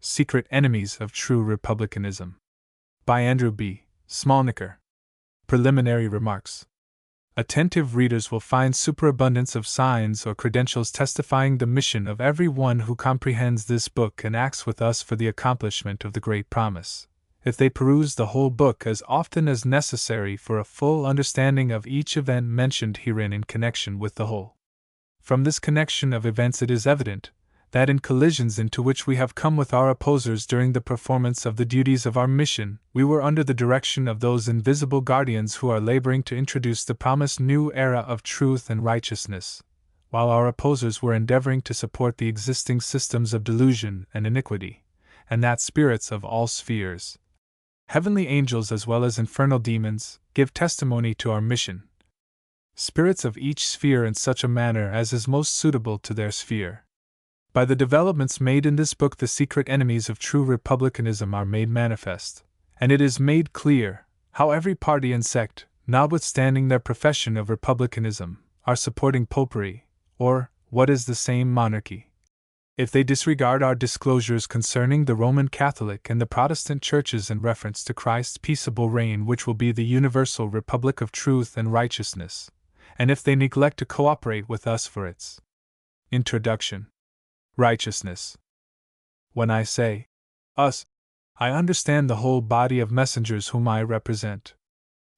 Secret Enemies of True Republicanism. By Andrew B. Smallnicker. Preliminary Remarks. Attentive readers will find superabundance of signs or credentials testifying the mission of every one who comprehends this book and acts with us for the accomplishment of the great promise, if they peruse the whole book as often as necessary for a full understanding of each event mentioned herein in connection with the whole. From this connection of events it is evident that in collisions into which we have come with our opposers during the performance of the duties of our mission, we were under the direction of those invisible guardians who are laboring to introduce the promised new era of truth and righteousness, while our opposers were endeavoring to support the existing systems of delusion and iniquity, and that spirits of all spheres, heavenly angels as well as infernal demons, give testimony to our mission. Spirits of each sphere in such a manner as is most suitable to their sphere. By the developments made in this book, the secret enemies of true republicanism are made manifest, and it is made clear how every party and sect, notwithstanding their profession of republicanism, are supporting popery, or, what is the same, monarchy. If they disregard our disclosures concerning the Roman Catholic and the Protestant churches in reference to Christ's peaceable reign, which will be the universal republic of truth and righteousness, and if they neglect to cooperate with us for its introduction, righteousness. When I say us, I understand the whole body of messengers whom I represent.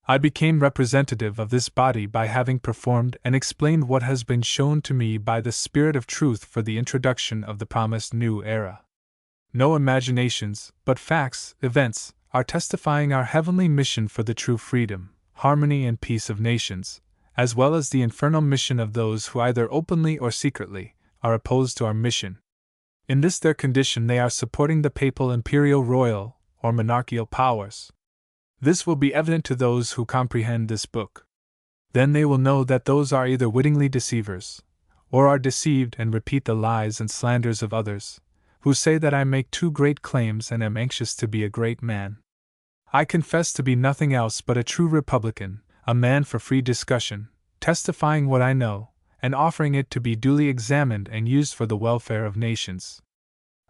I became representative of this body by having performed and explained what has been shown to me by the Spirit of truth for the introduction of the promised new era. No imaginations, but facts, events, are testifying our heavenly mission for the true freedom, harmony, and peace of nations, as well as the infernal mission of those who either openly or secretly are opposed to our mission. In this their condition they are supporting the papal, imperial, royal, or monarchical powers. This will be evident to those who comprehend this book. Then they will know that those are either wittingly deceivers, or are deceived and repeat the lies and slanders of others, who say that I make too great claims and am anxious to be a great man. I confess to be nothing else but a true Republican, a man for free discussion, testifying what I know, and offering it to be duly examined and used for the welfare of nations.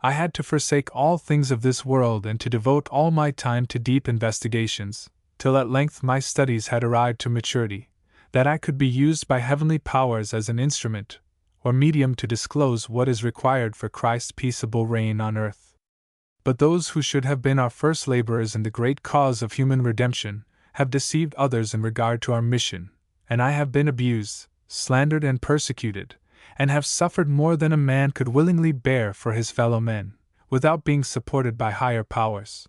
I had to forsake all things of this world and to devote all my time to deep investigations, till at length my studies had arrived to maturity, that I could be used by heavenly powers as an instrument, or medium to disclose what is required for Christ's peaceable reign on earth. But those who should have been our first laborers in the great cause of human redemption have deceived others in regard to our mission, and I have been abused, slandered, and persecuted, and have suffered more than a man could willingly bear for his fellow men, without being supported by higher powers.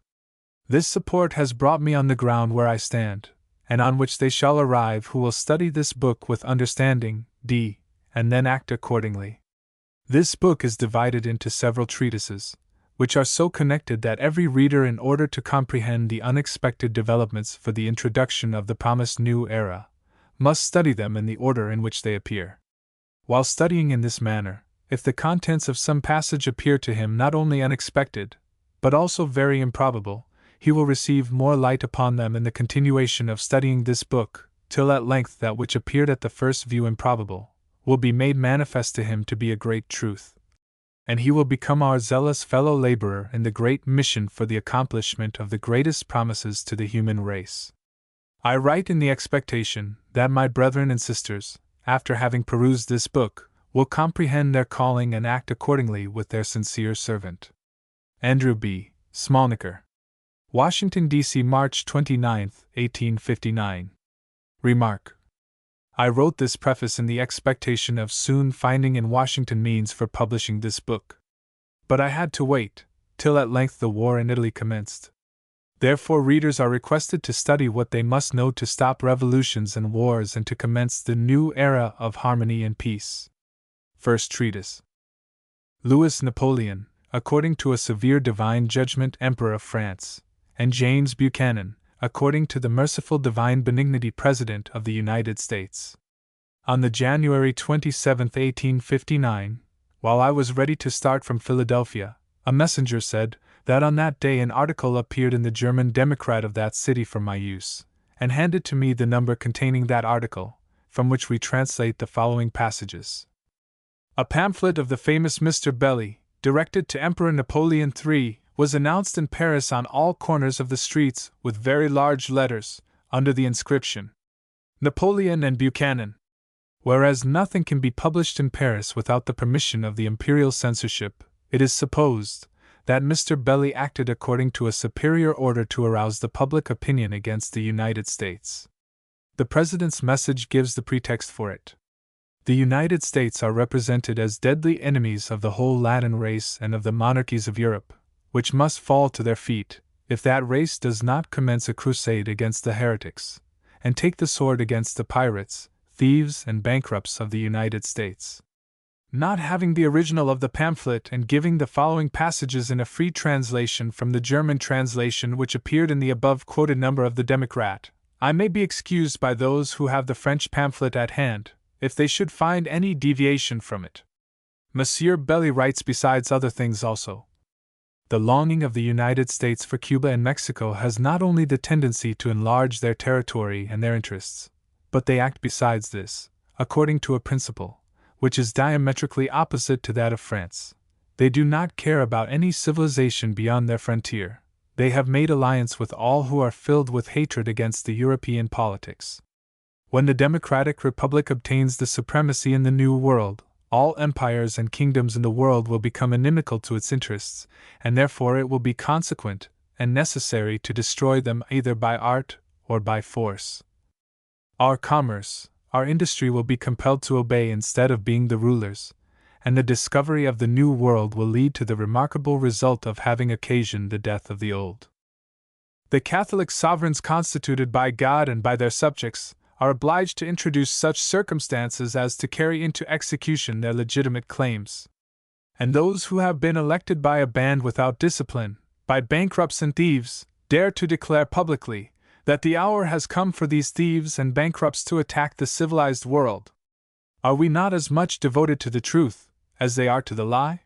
This support has brought me on the ground where I stand, and on which they shall arrive who will study this book with understanding, and then act accordingly. This book is divided into several treatises, which are so connected that every reader, in order to comprehend the unexpected developments for the introduction of the promised new era, must study them in the order in which they appear. While studying in this manner, if the contents of some passage appear to him not only unexpected, but also very improbable, he will receive more light upon them in the continuation of studying this book, till at length that which appeared at the first view improbable will be made manifest to him to be a great truth, and he will become our zealous fellow laborer in the great mission for the accomplishment of the greatest promises to the human race. I write in the expectation that my brethren and sisters, after having perused this book, will comprehend their calling and act accordingly with their sincere servant, Andrew B. Smallnicker. Washington, D.C., March 29, 1859. Remark. I wrote this preface in the expectation of soon finding in Washington means for publishing this book. But I had to wait, till at length the war in Italy commenced. Therefore readers are requested to study what they must know to stop revolutions and wars and to commence the new era of harmony and peace. First Treatise. Louis Napoleon, according to a severe divine judgment, Emperor of France, and James Buchanan, according to the merciful divine benignity, President of the United States. On the January 27, 1859, while I was ready to start from Philadelphia, a messenger said that on that day an article appeared in the German Democrat of that city for my use, and handed to me the number containing that article, from which we translate the following passages. A pamphlet of the famous Mr. Belly, directed to Emperor Napoleon III, was announced in Paris on all corners of the streets with very large letters, under the inscription, Napoleon and Buchanan. Whereas nothing can be published in Paris without the permission of the imperial censorship, it is supposed that Mr. Belly acted according to a superior order to arouse the public opinion against the United States. The President's message gives the pretext for it. The United States are represented as deadly enemies of the whole Latin race and of the monarchies of Europe, which must fall to their feet, if that race does not commence a crusade against the heretics, and take the sword against the pirates, thieves, and bankrupts of the United States. Not having the original of the pamphlet and giving the following passages in a free translation from the German translation which appeared in the above quoted number of the Democrat, I may be excused by those who have the French pamphlet at hand, if they should find any deviation from it. Monsieur Belly writes besides other things also. The longing of the United States for Cuba and Mexico has not only the tendency to enlarge their territory and their interests, but they act besides this, according to a principle, which is diametrically opposite to that of France. They do not care about any civilization beyond their frontier. They have made alliance with all who are filled with hatred against the European politics. When the Democratic Republic obtains the supremacy in the New World, all empires and kingdoms in the world will become inimical to its interests, and therefore it will be consequent and necessary to destroy them either by art or by force. Our commerce, our industry will be compelled to obey instead of being the rulers, and the discovery of the New World will lead to the remarkable result of having occasioned the death of the Old. The Catholic sovereigns constituted by God and by their subjects are obliged to introduce such circumstances as to carry into execution their legitimate claims. And those who have been elected by a band without discipline, by bankrupts and thieves, dare to declare publicly that the hour has come for these thieves and bankrupts to attack the civilized world. Are we not as much devoted to the truth as they are to the lie?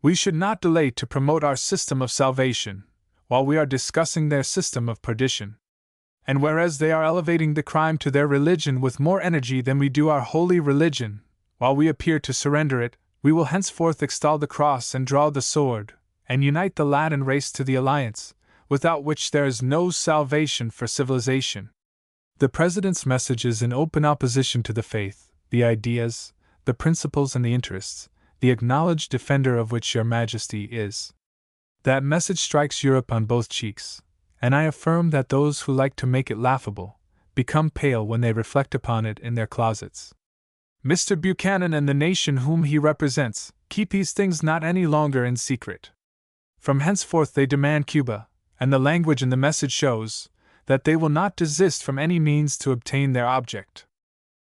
We should not delay to promote our system of salvation, while we are discussing their system of perdition. And whereas they are elevating the crime to their religion with more energy than we do our holy religion, while we appear to surrender it, we will henceforth extol the cross and draw the sword, and unite the Latin race to the alliance, without which there is no salvation for civilization. The President's message is in open opposition to the faith, the ideas, the principles, and the interests, the acknowledged defender of which Your Majesty is. That message strikes Europe on both cheeks, and I affirm that those who like to make it laughable become pale when they reflect upon it in their closets. Mr. Buchanan and the nation whom he represents keep these things not any longer in secret. From henceforth they demand Cuba, and the language in the message shows that they will not desist from any means to obtain their object.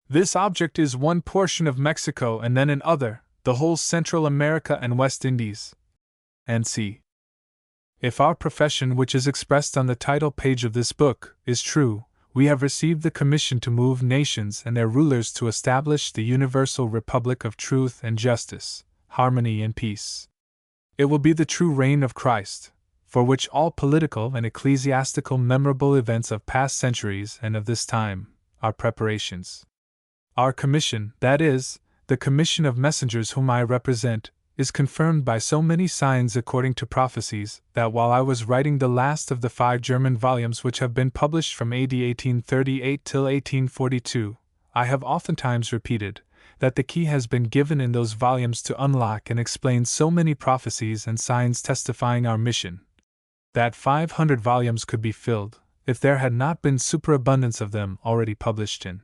This object is one portion of Mexico and then another, the whole Central America and West Indies. And c. If our profession, which is expressed on the title page of this book, is true, we have received the commission to move nations and their rulers to establish the universal republic of truth and justice, harmony and peace. It will be the true reign of Christ, for which all political and ecclesiastical memorable events of past centuries and of this time are preparations. Our commission, that is, the commission of messengers whom I represent, is confirmed by so many signs according to prophecies, that while I was writing the last of the 5 German volumes which have been published from AD 1838 till 1842, I have oftentimes repeated that the key has been given in those volumes to unlock and explain so many prophecies and signs testifying our mission, that 500 volumes could be filled, if there had not been superabundance of them already published in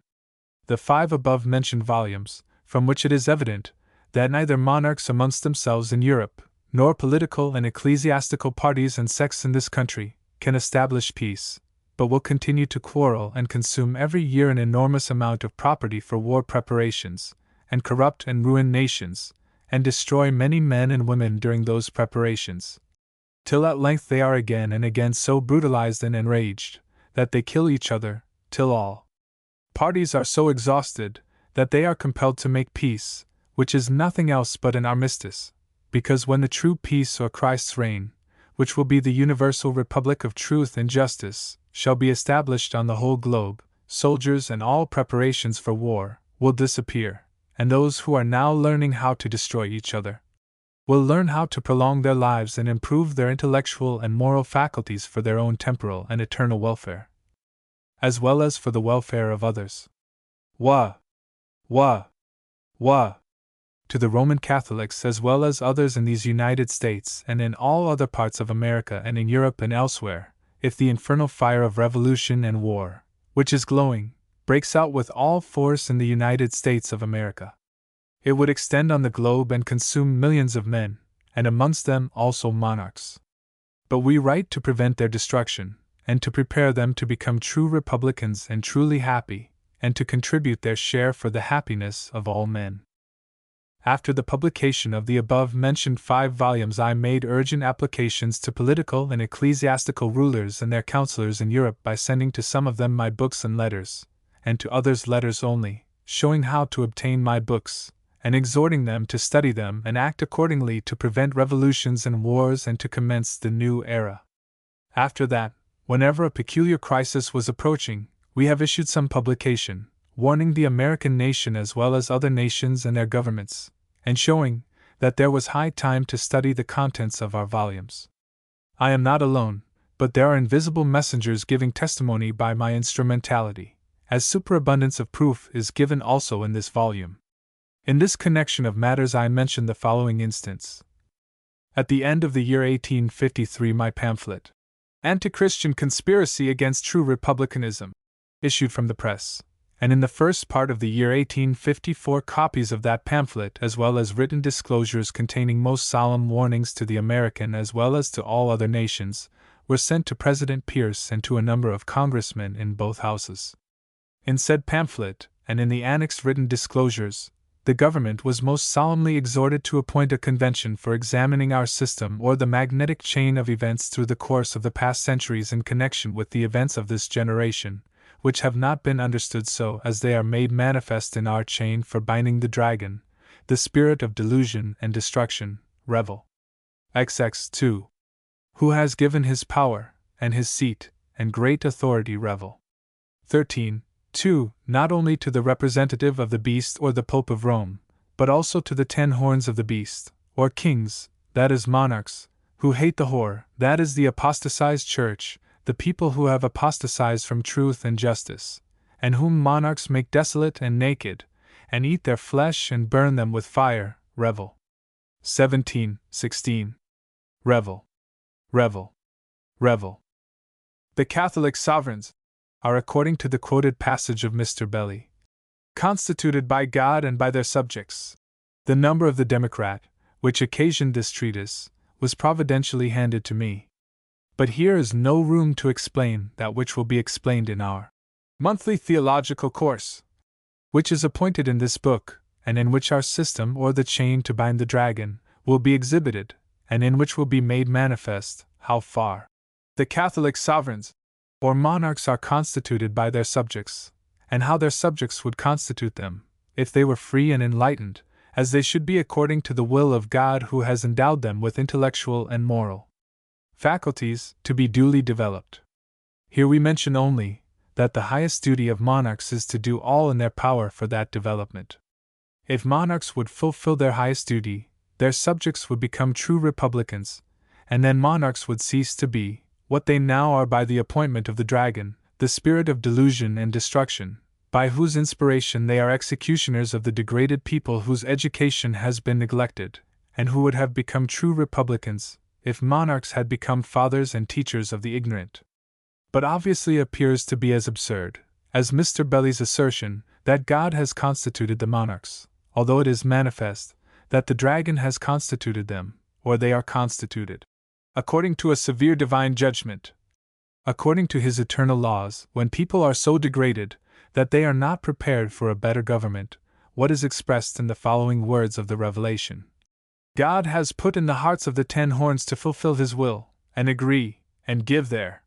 the 5 above mentioned volumes, from which it is evident that neither monarchs amongst themselves in Europe, nor political and ecclesiastical parties and sects in this country, can establish peace, but will continue to quarrel and consume every year an enormous amount of property for war preparations, and corrupt and ruin nations, and destroy many men and women during those preparations, till at length they are again and again so brutalized and enraged, that they kill each other, till all parties are so exhausted that they are compelled to make peace, which is nothing else but an armistice, because when the true peace or Christ's reign, which will be the universal republic of truth and justice, shall be established on the whole globe, soldiers and all preparations for war will disappear, and those who are now learning how to destroy each other will learn how to prolong their lives and improve their intellectual and moral faculties for their own temporal and eternal welfare, as well as for the welfare of others. Wah! Wah! Wah! To the Roman Catholics as well as others in these United States and in all other parts of America and in Europe and elsewhere, if the infernal fire of revolution and war, which is glowing, breaks out with all force in the United States of America, it would extend on the globe and consume millions of men, and amongst them also monarchs. But we write to prevent their destruction, and to prepare them to become true republicans and truly happy, and to contribute their share for the happiness of all men. After the publication of the above-mentioned 5 volumes, I made urgent applications to political and ecclesiastical rulers and their counselors in Europe by sending to some of them my books and letters, and to others letters only, showing how to obtain my books, and exhorting them to study them and act accordingly to prevent revolutions and wars and to commence the new era. After that, whenever a peculiar crisis was approaching, we have issued some publication, warning the American nation as well as other nations and their governments, and showing that there was high time to study the contents of our volumes. I am not alone, but there are invisible messengers giving testimony by my instrumentality, as superabundance of proof is given also in this volume. In this connection of matters I mention the following instance. At the end of the year 1853 my pamphlet, Anti-Christian Conspiracy Against True Republicanism, issued from the press, and in the first part of the year 1854 copies of that pamphlet as well as written disclosures containing most solemn warnings to the American as well as to all other nations, were sent to President Pierce and to a number of congressmen in both houses. In said pamphlet, and in the annexed written disclosures, the government was most solemnly exhorted to appoint a convention for examining our system or the magnetic chain of events through the course of the past centuries in connection with the events of this generation, which have not been understood so as they are made manifest in our chain for binding the dragon, the spirit of delusion and destruction, Revel. XX2. Who has given his power, and his seat, and great authority Revel. 13. 2. Not only to the representative of the beast or the Pope of Rome, but also to the 10 horns of the beast, or kings, that is monarchs, who hate the whore, that is the apostatized church, the people who have apostatized from truth and justice, and whom monarchs make desolate and naked, and eat their flesh and burn them with fire, Revel. 17, 16. Revel. Revel. Revel. The Catholic sovereigns are, according to the quoted passage of Mr. Belly, constituted by God and by their subjects. The number of the Democrat, which occasioned this treatise, was providentially handed to me. But here is no room to explain that which will be explained in our monthly theological course, which is appointed in this book, and in which our system or the chain to bind the dragon will be exhibited, and in which will be made manifest how far the Catholic sovereigns or monarchs are constituted by their subjects, and how their subjects would constitute them, if they were free and enlightened, as they should be according to the will of God who has endowed them with intellectual and moral faculties to be duly developed. Here we mention only that the highest duty of monarchs is to do all in their power for that development. If monarchs would fulfill their highest duty, their subjects would become true republicans, and then monarchs would cease to be what they now are by the appointment of the dragon, the spirit of delusion and destruction, by whose inspiration they are executioners of the degraded people whose education has been neglected, and who would have become true republicans, if monarchs had become fathers and teachers of the ignorant. But obviously appears to be as absurd as Mr. Belly's assertion that God has constituted the monarchs, although it is manifest that the dragon has constituted them, or they are constituted according to a severe divine judgment, according to his eternal laws, when people are so degraded that they are not prepared for a better government, what is expressed in the following words of the Revelation. God has put in the hearts of the 10 horns to fulfill his will, and agree, and give their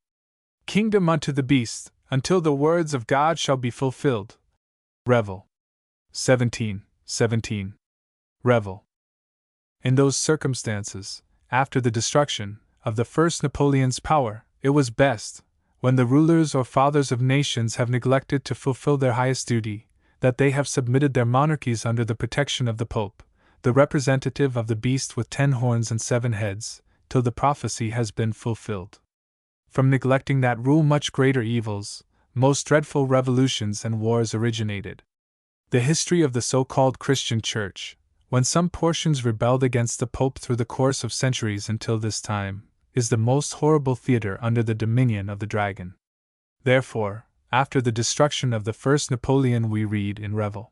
kingdom unto the beast, until the words of God shall be fulfilled. Revel. 17, 17. Revel. In those circumstances, after the destruction of the first Napoleon's power, it was best, when the rulers or fathers of nations have neglected to fulfill their highest duty, that they have submitted their monarchies under the protection of the Pope, the representative of the beast with 10 horns and 7 heads, till the prophecy has been fulfilled. From neglecting that rule much greater evils, most dreadful revolutions and wars originated. The history of the so-called Christian Church, when some portions rebelled against the Pope through the course of centuries until this time, is the most horrible theater under the dominion of the dragon. Therefore, after the destruction of the first Napoleon, we read in Revel.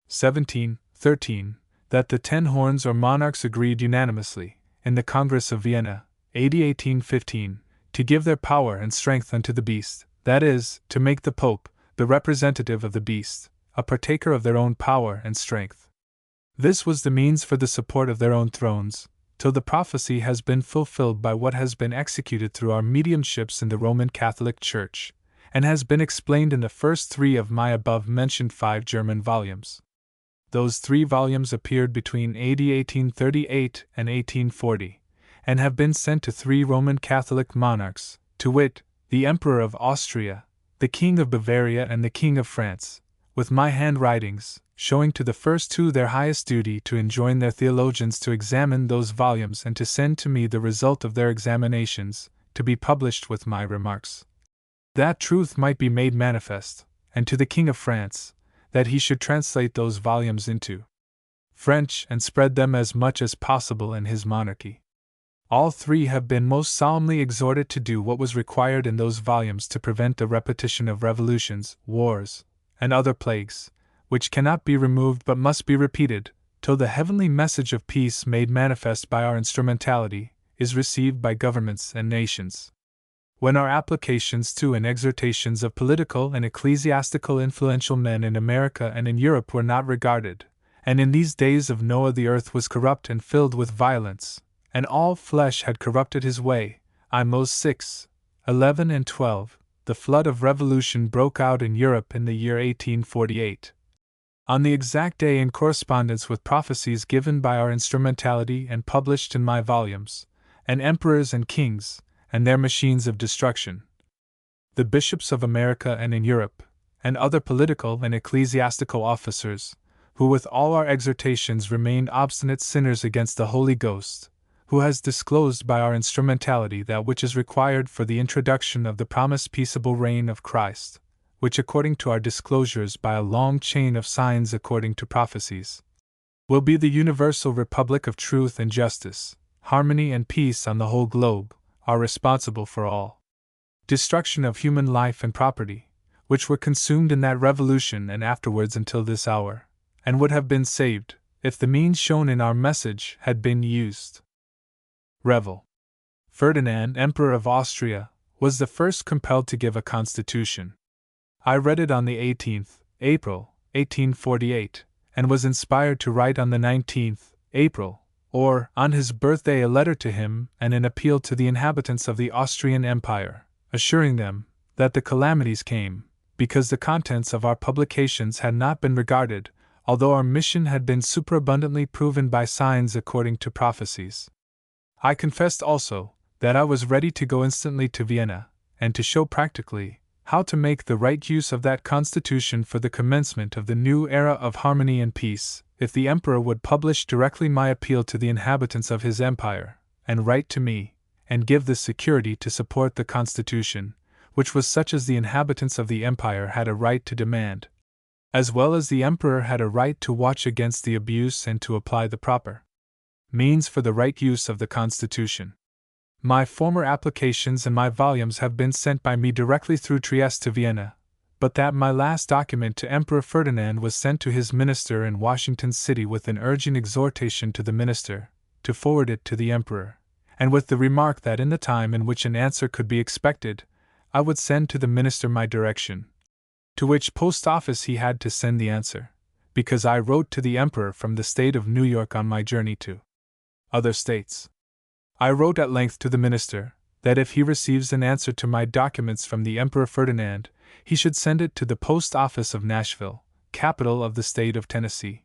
1713, that the 10 horns or monarchs agreed unanimously, in the Congress of Vienna, AD 1815, to give their power and strength unto the beast, that is, to make the Pope, the representative of the beast, a partaker of their own power and strength. This was the means for the support of their own thrones, till the prophecy has been fulfilled by what has been executed through our mediumships in the Roman Catholic Church, and has been explained in the first 3 of my above-mentioned 5 German volumes. Those 3 volumes appeared between AD 1838 and 1840, and have been sent to 3 Roman Catholic monarchs, to wit, the Emperor of Austria, the King of Bavaria and the King of France, with my handwritings, showing to the first 2 their highest duty to enjoin their theologians to examine those volumes and to send to me the result of their examinations, to be published with my remarks, that truth might be made manifest, and to the King of France, that he should translate those volumes into French and spread them as much as possible in his monarchy. All 3 have been most solemnly exhorted to do what was required in those volumes to prevent the repetition of revolutions, wars, and other plagues, which cannot be removed but must be repeated, till the heavenly message of peace made manifest by our instrumentality is received by governments and nations. When our applications to and exhortations of political and ecclesiastical influential men in America and in Europe were not regarded, and in these days of Noah the earth was corrupt and filled with violence, and all flesh had corrupted his way, Amos 6, 11 and 12, the flood of revolution broke out in Europe in the year 1848. On the exact day, in correspondence with prophecies given by our instrumentality and published in my volumes, and emperors and kings, and their machines of destruction, the bishops of America and in Europe, and other political and ecclesiastical officers, who with all our exhortations remained obstinate sinners against the Holy Ghost, who has disclosed by our instrumentality that which is required for the introduction of the promised peaceable reign of Christ, which according to our disclosures by a long chain of signs according to prophecies, will be the universal republic of truth and justice, harmony and peace on the whole globe, are responsible for all destruction of human life and property, which were consumed in that revolution and afterwards until this hour, and would have been saved, if the means shown in our message had been used. Revel. Ferdinand, Emperor of Austria, was the first compelled to give a constitution. I read it on the 18th April, 1848, and was inspired to write on the 19th April, or, on his birthday, a letter to him and an appeal to the inhabitants of the Austrian Empire, assuring them that the calamities came because the contents of our publications had not been regarded, although our mission had been superabundantly proven by signs according to prophecies. I confessed also that I was ready to go instantly to Vienna, and to show practically how to make the right use of that constitution for the commencement of the new era of harmony and peace, if the Emperor would publish directly my appeal to the inhabitants of his empire, and write to me, and give the security to support the constitution, which was such as the inhabitants of the empire had a right to demand, as well as the Emperor had a right to watch against the abuse and to apply the proper means for the right use of the constitution. My former applications and my volumes have been sent by me directly through Trieste to Vienna, but that my last document to Emperor Ferdinand was sent to his minister in Washington City with an urgent exhortation to the minister to forward it to the Emperor, and with the remark that in the time in which an answer could be expected, I would send to the minister my direction, to which post office he had to send the answer, because I wrote to the Emperor from the state of New York on my journey to other states. I wrote at length to the minister that if he receives an answer to my documents from the Emperor Ferdinand, he should send it to the post office of Nashville, capital of the state of Tennessee.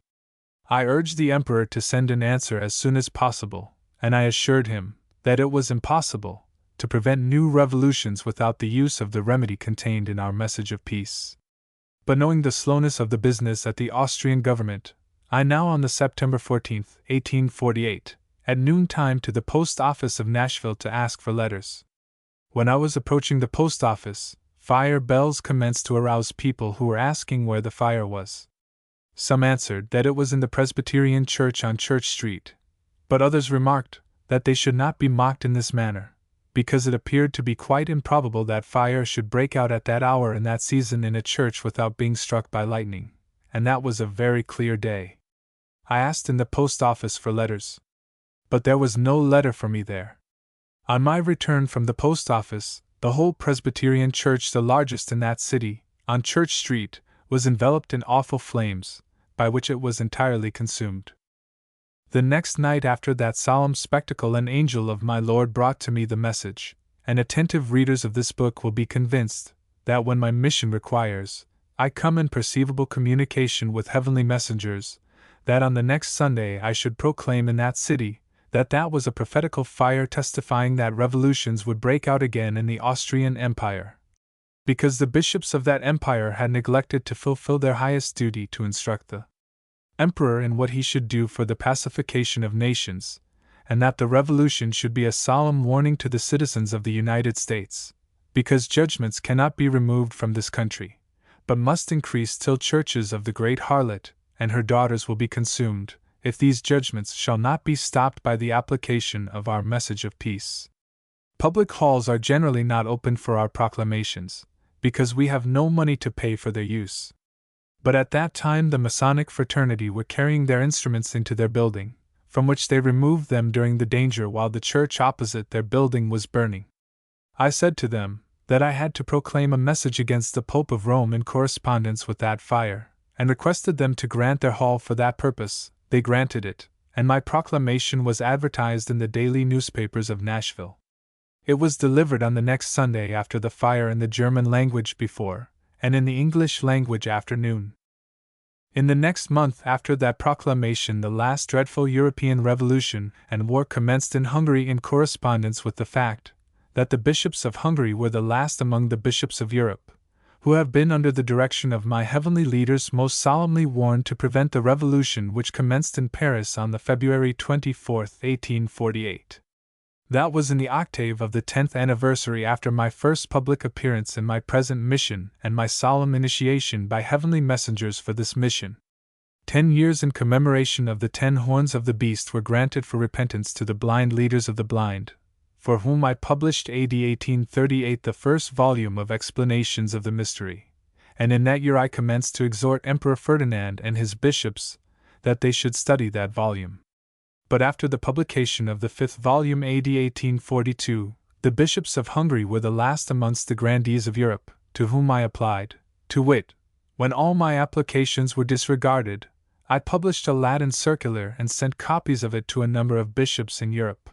I urged the Emperor to send an answer as soon as possible, and I assured him that it was impossible to prevent new revolutions without the use of the remedy contained in our message of peace. But knowing the slowness of the business at the Austrian government, I now on the September 14th, 1848, at noontime to the post office of Nashville to ask for letters. When I was approaching the post office, fire bells commenced to arouse people who were asking where the fire was. Some answered that it was in the Presbyterian Church on Church Street, but others remarked that they should not be mocked in this manner, because it appeared to be quite improbable that fire should break out at that hour in that season in a church without being struck by lightning, and that was a very clear day. I asked in the post office for letters, but there was no letter for me there. On my return from the post office, the whole Presbyterian church, the largest in that city, on Church Street, was enveloped in awful flames, by which it was entirely consumed. The next night after that solemn spectacle an angel of my Lord brought to me the message, and attentive readers of this book will be convinced that when my mission requires, I come in perceivable communication with heavenly messengers, that on the next Sunday I should proclaim in that city that was a prophetical fire testifying that revolutions would break out again in the Austrian Empire, because the bishops of that empire had neglected to fulfill their highest duty to instruct the emperor in what he should do for the pacification of nations, and that the revolution should be a solemn warning to the citizens of the United States, because judgments cannot be removed from this country, but must increase till churches of the great harlot and her daughters will be consumed, if these judgments shall not be stopped by the application of our message of peace. Public halls are generally not opened for our proclamations, because we have no money to pay for their use. But at that time the Masonic fraternity were carrying their instruments into their building, from which they removed them during the danger while the church opposite their building was burning. I said to them that I had to proclaim a message against the Pope of Rome in correspondence with that fire, and requested them to grant their hall for that purpose. They granted it, and my proclamation was advertised in the daily newspapers of Nashville. It was delivered on the next Sunday after the fire in the German language before, and in the English language after noon. In the next month after that proclamation the last dreadful European revolution and war commenced in Hungary in correspondence with the fact that the bishops of Hungary were the last among the bishops of Europe, who have been under the direction of my heavenly leaders most solemnly warned to prevent the revolution which commenced in Paris on the February 24, 1848. That was in the octave of the 10th anniversary after my first public appearance in my present mission and my solemn initiation by heavenly messengers for this mission. 10 years in commemoration of the 10 horns of the beast were granted for repentance to the blind leaders of the blind, for whom I published AD 1838 the first volume of Explanations of the Mystery, and in that year I commenced to exhort Emperor Ferdinand and his bishops that they should study that volume. But after the publication of the 5th volume AD 1842, the bishops of Hungary were the last amongst the grandees of Europe, to whom I applied, to wit, when all my applications were disregarded, I published a Latin circular and sent copies of it to a number of bishops in Europe.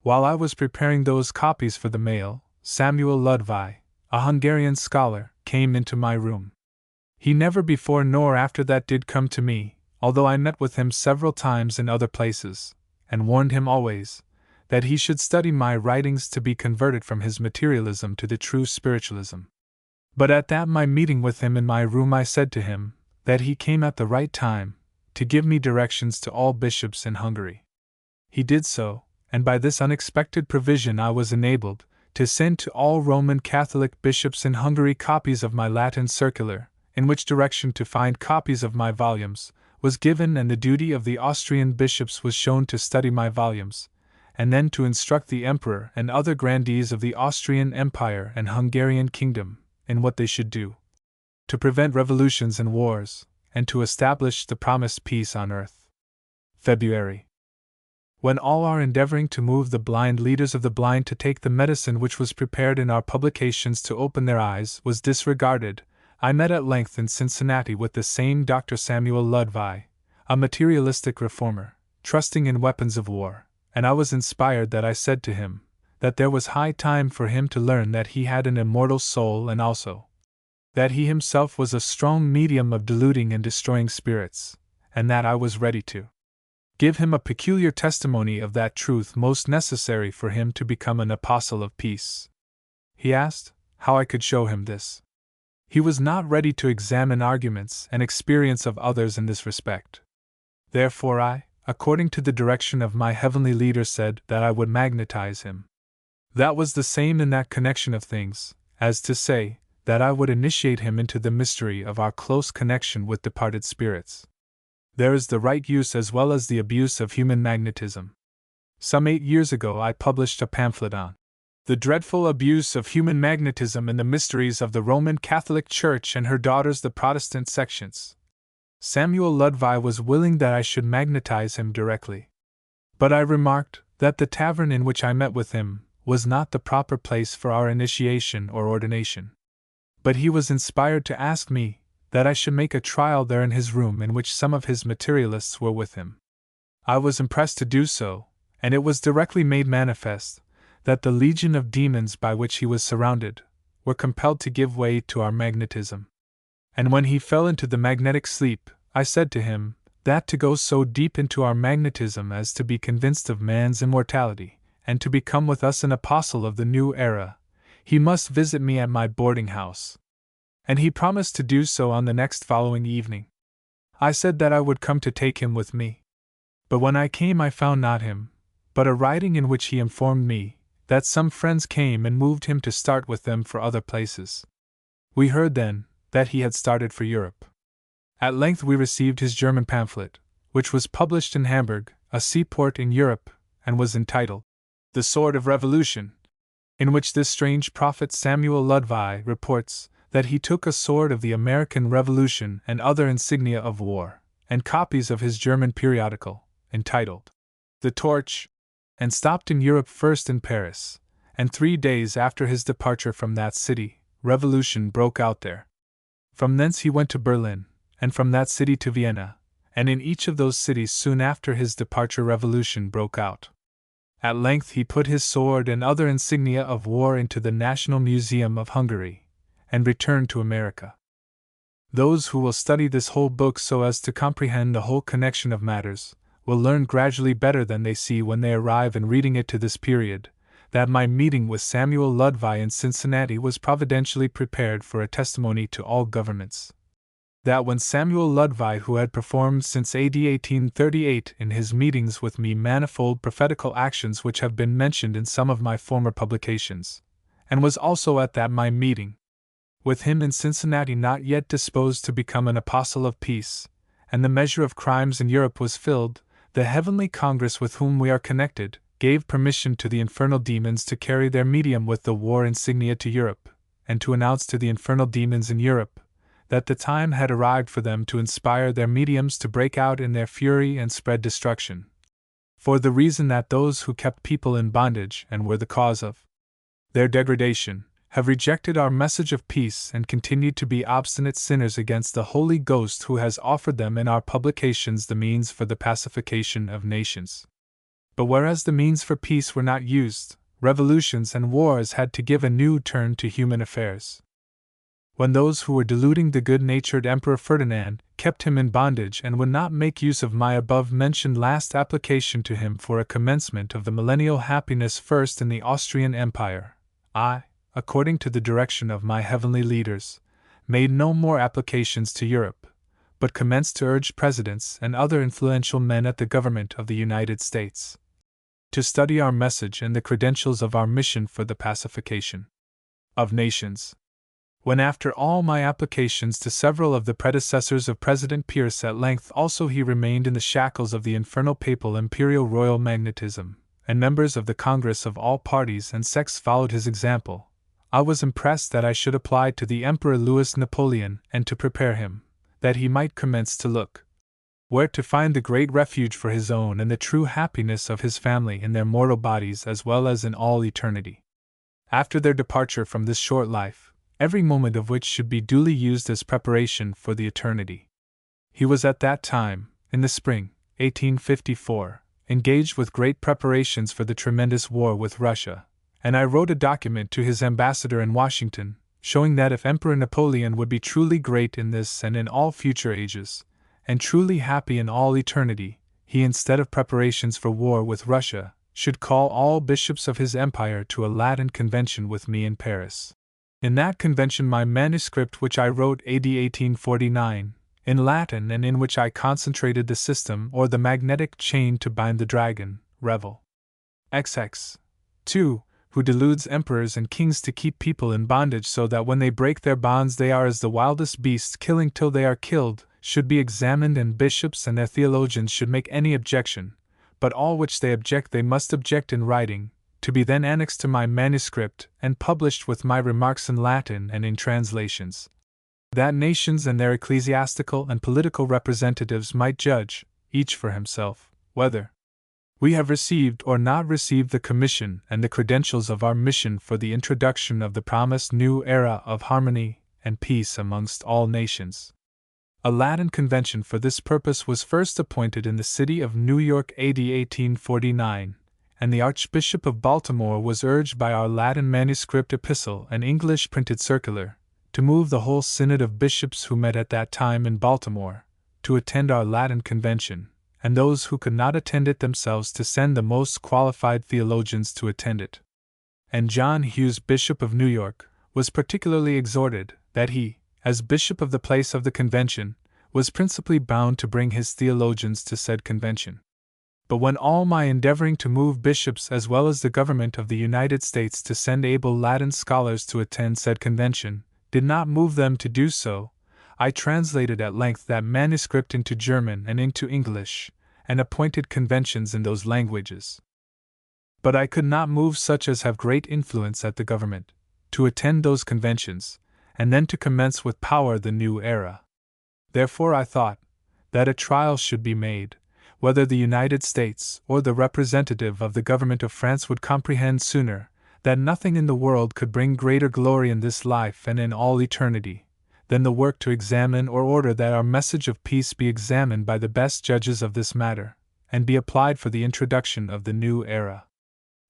While I was preparing those copies for the mail, Samuel Ludwig, a Hungarian scholar, came into my room. He never before nor after that did come to me, although I met with him several times in other places, and warned him always that he should study my writings to be converted from his materialism to the true spiritualism. But at that my meeting with him in my room I said to him that he came at the right time to give me directions to all bishops in Hungary. He did so, and by this unexpected provision I was enabled to send to all Roman Catholic bishops in Hungary copies of my Latin circular, in which direction to find copies of my volumes was given, and the duty of the Austrian bishops was shown to study my volumes, and then to instruct the emperor and other grandees of the Austrian Empire and Hungarian kingdom in what they should do to prevent revolutions and wars, and to establish the promised peace on earth. February. When all are endeavoring to move the blind leaders of the blind to take the medicine which was prepared in our publications to open their eyes was disregarded, I met at length in Cincinnati with the same Dr. Samuel Ludwig, a materialistic reformer, trusting in weapons of war, and I was inspired that I said to him that there was high time for him to learn that he had an immortal soul, and also that he himself was a strong medium of deluding and destroying spirits, and that I was ready to give him a peculiar testimony of that truth most necessary for him to become an apostle of peace. He asked how I could show him this. He was not ready to examine arguments and experience of others in this respect. Therefore I, according to the direction of my heavenly leader, said that I would magnetize him. That was the same in that connection of things, as to say, that I would initiate him into the mystery of our close connection with departed spirits. There is the right use as well as the abuse of human magnetism. Some 8 years ago I published a pamphlet on the dreadful abuse of human magnetism in the mysteries of the Roman Catholic Church and her daughters the Protestant sections. Samuel Ludwig was willing that I should magnetize him directly. But I remarked that the tavern in which I met with him was not the proper place for our initiation or ordination. But he was inspired to ask me that I should make a trial there in his room, in which some of his materialists were with him. I was impressed to do so, and it was directly made manifest that the legion of demons by which he was surrounded were compelled to give way to our magnetism. And when he fell into the magnetic sleep, I said to him that to go so deep into our magnetism as to be convinced of man's immortality, and to become with us an apostle of the new era, he must visit me at my boarding house. And he promised to do so on the next following evening. I said that I would come to take him with me. But when I came I found not him, but a writing in which he informed me that some friends came and moved him to start with them for other places. We heard then that he had started for Europe. At length we received his German pamphlet, which was published in Hamburg, a seaport in Europe, and was entitled The Sword of Revolution, in which this strange prophet Samuel Ludwig reports that he took a sword of the American Revolution and other insignia of war, and copies of his German periodical, entitled The Torch, and stopped in Europe, first in Paris, and 3 days after his departure from that city, revolution broke out there. From thence he went to Berlin, and from that city to Vienna, and in each of those cities soon after his departure revolution broke out. At length he put his sword and other insignia of war into the National Museum of Hungary, and returned to America. Those who will study this whole book so as to comprehend the whole connection of matters, will learn gradually better than they see when they arrive in reading it to this period, that my meeting with Samuel Ludwig in Cincinnati was providentially prepared for a testimony to all governments. That when Samuel Ludwig, who had performed since AD 1838 in his meetings with me manifold prophetical actions which have been mentioned in some of my former publications, and was also at that my meeting with him in Cincinnati not yet disposed to become an apostle of peace, and the measure of crimes in Europe was filled, the heavenly Congress with whom we are connected gave permission to the infernal demons to carry their medium with the war insignia to Europe, and to announce to the infernal demons in Europe that the time had arrived for them to inspire their mediums to break out in their fury and spread destruction, for the reason that those who kept people in bondage and were the cause of their degradation have rejected our message of peace and continued to be obstinate sinners against the Holy Ghost, who has offered them in our publications the means for the pacification of nations. But whereas the means for peace were not used, revolutions and wars had to give a new turn to human affairs. When those who were deluding the good-natured Emperor Ferdinand kept him in bondage and would not make use of my above-mentioned last application to him for a commencement of the millennial happiness first in the Austrian Empire, I, according to the direction of my heavenly leaders, made no more applications to Europe, but commenced to urge presidents and other influential men at the government of the United States to study our message and the credentials of our mission for the pacification of nations. When after all my applications to several of the predecessors of President Pierce at length also he remained in the shackles of the infernal papal imperial royal magnetism, and members of the Congress of all parties and sects followed his example, I was impressed that I should apply to the Emperor Louis Napoleon and to prepare him, that he might commence to look where to find the great refuge for his own and the true happiness of his family in their mortal bodies as well as in all eternity. After their departure from this short life, every moment of which should be duly used as preparation for the eternity. He was at that time, in the spring, 1854, engaged with great preparations for the tremendous war with Russia, and I wrote a document to his ambassador in Washington, showing that if Emperor Napoleon would be truly great in this and in all future ages, and truly happy in all eternity, he, instead of preparations for war with Russia, should call all bishops of his empire to a Latin convention with me in Paris. In that convention my manuscript which I wrote AD 1849, in Latin, and in which I concentrated the system or the magnetic chain to bind the dragon, Revel. XX. 2. Who deludes emperors and kings to keep people in bondage so that when they break their bonds they are as the wildest beasts killing till they are killed, should be examined, and bishops and their theologians should make any objection, but all which they object they must object in writing, to be then annexed to my manuscript and published with my remarks in Latin and in translations, that nations and their ecclesiastical and political representatives might judge, each for himself, whether we have received or not received the commission and the credentials of our mission for the introduction of the promised new era of harmony and peace amongst all nations. A Latin convention for this purpose was first appointed in the city of New York AD 1849, and the Archbishop of Baltimore was urged by our Latin manuscript epistle and English printed circular to move the whole synod of bishops who met at that time in Baltimore to attend our Latin convention, and those who could not attend it themselves to send the most qualified theologians to attend it. And John Hughes, Bishop of New York, was particularly exhorted that he, as bishop of the place of the convention, was principally bound to bring his theologians to said convention. But when all my endeavoring to move bishops as well as the government of the United States to send able Latin scholars to attend said convention did not move them to do so, I translated at length that manuscript into German and into English, and appointed conventions in those languages. But I could not move such as have great influence at the government to attend those conventions, and then to commence with power the new era. Therefore I thought that a trial should be made, whether the United States or the representative of the government of France would comprehend sooner that nothing in the world could bring greater glory in this life and in all eternity than the work to examine or order that our message of peace be examined by the best judges of this matter, and be applied for the introduction of the new era.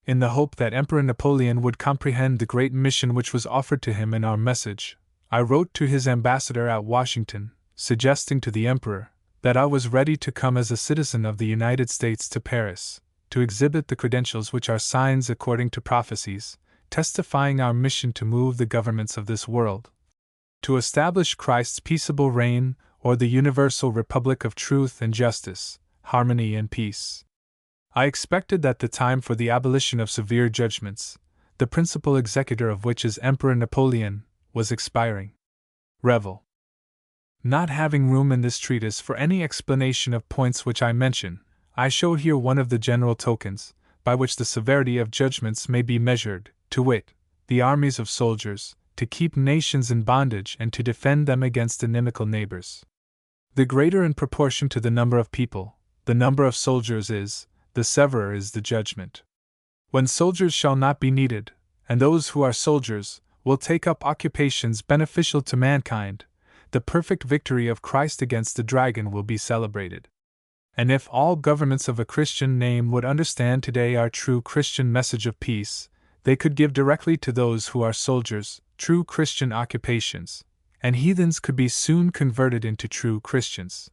In the hope that Emperor Napoleon would comprehend the great mission which was offered to him in our message, I wrote to his ambassador at Washington, suggesting to the Emperor that I was ready to come as a citizen of the United States to Paris, to exhibit the credentials which are signs according to prophecies, testifying our mission to move the governments of this world, to establish Christ's peaceable reign, or the universal republic of truth and justice, harmony and peace. I expected that the time for the abolition of severe judgments, the principal executor of which is Emperor Napoleon, was expiring. Revel. Not having room in this treatise for any explanation of points which I mention, I show here one of the general tokens, by which the severity of judgments may be measured, to wit, the armies of soldiers, to keep nations in bondage and to defend them against inimical neighbors. The greater in proportion to the number of people, the number of soldiers is, the severer is the judgment. When soldiers shall not be needed, and those who are soldiers will take up occupations beneficial to mankind, the perfect victory of Christ against the dragon will be celebrated. And if all governments of a Christian name would understand today our true Christian message of peace, they could give directly to those who are soldiers true Christian occupations, and heathens could be soon converted into true Christians.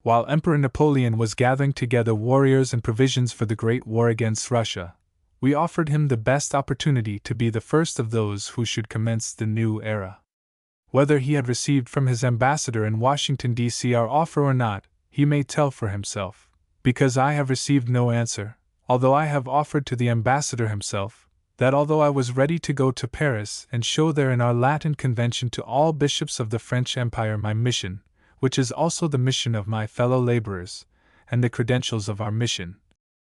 While Emperor Napoleon was gathering together warriors and provisions for the great war against Russia, we offered him the best opportunity to be the first of those who should commence the new era. Whether he had received from his ambassador in Washington, D.C. our offer or not, he may tell for himself, because I have received no answer, although I have offered to the ambassador himself, that although I was ready to go to Paris and show there in our Latin convention to all bishops of the French Empire my mission, which is also the mission of my fellow laborers, and the credentials of our mission,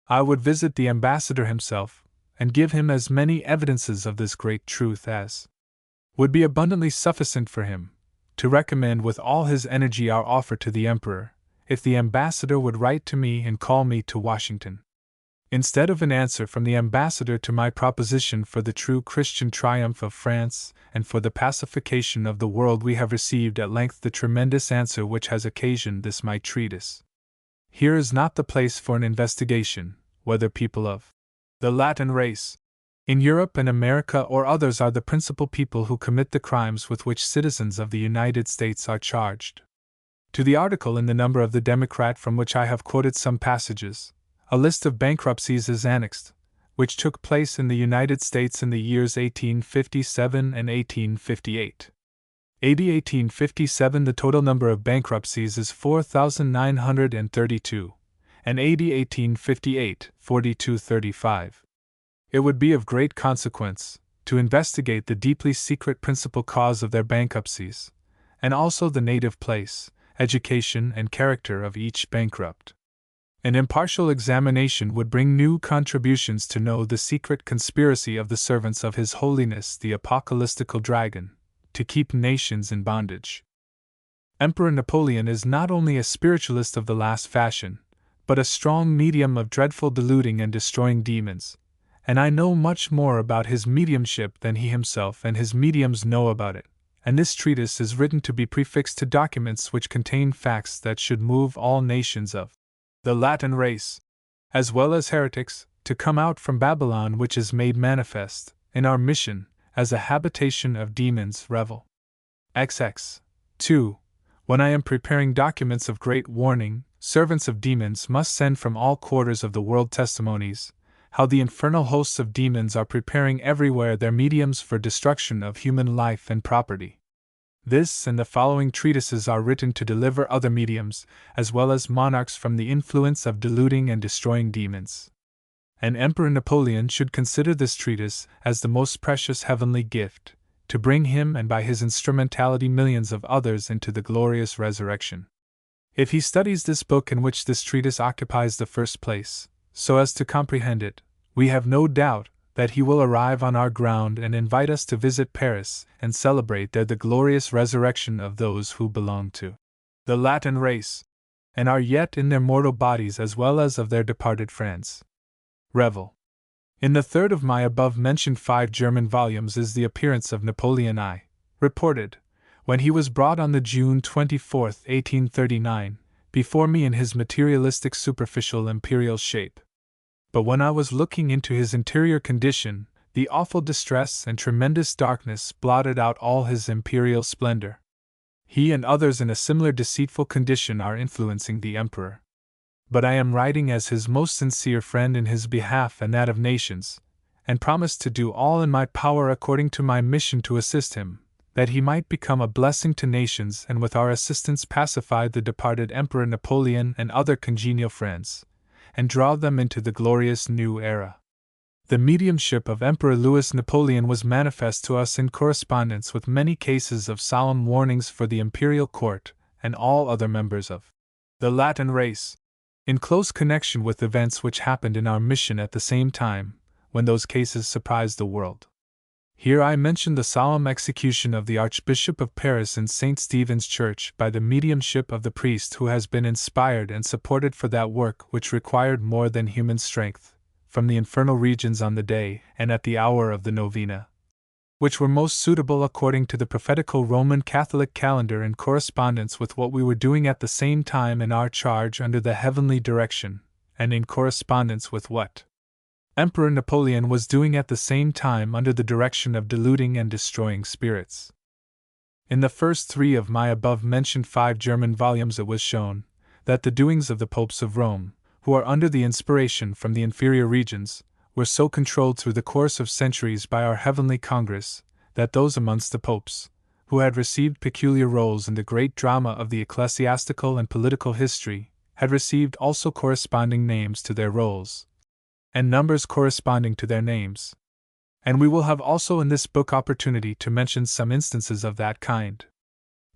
I would visit the ambassador himself, and give him as many evidences of this great truth as would be abundantly sufficient for him, to recommend with all his energy our offer to the Emperor, if the ambassador would write to me and call me to Washington. Instead of an answer from the ambassador to my proposition for the true Christian triumph of France and for the pacification of the world, we have received at length the tremendous answer which has occasioned this my treatise. Here is not the place for an investigation, whether people of the Latin race, in Europe and America or others, are the principal people who commit the crimes with which citizens of the United States are charged. To the article in the number of the Democrat from which I have quoted some passages, a list of bankruptcies is annexed, which took place in the United States in the years 1857 and 1858. AD 1857 the total number of bankruptcies is 4,932, and AD 1858, 4235. It would be of great consequence to investigate the deeply secret principal cause of their bankruptcies, and also the native place, education, and character of each bankrupt. An impartial examination would bring new contributions to know the secret conspiracy of the servants of His Holiness the Apocalyptical Dragon, to keep nations in bondage. Emperor Napoleon is not only a spiritualist of the last fashion, but a strong medium of dreadful deluding and destroying demons, and I know much more about his mediumship than he himself and his mediums know about it, and this treatise is written to be prefixed to documents which contain facts that should move all nations of the Latin race, as well as heretics, to come out from Babylon, which is made manifest, in our mission, as a habitation of demons. Revel. XX. 2. When I am preparing documents of great warning, servants of demons must send from all quarters of the world testimonies, how the infernal hosts of demons are preparing everywhere their mediums for destruction of human life and property. This and the following treatises are written to deliver other mediums, as well as monarchs, from the influence of deluding and destroying demons. And Emperor Napoleon should consider this treatise as the most precious heavenly gift, to bring him and by his instrumentality millions of others into the glorious resurrection. If he studies this book, in which this treatise occupies the first place, so as to comprehend it, we have no doubt that he will arrive on our ground and invite us to visit Paris and celebrate there the glorious resurrection of those who belong to the Latin race, and are yet in their mortal bodies, as well as of their departed friends. Revel. In the third of my above-mentioned 5 German volumes is the appearance of Napoleon I, reported, when he was brought on the June 24, 1839, before me in his materialistic superficial imperial shape. But when I was looking into his interior condition, the awful distress and tremendous darkness blotted out all his imperial splendor. He and others in a similar deceitful condition are influencing the emperor. But I am writing as his most sincere friend in his behalf and that of nations, and promise to do all in my power according to my mission to assist him, that he might become a blessing to nations, and with our assistance pacify the departed Emperor Napoleon and other congenial friends, and draw them into the glorious new era. The mediumship of Emperor Louis Napoleon was manifest to us in correspondence with many cases of solemn warnings for the imperial court and all other members of the Latin race, in close connection with events which happened in our mission at the same time, when those cases surprised the world. Here I mention the solemn execution of the Archbishop of Paris in St. Stephen's Church by the mediumship of the priest who has been inspired and supported for that work which required more than human strength, from the infernal regions on the day and at the hour of the novena, which were most suitable according to the prophetical Roman Catholic calendar, in correspondence with what we were doing at the same time in our charge under the heavenly direction, and in correspondence with what Emperor Napoleon was doing at the same time under the direction of deluding and destroying spirits. In the first 3 of my above-mentioned 5 German volumes it was shown that the doings of the popes of Rome, who are under the inspiration from the inferior regions, were so controlled through the course of centuries by our heavenly Congress, that those amongst the popes, who had received peculiar roles in the great drama of the ecclesiastical and political history, had received also corresponding names to their roles, and numbers corresponding to their names. And we will have also in this book opportunity to mention some instances of that kind.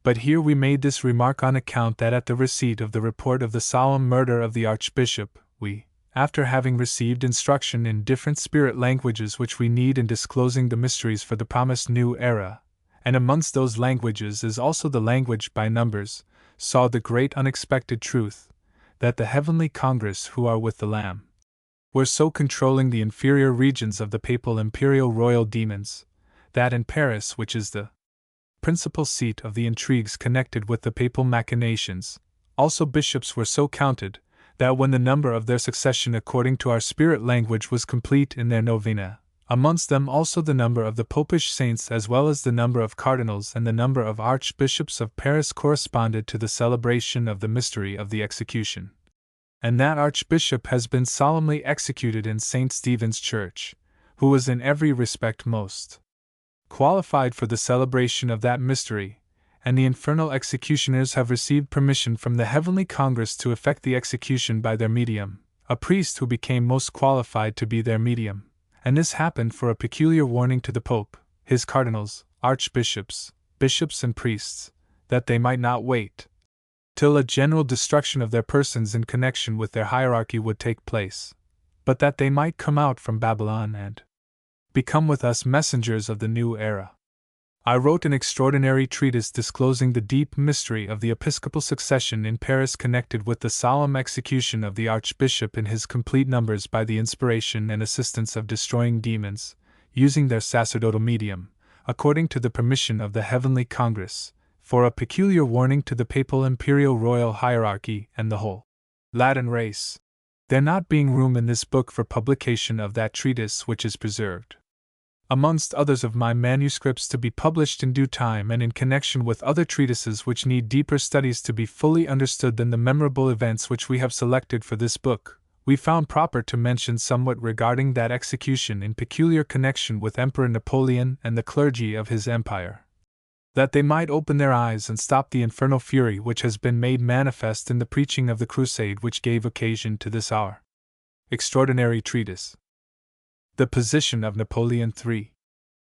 But here we made this remark on account that at the receipt of the report of the solemn murder of the Archbishop, we, after having received instruction in different spirit languages which we need in disclosing the mysteries for the promised new era, and amongst those languages is also the language by numbers, saw the great unexpected truth, that the heavenly Congress who are with the Lamb were so controlling the inferior regions of the papal imperial royal demons, that in Paris, which is the principal seat of the intrigues connected with the papal machinations, also bishops were so counted, that when the number of their succession according to our spirit language was complete in their novena, amongst them also the number of the popish saints as well as the number of cardinals and the number of archbishops of Paris corresponded to the celebration of the mystery of the execution. And that archbishop has been solemnly executed in St. Stephen's Church, who was in every respect most qualified for the celebration of that mystery, and the infernal executioners have received permission from the Heavenly Congress to effect the execution by their medium, a priest who became most qualified to be their medium, and this happened for a peculiar warning to the Pope, his cardinals, archbishops, bishops and priests, that they might not wait till a general destruction of their persons in connection with their hierarchy would take place, but that they might come out from Babylon and become with us messengers of the new era. I wrote an extraordinary treatise disclosing the deep mystery of the episcopal succession in Paris connected with the solemn execution of the archbishop in his complete numbers by the inspiration and assistance of destroying demons, using their sacerdotal medium, according to the permission of the Heavenly Congress, for a peculiar warning to the papal imperial royal hierarchy and the whole Latin race, there not being room in this book for publication of that treatise which is preserved, amongst others of my manuscripts to be published in due time and in connection with other treatises which need deeper studies to be fully understood than the memorable events which we have selected for this book, we found proper to mention somewhat regarding that execution in peculiar connection with Emperor Napoleon and the clergy of his empire, that they might open their eyes and stop the infernal fury which has been made manifest in the preaching of the crusade which gave occasion to this our extraordinary treatise. The position of Napoleon III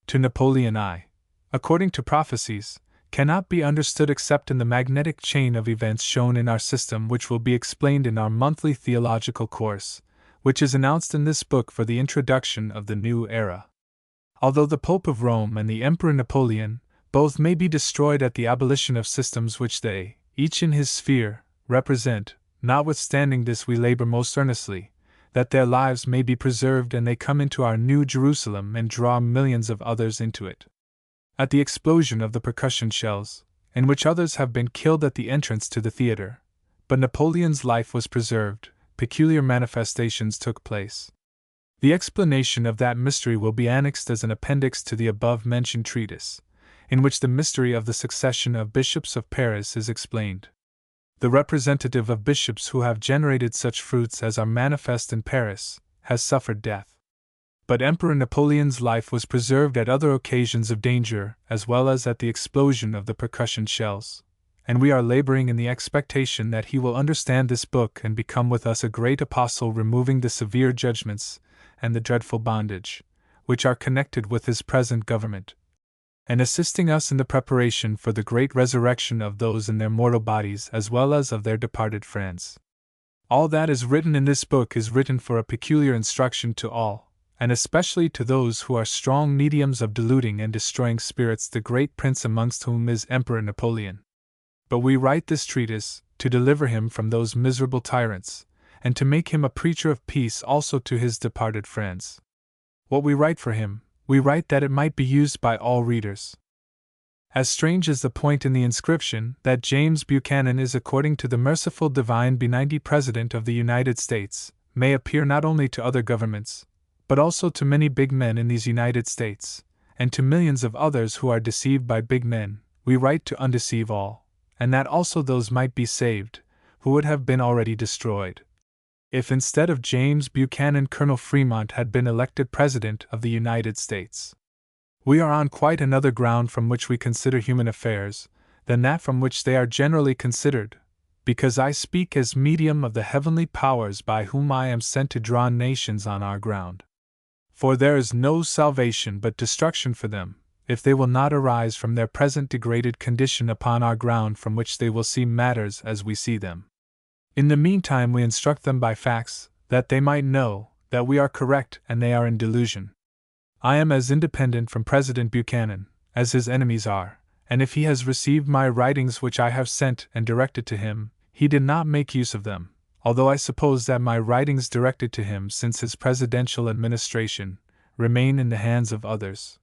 to Napoleon I, according to prophecies, cannot be understood except in the magnetic chain of events shown in our system, which will be explained in our monthly theological course, which is announced in this book for the introduction of the new era. Although the Pope of Rome and the Emperor Napoleon both may be destroyed at the abolition of systems which they, each in his sphere, represent, notwithstanding this we labor most earnestly, that their lives may be preserved and they come into our New Jerusalem and draw millions of others into it. At the explosion of the percussion shells, in which others have been killed at the entrance to the theater, but Napoleon's life was preserved, peculiar manifestations took place. The explanation of that mystery will be annexed as an appendix to the above-mentioned treatise, in which the mystery of the succession of bishops of Paris is explained. The representative of bishops who have generated such fruits as are manifest in Paris has suffered death. But Emperor Napoleon's life was preserved at other occasions of danger as well as at the explosion of the percussion shells, and we are laboring in the expectation that he will understand this book and become with us a great apostle, removing the severe judgments and the dreadful bondage which are connected with his present government, and assisting us in the preparation for the great resurrection of those in their mortal bodies as well as of their departed friends. All that is written in this book is written for a peculiar instruction to all, and especially to those who are strong mediums of deluding and destroying spirits, the great prince amongst whom is Emperor Napoleon. But we write this treatise to deliver him from those miserable tyrants, and to make him a preacher of peace also to his departed friends. What we write for him, we write that it might be used by all readers. As strange as the point in the inscription that James Buchanan is, according to the merciful divine benignity President of the United States, may appear not only to other governments, but also to many big men in these United States, and to millions of others who are deceived by big men, we write to undeceive all, and that also those might be saved, who would have been already destroyed, if instead of James Buchanan Colonel Fremont had been elected President of the United States. We are on quite another ground from which we consider human affairs, than that from which they are generally considered, because I speak as medium of the heavenly powers by whom I am sent to draw nations on our ground. For there is no salvation but destruction for them, if they will not arise from their present degraded condition upon our ground, from which they will see matters as we see them. In the meantime we instruct them by facts, that they might know that we are correct and they are in delusion. I am as independent from President Buchanan as his enemies are, and if he has received my writings which I have sent and directed to him, he did not make use of them, although I suppose that my writings directed to him since his presidential administration remain in the hands of others.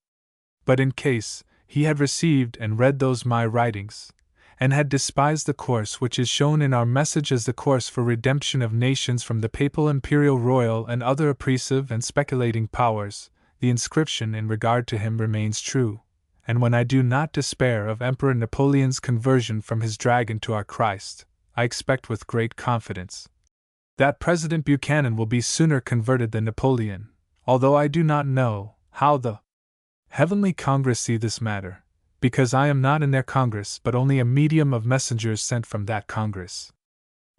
But in case he had received and read those my writings, and had despised the course which is shown in our message as the course for redemption of nations from the papal, imperial, royal, and other oppressive and speculating powers, the inscription in regard to him remains true, and when I do not despair of Emperor Napoleon's conversion from his dragon to our Christ, I expect with great confidence that President Buchanan will be sooner converted than Napoleon, although I do not know how the Heavenly Congress see this matter, because I am not in their Congress but only a medium of messengers sent from that Congress.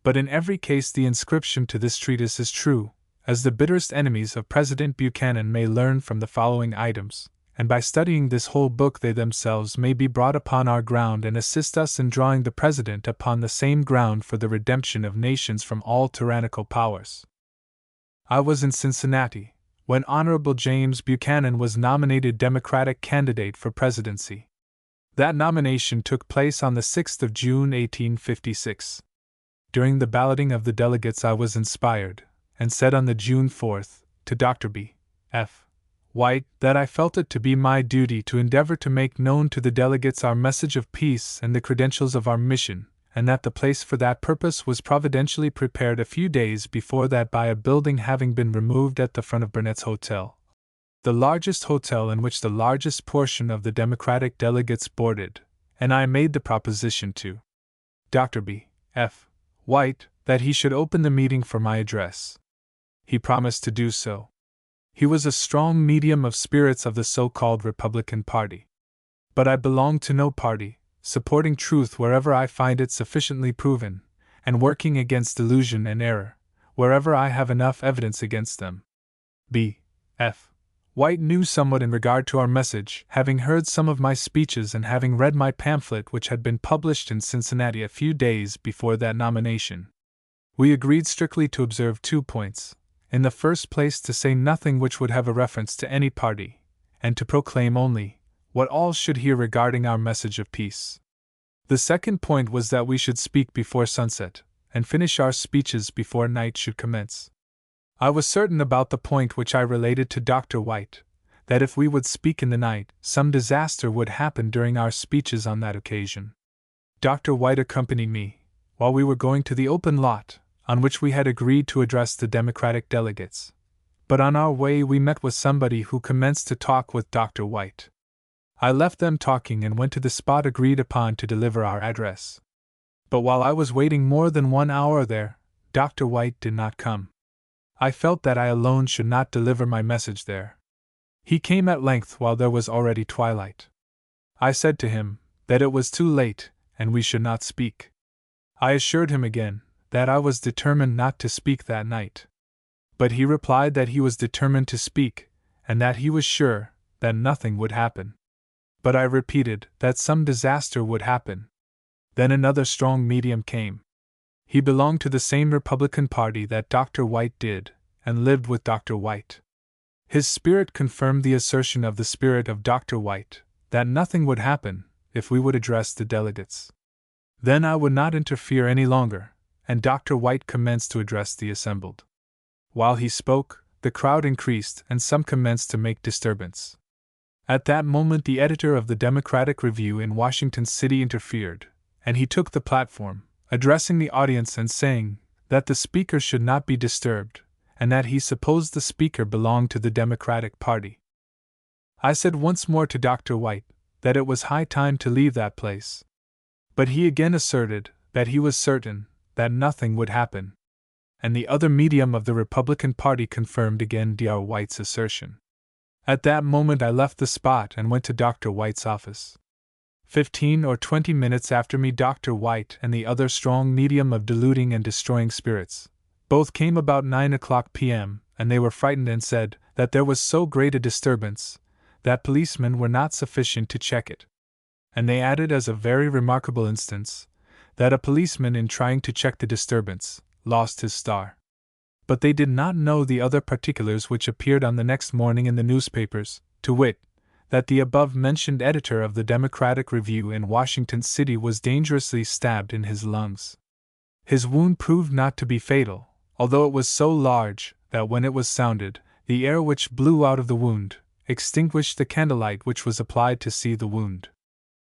But in every case the inscription to this treatise is true, as the bitterest enemies of President Buchanan may learn from the following items, and by studying this whole book they themselves may be brought upon our ground and assist us in drawing the President upon the same ground for the redemption of nations from all tyrannical powers. I was in Cincinnati when Honorable James Buchanan was nominated Democratic candidate for presidency. That nomination took place on the 6th of June 1856. During the balloting of the delegates I was inspired, and said on the June 4th, to Dr. B. F. White, that I felt it to be my duty to endeavor to make known to the delegates our message of peace and the credentials of our mission, and that the place for that purpose was providentially prepared a few days before that by a building having been removed at the front of Burnett's Hotel, the largest hotel in which the largest portion of the Democratic delegates boarded, and I made the proposition to Dr. B. F. White that he should open the meeting for my address. He promised to do so. He was a strong medium of spirits of the so-called Republican Party. But I belong to no party, supporting truth wherever I find it sufficiently proven, and working against delusion and error, wherever I have enough evidence against them. B. F. White knew somewhat in regard to our message, having heard some of my speeches and having read my pamphlet which had been published in Cincinnati a few days before that nomination. We agreed strictly to observe 2 points. In the first place, to say nothing which would have a reference to any party, and to proclaim only what all should hear regarding our message of peace. The second point was that we should speak before sunset, and finish our speeches before night should commence. I was certain about the point which I related to Dr. White, that if we would speak in the night, some disaster would happen during our speeches on that occasion. Dr. White accompanied me, while we were going to the open lot, on which we had agreed to address the Democratic delegates. But on our way we met with somebody who commenced to talk with Dr. White. I left them talking and went to the spot agreed upon to deliver our address. But while I was waiting more than 1 hour there, Dr. White did not come. I felt that I alone should not deliver my message there. He came at length while there was already twilight. I said to him that it was too late, and we should not speak. I assured him again that I was determined not to speak that night. But he replied that he was determined to speak, and that he was sure that nothing would happen. But I repeated that some disaster would happen. Then another strong medium came. He belonged to the same Republican Party that Dr. White did, and lived with Dr. White. His spirit confirmed the assertion of the spirit of Dr. White, that nothing would happen if we would address the delegates. Then I would not interfere any longer, and Dr. White commenced to address the assembled. While he spoke, the crowd increased and some commenced to make disturbance. At that moment the editor of the Democratic Review in Washington City interfered, and he took the platform, addressing the audience and saying that the speaker should not be disturbed, and that he supposed the speaker belonged to the Democratic Party. I said once more to Dr. White that it was high time to leave that place. But he again asserted that he was certain that nothing would happen. And the other medium of the Republican Party confirmed again Dr. White's assertion. At that moment I left the spot and went to Dr. White's office. 15 or 20 minutes after me Dr. White and the other strong medium of deluding and destroying spirits both came about 9 o'clock p.m., and they were frightened and said that there was so great a disturbance that policemen were not sufficient to check it. And they added as a very remarkable instance that a policeman in trying to check the disturbance lost his star. But they did not know the other particulars which appeared on the next morning in the newspapers, to wit, that the above-mentioned editor of the Democratic Review in Washington City was dangerously stabbed in his lungs. His wound proved not to be fatal, although it was so large that when it was sounded, the air which blew out of the wound extinguished the candlelight which was applied to see the wound.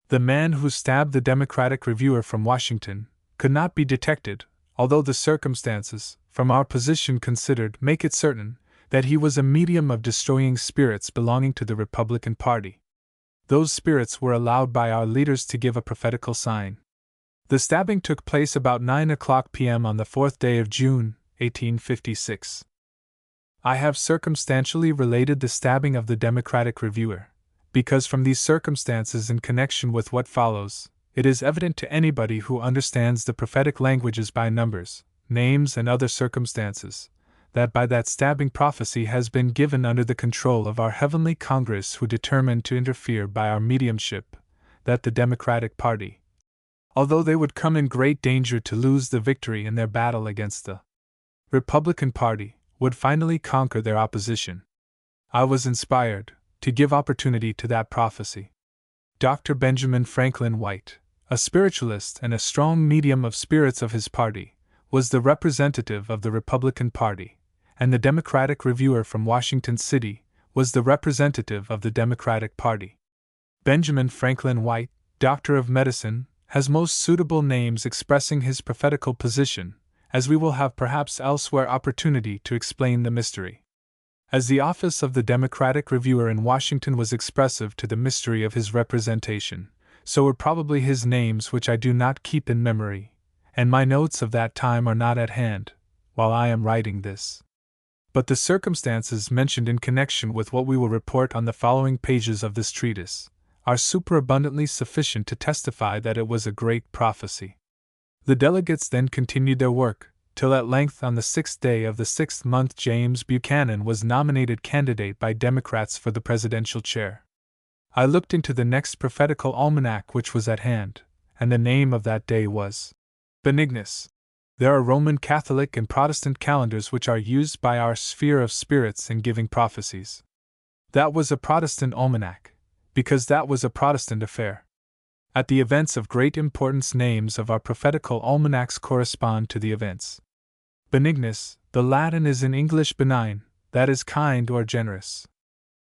The man who stabbed the Democratic reviewer from Washington could not be detected, although the circumstances, from our position considered, make it certain that he was a medium of destroying spirits belonging to the Republican Party. Those spirits were allowed by our leaders to give a prophetical sign. The stabbing took place about 9 o'clock p.m. on the 4th day of June, 1856. I have circumstantially related the stabbing of the Democratic reviewer, because from these circumstances in connection with what follows, it is evident to anybody who understands the prophetic languages by numbers, names, and other circumstances, that by that stabbing prophecy has been given under the control of our heavenly Congress who determined to interfere by our mediumship, that the Democratic party, although they would come in great danger to lose the victory in their battle against the Republican party, would finally conquer their opposition. I was inspired to give opportunity to that prophecy. Dr. Benjamin Franklin White, a spiritualist and a strong medium of spirits of his party, was the representative of the Republican Party, and the Democratic reviewer from Washington City was the representative of the Democratic Party. Benjamin Franklin White, Doctor of Medicine, has most suitable names expressing his prophetical position, as we will have perhaps elsewhere opportunity to explain the mystery. As the office of the Democratic reviewer in Washington was expressive to the mystery of his representation, so were probably his names, which I do not keep in memory, and my notes of that time are not at hand, while I am writing this. But the circumstances mentioned in connection with what we will report on the following pages of this treatise are superabundantly sufficient to testify that it was a great prophecy. The delegates then continued their work, till at length on the 6th day of the 6th month James Buchanan was nominated candidate by Democrats for the presidential chair. I looked into the next prophetical almanac which was at hand, and the name of that day was Benignus. There are Roman Catholic and Protestant calendars which are used by our sphere of spirits in giving prophecies. That was a Protestant almanac, because that was a Protestant affair. At the events of great importance, names of our prophetical almanacs correspond to the events. Benignus, the Latin is in English benign, that is kind or generous.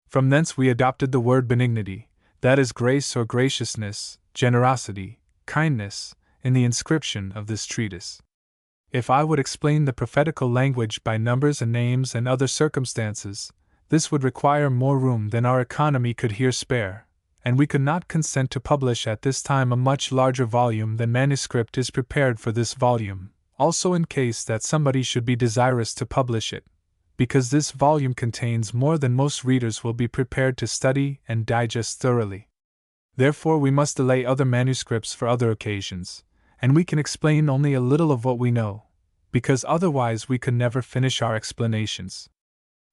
From thence we adopted the word benignity, that is grace or graciousness, generosity, kindness, in the inscription of this treatise. If I would explain the prophetical language by numbers and names and other circumstances, this would require more room than our economy could here spare, and we could not consent to publish at this time a much larger volume than manuscript is prepared for this volume, also in case that somebody should be desirous to publish it, because this volume contains more than most readers will be prepared to study and digest thoroughly. Therefore we must delay other manuscripts for other occasions, and we can explain only a little of what we know, because otherwise we could never finish our explanations.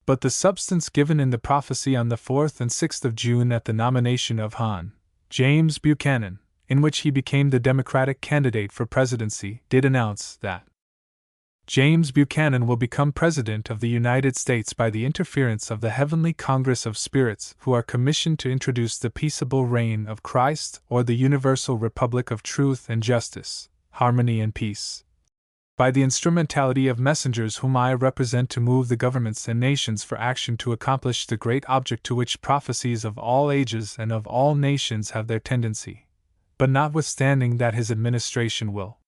But the substance given in the prophecy on the 4th and 6th of June at the nomination of Hon. James Buchanan, in which he became the Democratic candidate for presidency, did announce that James Buchanan will become President of the United States by the interference of the Heavenly Congress of Spirits who are commissioned to introduce the peaceable reign of Christ or the universal republic of truth and justice, harmony and peace, by the instrumentality of messengers whom I represent to move the governments and nations for action to accomplish the great object to which prophecies of all ages and of all nations have their tendency, but notwithstanding that his administration will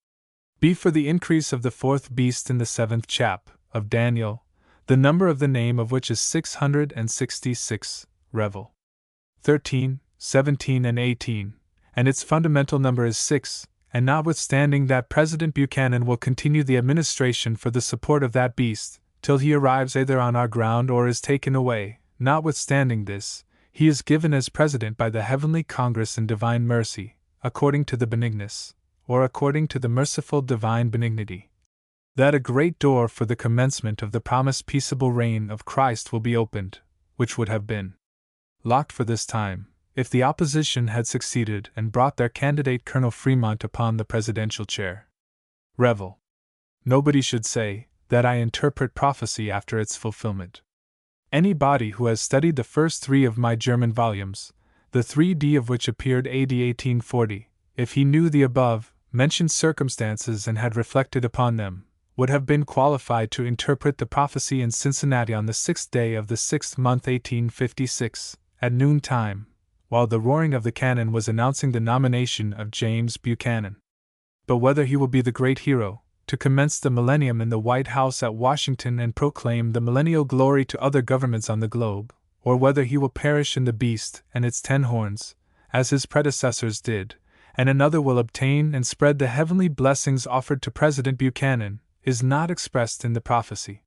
be for the increase of the fourth beast in the 7th chap of Daniel, the number of the name of which is 666, Revel 13, 17 and 18, and its fundamental number is 6, and notwithstanding that President Buchanan will continue the administration for the support of that beast, till he arrives either on our ground or is taken away, notwithstanding this, he is given as President by the Heavenly Congress in divine mercy, according to the benignus, or according to the merciful divine benignity, that a great door for the commencement of the promised peaceable reign of Christ will be opened, which would have been locked for this time, if the opposition had succeeded and brought their candidate Colonel Fremont upon the presidential chair. Revel. Nobody should say that I interpret prophecy after its fulfillment. Anybody who has studied the first 3 of my German volumes, the 3d of which appeared AD 1840, if he knew the above mentioned circumstances and had reflected upon them, would have been qualified to interpret the prophecy in Cincinnati on the 6th day of the 6th month 1856, at noon time, while the roaring of the cannon was announcing the nomination of James Buchanan. But whether he will be the great hero, to commence the millennium in the White House at Washington and proclaim the millennial glory to other governments on the globe, or whether he will perish in the beast and its 10 horns, as his predecessors did, and another will obtain and spread the heavenly blessings offered to President Buchanan, is not expressed in the prophecy.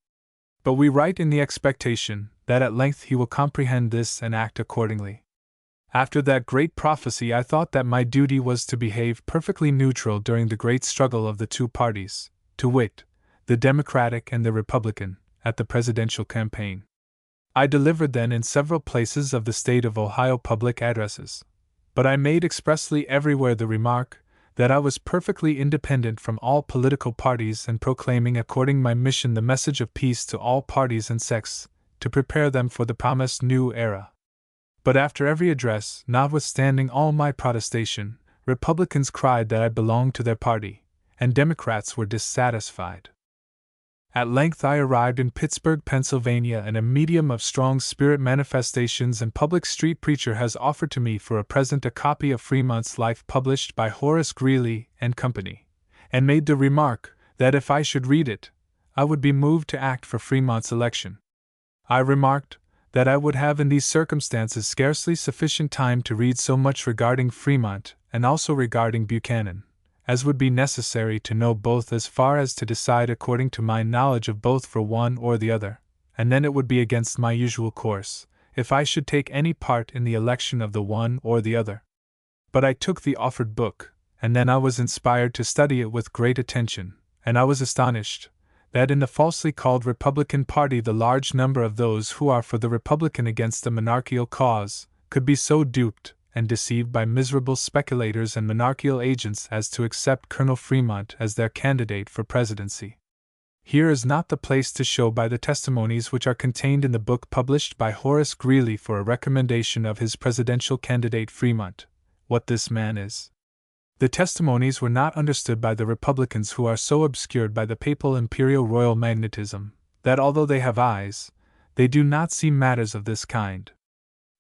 But we write in the expectation that at length he will comprehend this and act accordingly. After that great prophecy, I thought that my duty was to behave perfectly neutral during the great struggle of the two parties, to wit, the Democratic and the Republican, at the presidential campaign. I delivered then in several places of the state of Ohio public addresses, but I made expressly everywhere the remark that I was perfectly independent from all political parties and proclaiming according my mission the message of peace to all parties and sects, to prepare them for the promised new era. But after every address, notwithstanding all my protestation, Republicans cried that I belonged to their party, and Democrats were dissatisfied. At length I arrived in Pittsburgh, Pennsylvania, and a medium of strong spirit manifestations and public street preacher has offered to me for a present a copy of Fremont's Life published by Horace Greeley and Company, and made the remark that if I should read it, I would be moved to act for Fremont's election. I remarked that I would have in these circumstances scarcely sufficient time to read so much regarding Fremont and also regarding Buchanan, as would be necessary to know both as far as to decide according to my knowledge of both for one or the other, and then it would be against my usual course, if I should take any part in the election of the one or the other. But I took the offered book, and then I was inspired to study it with great attention, and I was astonished that in the falsely called Republican party the large number of those who are for the Republican against the monarchical cause could be so duped and deceived by miserable speculators and monarchical agents as to accept Colonel Fremont as their candidate for presidency. Here is not the place to show by the testimonies which are contained in the book published by Horace Greeley for a recommendation of his presidential candidate Fremont, what this man is. The testimonies were not understood by the Republicans, who are so obscured by the papal imperial royal magnetism, that although they have eyes, they do not see matters of this kind.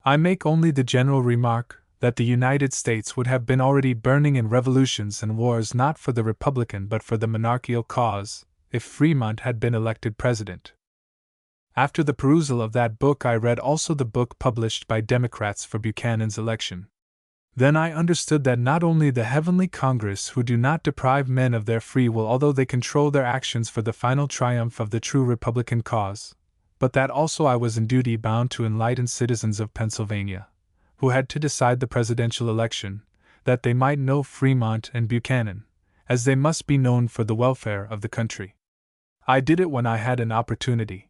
I make only the general remark that the United States would have been already burning in revolutions and wars not for the Republican but for the monarchical cause, if Fremont had been elected president. After the perusal of that book I read also the book published by Democrats for Buchanan's election. Then I understood that not only the Heavenly Congress, who do not deprive men of their free will although they control their actions for the final triumph of the true Republican cause, but that also I was in duty bound to enlighten citizens of Pennsylvania, who had to decide the presidential election, that they might know Fremont and Buchanan, as they must be known for the welfare of the country. I did it when I had an opportunity.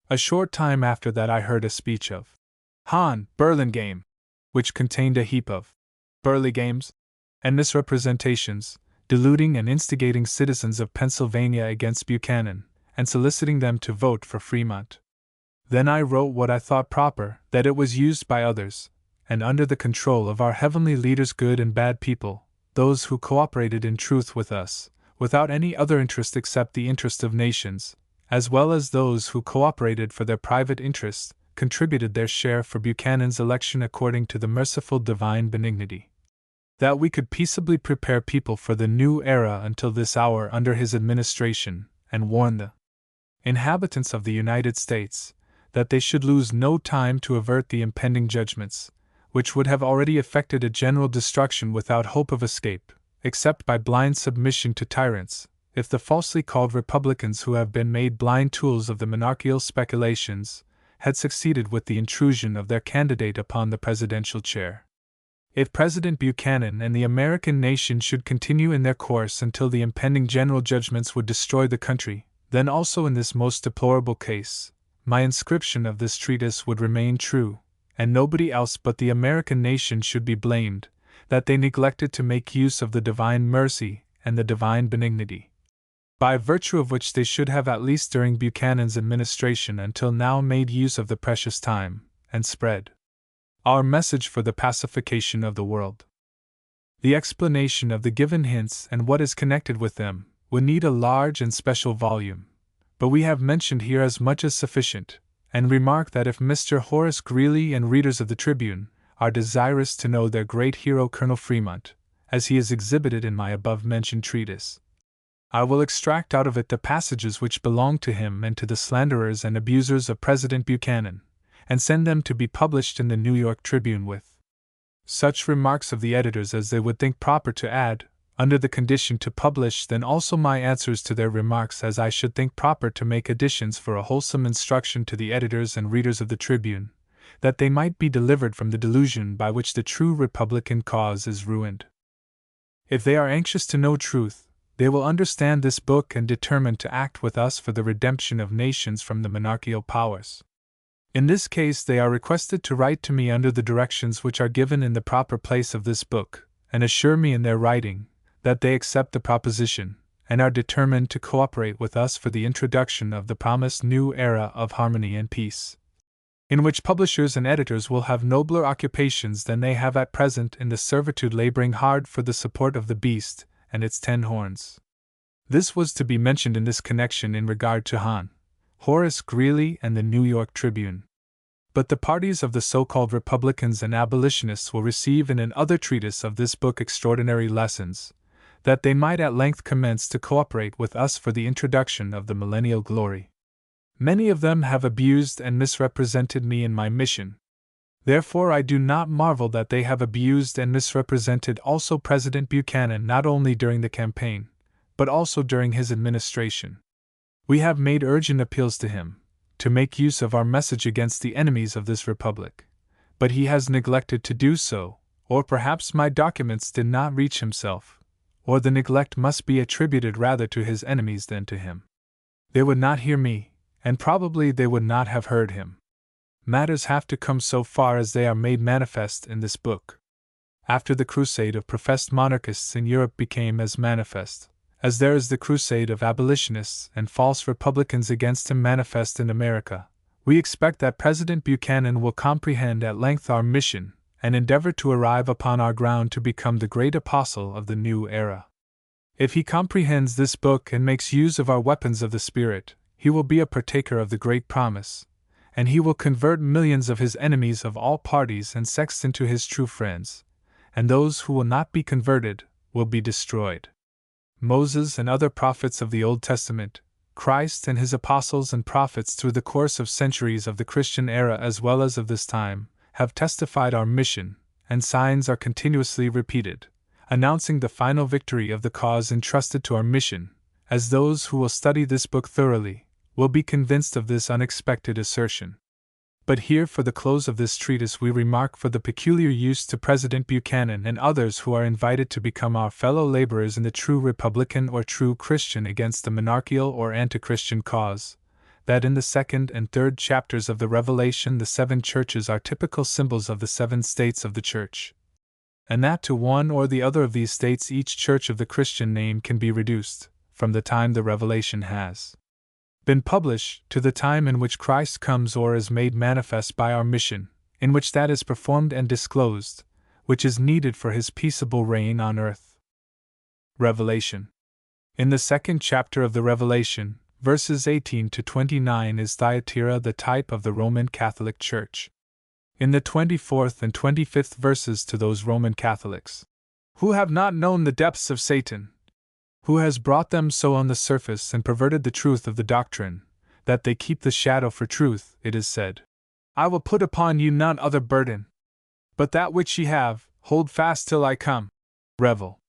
A short time after that I heard a speech of Hon. Burlingame, which contained a heap of Burlingames and misrepresentations, deluding and instigating citizens of Pennsylvania against Buchanan, and soliciting them to vote for Fremont. Then I wrote what I thought proper, that it was used by others, and under the control of our heavenly leaders, good and bad people, those who cooperated in truth with us, without any other interest except the interest of nations, as well as those who cooperated for their private interests, contributed their share for Buchanan's election according to the merciful divine benignity. That we could peaceably prepare people for the new era until this hour under his administration, and warn the inhabitants of the United States that they should lose no time to avert the impending judgments, which would have already effected a general destruction without hope of escape, except by blind submission to tyrants, if the falsely called Republicans, who have been made blind tools of the monarchical speculations, had succeeded with the intrusion of their candidate upon the presidential chair. If President Buchanan and the American nation should continue in their course until the impending general judgments would destroy the country, then also in this most deplorable case, my inscription of this treatise would remain true, and nobody else but the American nation should be blamed, that they neglected to make use of the divine mercy and the divine benignity, by virtue of which they should have at least during Buchanan's administration until now made use of the precious time, and spread our message for the pacification of the world. The explanation of the given hints and what is connected with them would need a large and special volume, but we have mentioned here as much as sufficient, and remark that if Mr. Horace Greeley and readers of the Tribune are desirous to know their great hero Colonel Fremont, as he is exhibited in my above-mentioned treatise, I will extract out of it the passages which belong to him and to the slanderers and abusers of President Buchanan, and send them to be published in the New York Tribune with such remarks of the editors as they would think proper to add, under the condition to publish then also my answers to their remarks as I should think proper to make additions for a wholesome instruction to the editors and readers of the Tribune, that they might be delivered from the delusion by which the true Republican cause is ruined. If they are anxious to know truth, they will understand this book and determine to act with us for the redemption of nations from the monarchical powers. In this case, they are requested to write to me under the directions which are given in the proper place of this book, and assure me in their writing that they accept the proposition, and are determined to cooperate with us for the introduction of the promised new era of harmony and peace, in which publishers and editors will have nobler occupations than they have at present in the servitude laboring hard for the support of the beast and its 10 horns. This was to be mentioned in this connection in regard to Hahn, Horace Greeley, and the New York Tribune. But the parties of the so-called Republicans and abolitionists will receive in another treatise of this book extraordinary lessons, that they might at length commence to cooperate with us for the introduction of the millennial glory. Many of them have abused and misrepresented me in my mission. Therefore I do not marvel that they have abused and misrepresented also President Buchanan not only during the campaign, but also during his administration. We have made urgent appeals to him, to make use of our message against the enemies of this republic, but he has neglected to do so, or perhaps my documents did not reach himself, or the neglect must be attributed rather to his enemies than to him. They would not hear me, and probably they would not have heard him. Matters have to come so far as they are made manifest in this book. After the crusade of professed monarchists in Europe became as manifest, as there is the crusade of abolitionists and false Republicans against him manifest in America, we expect that President Buchanan will comprehend at length our mission, and endeavor to arrive upon our ground to become the great apostle of the new era. If he comprehends this book and makes use of our weapons of the Spirit, he will be a partaker of the great promise, and he will convert millions of his enemies of all parties and sects into his true friends, and those who will not be converted will be destroyed. Moses and other prophets of the Old Testament, Christ and his apostles and prophets through the course of centuries of the Christian era as well as of this time, have testified our mission, and signs are continuously repeated, announcing the final victory of the cause entrusted to our mission, as those who will study this book thoroughly will be convinced of this unexpected assertion. But here for the close of this treatise we remark for the peculiar use to President Buchanan and others who are invited to become our fellow laborers in the true Republican or true Christian against the monarchical or anti-Christian cause, that in the 2nd and 3rd chapters of the Revelation the 7 churches are typical symbols of the 7 states of the Church, and that to one or the other of these states each church of the Christian name can be reduced, from the time the Revelation has been published to the time in which Christ comes or is made manifest by our mission, in which that is performed and disclosed, which is needed for his peaceable reign on earth. Revelation. In the 2nd chapter of the Revelation, verses 18 to 29 is Thyatira the type of the Roman Catholic Church. In the 24th and 25th verses to those Roman Catholics, who have not known the depths of Satan, who has brought them so on the surface and perverted the truth of the doctrine, that they keep the shadow for truth, it is said, I will put upon you none other burden, but that which ye have, hold fast till I come. Revel.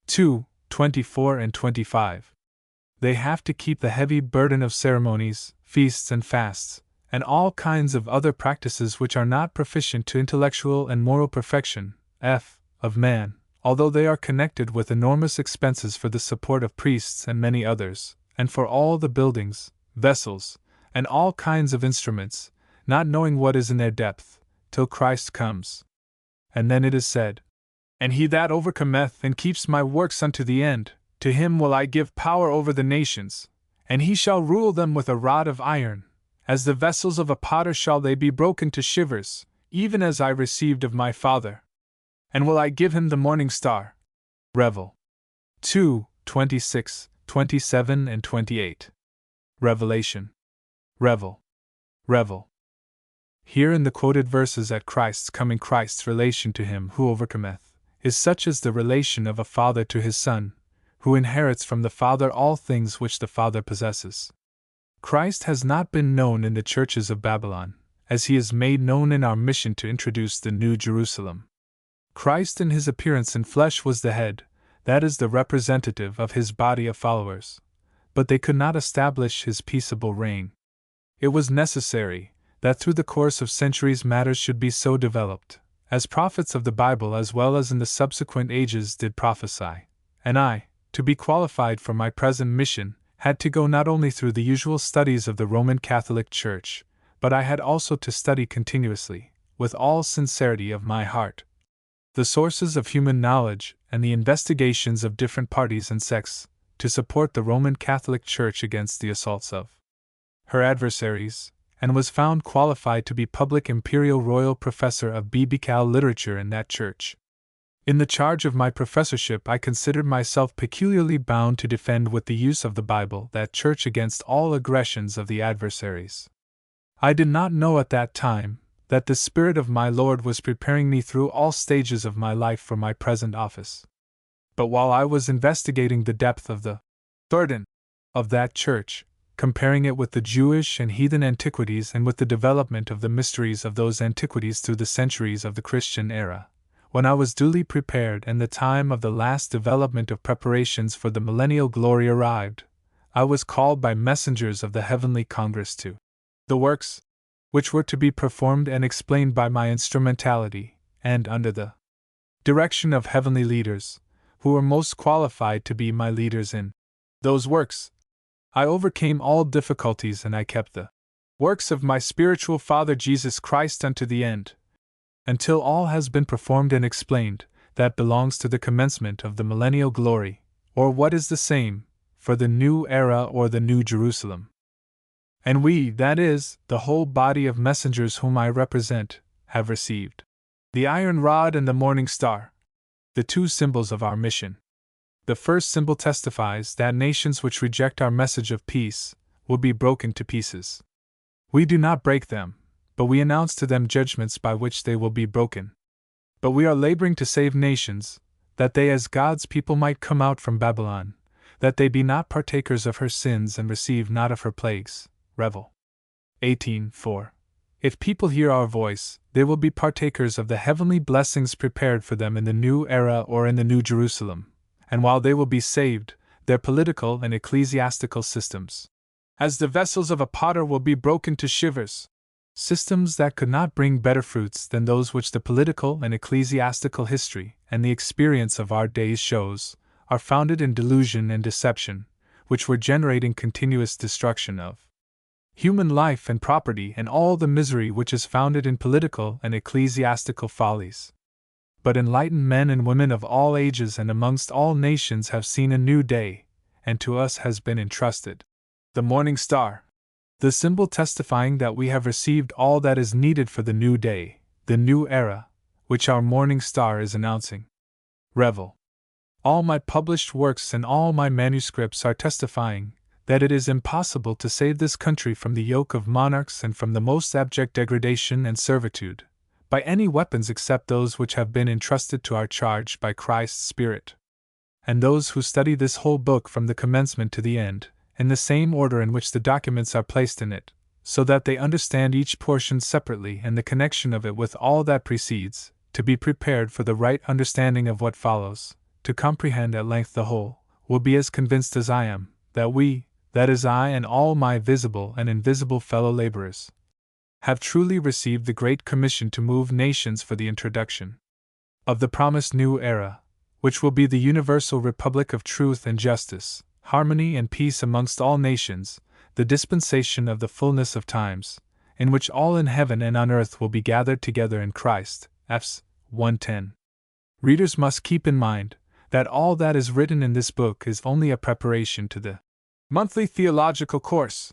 2, 24 and 25. They have to keep the heavy burden of ceremonies, feasts and fasts, and all kinds of other practices which are not proficient to intellectual and moral perfection, of man, although they are connected with enormous expenses for the support of priests and many others, and for all the buildings, vessels, and all kinds of instruments, not knowing what is in their depth, till Christ comes. And then it is said, And he that overcometh and keeps my works unto the end, to him will I give power over the nations, and he shall rule them with a rod of iron. As the vessels of a potter shall they be broken to shivers, even as I received of my Father. And will I give him the morning star. Revel. 2, 26, 27 and 28. Revelation. Revel. Revel. Here in the quoted verses at Christ's coming, Christ's relation to him who overcometh is such as the relation of a father to his son, who inherits from the Father all things which the Father possesses. Christ has not been known in the churches of Babylon, as he is made known in our mission to introduce the New Jerusalem. Christ in his appearance in flesh was the head, that is the representative of his body of followers, but they could not establish his peaceable reign. It was necessary that through the course of centuries matters should be so developed, as prophets of the Bible as well as in the subsequent ages did prophesy, and I, to be qualified for my present mission, had to go not only through the usual studies of the Roman Catholic Church, but I had also to study continuously, with all sincerity of my heart, the sources of human knowledge and the investigations of different parties and sects, to support the Roman Catholic Church against the assaults of her adversaries, and was found qualified to be public imperial royal professor of biblical literature in that church. In the charge of my professorship I considered myself peculiarly bound to defend with the use of the Bible that church against all aggressions of the adversaries. I did not know at that time that the Spirit of my Lord was preparing me through all stages of my life for my present office. But while I was investigating the depth of the burden of that church, comparing it with the Jewish and heathen antiquities and with the development of the mysteries of those antiquities through the centuries of the Christian era, when I was duly prepared and the time of the last development of preparations for the millennial glory arrived, I was called by messengers of the heavenly Congress to the works which were to be performed and explained by my instrumentality, and under the direction of heavenly leaders, who were most qualified to be my leaders in those works. I overcame all difficulties and I kept the works of my spiritual Father Jesus Christ unto the end, until all has been performed and explained, that belongs to the commencement of the millennial glory, or what is the same, for the new era or the new Jerusalem. And we, that is, the whole body of messengers whom I represent, have received the iron rod and the morning star, the two symbols of our mission. The first symbol testifies that nations which reject our message of peace will be broken to pieces. We do not break them, but we announce to them judgments by which they will be broken. But we are laboring to save nations, that they as God's people might come out from Babylon, that they be not partakers of her sins and receive not of her plagues. Revel. 18:4. If people hear our voice, they will be partakers of the heavenly blessings prepared for them in the new era or in the new Jerusalem, and while they will be saved, their political and ecclesiastical systems, as the vessels of a potter, will be broken to shivers. Systems that could not bring better fruits than those which the political and ecclesiastical history and the experience of our days shows, are founded in delusion and deception, which were generating continuous destruction of human life and property and all the misery which is founded in political and ecclesiastical follies. But enlightened men and women of all ages and amongst all nations have seen a new day, and to us has been entrusted the morning star, the symbol testifying that we have received all that is needed for the new day, the new era, which our morning star is announcing. Revel. All my published works and all my manuscripts are testifying that it is impossible to save this country from the yoke of monarchs and from the most abject degradation and servitude, by any weapons except those which have been entrusted to our charge by Christ's Spirit. And those who study this whole book from the commencement to the end, in the same order in which the documents are placed in it, so that they understand each portion separately and the connection of it with all that precedes, to be prepared for the right understanding of what follows, to comprehend at length the whole, will be as convinced as I am, that we, that is I and all my visible and invisible fellow laborers, have truly received the Great Commission to move nations for the introduction of the promised new era, which will be the universal republic of truth and justice, harmony and peace amongst all nations, the dispensation of the fullness of times, in which all in heaven and on earth will be gathered together in Christ. Fs. 1:10. Readers must keep in mind that all that is written in this book is only a preparation to the monthly theological course,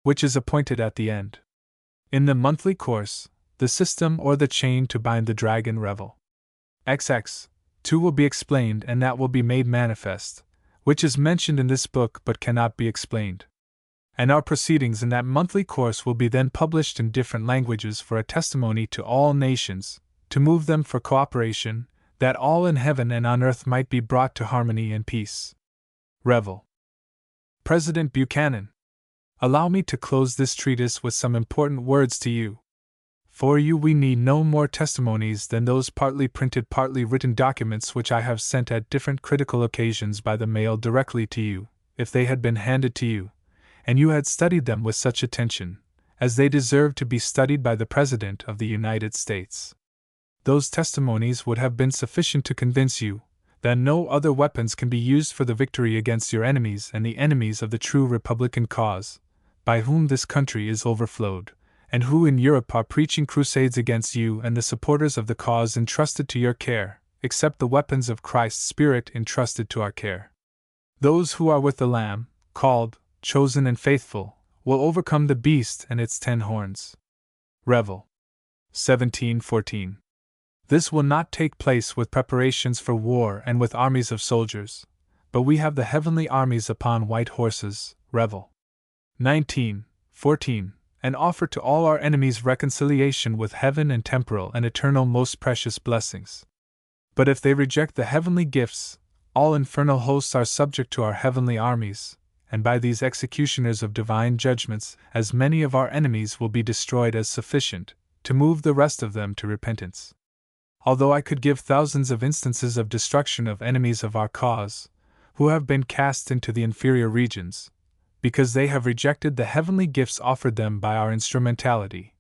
which is appointed at the end. In the monthly course, the system or the chain to bind the dragon Revel. XX. 2 will be explained, and that will be made manifest, which is mentioned in this book but cannot be explained. And our proceedings in that monthly course will be then published in different languages for a testimony to all nations, to move them for cooperation, that all in heaven and on earth might be brought to harmony and peace. Revel. President Buchanan, allow me to close this treatise with some important words to you. For you we need no more testimonies than those partly printed, partly written documents which I have sent at different critical occasions by the mail directly to you, if they had been handed to you, and you had studied them with such attention, as they deserve to be studied by the President of the United States. Those testimonies would have been sufficient to convince you that no other weapons can be used for the victory against your enemies and the enemies of the true Republican cause, by whom this country is overflowed, and who in Europe are preaching crusades against you and the supporters of the cause entrusted to your care, except the weapons of Christ's Spirit entrusted to our care. Those who are with the Lamb, called, chosen, and faithful, will overcome the beast and its 10 horns. Revel. 17:14. This will not take place with preparations for war and with armies of soldiers, but we have the heavenly armies upon white horses. Revel. 19:14. And offer to all our enemies reconciliation with heaven and temporal and eternal most precious blessings. But if they reject the heavenly gifts, all infernal hosts are subject to our heavenly armies, and by these executioners of divine judgments, as many of our enemies will be destroyed as sufficient to move the rest of them to repentance. Although I could give thousands of instances of destruction of enemies of our cause, who have been cast into the inferior regions, because they have rejected the heavenly gifts offered them by our instrumentality,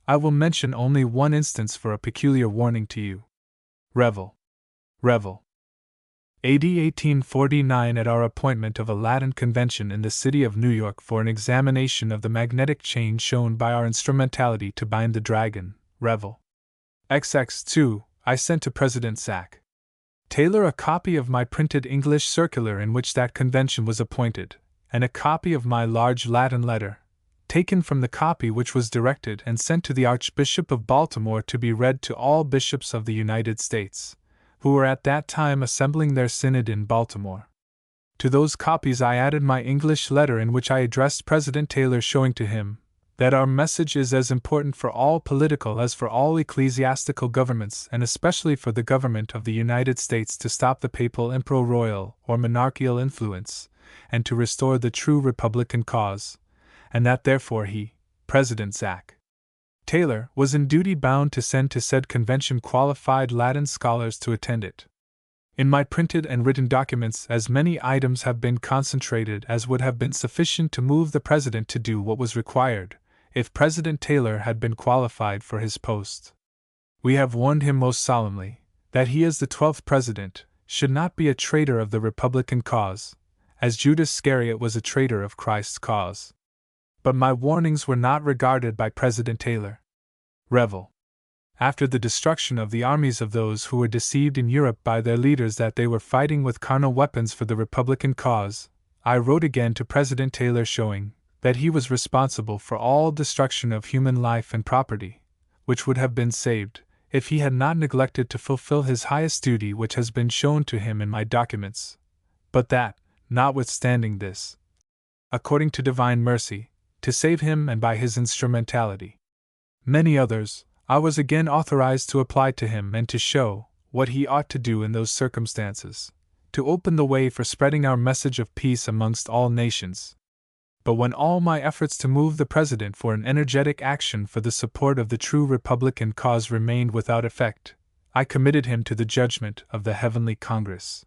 I will mention only one instance for a peculiar warning to you. Revel. Revel. AD 1849, at our appointment of a Latin convention in the city of New York for an examination of the magnetic chain shown by our instrumentality to bind the dragon, Revel. XX2, I sent to President Zach. Taylor a copy of my printed English circular in which that convention was appointed, and a copy of my large Latin letter, taken from the copy which was directed and sent to the Archbishop of Baltimore to be read to all bishops of the United States, who were at that time assembling their synod in Baltimore. To those copies I added my English letter in which I addressed President Taylor, showing to him that our message is as important for all political as for all ecclesiastical governments, and especially for the government of the United States, to stop the papal emperor-royal or monarchical influence, and to restore the true Republican cause, and that therefore he, President Zach. Taylor, was in duty bound to send to said convention qualified Latin scholars to attend it. In my printed and written documents as many items have been concentrated as would have been sufficient to move the President to do what was required, if President Taylor had been qualified for his post. We have warned him most solemnly that he, as the 12th President, should not be a traitor of the Republican cause, as Judas Iscariot was a traitor of Christ's cause. But my warnings were not regarded by President Taylor. Revel. After the destruction of the armies of those who were deceived in Europe by their leaders that they were fighting with carnal weapons for the Republican cause, I wrote again to President Taylor showing that he was responsible for all destruction of human life and property, which would have been saved if he had not neglected to fulfill his highest duty, which has been shown to him in my documents, but that, notwithstanding this, according to divine mercy, to save him and by his instrumentality, many others, I was again authorized to apply to him and to show what he ought to do in those circumstances, to open the way for spreading our message of peace amongst all nations. But when all my efforts to move the President for an energetic action for the support of the true Republican cause remained without effect, I committed him to the judgment of the Heavenly Congress.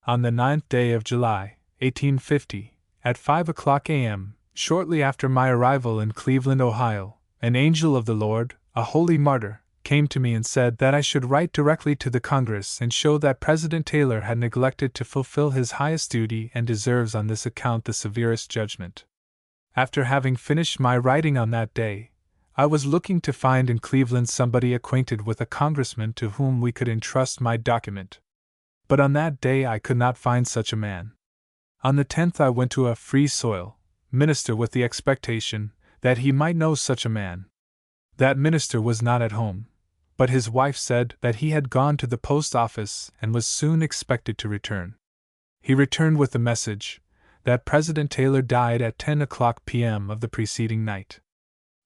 On the 9th day of July, 1850, at 5:00 a.m., shortly after my arrival in Cleveland, Ohio, an angel of the Lord, a holy martyr, came to me and said that I should write directly to the Congress and show that President Taylor had neglected to fulfill his highest duty and deserves on this account the severest judgment. After having finished my writing on that day, I was looking to find in Cleveland somebody acquainted with a congressman to whom we could entrust my document. But on that day I could not find such a man. On the 10th I went to a Free Soil minister with the expectation that he might know such a man. That minister was not at home, but his wife said that he had gone to the post office and was soon expected to return. He returned with the message that President Taylor died at 10:00 p.m. of the preceding night.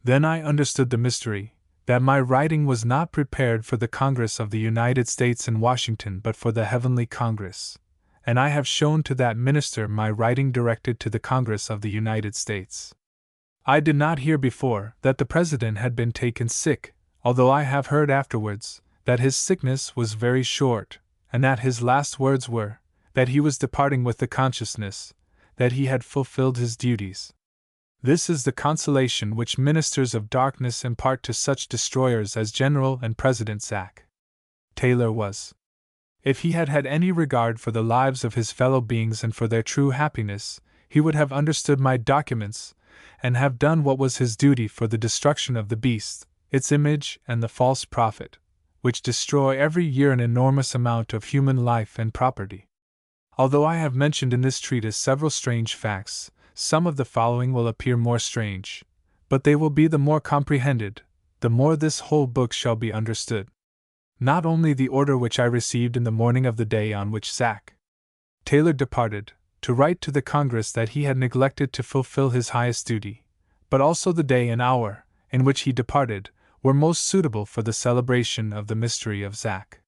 Then I understood the mystery, that my writing was not prepared for the Congress of the United States in Washington but for the Heavenly Congress, and I have shown to that minister my writing directed to the Congress of the United States. I did not hear before that the President had been taken sick, although I have heard afterwards that his sickness was very short, and that his last words were that he was departing with the consciousness that he had fulfilled his duties. This is the consolation which ministers of darkness impart to such destroyers as General and President Zach Taylor was. If he had had any regard for the lives of his fellow beings and for their true happiness, he would have understood my documents, and have done what was his duty for the destruction of the beast, its image, and the false prophet, which destroy every year an enormous amount of human life and property. Although I have mentioned in this treatise several strange facts, some of the following will appear more strange, but they will be the more comprehended, the more this whole book shall be understood. Not only the order which I received in the morning of the day on which Zach Taylor departed, to write to the Congress that he had neglected to fulfill his highest duty, but also the day and hour in which he departed, were most suitable for the celebration of the mystery of Zach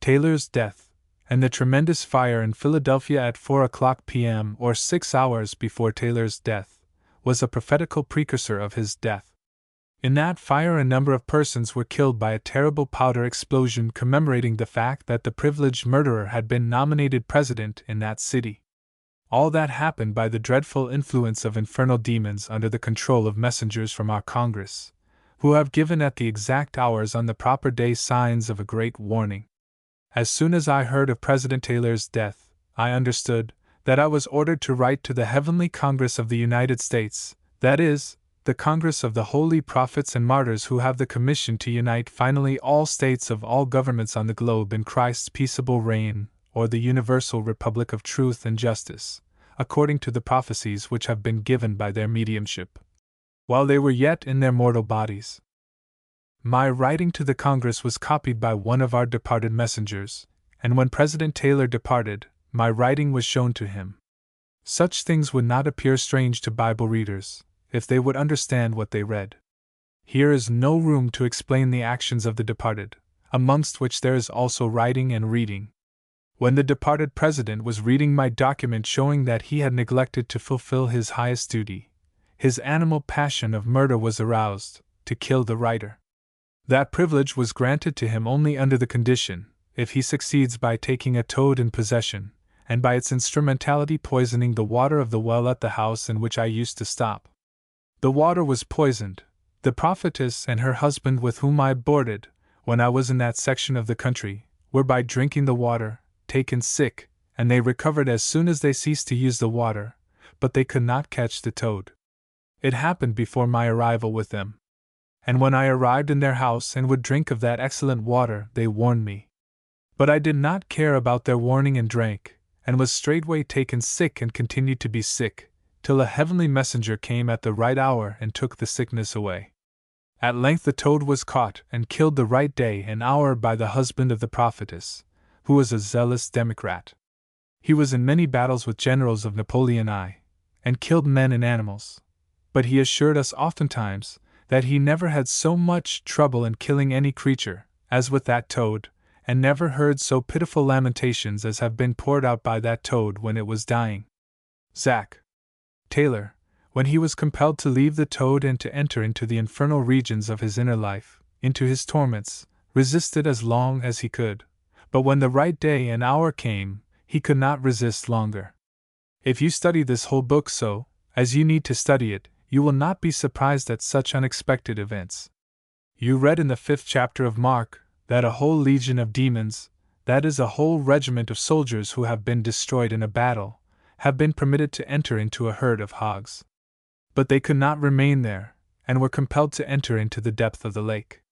Taylor's death, and the tremendous fire in Philadelphia at 4:00 p.m. or 6 hours before Taylor's death, was a prophetical precursor of his death. In that fire a number of persons were killed by a terrible powder explosion commemorating the fact that the privileged murderer had been nominated president in that city. All that happened by the dreadful influence of infernal demons under the control of messengers from our Congress, who have given at the exact hours on the proper day signs of a great warning. As soon as I heard of President Taylor's death, I understood that I was ordered to write to the Heavenly Congress of the United States, that is, the Congress of the holy prophets and martyrs who have the commission to unite finally all states of all governments on the globe in Christ's peaceable reign, or the universal republic of truth and justice, according to the prophecies which have been given by their mediumship, while they were yet in their mortal bodies. My writing to the Congress was copied by one of our departed messengers, and when President Taylor departed, my writing was shown to him. Such things would not appear strange to Bible readers, if they would understand what they read. Here is no room to explain the actions of the departed, amongst which there is also writing and reading. When the departed president was reading my document showing that he had neglected to fulfill his highest duty, his animal passion of murder was aroused, to kill the writer. That privilege was granted to him only under the condition, if he succeeds by taking a toad in possession, and by its instrumentality poisoning the water of the well at the house in which I used to stop. The water was poisoned. The prophetess and her husband with whom I boarded, when I was in that section of the country, were by drinking the water, taken sick, and they recovered as soon as they ceased to use the water, but they could not catch the toad. It happened before my arrival with them. And when I arrived in their house and would drink of that excellent water, they warned me. But I did not care about their warning and drank, and was straightway taken sick and continued to be sick, till a heavenly messenger came at the right hour and took the sickness away. At length the toad was caught and killed the right day and hour by the husband of the prophetess, who was a zealous Democrat. He was in many battles with generals of Napoleon I, and killed men and animals, but he assured us oftentimes that he never had so much trouble in killing any creature, as with that toad, and never heard so pitiful lamentations as have been poured out by that toad when it was dying. Zach Taylor, when he was compelled to leave the toad and to enter into the infernal regions of his inner life, into his torments, resisted as long as he could, but when the right day and hour came, he could not resist longer. If you study this whole book so, as you need to study it, you will not be surprised at such unexpected events. You read in the 5th chapter of Mark that a whole legion of demons, that is, a whole regiment of soldiers who have been destroyed in a battle, have been permitted to enter into a herd of hogs. But they could not remain there, and were compelled to enter into the depth of the lake.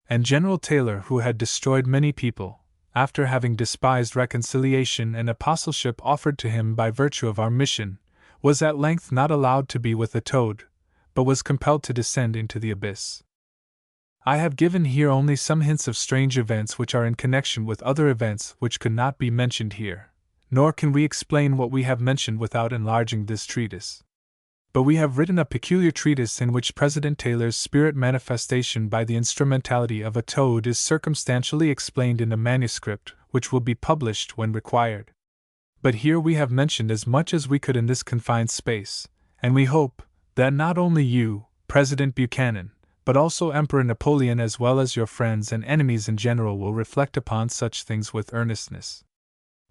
And General Taylor, who had destroyed many people, after having despised reconciliation and apostleship offered to him by virtue of our mission, was at length not allowed to be with the toad, but was compelled to descend into the abyss. I have given here only some hints of strange events which are in connection with other events which could not be mentioned here, nor can we explain what we have mentioned without enlarging this treatise. But we have written a peculiar treatise in which President Taylor's spirit manifestation by the instrumentality of a toad is circumstantially explained in a manuscript which will be published when required. But here we have mentioned as much as we could in this confined space, and we hope that not only you, President Buchanan, but also Emperor Napoleon as well as your friends and enemies in general will reflect upon such things with earnestness.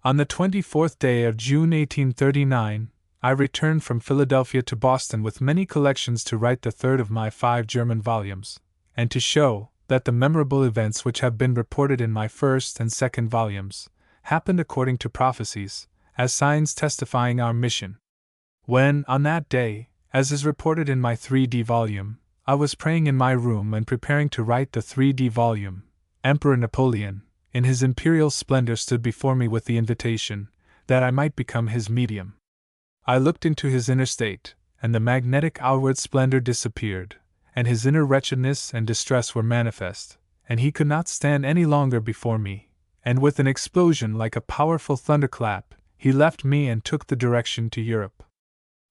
On the 24th day of June 1839, I returned from Philadelphia to Boston with many collections to write the third of my 5 German volumes, and to show that the memorable events which have been reported in my first and second volumes happened according to prophecies, as signs testifying our mission. When, on that day, as is reported in my 3D volume, I was praying in my room and preparing to write the 3D volume, Emperor Napoleon, in his imperial splendor, stood before me with the invitation that I might become his medium. I looked into his inner state, and the magnetic outward splendor disappeared, and his inner wretchedness and distress were manifest, and he could not stand any longer before me, and with an explosion like a powerful thunderclap, he left me and took the direction to Europe.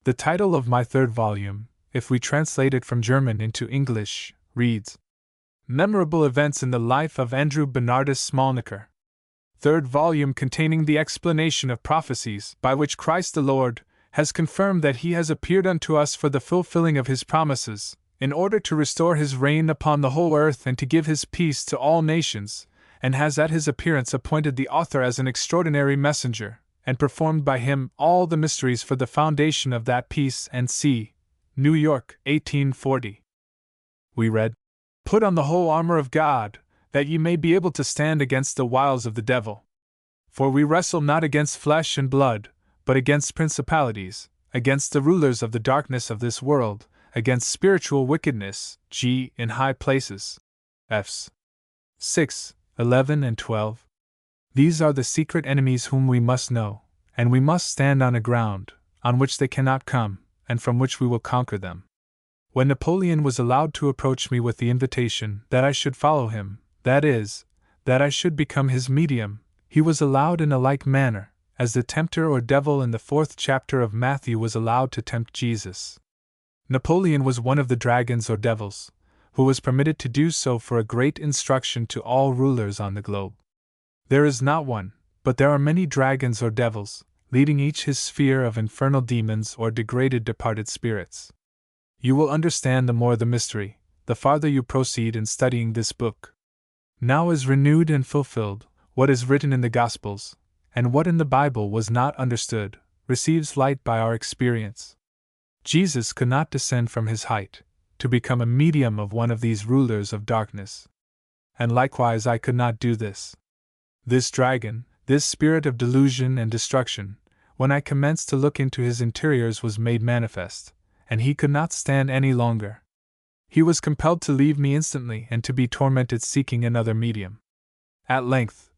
The title of my third volume, if we translate it from German into English, reads Memorable Events in the Life of Andrew Bernardus Smolniker. Third volume containing the explanation of prophecies by which Christ the Lord has confirmed that he has appeared unto us for the fulfilling of his promises, in order to restore his reign upon the whole earth and to give his peace to all nations, and has at his appearance appointed the author as an extraordinary messenger, and performed by him all the mysteries for the foundation of that peace. And c. New York, 1840. We read, Put on the whole armor of God, that ye may be able to stand against the wiles of the devil. For we wrestle not against flesh and blood, but against principalities, against the rulers of the darkness of this world, against spiritual wickedness, in high places. Fs. 6, 11 and 12. These are the secret enemies whom we must know, and we must stand on a ground on which they cannot come, and from which we will conquer them. When Napoleon was allowed to approach me with the invitation that I should follow him, that is, that I should become his medium, he was allowed in a like manner, as the tempter or devil in the 4th chapter of Matthew was allowed to tempt Jesus. Napoleon was one of the dragons or devils, who was permitted to do so for a great instruction to all rulers on the globe. There is not one, but there are many dragons or devils, leading each his sphere of infernal demons or degraded departed spirits. You will understand the more the mystery, the farther you proceed in studying this book. Now is renewed and fulfilled what is written in the Gospels, and what in the Bible was not understood, receives light by our experience. Jesus could not descend from his height to become a medium of one of these rulers of darkness. And likewise I could not do this. This dragon, this spirit of delusion and destruction, when I commenced to look into his interiors, was made manifest, and he could not stand any longer. He was compelled to leave me instantly and to be tormented seeking another medium. At length,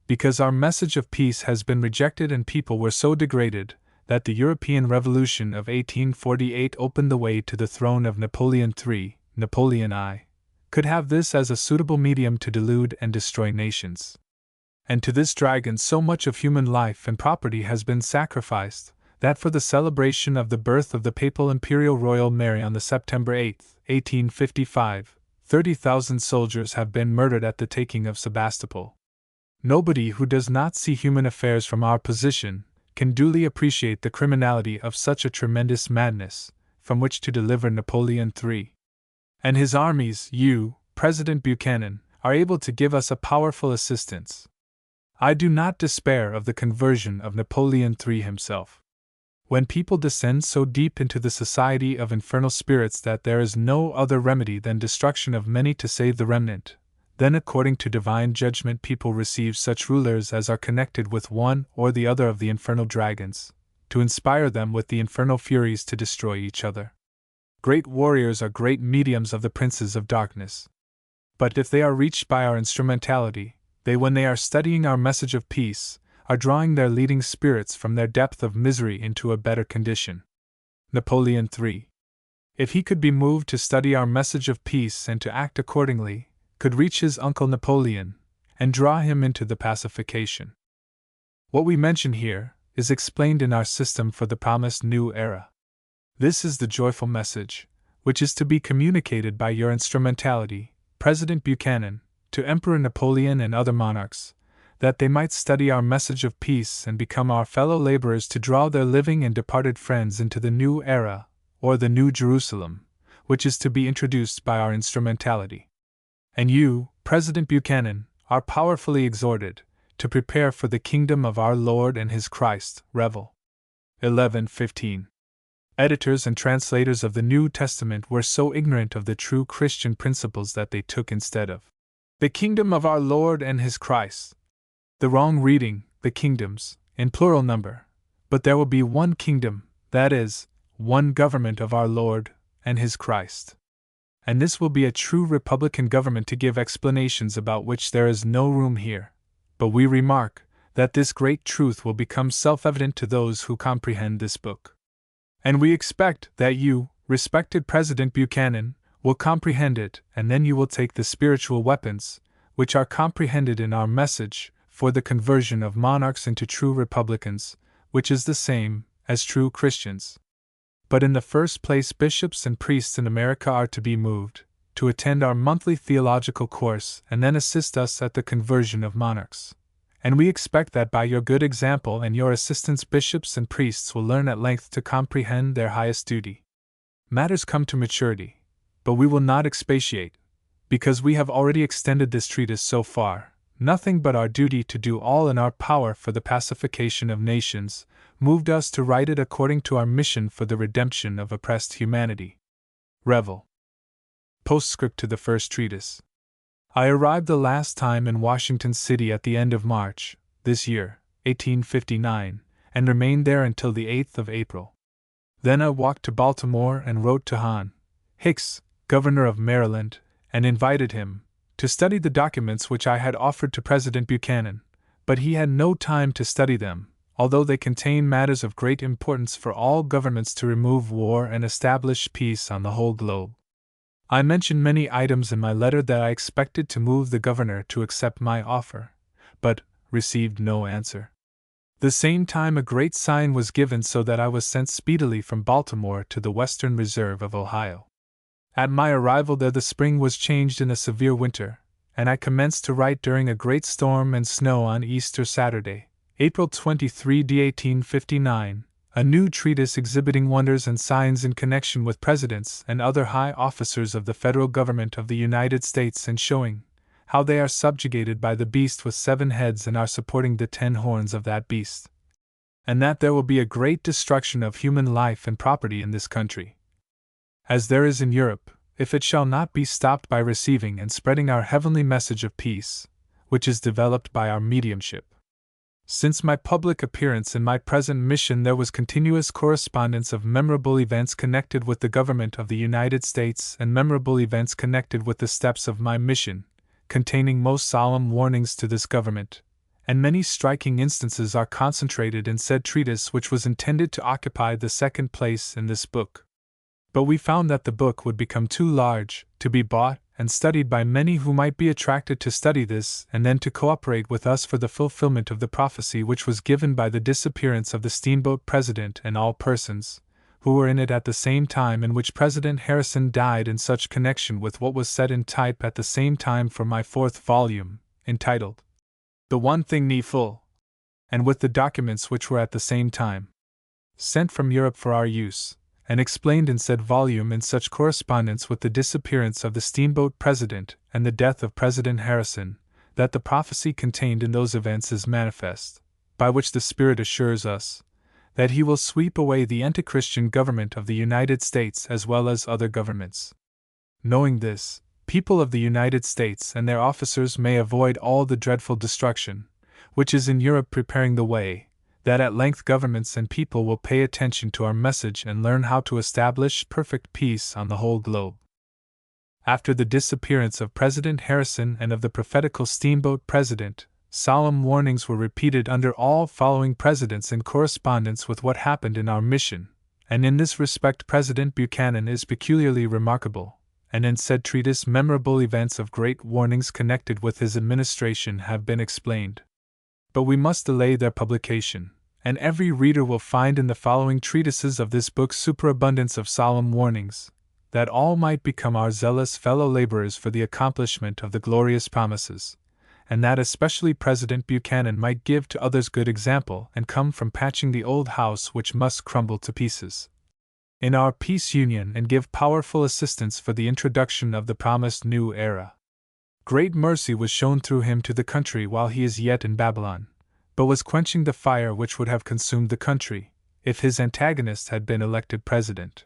because our message of peace has been rejected and people were so degraded, that the European Revolution of 1848 opened the way to the throne of Napoleon III, Napoleon I, could have this as a suitable medium to delude and destroy nations. And to this dragon so much of human life and property has been sacrificed, that for the celebration of the birth of the Papal Imperial Royal Mary on the September 8, 1855, 30,000 soldiers have been murdered at the taking of Sebastopol. Nobody who does not see human affairs from our position can duly appreciate the criminality of such a tremendous madness, from which to deliver Napoleon III and his armies. You, President Buchanan, are able to give us a powerful assistance. I do not despair of the conversion of Napoleon III himself. When people descend so deep into the society of infernal spirits that there is no other remedy than destruction of many to save the remnant, then according to divine judgment people receive such rulers as are connected with one or the other of the infernal dragons, to inspire them with the infernal furies to destroy each other. Great warriors are great mediums of the princes of darkness. But if they are reached by our instrumentality, they, when they are studying our message of peace, are drawing their leading spirits from their depth of misery into a better condition. Napoleon III, if he could be moved to study our message of peace and to act accordingly, could reach his uncle Napoleon and draw him into the pacification. What we mention here is explained in our system for the promised new era. This is the joyful message, which is to be communicated by your instrumentality, President Buchanan, to Emperor Napoleon and other monarchs, that they might study our message of peace and become our fellow laborers to draw their living and departed friends into the new era, or the New Jerusalem, which is to be introduced by our instrumentality. And you, President Buchanan, are powerfully exhorted to prepare for the kingdom of our Lord and His Christ, Revel. 11:15. Editors and translators of the New Testament were so ignorant of the true Christian principles that they took instead of the kingdom of our Lord and His Christ the wrong reading, the kingdoms, in plural number, but there will be one kingdom, that is, one government of our Lord and His Christ. And this will be a true Republican government, to give explanations about which there is no room here. But we remark that this great truth will become self-evident to those who comprehend this book. And we expect that you, respected President Buchanan, will comprehend it, and then you will take the spiritual weapons, which are comprehended in our message, for the conversion of monarchs into true Republicans, which is the same as true Christians. But in the first place, bishops and priests in America are to be moved to attend our monthly theological course and then assist us at the conversion of monarchs. And we expect that by your good example and your assistance, bishops and priests will learn at length to comprehend their highest duty. Matters come to maturity, but we will not expatiate, because we have already extended this treatise so far. Nothing but our duty to do all in our power for the pacification of nations moved us to write it according to our mission for the redemption of oppressed humanity. Revel. Postscript to the first treatise. I arrived the last time in Washington City at the end of March, this year, 1859, and remained there until the 8th of April. Then I walked to Baltimore and wrote to Hon. Hicks, Governor of Maryland, and invited him to study the documents which I had offered to President Buchanan, but he had no time to study them, although they contain matters of great importance for all governments to remove war and establish peace on the whole globe. I mentioned many items in my letter that I expected to move the governor to accept my offer, but received no answer. The same time a great sign was given, so that I was sent speedily from Baltimore to the Western Reserve of Ohio. At my arrival there the spring was changed in a severe winter, and I commenced to write during a great storm and snow on Easter Saturday, April 23, 1859, a new treatise exhibiting wonders and signs in connection with presidents and other high officers of the federal government of the United States, and showing how they are subjugated by the beast with 7 heads and are supporting the 10 horns of that beast, and that there will be a great destruction of human life and property in this country, as there is in Europe, if it shall not be stopped by receiving and spreading our heavenly message of peace, which is developed by our mediumship. Since my public appearance in my present mission, there was continuous correspondence of memorable events connected with the government of the United States and memorable events connected with the steps of my mission, containing most solemn warnings to this government, and many striking instances are concentrated in said treatise, which was intended to occupy the second place in this book. But we found that the book would become too large to be bought and studied by many who might be attracted to study this and then to cooperate with us for the fulfillment of the prophecy which was given by the disappearance of the steamboat President and all persons who were in it at the same time, in which President Harrison died, in such connection with what was said in type at the same time for my 4th volume, entitled The One Thing Needful, and with the documents which were at the same time sent from Europe for our use, and explained in said volume in such correspondence with the disappearance of the steamboat President and the death of President Harrison, that the prophecy contained in those events is manifest, by which the Spirit assures us that He will sweep away the anti-Christian government of the United States as well as other governments. Knowing this, people of the United States and their officers may avoid all the dreadful destruction, which is in Europe preparing the way, that at length governments and people will pay attention to our message and learn how to establish perfect peace on the whole globe. After the disappearance of President Harrison and of the prophetical steamboat President, solemn warnings were repeated under all following presidents in correspondence with what happened in our mission, and in this respect President Buchanan is peculiarly remarkable, and in said treatise memorable events of great warnings connected with his administration have been explained. But we must delay their publication, and every reader will find in the following treatises of this book superabundance of solemn warnings, that all might become our zealous fellow laborers for the accomplishment of the glorious promises, and that especially President Buchanan might give to others good example and come from patching the old house which must crumble to pieces in our peace union, and give powerful assistance for the introduction of the promised new era. Great mercy was shown through him to the country while he is yet in Babylon, but was quenching the fire which would have consumed the country, if his antagonist had been elected president.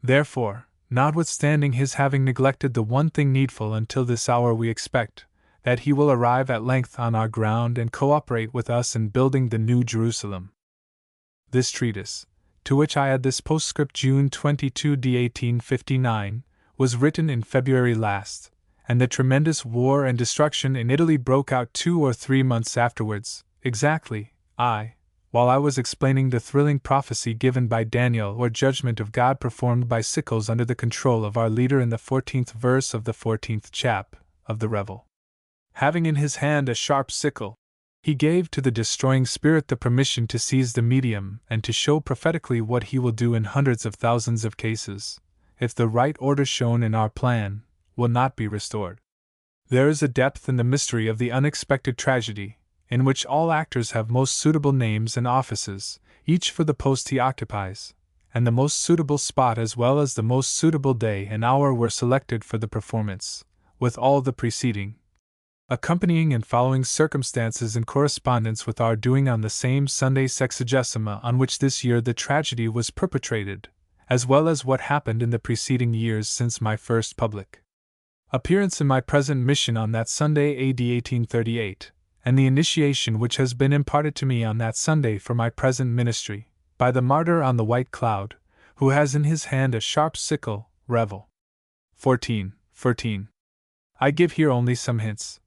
Therefore, notwithstanding his having neglected the one thing needful until this hour, we expect that he will arrive at length on our ground and cooperate with us in building the New Jerusalem. This treatise, to which I add this postscript June 22, 1859, was written in February last, and the tremendous war and destruction in Italy broke out 2 or 3 months afterwards, exactly, while I was explaining the thrilling prophecy given by Daniel or judgment of God performed by sickles under the control of our leader in the 14th verse of the 14th chap of the Revel. Having in his hand a sharp sickle, he gave to the destroying spirit the permission to seize the medium and to show prophetically what he will do in hundreds of thousands of cases, if the right order shown in our plan will not be restored. There is a depth in the mystery of the unexpected tragedy, in which all actors have most suitable names and offices, each for the post he occupies, and the most suitable spot as well as the most suitable day and hour were selected for the performance, with all the preceding, accompanying and following circumstances in correspondence with our doing on the same Sunday Sexagesima on which this year the tragedy was perpetrated, as well as what happened in the preceding years since my first public appearance in my present mission on that Sunday AD 1838, and the initiation which has been imparted to me on that Sunday for my present ministry, by the martyr on the white cloud, who has in his hand a sharp sickle, Revel. 14. I give here only some hints,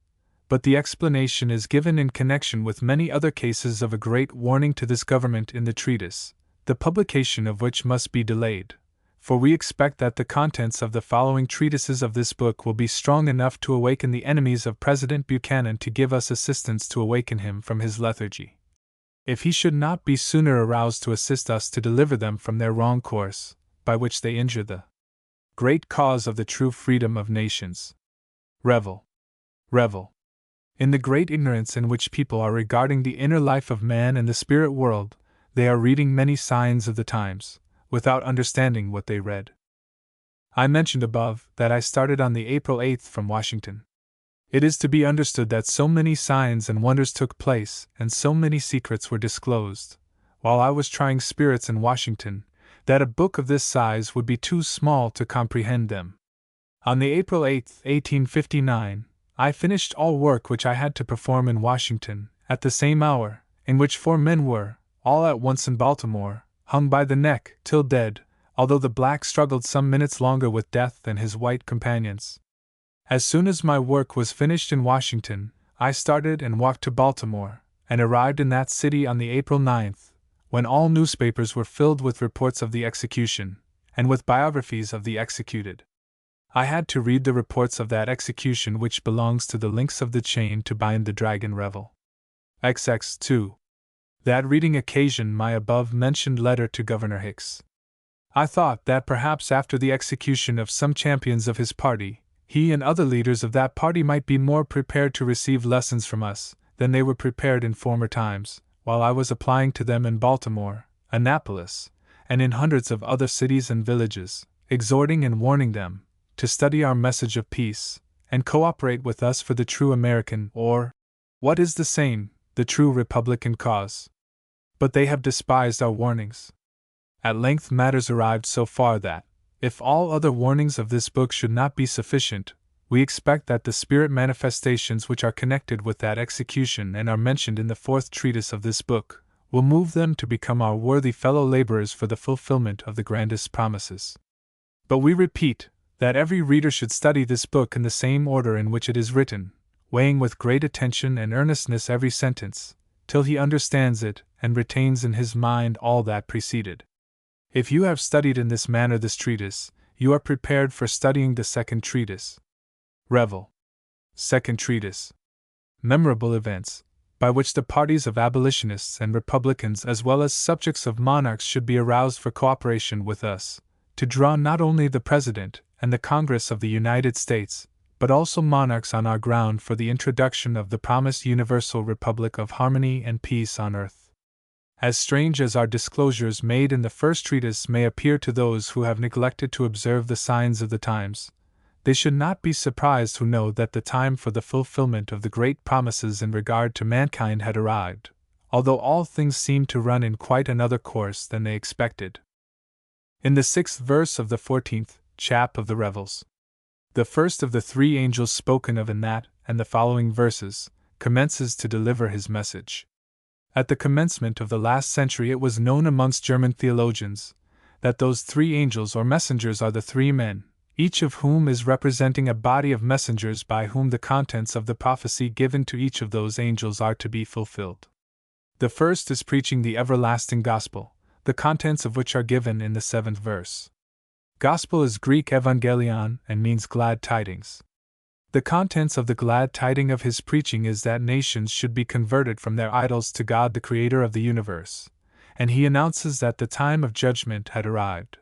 but the explanation is given in connection with many other cases of a great warning to this government in the treatise, the publication of which must be delayed, for we expect that the contents of the following treatises of this book will be strong enough to awaken the enemies of President Buchanan to give us assistance to awaken him from his lethargy, if he should not be sooner aroused to assist us to deliver them from their wrong course, by which they injure the great cause of the true freedom of nations. Revel. In the great ignorance in which people are regarding the inner life of man and the spirit world, they are reading many signs of the times, without understanding what they read. I mentioned above that I started on the April 8th from Washington. It is to be understood that so many signs and wonders took place and so many secrets were disclosed, while I was trying spirits in Washington, that a book of this size would be too small to comprehend them. On the April 8th, 1859, I finished all work which I had to perform in Washington, at the same hour, in which 4 men were, all at once in Baltimore, hung by the neck, till dead, although the black struggled some minutes longer with death than his white companions. As soon as my work was finished in Washington, I started and walked to Baltimore, and arrived in that city on the April 9th, when all newspapers were filled with reports of the execution, and with biographies of the executed. I had to read the reports of that execution which belongs to the links of the chain to bind the dragon Revel. XX2. That reading occasioned my above-mentioned letter to Governor Hicks. I thought that perhaps after the execution of some champions of his party, he and other leaders of that party might be more prepared to receive lessons from us than they were prepared in former times, while I was applying to them in Baltimore, Annapolis, and in hundreds of other cities and villages, exhorting and warning them to study our message of peace, and cooperate with us for the true American, or, what is the same, the true Republican cause. But they have despised our warnings. At length matters arrived so far that, if all other warnings of this book should not be sufficient, we expect that the spirit manifestations which are connected with that execution and are mentioned in the 4th treatise of this book, will move them to become our worthy fellow laborers for the fulfillment of the grandest promises. But we repeat, that every reader should study this book in the same order in which it is written, weighing with great attention and earnestness every sentence, till he understands it and retains in his mind all that preceded. If you have studied in this manner this treatise, you are prepared for studying the 2nd treatise. Revel. 2nd treatise. Memorable events, by which the parties of abolitionists and Republicans as well as subjects of monarchs should be aroused for cooperation with us, to draw not only the President and the Congress of the United States, but also monarchs on our ground for the introduction of the promised universal republic of harmony and peace on earth. As strange as our disclosures made in the 1st treatise may appear to those who have neglected to observe the signs of the times, they should not be surprised who know that the time for the fulfillment of the great promises in regard to mankind had arrived, although all things seemed to run in quite another course than they expected. In the 6th verse of the 14th chap of the Revels, the first of the three angels spoken of in that and the following verses commences to deliver his message. At the commencement of the last century it was known amongst German theologians that those three angels or messengers are the three men, each of whom is representing a body of messengers by whom the contents of the prophecy given to each of those angels are to be fulfilled. The first is preaching the everlasting gospel, the contents of which are given in the 7th verse. Gospel is Greek evangelion and means glad tidings. The contents of the glad tiding of his preaching is that nations should be converted from their idols to God the Creator of the universe, and he announces that the time of judgment had arrived.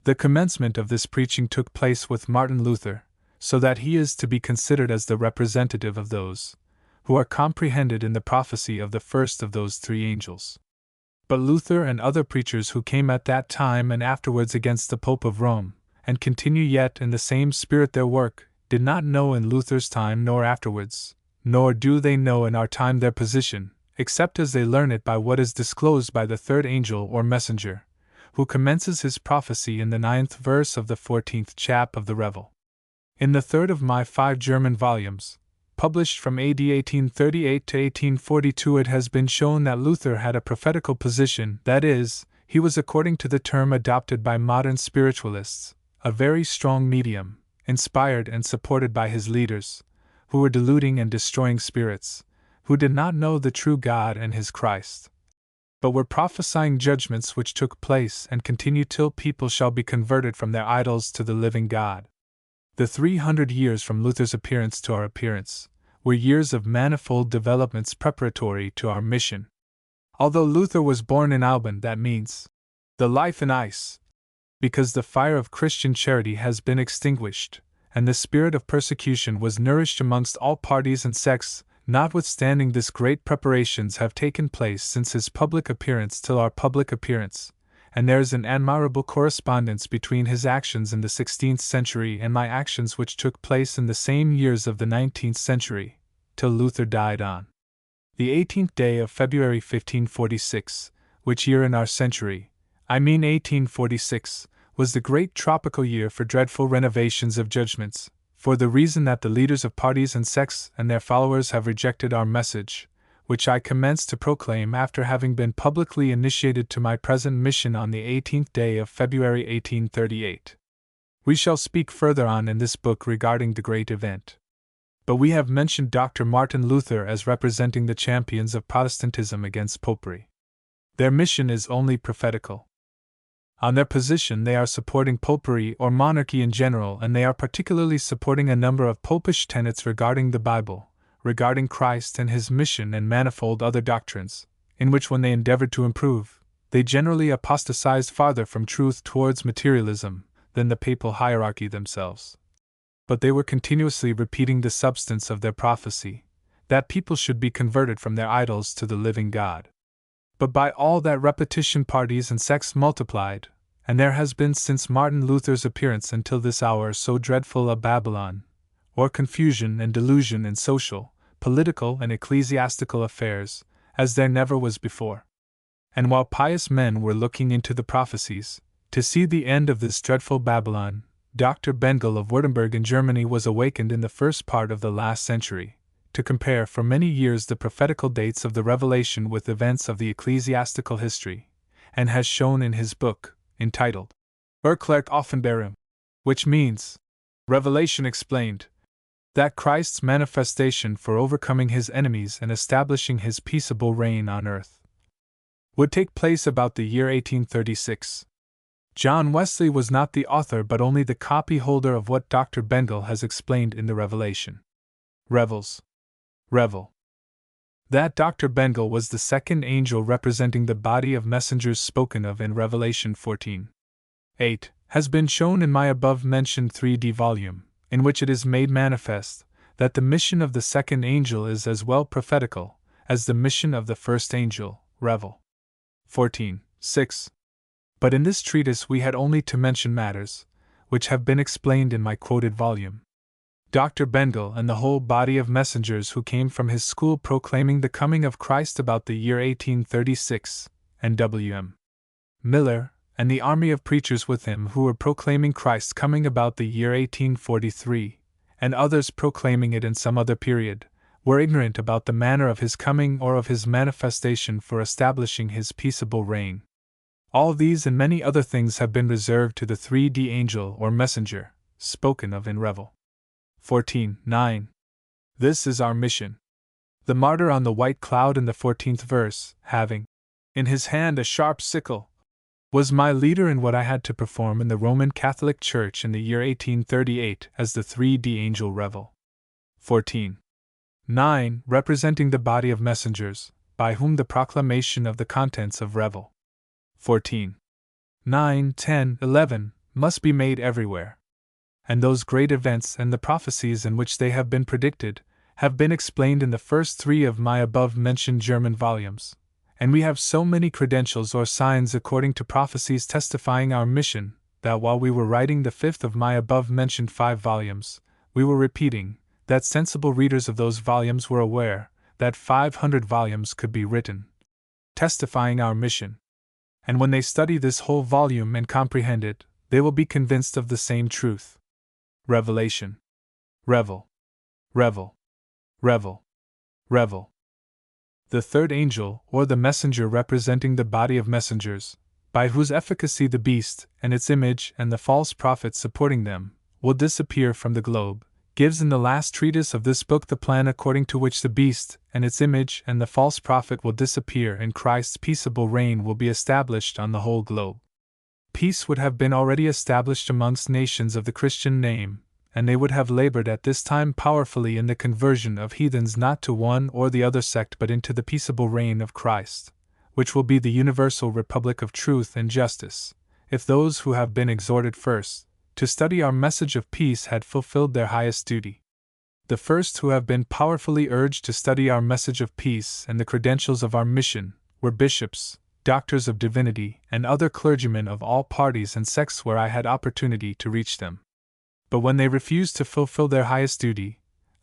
The commencement of this preaching took place with Martin Luther, so that he is to be considered as the representative of those who are comprehended in the prophecy of the first of those three angels. But Luther and other preachers who came at that time and afterwards against the Pope of Rome, and continue yet in the same spirit their work, did not know in Luther's time nor afterwards, nor do they know in our time their position, except as they learn it by what is disclosed by the third angel or messenger, who commences his prophecy in the 9th verse of the 14th chap of the Revel. In the third of my 5 German volumes, published from AD 1838 to 1842, it has been shown that Luther had a prophetical position, that is, he was, according to the term adopted by modern spiritualists, a very strong medium, inspired and supported by his leaders, who were deluding and destroying spirits, who did not know the true God and his Christ, but were prophesying judgments which took place and continue till people shall be converted from their idols to the living God. The 300 years from Luther's appearance to our appearance were years of manifold developments preparatory to our mission. Although Luther was born in Alban, that means the life in ice, because the fire of Christian charity has been extinguished, and the spirit of persecution was nourished amongst all parties and sects. Notwithstanding this, great preparations have taken place since his public appearance till our public appearance, and there is an admirable correspondence between his actions in the 16th century and my actions which took place in the same years of the 19th century, till Luther died on the 18th day of February 1546, which year in our century, I mean 1846, was the great tropical year for dreadful renovations of judgments, for the reason that the leaders of parties and sects and their followers have rejected our message, which I commenced to proclaim after having been publicly initiated to my present mission on the 18th day of February 1838. We shall speak further on in this book regarding the great event. But we have mentioned Dr. Martin Luther as representing the champions of Protestantism against popery. Their mission is only prophetical. On their position they are supporting popery or monarchy in general, and they are particularly supporting a number of popish tenets regarding the Bible, regarding Christ and his mission, and manifold other doctrines, in which when they endeavored to improve, they generally apostatized farther from truth towards materialism than the papal hierarchy themselves. But they were continuously repeating the substance of their prophecy, that people should be converted from their idols to the living God. But by all that repetition parties and sects multiplied, and there has been since Martin Luther's appearance until this hour so dreadful a Babylon, or confusion and delusion in social, political, and ecclesiastical affairs, as there never was before. And while pious men were looking into the prophecies, to see the end of this dreadful Babylon, Dr. Bengel of Württemberg in Germany was awakened in the first part of the last century, to compare for many years the prophetical dates of the Revelation with events of the ecclesiastical history, and has shown in his book, entitled Erklärte Offenbarung, which means Revelation Explained, that Christ's manifestation for overcoming his enemies and establishing his peaceable reign on earth would take place about the year 1836. John Wesley was not the author but only the copy holder of what Dr. Bengel has explained in the Revelation. Revels. Revel. That Dr. Bengel was the second angel representing the body of messengers spoken of in Revelation 14:8 has been shown in my above-mentioned 3D volume, in which it is made manifest that the mission of the second angel is as well prophetical as the mission of the first angel, Revel 14:6. But in this treatise we had only to mention matters which have been explained in my quoted volume. Dr. Bengel and the whole body of messengers who came from his school proclaiming the coming of Christ about the year 1836, and W.M. Miller, and the army of preachers with him who were proclaiming Christ's coming about the year 1843, and others proclaiming it in some other period, were ignorant about the manner of his coming or of his manifestation for establishing his peaceable reign. All these and many other things have been reserved to the 3D angel or messenger, spoken of in Revel. 14:9. This is our mission. The martyr on the white cloud in the 14th verse, having in his hand a sharp sickle, was my leader in what I had to perform in the Roman Catholic Church in the year 1838 as the 3D angel Revel. 14:9, representing the body of messengers, by whom the proclamation of the contents of Revel. 14:9, 10, 11 must be made everywhere. And those great events and the prophecies in which they have been predicted have been explained in the first 3 of my above-mentioned German volumes, and we have so many credentials or signs according to prophecies testifying our mission, that while we were writing the 5th of my above-mentioned 5 volumes, we were repeating, that sensible readers of those volumes were aware that 500 volumes could be written, testifying our mission. And when they study this whole volume and comprehend it, they will be convinced of the same truth. Revelation. Revel. Revel. Revel. Revel. The third angel, or the messenger representing the body of messengers, by whose efficacy the beast and its image and the false prophet supporting them will disappear from the globe, gives in the last treatise of this book the plan according to which the beast and its image and the false prophet will disappear and Christ's peaceable reign will be established on the whole globe. Peace would have been already established amongst nations of the Christian name, and they would have labored at this time powerfully in the conversion of heathens not to one or the other sect but into the peaceable reign of Christ, which will be the universal republic of truth and justice, if those who have been exhorted first to study our message of peace had fulfilled their highest duty. The first who have been powerfully urged to study our message of peace and the credentials of our mission were bishops, doctors of divinity, and other clergymen of all parties and sects where I had opportunity to reach them. But when they refused to fulfill their highest duty,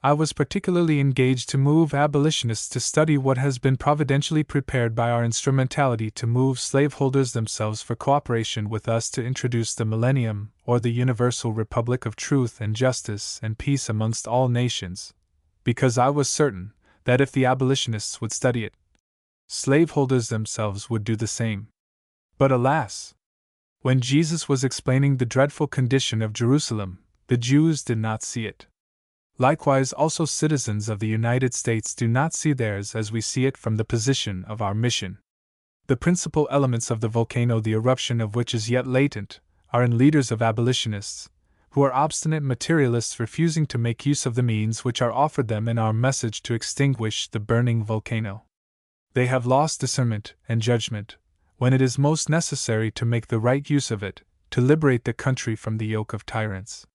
I was particularly engaged to move abolitionists to study what has been providentially prepared by our instrumentality to move slaveholders themselves for cooperation with us to introduce the millennium, or the universal republic of truth and justice and peace amongst all nations, because I was certain that if the abolitionists would study it, slaveholders themselves would do the same. But alas! When Jesus was explaining the dreadful condition of Jerusalem, the Jews did not see it. Likewise, also citizens of the United States do not see theirs as we see it from the position of our mission. The principal elements of the volcano, the eruption of which is yet latent, are in leaders of abolitionists, who are obstinate materialists refusing to make use of the means which are offered them in our message to extinguish the burning volcano. They have lost discernment and judgment, when it is most necessary to make the right use of it, to liberate the country from the yoke of tyrants.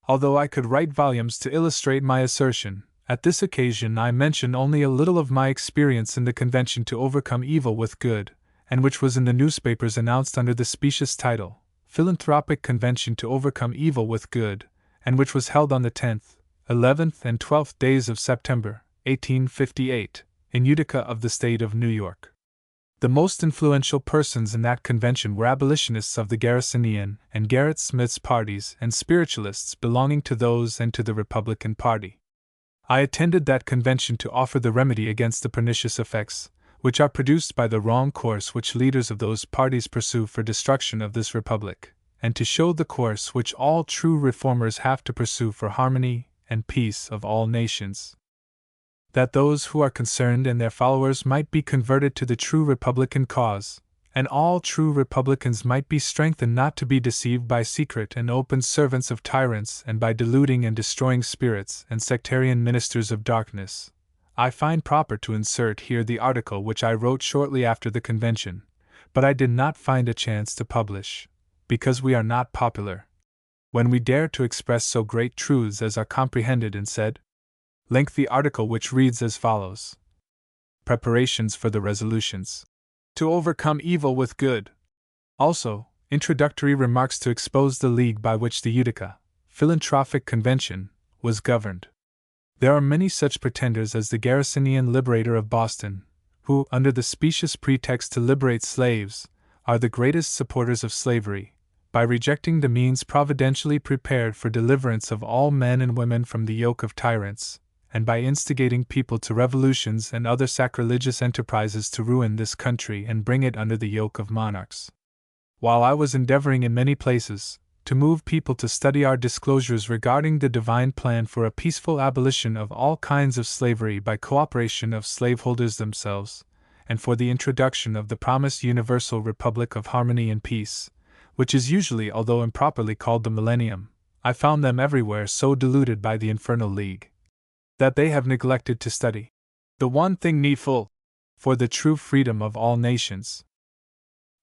Although I could write volumes to illustrate my assertion, at this occasion I mention only a little of my experience in the convention to overcome evil with good, and which was in the newspapers announced under the specious title, Philanthropic Convention to Overcome Evil with Good, and which was held on the 10th, 11th, and 12th days of September, 1858, in Utica of the state of New York. The most influential persons in that convention were abolitionists of the Garrisonian and Gerrit Smith's parties and spiritualists belonging to those and to the Republican Party. I attended that convention to offer the remedy against the pernicious effects which are produced by the wrong course which leaders of those parties pursue for destruction of this republic, and to show the course which all true reformers have to pursue for harmony and peace of all nations, that those who are concerned and their followers might be converted to the true Republican cause, and all true Republicans might be strengthened not to be deceived by secret and open servants of tyrants and by deluding and destroying spirits and sectarian ministers of darkness. I find proper to insert here the article which I wrote shortly after the convention, but I did not find a chance to publish, because we are not popular, when we dare to express so great truths as are comprehended and said. Lengthy article which reads as follows: Preparations for the resolutions to overcome evil with good. Also, introductory remarks to expose the league by which the Utica Philanthropic Convention was governed. There are many such pretenders as the Garrisonian liberator of Boston, who, under the specious pretext to liberate slaves, are the greatest supporters of slavery, by rejecting the means providentially prepared for deliverance of all men and women from the yoke of tyrants, and by instigating people to revolutions and other sacrilegious enterprises to ruin this country and bring it under the yoke of monarchs. While I was endeavoring in many places to move people to study our disclosures regarding the divine plan for a peaceful abolition of all kinds of slavery by cooperation of slaveholders themselves, and for the introduction of the promised universal republic of harmony and peace, which is usually, although improperly, called the millennium, I found them everywhere so deluded by the infernal league that they have neglected to study the one thing needful for the true freedom of all nations.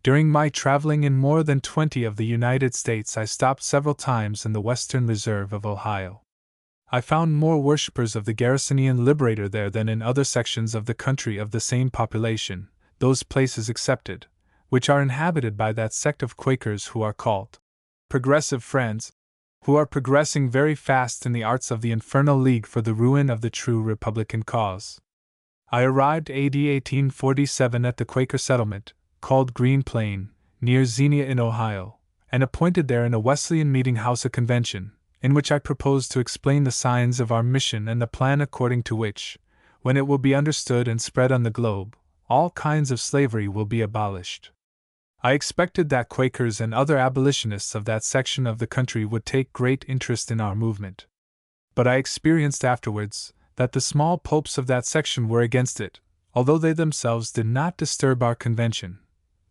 During my traveling in more than 20 of the United States, I stopped several times in the Western Reserve of Ohio. I found more worshippers of the Garrisonian liberator there than in other sections of the country of the same population, those places excepted, which are inhabited by that sect of Quakers who are called Progressive Friends, who are progressing very fast in the arts of the infernal league for the ruin of the true Republican cause. I arrived A.D. 1847 at the Quaker settlement, called Green Plain, near Xenia in Ohio, and appointed there in a Wesleyan meeting house a convention, in which I proposed to explain the signs of our mission and the plan according to which, when it will be understood and spread on the globe, all kinds of slavery will be abolished. I expected that Quakers and other abolitionists of that section of the country would take great interest in our movement. But I experienced afterwards that the small popes of that section were against it, although they themselves did not disturb our convention.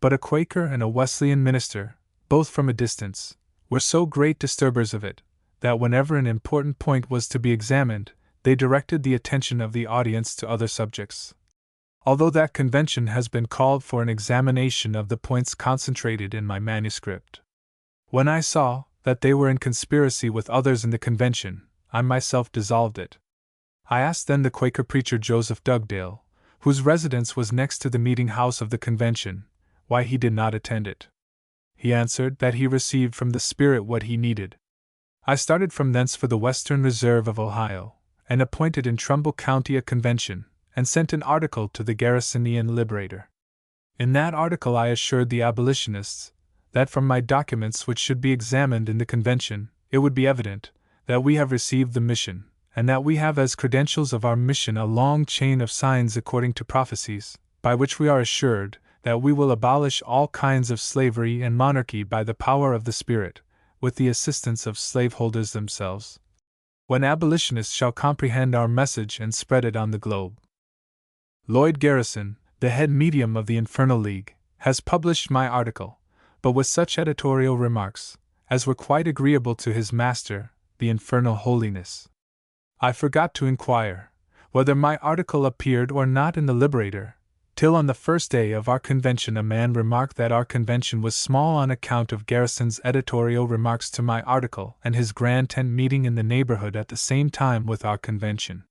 But a Quaker and a Wesleyan minister, both from a distance, were so great disturbers of it, that whenever an important point was to be examined, they directed the attention of the audience to other subjects. Although that convention has been called for an examination of the points concentrated in my manuscript. When I saw that they were in conspiracy with others in the convention, I myself dissolved it. I asked then the Quaker preacher Joseph Dugdale, whose residence was next to the meeting house of the convention, why he did not attend it. He answered that he received from the Spirit what he needed. I started from thence for the Western Reserve of Ohio, and appointed in Trumbull County a convention, and sent an article to the Garrisonian Liberator. In that article I assured the abolitionists that from my documents which should be examined in the convention, it would be evident that we have received the mission, and that we have as credentials of our mission a long chain of signs according to prophecies, by which we are assured that we will abolish all kinds of slavery and monarchy by the power of the Spirit, with the assistance of slaveholders themselves, when abolitionists shall comprehend our message and spread it on the globe. Lloyd Garrison, the head medium of the Infernal League, has published my article, but with such editorial remarks as were quite agreeable to his master, the Infernal Holiness. I forgot to inquire whether my article appeared or not in the Liberator, till on the first day of our convention a man remarked that our convention was small on account of Garrison's editorial remarks to my article and his grand tent meeting in the neighborhood at the same time with our convention.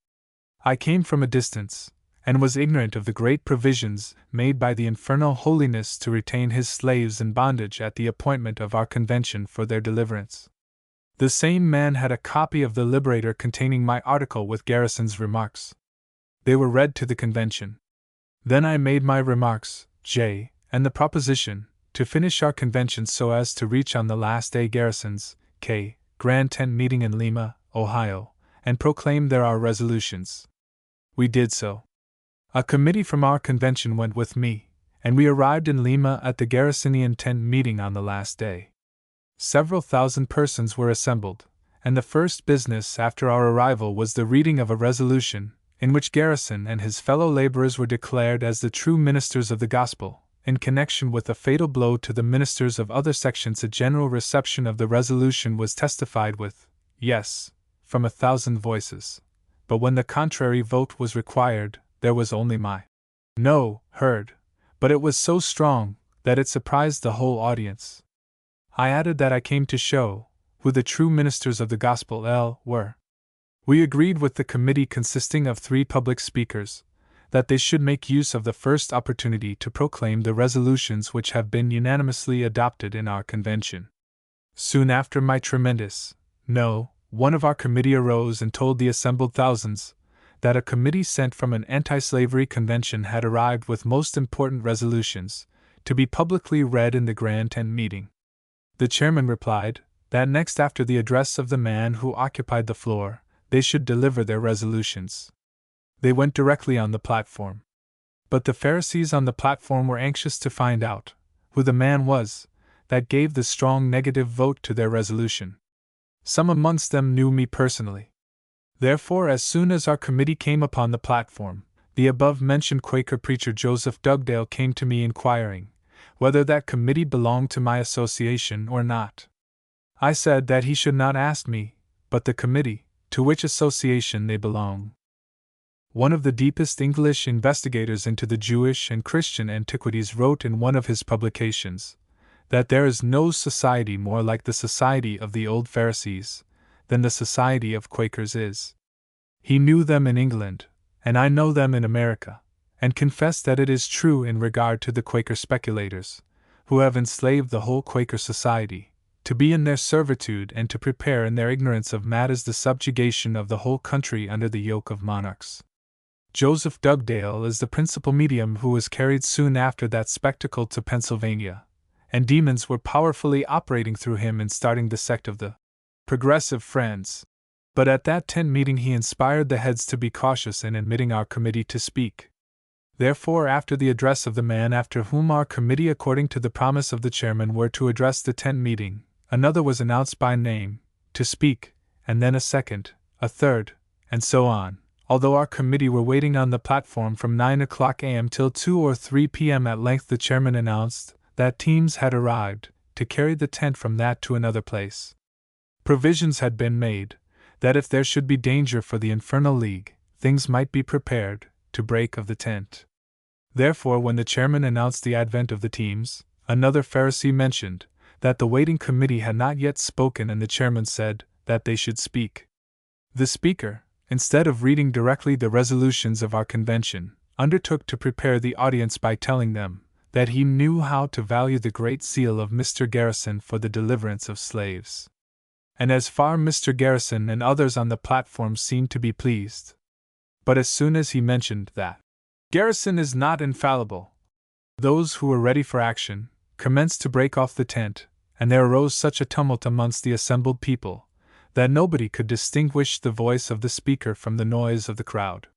I came from a distance, and was ignorant of the great provisions made by the Infernal Holiness to retain his slaves in bondage at the appointment of our convention for their deliverance. The same man had a copy of the Liberator containing my article with Garrison's remarks. They were read to the convention. Then I made my remarks, J, and the proposition, to finish our convention so as to reach on the last day Garrison's, K, grand tent meeting in Lima, Ohio, and proclaim there our resolutions. We did so. A committee from our convention went with me, and we arrived in Lima at the Garrisonian tent meeting on the last day. Several thousand persons were assembled, and the first business after our arrival was the reading of a resolution, in which Garrison and his fellow laborers were declared as the true ministers of the gospel. In connection with a fatal blow to the ministers of other sections, a general reception of the resolution was testified with, yes, from 1,000 voices. But when the contrary vote was required, there was only my no heard, but it was so strong that it surprised the whole audience. I added that I came to show who the true ministers of the gospel were. We agreed with the committee, consisting of 3 public speakers, that they should make use of the first opportunity to proclaim the resolutions which have been unanimously adopted in our convention. Soon after my tremendous no one of our committee arose and told the assembled thousands that a committee sent from an anti-slavery convention had arrived with most important resolutions, to be publicly read in the grand tent meeting. The chairman replied that next after the address of the man who occupied the floor, they should deliver their resolutions. They went directly on the platform. But the Pharisees on the platform were anxious to find out who the man was that gave the strong negative vote to their resolution. Some amongst them knew me personally. Therefore, as soon as our committee came upon the platform, the above-mentioned Quaker preacher Joseph Dugdale came to me inquiring whether that committee belonged to my association or not. I said that he should not ask me, but the committee, to which association they belong. One of the deepest English investigators into the Jewish and Christian antiquities wrote in one of his publications that there is no society more like the society of the old Pharisees than the society of Quakers is. He knew them in England, and I know them in America, and confess that it is true in regard to the Quaker speculators, who have enslaved the whole Quaker society, to be in their servitude and to prepare in their ignorance of matters the subjugation of the whole country under the yoke of monarchs. Joseph Dugdale is the principal medium who was carried soon after that spectacle to Pennsylvania, and demons were powerfully operating through him in starting the sect of the Progressive Friends. But at that tent meeting he inspired the heads to be cautious in admitting our committee to speak. Therefore, after the address of the man after whom our committee, according to the promise of the chairman, were to address the tent meeting, another was announced by name to speak, and then a second, a third, and so on. Although our committee were waiting on the platform from 9 o'clock a.m. till 2 or 3 p.m., at length the chairman announced that teams had arrived to carry the tent from that to another place. Provisions had been made that if there should be danger for the Infernal League, things might be prepared to break of the tent. Therefore, when the chairman announced the advent of the teams, another Pharisee mentioned that the waiting committee had not yet spoken, and the chairman said that they should speak. The speaker, instead of reading directly the resolutions of our convention, undertook to prepare the audience by telling them that he knew how to value the great seal of Mr. Garrison for the deliverance of slaves. And as far Mr. Garrison and others on the platform seemed to be pleased. But as soon as he mentioned that Garrison is not infallible, those who were ready for action commenced to break off the tent, and there arose such a tumult amongst the assembled people that nobody could distinguish the voice of the speaker from the noise of the crowd.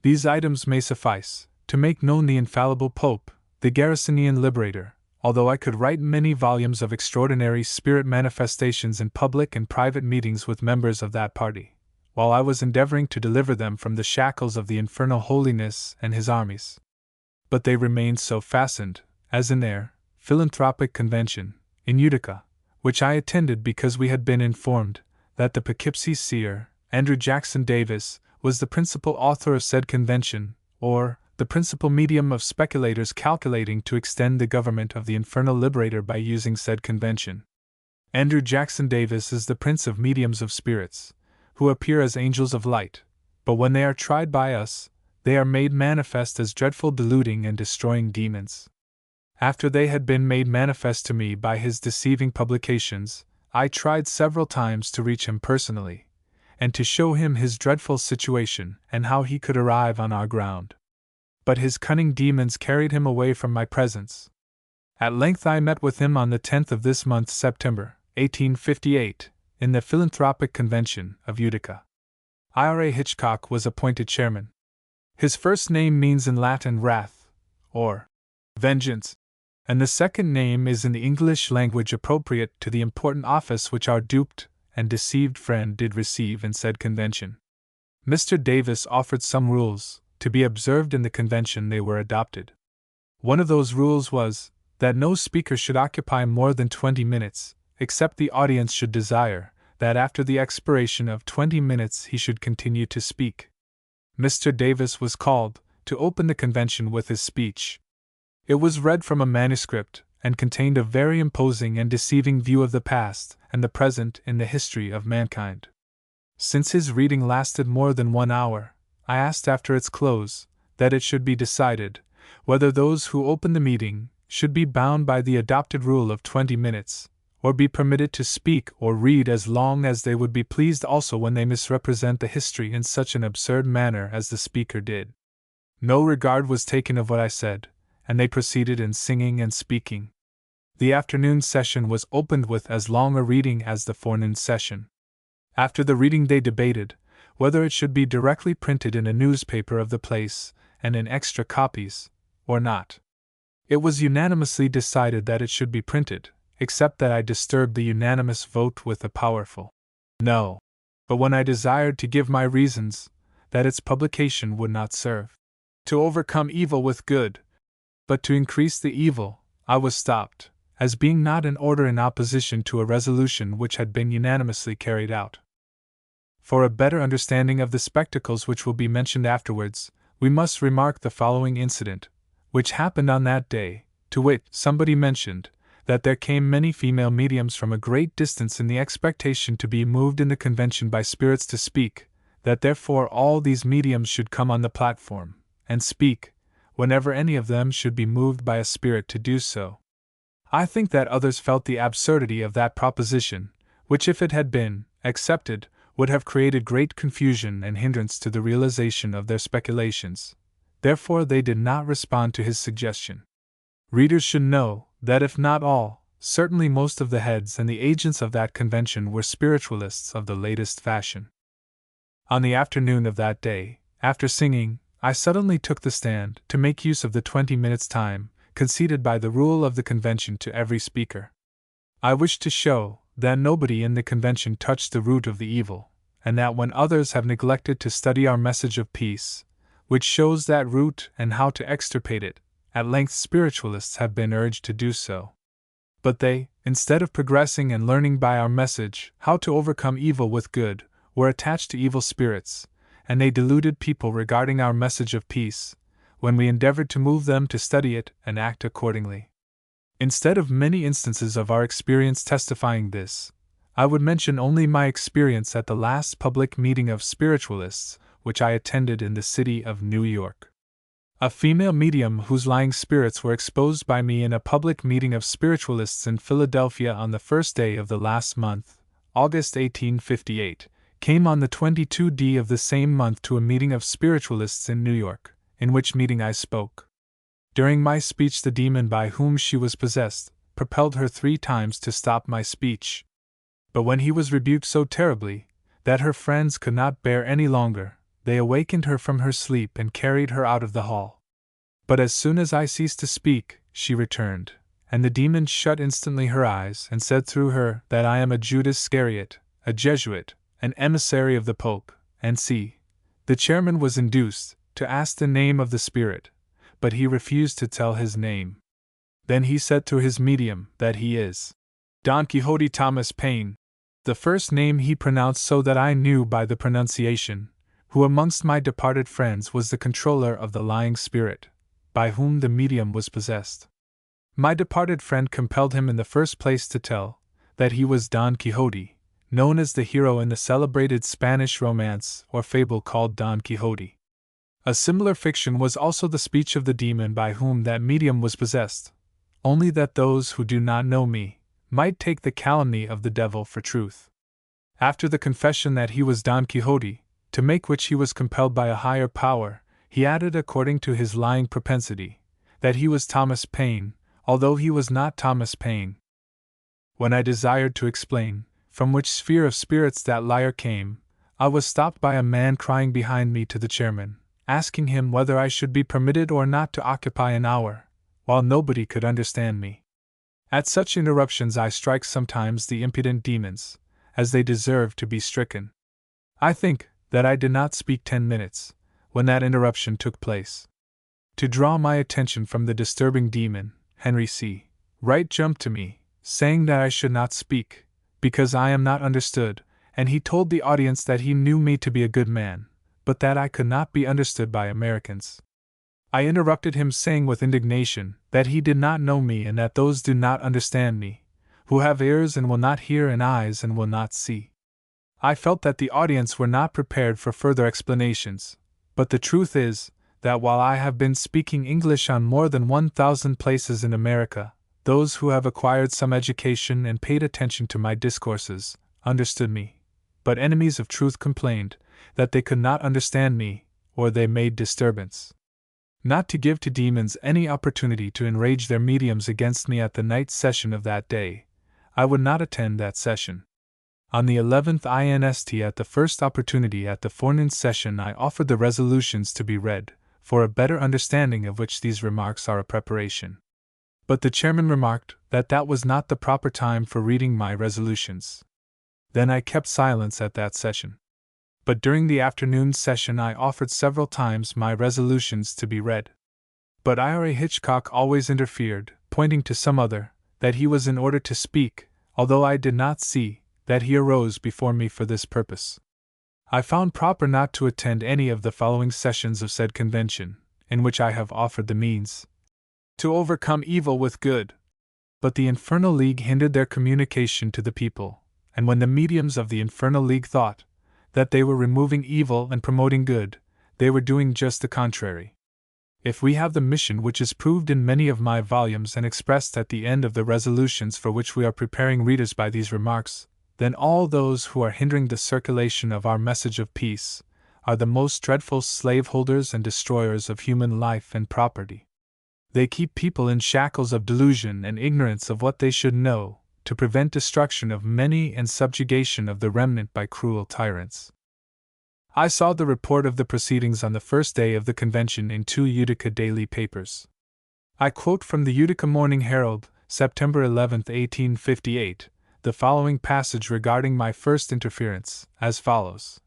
These items may suffice to make known the infallible Pope, the Garrisonian liberator, although I could write many volumes of extraordinary spirit manifestations in public and private meetings with members of that party, while I was endeavoring to deliver them from the shackles of the infernal holiness and his armies. But they remained so fastened, as in their philanthropic convention in Utica, which I attended because we had been informed that the Poughkeepsie seer, Andrew Jackson Davis, was the principal author of said convention, or the principal medium of speculators calculating to extend the government of the infernal liberator by using said convention. Andrew Jackson Davis is the prince of mediums of spirits, who appear as angels of light, but when they are tried by us, they are made manifest as dreadful deluding and destroying demons. After they had been made manifest to me by his deceiving publications, I tried several times to reach him personally, and to show him his dreadful situation and how he could arrive on our ground. But his cunning demons carried him away from my presence. At length I met with him on the 10th of this month, September, 1858, in the Philanthropic Convention of Utica. Ira Hitchcock was appointed chairman. His first name means in Latin wrath, or vengeance, and the second name is in the English language appropriate to the important office which our duped and deceived friend did receive in said convention. Mr. Davis offered some rules to be observed in the convention. They were adopted. One of those rules was that no speaker should occupy more than 20 minutes, except the audience should desire that after the expiration of 20 minutes he should continue to speak. Mr. Davis was called to open the convention with his speech. It was read from a manuscript, and contained a very imposing and deceiving view of the past and the present in the history of mankind. Since his reading lasted more than 1 hour, I asked after its close that it should be decided whether those who opened the meeting should be bound by the adopted rule of 20 minutes, or be permitted to speak or read as long as they would be pleased, also when they misrepresent the history in such an absurd manner as the speaker did. No regard was taken of what I said, and they proceeded in singing and speaking. The afternoon session was opened with as long a reading as the forenoon session. After the reading they debated whether it should be directly printed in a newspaper of the place and in extra copies, or not. It was unanimously decided that it should be printed, except that I disturbed the unanimous vote with a powerful no. But when I desired to give my reasons, that its publication would not serve to overcome evil with good, but to increase the evil, I was stopped, as being not in order in opposition to a resolution which had been unanimously carried out. For a better understanding of the spectacles which will be mentioned afterwards, we must remark the following incident, which happened on that day, to wit, somebody mentioned that there came many female mediums from a great distance in the expectation to be moved in the convention by spirits to speak, that therefore all these mediums should come on the platform, and speak, whenever any of them should be moved by a spirit to do so. I think that others felt the absurdity of that proposition, which if it had been accepted, would have created great confusion and hindrance to the realization of their speculations. Therefore they did not respond to his suggestion. Readers should know that if not all, certainly most of the heads and the agents of that convention were spiritualists of the latest fashion. On the afternoon of that day, after singing, I suddenly took the stand to make use of the 20 minutes' time conceded by the rule of the convention to every speaker. I wished to show that nobody in the convention touched the root of the evil, and that when others have neglected to study our message of peace, which shows that root and how to extirpate it, at length spiritualists have been urged to do so. But they, instead of progressing and learning by our message how to overcome evil with good, were attached to evil spirits, and they deluded people regarding our message of peace, when we endeavored to move them to study it and act accordingly. Instead of many instances of our experience testifying this, I would mention only my experience at the last public meeting of spiritualists, which I attended in the city of New York. A female medium whose lying spirits were exposed by me in a public meeting of spiritualists in Philadelphia on the first day of the last month, August 1858, came on the 22d of the same month to a meeting of spiritualists in New York, in which meeting I spoke. During my speech the demon by whom she was possessed propelled her 3 times to stop my speech. But when he was rebuked so terribly that her friends could not bear any longer, they awakened her from her sleep and carried her out of the hall. But as soon as I ceased to speak, she returned, and the demon shut instantly her eyes and said through her that I am a Judas Iscariot, a Jesuit, an emissary of the Pope, and the chairman was induced to ask the name of the spirit, but he refused to tell his name. Then he said to his medium that he is Don Quixote Thomas Paine, the first name he pronounced so that I knew by the pronunciation, who amongst my departed friends was the controller of the lying spirit, by whom the medium was possessed. My departed friend compelled him in the first place to tell that he was Don Quixote, known as the hero in the celebrated Spanish romance or fable called Don Quixote. A similar fiction was also the speech of the demon by whom that medium was possessed, only that those who do not know me might take the calumny of the devil for truth. After the confession that he was Don Quixote, to make which he was compelled by a higher power, he added, according to his lying propensity, that he was Thomas Paine, although he was not Thomas Paine. When I desired to explain from which sphere of spirits that liar came, I was stopped by a man crying behind me to the chairman, asking him whether I should be permitted or not to occupy an hour, while nobody could understand me. At such interruptions I strike sometimes the impudent demons, as they deserve to be stricken. I think that I did not speak 10 minutes, when that interruption took place. To draw my attention from the disturbing demon, Henry C. Wright jumped to me, saying that I should not speak, because I am not understood, and he told the audience that he knew me to be a good man, but that I could not be understood by Americans. I interrupted him, saying with indignation that he did not know me and that those do not understand me, who have ears and will not hear and eyes and will not see. I felt that the audience were not prepared for further explanations, but the truth is that while I have been speaking English on more than 1,000 places in America, those who have acquired some education and paid attention to my discourses, understood me, but enemies of truth complained that they could not understand me, or they made disturbance. Not to give to demons any opportunity to enrage their mediums against me at the night session of that day, I would not attend that session. On the 11th inst at the first opportunity at the forenoon session I offered the resolutions to be read, for a better understanding of which these remarks are a preparation. But the chairman remarked that was not the proper time for reading my resolutions. Then I kept silence at that session. But during the afternoon session I offered several times my resolutions to be read. But Ira Hitchcock always interfered, pointing to some other, that he was in order to speak, although I did not see that he arose before me for this purpose. I found proper not to attend any of the following sessions of said convention, in which I have offered the means to overcome evil with good. But the Infernal League hindered their communication to the people, and when the mediums of the Infernal League thought that they were removing evil and promoting good, they were doing just the contrary. If we have the mission which is proved in many of my volumes and expressed at the end of the resolutions for which we are preparing readers by these remarks, then all those who are hindering the circulation of our message of peace are the most dreadful slaveholders and destroyers of human life and property. They keep people in shackles of delusion and ignorance of what they should know, to prevent destruction of many and subjugation of the remnant by cruel tyrants. I saw the report of the proceedings on the first day of the convention in 2 Utica daily papers. I quote from the Utica Morning Herald, September 11, 1858, the following passage regarding my first interference, as follows.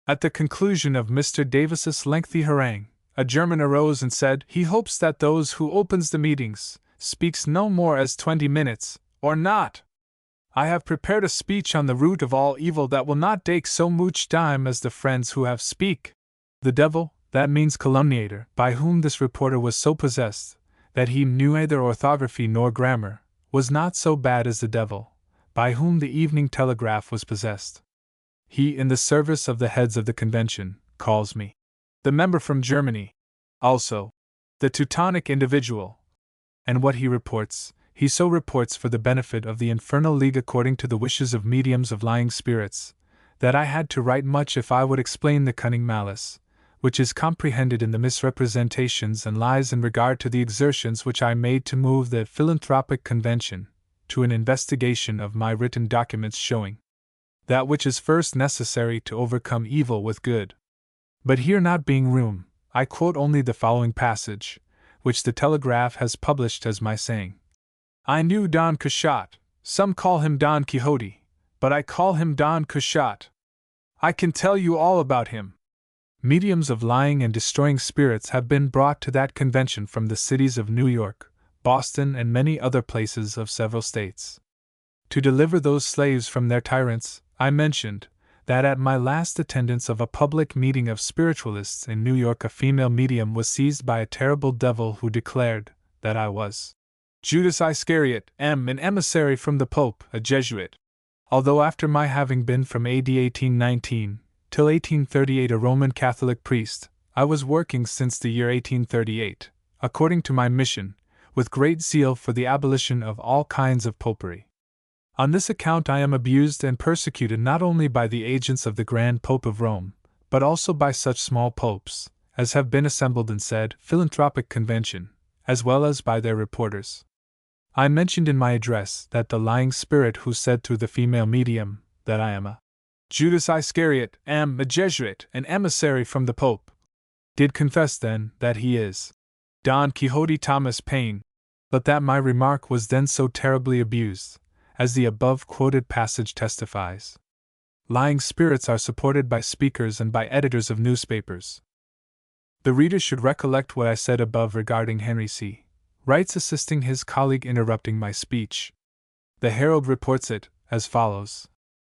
At the conclusion of Mr. Davis's lengthy harangue, a German arose and said he hopes that those who opens the meetings speaks no more as 20 minutes, or not. I have prepared a speech on the root of all evil that will not take so much time as the friends who have speak. The devil, that means calumniator, by whom this reporter was so possessed, that he knew neither orthography nor grammar, was not so bad as the devil, by whom the Evening Telegraph was possessed. He, in the service of the heads of the convention, calls me the member from Germany, also the Teutonic individual, and what he reports, he so reports for the benefit of the Infernal League according to the wishes of mediums of lying spirits, that I had to write much if I would explain the cunning malice, which is comprehended in the misrepresentations and lies in regard to the exertions which I made to move the Philanthropic Convention to an investigation of my written documents showing that which is first necessary to overcome evil with good. But here not being room, I quote only the following passage, which the Telegraph has published as my saying. I knew Don Quixote, some call him Don Quixote, but I call him Don Quixote. I can tell you all about him. Mediums of lying and destroying spirits have been brought to that convention from the cities of New York, Boston, and many other places of several states. To deliver those slaves from their tyrants, I mentioned that at my last attendance of a public meeting of spiritualists in New York a female medium was seized by a terrible devil who declared that I was Judas Iscariot, an emissary from the Pope, a Jesuit. Although after my having been from AD 1819 till 1838 a Roman Catholic priest, I was working since the year 1838, according to my mission, with great zeal for the abolition of all kinds of popery. On this account I am abused and persecuted not only by the agents of the Grand Pope of Rome, but also by such small popes as have been assembled in said philanthropic convention, as well as by their reporters. I mentioned in my address that the lying spirit who said through the female medium that I am a Judas Iscariot, am a Jesuit, an emissary from the Pope, did confess then that he is Don Quixote Thomas Paine, but that my remark was then so terribly abused, as the above quoted passage testifies. Lying spirits are supported by speakers and by editors of newspapers. The reader should recollect what I said above regarding Henry C. Wright's assisting his colleague interrupting my speech. The Herald reports it as follows.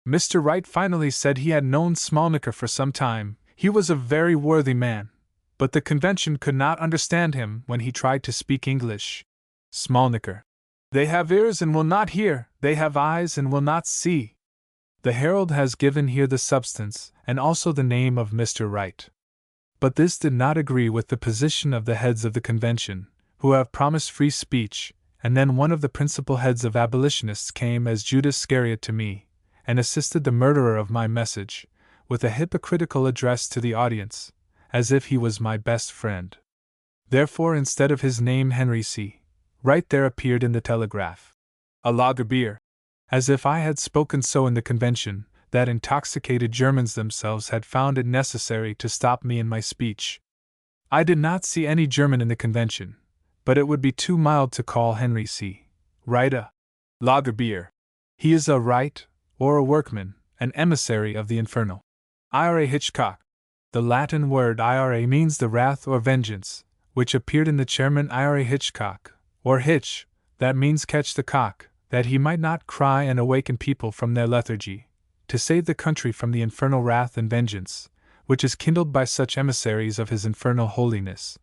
Mr. Wright finally said he had known Smallnicker for some time. He was a very worthy man, but the convention could not understand him when he tried to speak English. Smallnicker. They have ears and will not hear, they have eyes and will not see. The Herald has given here the substance and also the name of Mr. Wright. But this did not agree with the position of the heads of the convention, who have promised free speech, and then one of the principal heads of abolitionists came as Judas Iscariot to me, and assisted the murderer of my message, with a hypocritical address to the audience, as if he was my best friend. Therefore, instead of his name Henry C. Wright, there appeared in the telegraph a lager beer, as if I had spoken so in the convention, that intoxicated Germans themselves had found it necessary to stop me in my speech. I did not see any German in the convention, but it would be too mild to call Henry C. Wright a lager beer. He is a Wright, or a workman, an emissary of the infernal. Ira Hitchcock. The Latin word ira means the wrath or vengeance, which appeared in the chairman Ira Hitchcock, or hitch, that means catch the cock, that he might not cry and awaken people from their lethargy, to save the country from the infernal wrath and vengeance, which is kindled by such emissaries of his infernal holiness.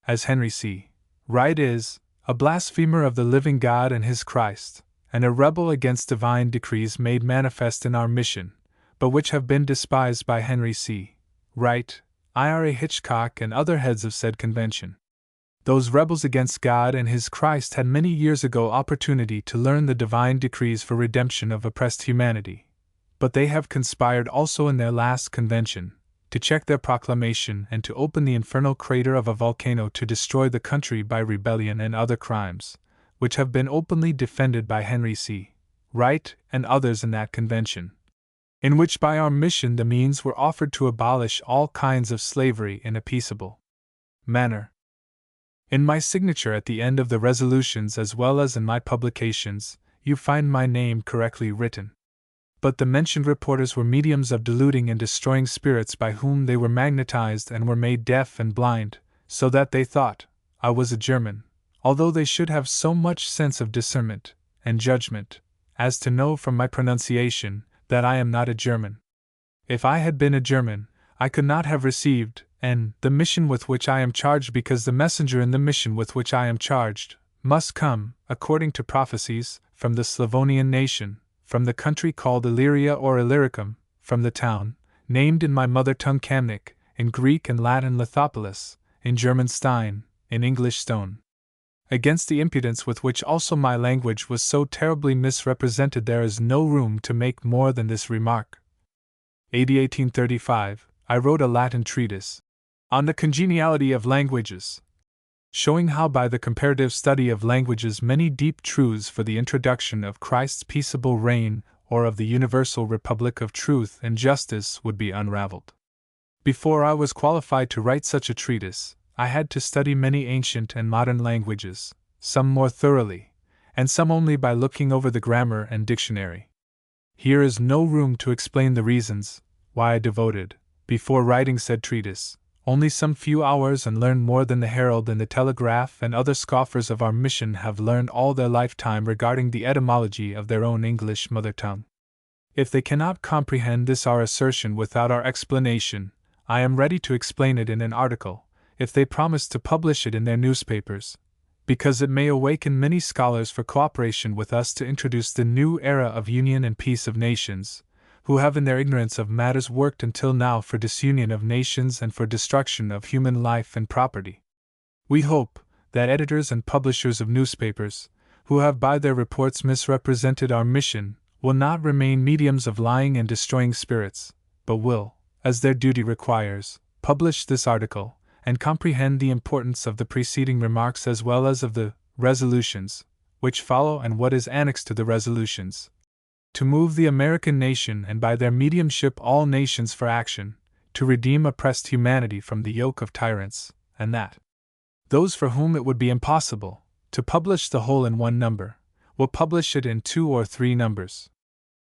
As Henry C. Wright is, a blasphemer of the living God and his Christ, and a rebel against divine decrees made manifest in our mission, but which have been despised by Henry C. Wright, Ira Hitchcock, and other heads of said convention. Those rebels against God and his Christ had many years ago opportunity to learn the divine decrees for redemption of oppressed humanity, but they have conspired also in their last convention, to check their proclamation and to open the infernal crater of a volcano to destroy the country by rebellion and other crimes, which have been openly defended by Henry C. Wright and others in that convention, in which by our mission the means were offered to abolish all kinds of slavery in a peaceable manner. In my signature at the end of the resolutions as well as in my publications, you find my name correctly written. But the mentioned reporters were mediums of deluding and destroying spirits by whom they were magnetized and were made deaf and blind, so that they thought I was a German, although they should have so much sense of discernment and judgment as to know from my pronunciation that I am not a German. If I had been a German, I could not have received the mission with which I am charged, because the messenger in the mission with which I am charged must come, according to prophecies, from the Slavonian nation, from the country called Illyria or Illyricum, from the town, named in my mother tongue Kamnik, in Greek and Latin Lithopolis, in German Stein, in English Stone. Against the impudence with which also my language was so terribly misrepresented there is no room to make more than this remark. A.D. 1835, I wrote a Latin treatise on the congeniality of languages, showing how by the comparative study of languages many deep truths for the introduction of Christ's peaceable reign or of the universal republic of truth and justice would be unraveled. Before I was qualified to write such a treatise, I had to study many ancient and modern languages, some more thoroughly, and some only by looking over the grammar and dictionary. Here is no room to explain the reasons why I devoted, before writing said treatise, only some few hours and learned more than the Herald and the Telegraph and other scoffers of our mission have learned all their lifetime regarding the etymology of their own English mother tongue. If they cannot comprehend this our assertion without our explanation, I am ready to explain it in an article, if they promise to publish it in their newspapers, because it may awaken many scholars for cooperation with us to introduce the new era of union and peace of nations, who have in their ignorance of matters worked until now for disunion of nations and for destruction of human life and property. We hope that editors and publishers of newspapers, who have by their reports misrepresented our mission, will not remain mediums of lying and destroying spirits, but will, as their duty requires, publish this article, and comprehend the importance of the preceding remarks as well as of the resolutions, which follow and what is annexed to the resolutions, to move the American nation and by their mediumship all nations for action, to redeem oppressed humanity from the yoke of tyrants, and that those for whom it would be impossible to publish the whole in one number, will publish it in 2 or 3 numbers.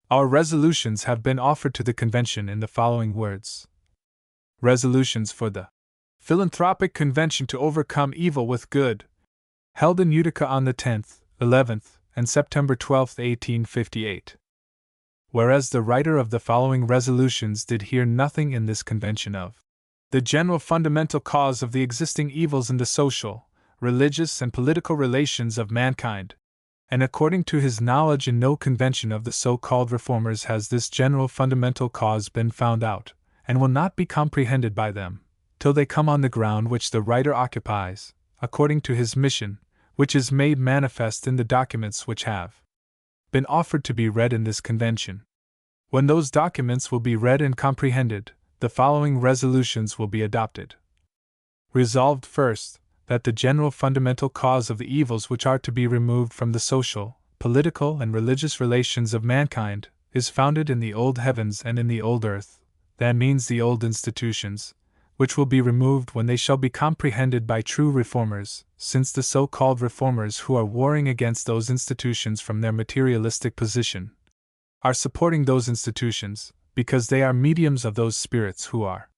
Our resolutions have been offered to the convention in the following words: Resolutions for the Philanthropic Convention to Overcome Evil with Good, held in Utica on the 10th, 11th, and September 12, 1858. Whereas the writer of the following resolutions did hear nothing in this convention of the general fundamental cause of the existing evils in the social, religious, and political relations of mankind, and according to his knowledge in no convention of the so-called reformers has this general fundamental cause been found out, and will not be comprehended by them, till they come on the ground which the writer occupies, according to his mission, which is made manifest in the documents which have been offered to be read in this convention. When those documents will be read and comprehended, the following resolutions will be adopted. Resolved, first, that the general fundamental cause of the evils which are to be removed from the social, political, and religious relations of mankind is founded in the old heavens and in the old earth, that means the old institutions, which will be removed when they shall be comprehended by true reformers, since the so-called reformers who are warring against those institutions from their materialistic position are supporting those institutions, because they are mediums of those spirits who are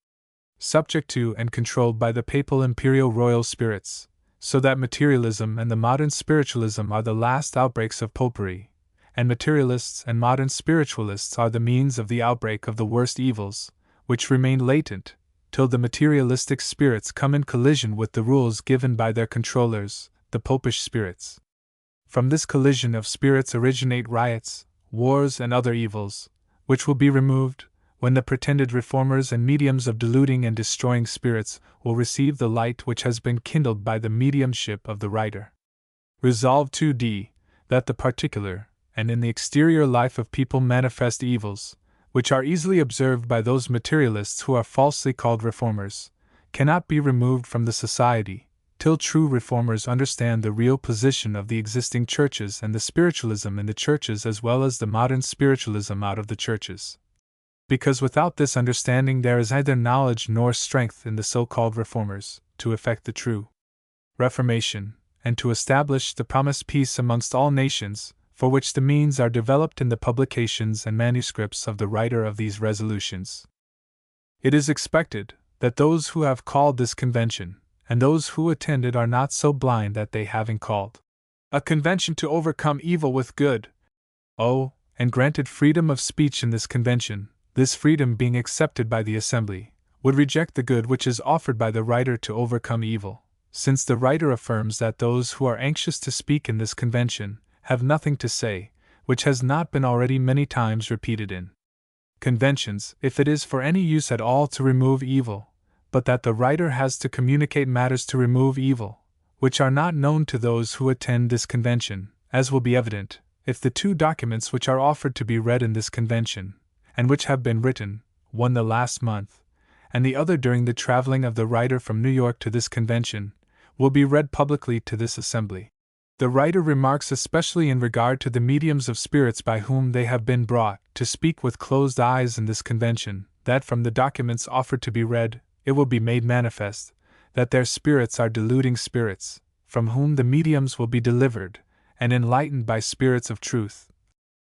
subject to and controlled by the papal imperial royal spirits, so that materialism and the modern spiritualism are the last outbreaks of popery, and materialists and modern spiritualists are the means of the outbreak of the worst evils, which remain latent till the materialistic spirits come in collision with the rules given by their controllers, the popish spirits. From this collision of spirits originate riots, wars, and other evils, which will be removed when the pretended reformers and mediums of deluding and destroying spirits will receive the light which has been kindled by the mediumship of the writer. Resolve 2d. That the particular, and in the exterior life of people manifest evils, which are easily observed by those materialists who are falsely called reformers, cannot be removed from the society, till true reformers understand the real position of the existing churches and the spiritualism in the churches as well as the modern spiritualism out of the churches. Because without this understanding there is neither knowledge nor strength in the so-called reformers to effect the true Reformation, and to establish the promised peace amongst all nations, for which the means are developed in the publications and manuscripts of the writer of these resolutions. It is expected that those who have called this convention, and those who attend it, are not so blind that they, having called a convention to overcome evil with good, and granted freedom of speech in this convention, this freedom being accepted by the assembly, would reject the good which is offered by the writer to overcome evil, since the writer affirms that those who are anxious to speak in this convention have nothing to say, which has not been already many times repeated in conventions, if it is for any use at all to remove evil, but that the writer has to communicate matters to remove evil, which are not known to those who attend this convention, as will be evident, if the two documents which are offered to be read in this convention, and which have been written, one the last month, and the other during the traveling of the writer from New York to this convention, will be read publicly to this assembly. The writer remarks especially in regard to the mediums of spirits by whom they have been brought to speak with closed eyes in this convention, that from the documents offered to be read, it will be made manifest that their spirits are deluding spirits, from whom the mediums will be delivered and enlightened by spirits of truth,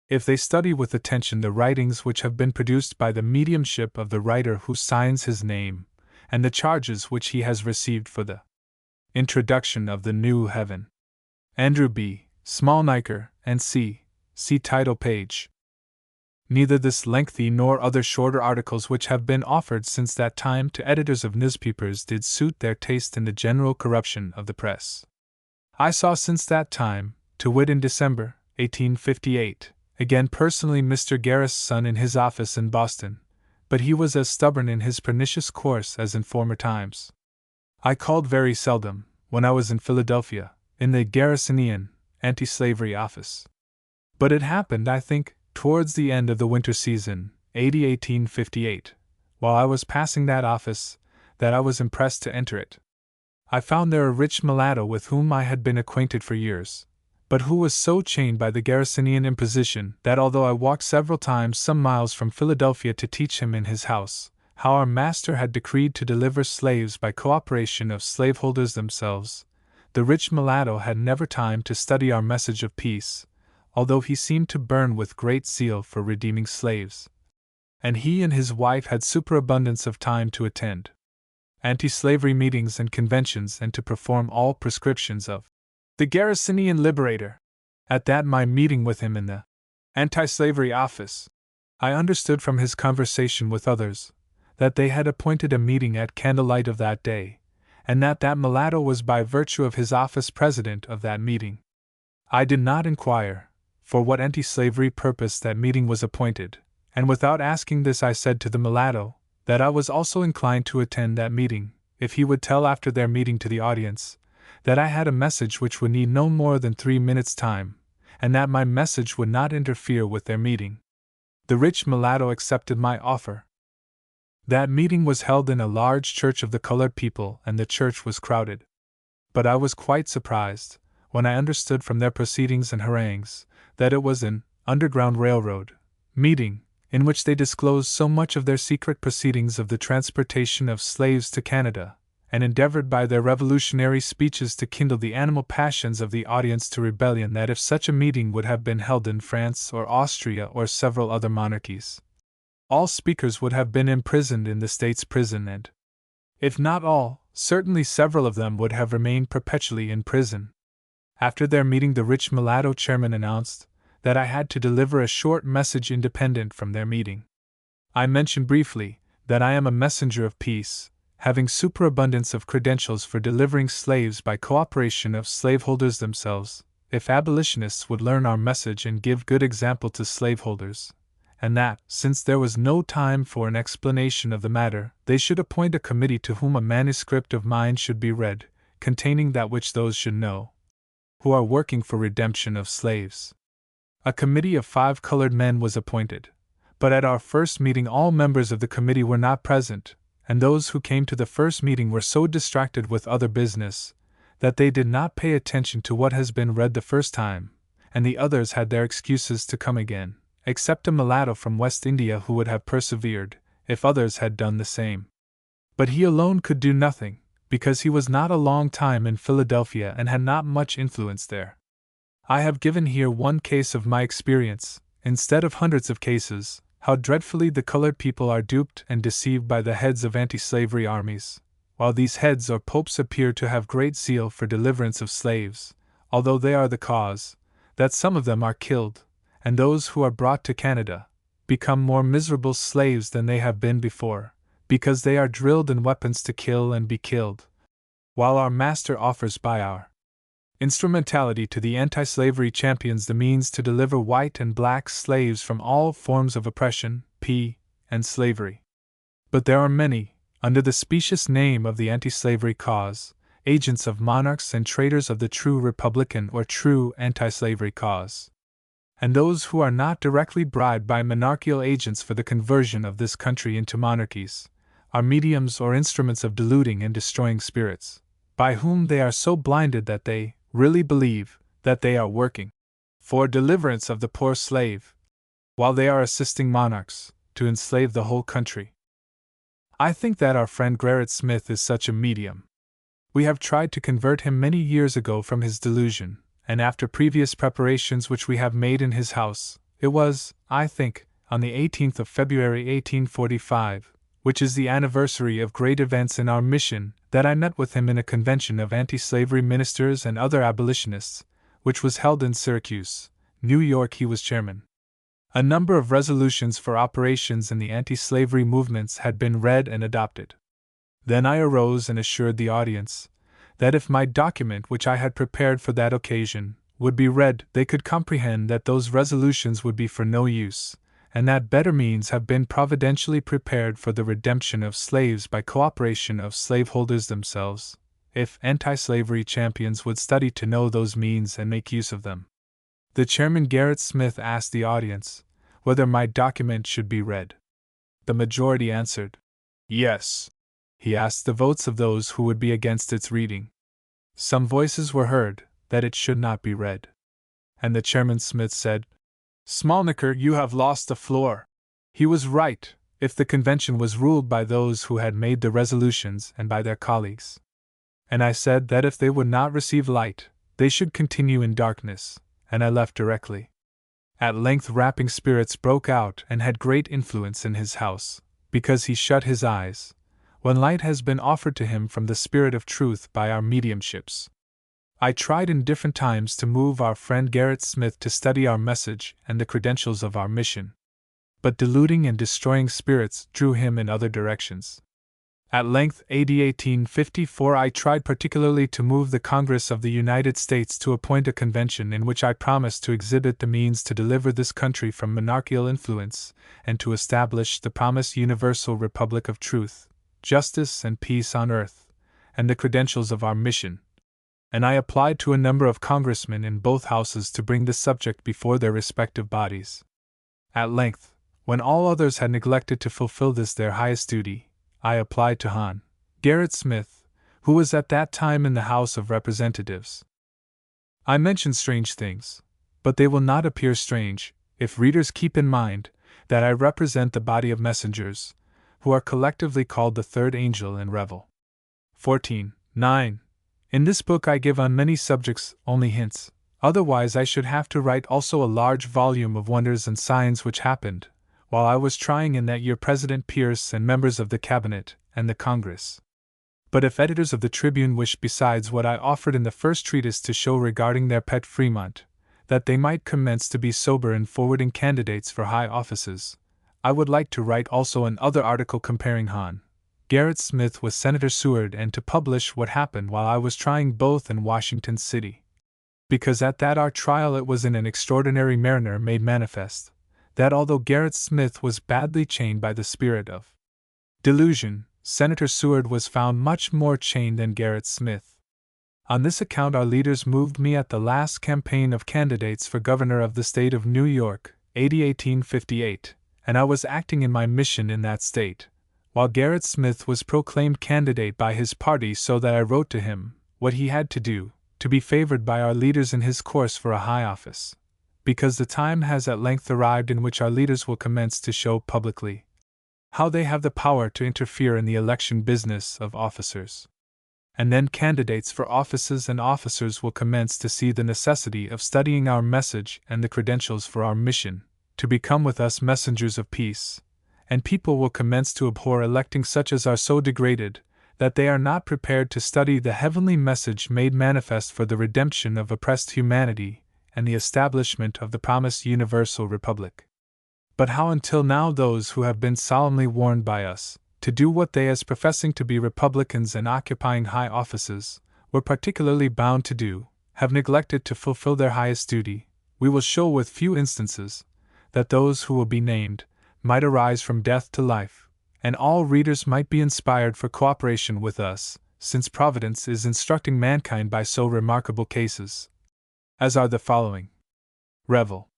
if they study with attention the writings which have been produced by the mediumship of the writer who signs his name, and the charges which he has received for the introduction of the new heaven. Andrew B. Smallniker, N.C., see title page. Neither this lengthy nor other shorter articles which have been offered since that time to editors of newspapers did suit their taste in the general corruption of the press. I saw since that time, to wit in December, 1858, again personally Mr. Garrist's son in his office in Boston, but he was as stubborn in his pernicious course as in former times. I called very seldom, when I was in Philadelphia, in the Garrisonian, anti-slavery office. But it happened, I think, towards the end of the winter season, 1858, while I was passing that office, that I was impressed to enter it. I found there a rich mulatto with whom I had been acquainted for years, but who was so chained by the Garrisonian imposition that although I walked several times some miles from Philadelphia to teach him in his house how our master had decreed to deliver slaves by cooperation of slaveholders themselves, the rich mulatto had never time to study our message of peace, although he seemed to burn with great zeal for redeeming slaves. And he and his wife had superabundance of time to attend anti-slavery meetings and conventions and to perform all prescriptions of the Garrisonian liberator. At that my meeting with him in the anti-slavery office, I understood from his conversation with others that they had appointed a meeting at candlelight of that day, and that mulatto was by virtue of his office president of that meeting. I did not inquire for what anti-slavery purpose that meeting was appointed, and without asking this I said to the mulatto that I was also inclined to attend that meeting, if he would tell after their meeting to the audience that I had a message which would need no more than 3 minutes' time, and that my message would not interfere with their meeting. The rich mulatto accepted my offer. That meeting was held in a large church of the colored people, and the church was crowded. But I was quite surprised, when I understood from their proceedings and harangues, that it was an Underground Railroad meeting, in which they disclosed so much of their secret proceedings of the transportation of slaves to Canada, and endeavored by their revolutionary speeches to kindle the animal passions of the audience to rebellion, that if such a meeting would have been held in France or Austria or several other monarchies, all speakers would have been imprisoned in the state's prison, and, if not all, certainly several of them would have remained perpetually in prison. After their meeting, the rich mulatto chairman announced that I had to deliver a short message independent from their meeting. I mentioned briefly that I am a messenger of peace, having superabundance of credentials for delivering slaves by cooperation of slaveholders themselves, if abolitionists would learn our message and give good example to slaveholders, and that, since there was no time for an explanation of the matter, they should appoint a committee to whom a manuscript of mine should be read, containing that which those should know who are working for redemption of slaves. A committee of 5 colored men was appointed, but at our first meeting all members of the committee were not present, and those who came to the first meeting were so distracted with other business that they did not pay attention to what has been read the first time, and the others had their excuses to come again, except a mulatto from West India who would have persevered, if others had done the same. But he alone could do nothing, because he was not a long time in Philadelphia and had not much influence there. I have given here one case of my experience, instead of hundreds of cases, how dreadfully the colored people are duped and deceived by the heads of anti-slavery armies, while these heads or popes appear to have great zeal for deliverance of slaves, although they are the cause that some of them are killed, and those who are brought to Canada become more miserable slaves than they have been before, because they are drilled in weapons to kill and be killed, while our Master offers by our instrumentality to the anti-slavery champions the means to deliver white and black slaves from all forms of oppression, and slavery. But there are many, under the specious name of the anti-slavery cause, agents of monarchs and traitors of the true Republican or true anti-slavery cause. And those who are not directly bribed by monarchical agents for the conversion of this country into monarchies, are mediums or instruments of deluding and destroying spirits, by whom they are so blinded that they really believe that they are working for deliverance of the poor slave, while they are assisting monarchs to enslave the whole country. I think that our friend Gerrit Smith is such a medium. We have tried to convert him many years ago from his delusion, and after previous preparations which we have made in his house, it was, I think, on the 18th of February 1845, which is the anniversary of great events in our mission, that I met with him in a convention of anti-slavery ministers and other abolitionists, which was held in Syracuse, New York. He was chairman. A number of resolutions for operations in the anti-slavery movements had been read and adopted. Then I arose and assured the audience that if my document which I had prepared for that occasion would be read, they could comprehend that those resolutions would be for no use, and that better means have been providentially prepared for the redemption of slaves by cooperation of slaveholders themselves, if anti-slavery champions would study to know those means and make use of them. The chairman Gerrit Smith asked the audience whether my document should be read. The majority answered, yes. He asked the votes of those who would be against its reading. Some voices were heard that it should not be read. And the chairman Smith said, Smolniker, you have lost the floor. He was right, if the convention was ruled by those who had made the resolutions and by their colleagues. And I said that if they would not receive light, they should continue in darkness, and I left directly. At length rapping spirits broke out and had great influence in his house, because he shut his eyes, when light has been offered to him from the Spirit of Truth by our mediumships. I tried in different times to move our friend Gerrit Smith to study our message and the credentials of our mission, but deluding and destroying spirits drew him in other directions. At length, AD 1854, I tried particularly to move the Congress of the United States to appoint a convention in which I promised to exhibit the means to deliver this country from monarchical influence and to establish the promised universal republic of truth, justice, and peace on earth, and the credentials of our mission. and I applied to a number of congressmen in both houses to bring the subject before their respective bodies. At length, when all others had neglected to fulfill this their highest duty, I applied to Hon. Gerrit Smith, who was at that time in the House of Representatives. I mention strange things, but they will not appear strange if readers keep in mind that I represent the body of messengers, who are collectively called the third angel in Revel. 14:9. In this book I give on many subjects only hints, otherwise I should have to write also a large volume of wonders and signs which happened while I was trying in that year President Pierce and members of the Cabinet and the Congress. But if editors of the Tribune wish, besides what I offered in the first treatise to show regarding their pet Fremont, that they might commence to be sober in forwarding candidates for high offices, I would like to write also another article comparing Hon. Gerrit Smith with Senator Seward, and to publish what happened while I was trying both in Washington City. Because at that our trial it was in an extraordinary manner made manifest, that although Gerrit Smith was badly chained by the spirit of delusion, Senator Seward was found much more chained than Gerrit Smith. On this account our leaders moved me at the last campaign of candidates for governor of the state of New York, 1858, and I was acting in my mission in that state, while Gerrit Smith was proclaimed candidate by his party, so that I wrote to him what he had to do to be favored by our leaders in his course for a high office, because the time has at length arrived in which our leaders will commence to show publicly how they have the power to interfere in the election business of officers. And then candidates for offices and officers will commence to see the necessity of studying our message and the credentials for our mission, to become with us messengers of peace, and people will commence to abhor electing such as are so degraded that they are not prepared to study the heavenly message made manifest for the redemption of oppressed humanity and the establishment of the promised universal republic. But how until now those who have been solemnly warned by us to do what they, as professing to be Republicans and occupying high offices, were particularly bound to do, have neglected to fulfill their highest duty, we will show with few instances that those who will be named might arise from death to life, and all readers might be inspired for cooperation with us, since Providence is instructing mankind by so remarkable cases as are the following. Revel.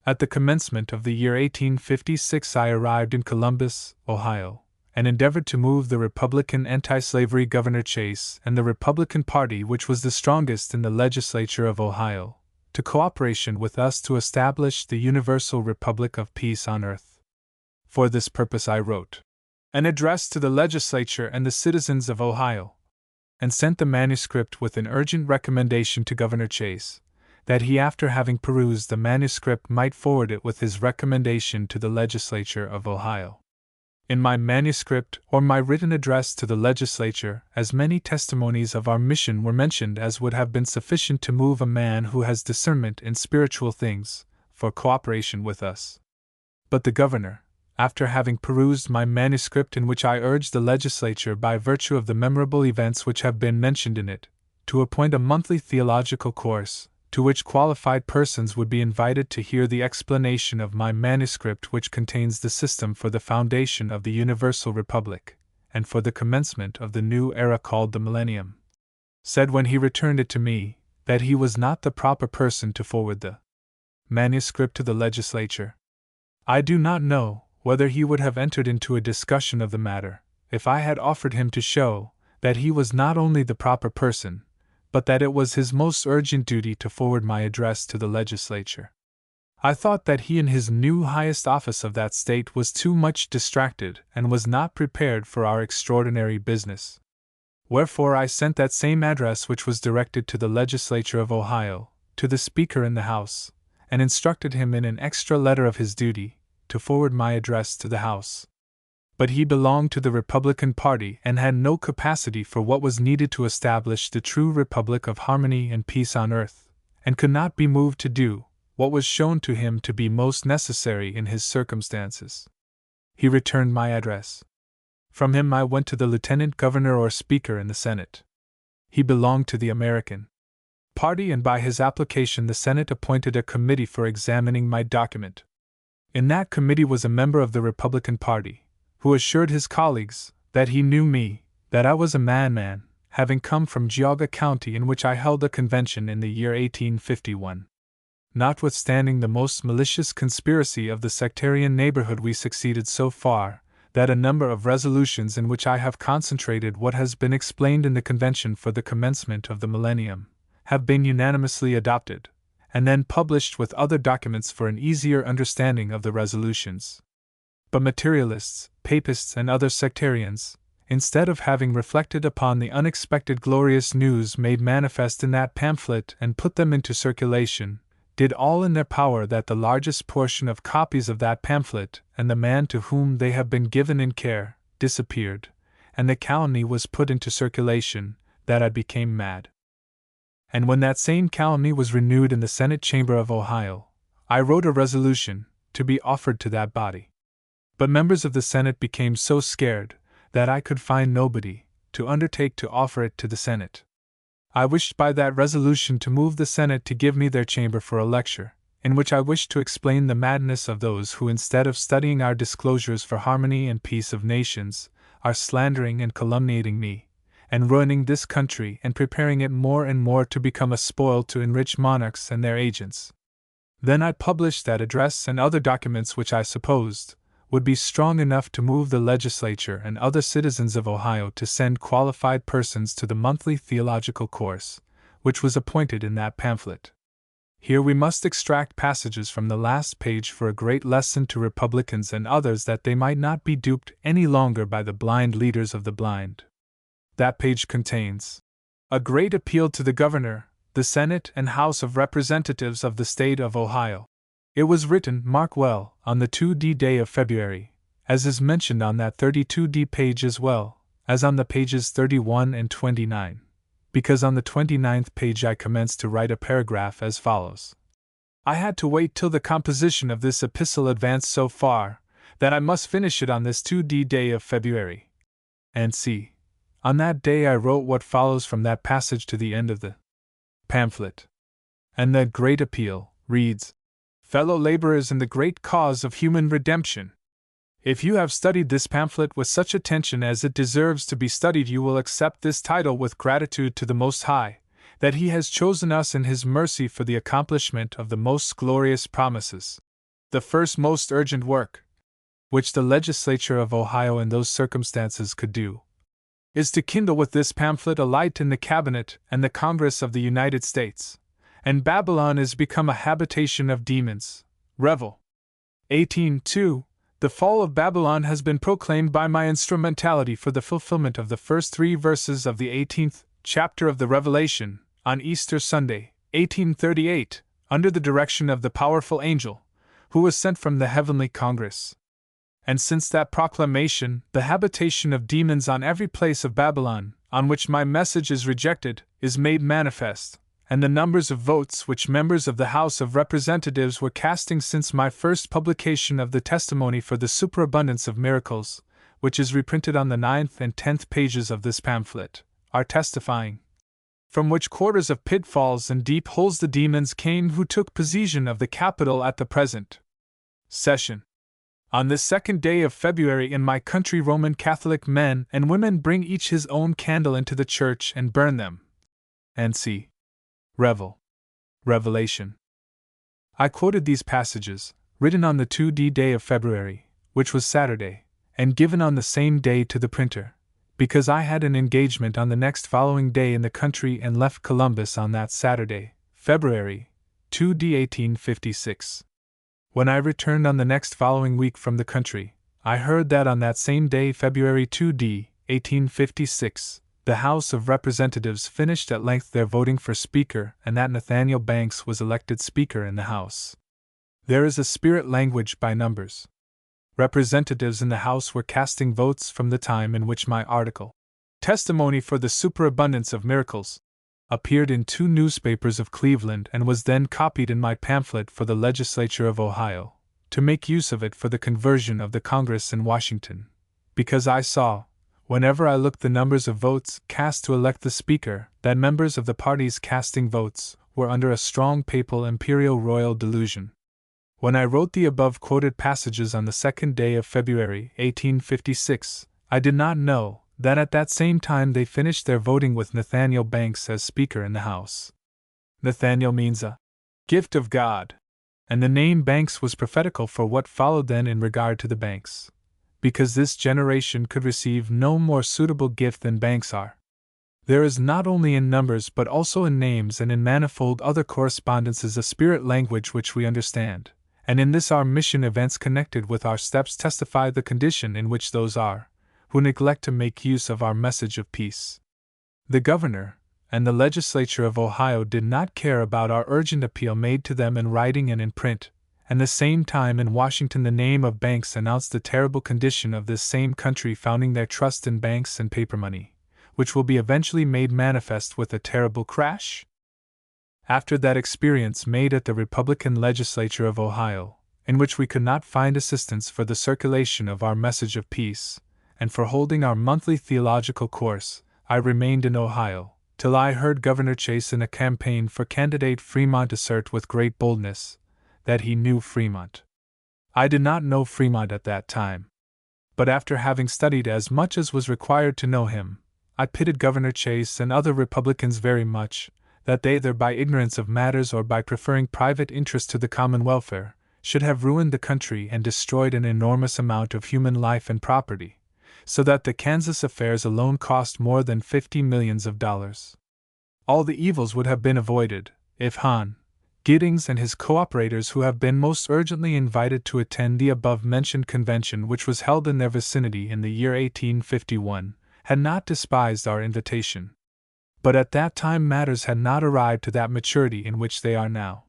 At the commencement of the year 1856 I arrived in Columbus, Ohio, and endeavored to move the Republican anti-slavery Governor Chase and the Republican party, which was the strongest in the legislature of Ohio, to cooperation with us to establish the universal republic of peace on earth. For this purpose I wrote an address to the legislature and the citizens of Ohio, and sent the manuscript with an urgent recommendation to Governor Chase, that he, after having perused the manuscript, might forward it with his recommendation to the legislature of Ohio. In my manuscript, or my written address to the legislature, as many testimonies of our mission were mentioned as would have been sufficient to move a man who has discernment in spiritual things, for cooperation with us. But the governor, after having perused my manuscript, in which I urged the legislature, by virtue of the memorable events which have been mentioned in it, to appoint a monthly theological course, to which qualified persons would be invited to hear the explanation of my manuscript, which contains the system for the foundation of the Universal Republic, and for the commencement of the new era called the Millennium, said when he returned it to me, that he was not the proper person to forward the manuscript to the legislature. I do not know whether he would have entered into a discussion of the matter, if I had offered him to show that he was not only the proper person, but that it was his most urgent duty to forward my address to the legislature. I thought that he in his new highest office of that state was too much distracted and was not prepared for our extraordinary business. Wherefore I sent that same address, which was directed to the legislature of Ohio, to the Speaker in the House, and instructed him in an extra letter of his duty to forward my address to the House. But he belonged to the Republican party and had no capacity for what was needed to establish the true republic of harmony and peace on earth, and could not be moved to do what was shown to him to be most necessary in his circumstances. He returned my address. From him I went to the Lieutenant Governor or Speaker in the Senate. He belonged to the American party, and by his application the Senate appointed a committee for examining my document. In that committee was a member of the Republican party, who assured his colleagues that he knew me, that I was a madman, having come from Geauga County, in which I held a convention in the year 1851. Notwithstanding the most malicious conspiracy of the sectarian neighborhood, we succeeded so far that a number of resolutions in which I have concentrated what has been explained in the convention for the commencement of the millennium have been unanimously adopted, and then published with other documents for an easier understanding of the resolutions. But materialists, papists, and other sectarians, instead of having reflected upon the unexpected glorious news made manifest in that pamphlet and put them into circulation, did all in their power that the largest portion of copies of that pamphlet and the man to whom they have been given in care disappeared, and the calumny was put into circulation that I became mad. And when that same calumny was renewed in the Senate Chamber of Ohio, I wrote a resolution to be offered to that body. But members of the Senate became so scared that I could find nobody to undertake to offer it to the Senate. I wished by that resolution to move the Senate to give me their chamber for a lecture, in which I wished to explain the madness of those who, instead of studying our disclosures for harmony and peace of nations, are slandering and calumniating me, and ruining this country and preparing it more and more to become a spoil to enrich monarchs and their agents. Then I published that address and other documents which I supposed would be strong enough to move the legislature and other citizens of Ohio to send qualified persons to the monthly theological course, which was appointed in that pamphlet. Here we must extract passages from the last page for a great lesson to Republicans and others, that they might not be duped any longer by the blind leaders of the blind. That page contains a great appeal to the Governor, the Senate and House of Representatives of the state of Ohio. It was written, mark well, on the 2d day of February, as is mentioned on that 32d page as well as on the pages 31 and 29, because on the 29th page I commenced to write a paragraph as follows. I had to wait till the composition of this epistle advanced so far that I must finish it on this 2d day of February. And see, on that day I wrote what follows from that passage to the end of the pamphlet. And that great appeal reads, Fellow laborers in the great cause of human redemption. If you have studied this pamphlet with such attention as it deserves to be studied, you will accept this title with gratitude to the Most High, that He has chosen us in His mercy for the accomplishment of the most glorious promises. The first most urgent work, which the legislature of Ohio in those circumstances could do, is to kindle with this pamphlet a light in the Cabinet and the Congress of the United States. And Babylon is become a habitation of demons. Revel. 18:2. The fall of Babylon has been proclaimed by my instrumentality for the fulfillment of the first 3 verses of the 18th chapter of the Revelation, on Easter Sunday, 1838, under the direction of the powerful angel, who was sent from the heavenly Congress. And since that proclamation, the habitation of demons on every place of Babylon, on which my message is rejected, is made manifest, and the numbers of votes which members of the House of Representatives were casting since my first publication of the testimony for the superabundance of miracles, which is reprinted on the 9th and 10th pages of this pamphlet, are testifying. From which quarters of pitfalls and deep holes the demons came who took possession of the Capitol at the present session. On this 2nd day of February in my country, Roman Catholic men and women bring each his own candle into the church and burn them. And see. Revel. Revelation. I quoted these passages, written on the 2d day of February, which was Saturday, and given on the same day to the printer, because I had an engagement on the next following day in the country and left Columbus on that Saturday, February 2d 1856. When I returned on the next following week from the country, I heard that on that same day, February 2d 1856, the House of Representatives finished at length their voting for Speaker, and that Nathaniel Banks was elected Speaker in the House. There is a spirit language by numbers. Representatives in the House were casting votes from the time in which my article, Testimony for the Superabundance of Miracles, appeared in 2 newspapers of Cleveland and was then copied in my pamphlet for the legislature of Ohio, to make use of it for the conversion of the Congress in Washington, because I saw, whenever I looked the numbers of votes cast to elect the Speaker, that members of the parties casting votes were under a strong papal imperial royal delusion. When I wrote the above quoted passages on the 2nd day of February 1856, I did not know that at that same time they finished their voting with Nathaniel Banks as Speaker in the House. Nathaniel means a gift of God, and the name Banks was prophetical for what followed then in regard to the Banks, because this generation could receive no more suitable gift than Banks are. There is not only in numbers but also in names and in manifold other correspondences a spirit language which we understand, and in this our mission events connected with our steps testify the condition in which those are, who neglect to make use of our message of peace. The governor and the legislature of Ohio did not care about our urgent appeal made to them in writing and in print, and the same time in Washington the name of Banks announced the terrible condition of this same country founding their trust in banks and paper money, which will be eventually made manifest with a terrible crash? After that experience made at the Republican legislature of Ohio, in which we could not find assistance for the circulation of our message of peace, and for holding our monthly theological course, I remained in Ohio, till I heard Governor Chase in a campaign for candidate Fremont assert with great boldness that he knew Fremont. I did not know Fremont at that time, but after having studied as much as was required to know him, I pitied Governor Chase and other Republicans very much, that they, either by ignorance of matters or by preferring private interest to the common welfare, should have ruined the country and destroyed an enormous amount of human life and property, so that the Kansas affairs alone cost more than $50 millions. All the evils would have been avoided, if Hahn, Giddings and his co-operators who have been most urgently invited to attend the above-mentioned convention which was held in their vicinity in the year 1851, had not despised our invitation. But at that time matters had not arrived to that maturity in which they are now.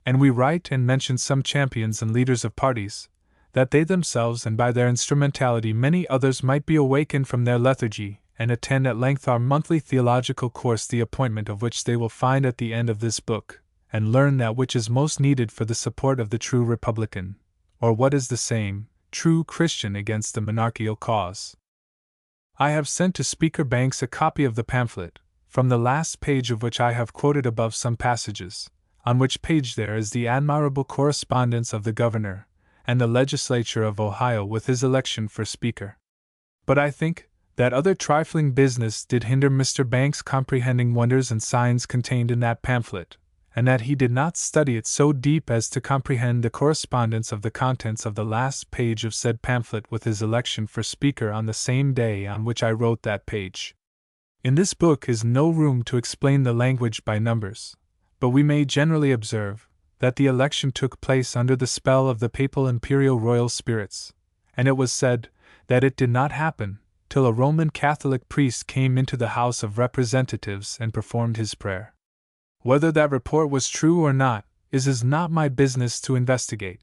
And we write and mention some champions and leaders of parties, that they themselves and by their instrumentality many others might be awakened from their lethargy, and attend at length our monthly theological course, the appointment of which they will find at the end of this book, and learn that which is most needed for the support of the true Republican, or what is the same, true Christian against the monarchical cause. I have sent to Speaker Banks a copy of the pamphlet, from the last page of which I have quoted above some passages, on which page there is the admirable correspondence of the governor and the legislature of Ohio with his election for Speaker. But I think that other trifling business did hinder Mr. Banks comprehending wonders and signs contained in that pamphlet, and that he did not study it so deep as to comprehend the correspondence of the contents of the last page of said pamphlet with his election for Speaker on the same day on which I wrote that page. In this book is no room to explain the language by numbers, but we may generally observe that the election took place under the spell of the papal imperial royal spirits, and it was said that it did not happen till a Roman Catholic priest came into the House of Representatives and performed his prayer. Whether that report was true or not is not my business to investigate,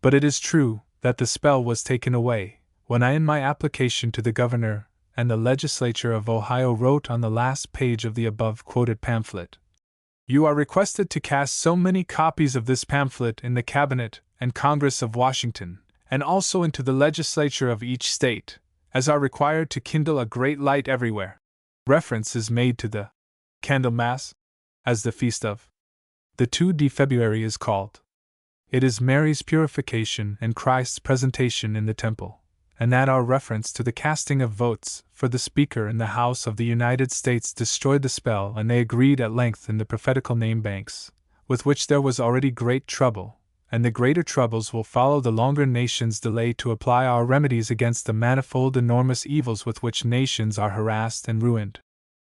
but it is true that the spell was taken away when I in my application to the governor and the legislature of Ohio wrote on the last page of the above-quoted pamphlet, "You are requested to cast so many copies of this pamphlet in the Cabinet and Congress of Washington, and also into the legislature of each state, as are required to kindle a great light everywhere." Reference is made to the Candlemas, as the feast of the 2 February is called. It is Mary's purification and Christ's presentation in the temple, and that our reference to the casting of votes for the Speaker in the House of the United States destroyed the spell, and they agreed at length in the prophetical name Banks, with which there was already great trouble, and the greater troubles will follow the longer nations delay to apply our remedies against the manifold enormous evils with which nations are harassed and ruined.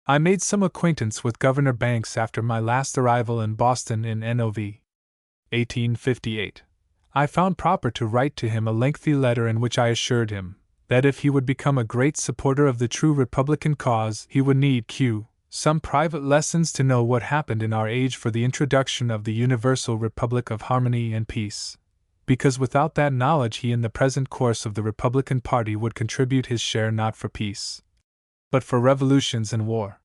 I made some acquaintance with Governor Banks after my last arrival in Boston in Nov. 1858. I found proper to write to him a lengthy letter in which I assured him that if he would become a great supporter of the true Republican cause, he would need some private lessons to know what happened in our age for the introduction of the universal republic of harmony and peace, because without that knowledge he in the present course of the Republican party would contribute his share not for peace, but for revolutions and war.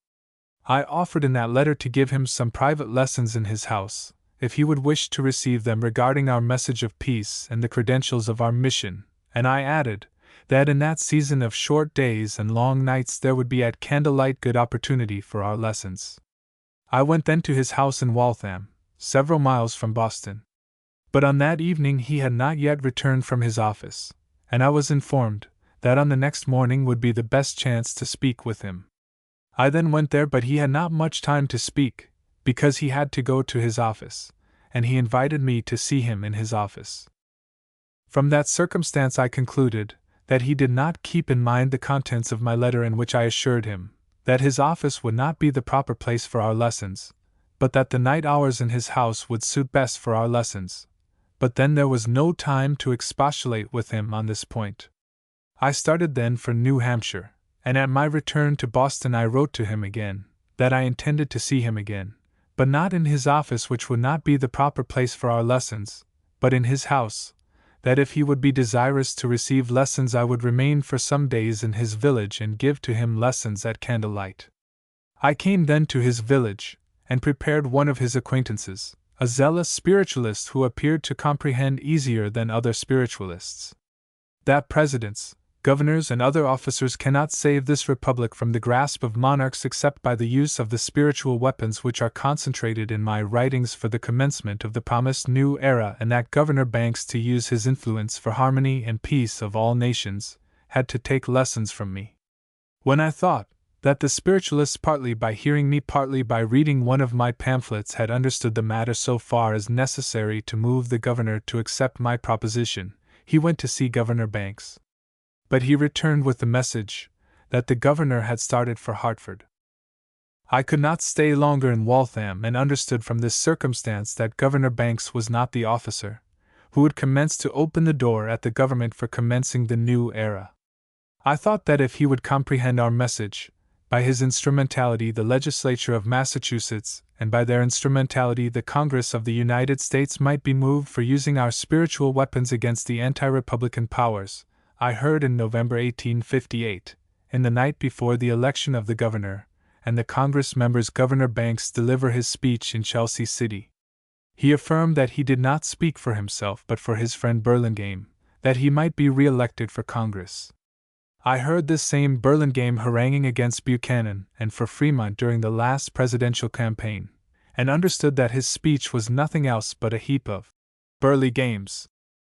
I offered in that letter to give him some private lessons in his house, if he would wish to receive them regarding our message of peace and the credentials of our mission, and I added that in that season of short days and long nights there would be at candlelight good opportunity for our lessons. I went then to his house in Waltham, several miles from Boston. But on that evening he had not yet returned from his office, and I was informed that on the next morning would be the best chance to speak with him. I then went there, but he had not much time to speak, because he had to go to his office, and he invited me to see him in his office. From that circumstance I concluded that he did not keep in mind the contents of my letter, in which I assured him that his office would not be the proper place for our lessons, but that the night hours in his house would suit best for our lessons. But then there was no time to expostulate with him on this point. I started then for New Hampshire, and at my return to Boston I wrote to him again that I intended to see him again, but not in his office, which would not be the proper place for our lessons, but in his house, that if he would be desirous to receive lessons I would remain for some days in his village and give to him lessons at candlelight. I came then to his village, and prepared one of his acquaintances, a zealous spiritualist who appeared to comprehend easier than other spiritualists that presidents, governors, and other officers cannot save this republic from the grasp of monarchs except by the use of the spiritual weapons which are concentrated in my writings for the commencement of the promised new era, and that Governor Banks, to use his influence for harmony and peace of all nations, had to take lessons from me. When I thought that the spiritualists, partly by hearing me, partly by reading one of my pamphlets, had understood the matter so far as necessary to move the governor to accept my proposition, he went to see Governor Banks. But he returned with the message that the governor had started for Hartford. I could not stay longer in Waltham, and understood from this circumstance that Governor Banks was not the officer who would commence to open the door at the government for commencing the new era. I thought that if he would comprehend our message, by his instrumentality the legislature of Massachusetts, and by their instrumentality the Congress of the United States, might be moved for using our spiritual weapons against the anti-republican powers. I heard in November 1858, in the night before the election of the governor and the Congress members, Governor Banks deliver his speech in Chelsea City. He affirmed that he did not speak for himself but for his friend Burlingame, that he might be re-elected for Congress. I heard this same Burlingame haranguing against Buchanan and for Fremont during the last presidential campaign, and understood that his speech was nothing else but a heap of Burlingames.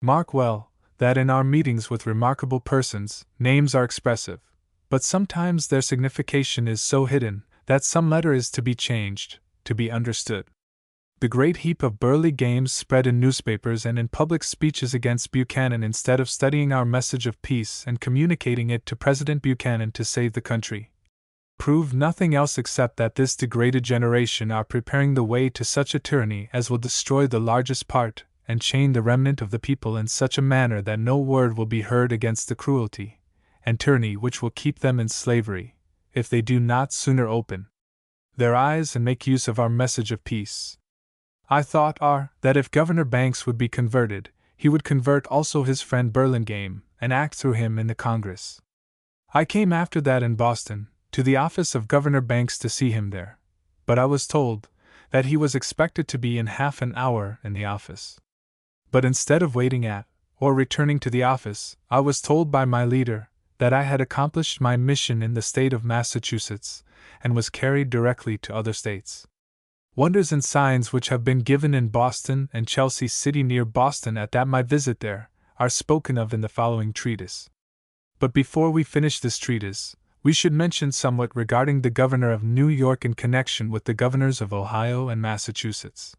Mark well that in our meetings with remarkable persons, names are expressive, but sometimes their signification is so hidden that some letter is to be changed, to be understood. The great heap of Burlingames spread in newspapers and in public speeches against Buchanan, instead of studying our message of peace and communicating it to President Buchanan to save the country, prove nothing else except that this degraded generation are preparing the way to such a tyranny as will destroy the largest part and chain the remnant of the people in such a manner that no word will be heard against the cruelty and tyranny which will keep them in slavery, if they do not sooner open their eyes and make use of our message of peace. I thought that if Governor Banks would be converted, he would convert also his friend Burlingame, and act through him in the Congress. I came after that in Boston, to the office of Governor Banks to see him there, but I was told that he was expected to be in half an hour in the office. But instead of waiting at, or returning to the office, I was told by my leader that I had accomplished my mission in the state of Massachusetts, and was carried directly to other states. Wonders and signs which have been given in Boston and Chelsea City near Boston at that my visit there, are spoken of in the following treatise. But before we finish this treatise, we should mention somewhat regarding the governor of New York in connection with the governors of Ohio and Massachusetts.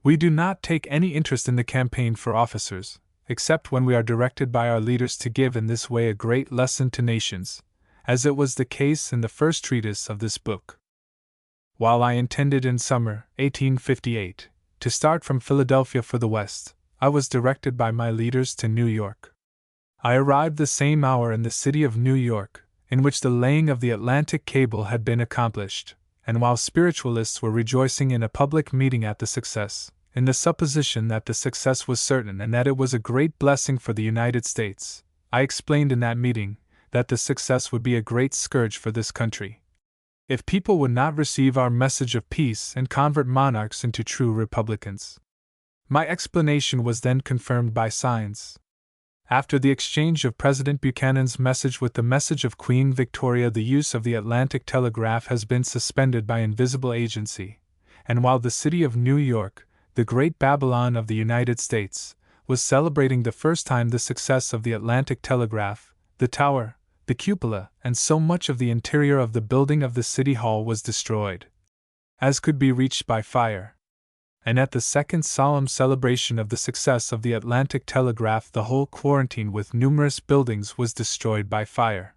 We do not take any interest in the campaign for officers, except when we are directed by our leaders to give in this way a great lesson to nations, as it was the case in the first treatise of this book. While I intended in summer 1858 to start from Philadelphia for the West, I was directed by my leaders to New York. I arrived the same hour in the city of New York, in which the laying of the Atlantic cable had been accomplished, and while spiritualists were rejoicing in a public meeting at the success, in the supposition that the success was certain and that it was a great blessing for the United States, I explained in that meeting that the success would be a great scourge for this country, if people would not receive our message of peace and convert monarchs into true republicans. My explanation was then confirmed by signs. After the exchange of President Buchanan's message with the message of Queen Victoria, the use of the Atlantic telegraph has been suspended by invisible agency, and while the city of New York, the great Babylon of the United States, was celebrating the first time the success of the Atlantic telegraph, The tower, the cupola, and so much of the interior of the building of the City Hall was destroyed, as could be reached by fire. And at the second solemn celebration of the success of the Atlantic Telegraph, the whole quarantine with numerous buildings was destroyed by fire.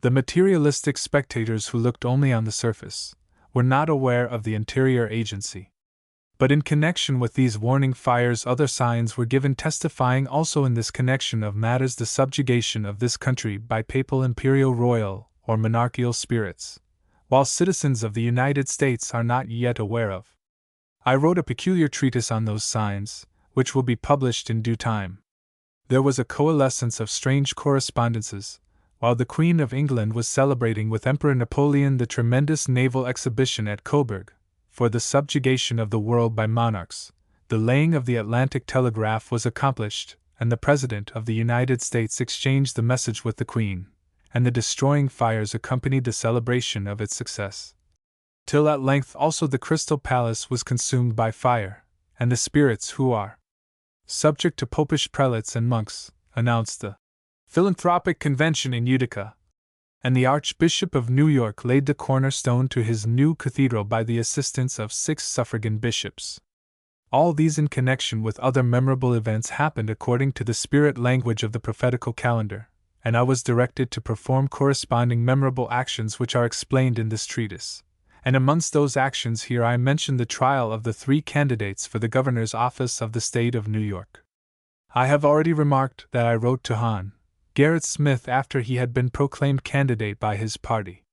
The materialistic spectators who looked only on the surface were not aware of the interior agency. But in connection with these warning fires, other signs were given, testifying also in this connection of matters the subjugation of this country by papal, imperial, royal, or monarchical spirits, while citizens of the United States are not yet aware of. I wrote a peculiar treatise on those signs, which will be published in due time. There was a coalescence of strange correspondences. While the Queen of England was celebrating with Emperor Napoleon the tremendous naval exhibition at Coburg, for the subjugation of the world by monarchs, the laying of the Atlantic Telegraph was accomplished, and the President of the United States exchanged the message with the Queen, and the destroying fires accompanied the celebration of its success. Till at length also the Crystal Palace was consumed by fire, and the spirits who are subject to popish prelates and monks, announced the philanthropic convention in Utica, and the Archbishop of New York laid the cornerstone to his new cathedral by the assistance of 6 suffragan bishops. All these in connection with other memorable events happened according to the spirit language of the prophetical calendar, and I was directed to perform corresponding memorable actions which are explained in this treatise. And amongst those actions here I mention the trial of the 3 candidates for the governor's office of the state of New York. I have already remarked that I wrote to Hon. Gerrit Smith after he had been proclaimed candidate by his party.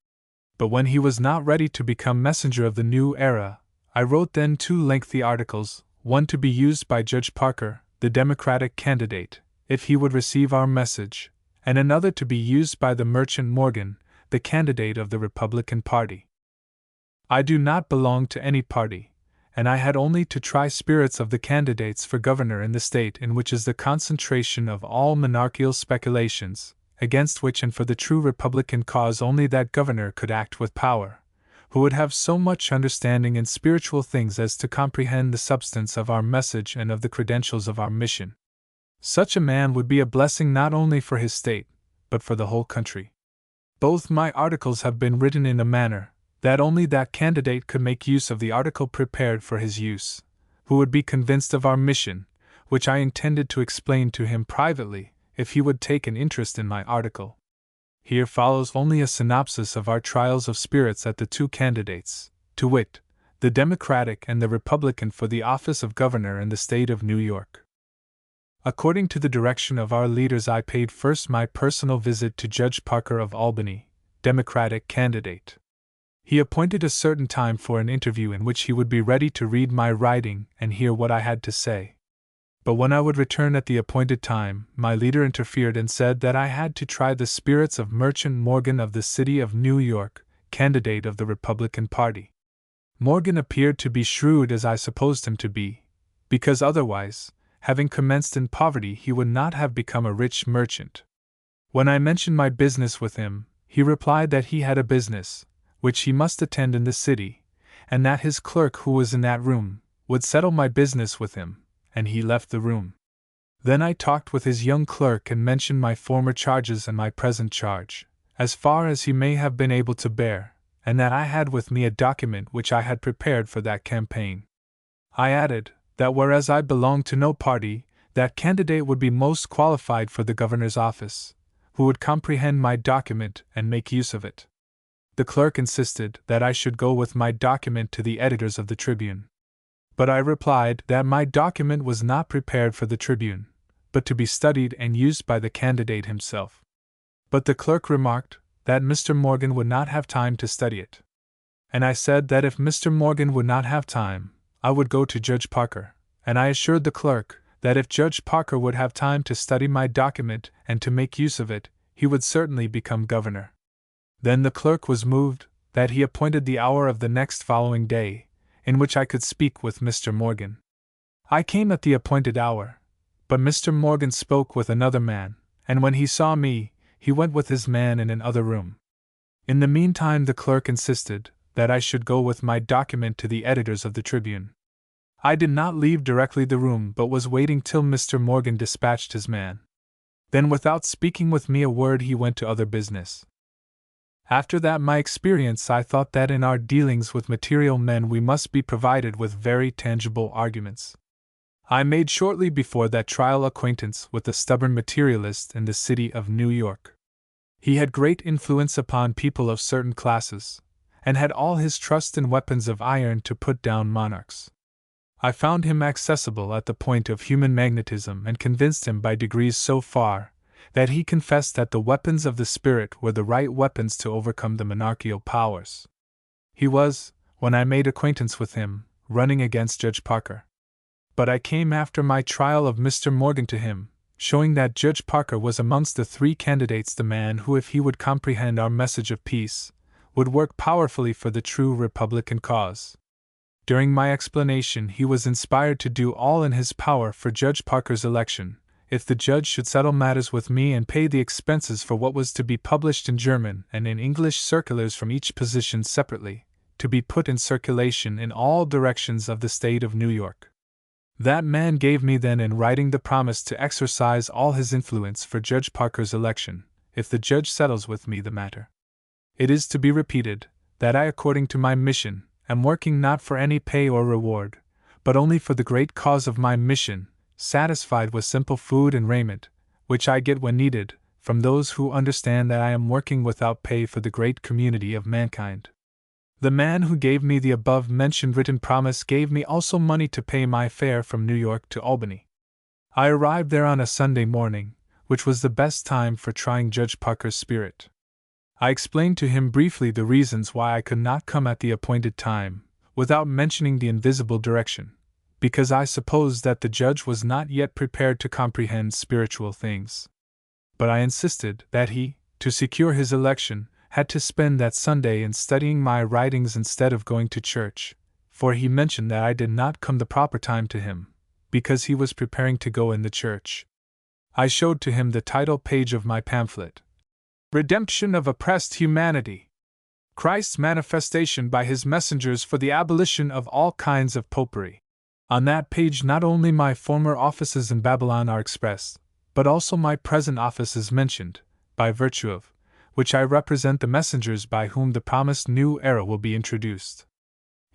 But when he was not ready to become messenger of the new era, I wrote then 2 lengthy articles, one to be used by Judge Parker, the Democratic candidate, if he would receive our message, and another to be used by the merchant Morgan, the candidate of the Republican Party. I do not belong to any party, and I had only to try spirits of the candidates for governor in the state in which is the concentration of all monarchical speculations, against which and for the true Republican cause only that governor could act with power, who would have so much understanding in spiritual things as to comprehend the substance of our message and of the credentials of our mission. Such a man would be a blessing not only for his state, but for the whole country. Both my articles have been written in a manner that only that candidate could make use of the article prepared for his use, who would be convinced of our mission, which I intended to explain to him privately, if he would take an interest in my article. Here follows only a synopsis of our trials of spirits at the 2 candidates, to wit, the Democratic and the Republican for the office of governor in the state of New York. According to the direction of our leaders, I paid first my personal visit to Judge Parker of Albany, Democratic candidate. He appointed a certain time for an interview in which he would be ready to read my writing and hear what I had to say. But when I would return at the appointed time, my leader interfered and said that I had to try the spirits of Merchant Morgan of the city of New York, candidate of the Republican Party. Morgan appeared to be shrewd as I supposed him to be, because otherwise, having commenced in poverty, he would not have become a rich merchant. When I mentioned my business with him, he replied that he had a business which he must attend in the city, and that his clerk who was in that room would settle my business with him, and he left the room. Then I talked with his young clerk and mentioned my former charges and my present charge, as far as he may have been able to bear, and that I had with me a document which I had prepared for that campaign. I added that whereas I belonged to no party, that candidate would be most qualified for the governor's office, who would comprehend my document and make use of it. The clerk insisted that I should go with my document to the editors of the Tribune. But I replied that my document was not prepared for the Tribune, but to be studied and used by the candidate himself. But the clerk remarked that Mr. Morgan would not have time to study it. And I said that if Mr. Morgan would not have time, I would go to Judge Parker, and I assured the clerk that if Judge Parker would have time to study my document and to make use of it, he would certainly become governor. Then the clerk was moved that he appointed the hour of the next following day, in which I could speak with Mr. Morgan. I came at the appointed hour, but Mr. Morgan spoke with another man, and when he saw me, he went with his man in another room. In the meantime the clerk insisted that I should go with my document to the editors of the Tribune. I did not leave directly the room, but was waiting till Mr. Morgan dispatched his man. Then, without speaking with me a word, he went to other business. After that my experience, I thought that in our dealings with material men we must be provided with very tangible arguments. I made shortly before that trial acquaintance with a stubborn materialist in the city of New York. He had great influence upon people of certain classes, and had all his trust in weapons of iron to put down monarchs. I found him accessible at the point of human magnetism and convinced him by degrees so far that he confessed that the weapons of the spirit were the right weapons to overcome the monarchical powers. He was, when I made acquaintance with him, running against Judge Parker. But I came after my trial of Mr. Morgan to him, showing that Judge Parker was amongst the three candidates the man who, if he would comprehend our message of peace, would work powerfully for the true Republican cause. During my explanation he was inspired to do all in his power for Judge Parker's election, if the judge should settle matters with me and pay the expenses for what was to be published in German and in English circulars from each position separately, to be put in circulation in all directions of the state of New York. That man gave me then in writing the promise to exercise all his influence for Judge Parker's election, if the judge settles with me the matter. It is to be repeated, that I, according to my mission, am working not for any pay or reward, but only for the great cause of my mission, satisfied with simple food and raiment, which I get when needed, from those who understand that I am working without pay for the great community of mankind. The man who gave me the above-mentioned written promise gave me also money to pay my fare from New York to Albany. I arrived there on a Sunday morning, which was the best time for trying Judge Parker's spirit. I explained to him briefly the reasons why I could not come at the appointed time, without mentioning the invisible direction, because I supposed that the judge was not yet prepared to comprehend spiritual things. But I insisted that he, to secure his election, had to spend that Sunday in studying my writings instead of going to church, for he mentioned that I did not come the proper time to him, because he was preparing to go in the church. I showed to him the title page of my pamphlet, Redemption of Oppressed Humanity. Christ's manifestation by his messengers for the abolition of all kinds of popery. On that page not only my former offices in Babylon are expressed, but also my present office is mentioned, by virtue of which I represent the messengers by whom the promised new era will be introduced.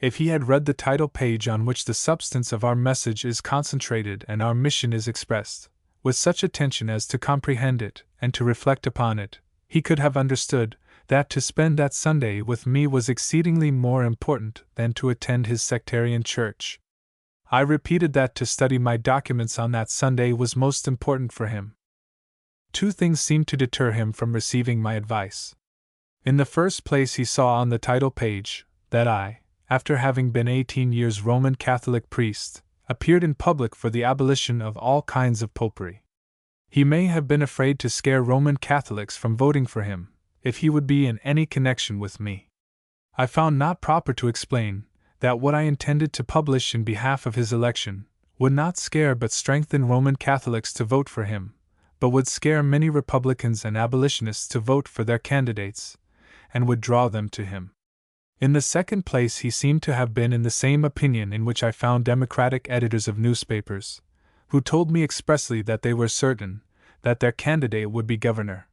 If he had read the title page on which the substance of our message is concentrated and our mission is expressed, with such attention as to comprehend it and to reflect upon it, he could have understood that to spend that Sunday with me was exceedingly more important than to attend his sectarian church. I repeated that to study my documents on that Sunday was most important for him. Two things seemed to deter him from receiving my advice. In the first place, he saw on the title page that I, after having been 18 years Roman Catholic priest, appeared in public for the abolition of all kinds of popery. He may have been afraid to scare Roman Catholics from voting for him, if he would be in any connection with me. I found not proper to explain that what I intended to publish in behalf of his election would not scare but strengthen Roman Catholics to vote for him, but would scare many Republicans and abolitionists to vote for their candidates, and would draw them to him. In the second place, he seemed to have been in the same opinion in which I found Democratic editors of newspapers, who told me expressly that they were certain that their candidate would be governor.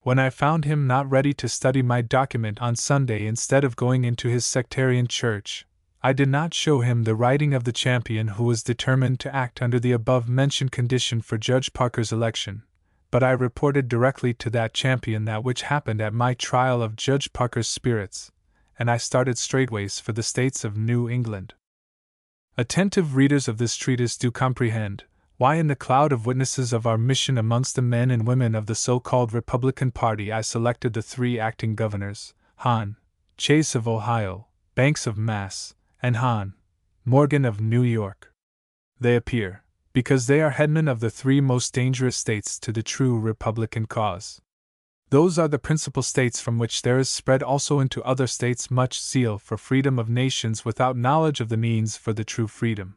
When I found him not ready to study my document on Sunday instead of going into his sectarian church, I did not show him the writing of the champion who was determined to act under the above-mentioned condition for Judge Parker's election, but I reported directly to that champion that which happened at my trial of Judge Parker's spirits, and I started straightways for the states of New England. Attentive readers of this treatise do comprehend why in the cloud of witnesses of our mission amongst the men and women of the so-called Republican Party I selected the three acting governors, Hahn, Chase of Ohio, Banks of Mass, and Hahn, Morgan of New York. They appear, because they are headmen of the three most dangerous states to the true Republican cause. Those are the principal states from which there is spread also into other states much zeal for freedom of nations without knowledge of the means for the true freedom.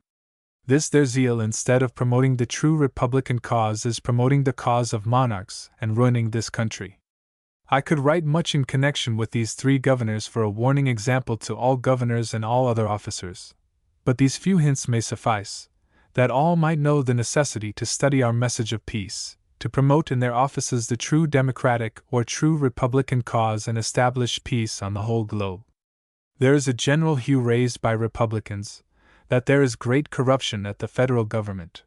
This their zeal, instead of promoting the true Republican cause, is promoting the cause of monarchs and ruining this country. I could write much in connection with these three governors for a warning example to all governors and all other officers, but these few hints may suffice, that all might know the necessity to study our message of peace, to promote in their offices the true democratic or true republican cause and establish peace on the whole globe. There is a general hue raised by Republicans that there is great corruption at the federal government.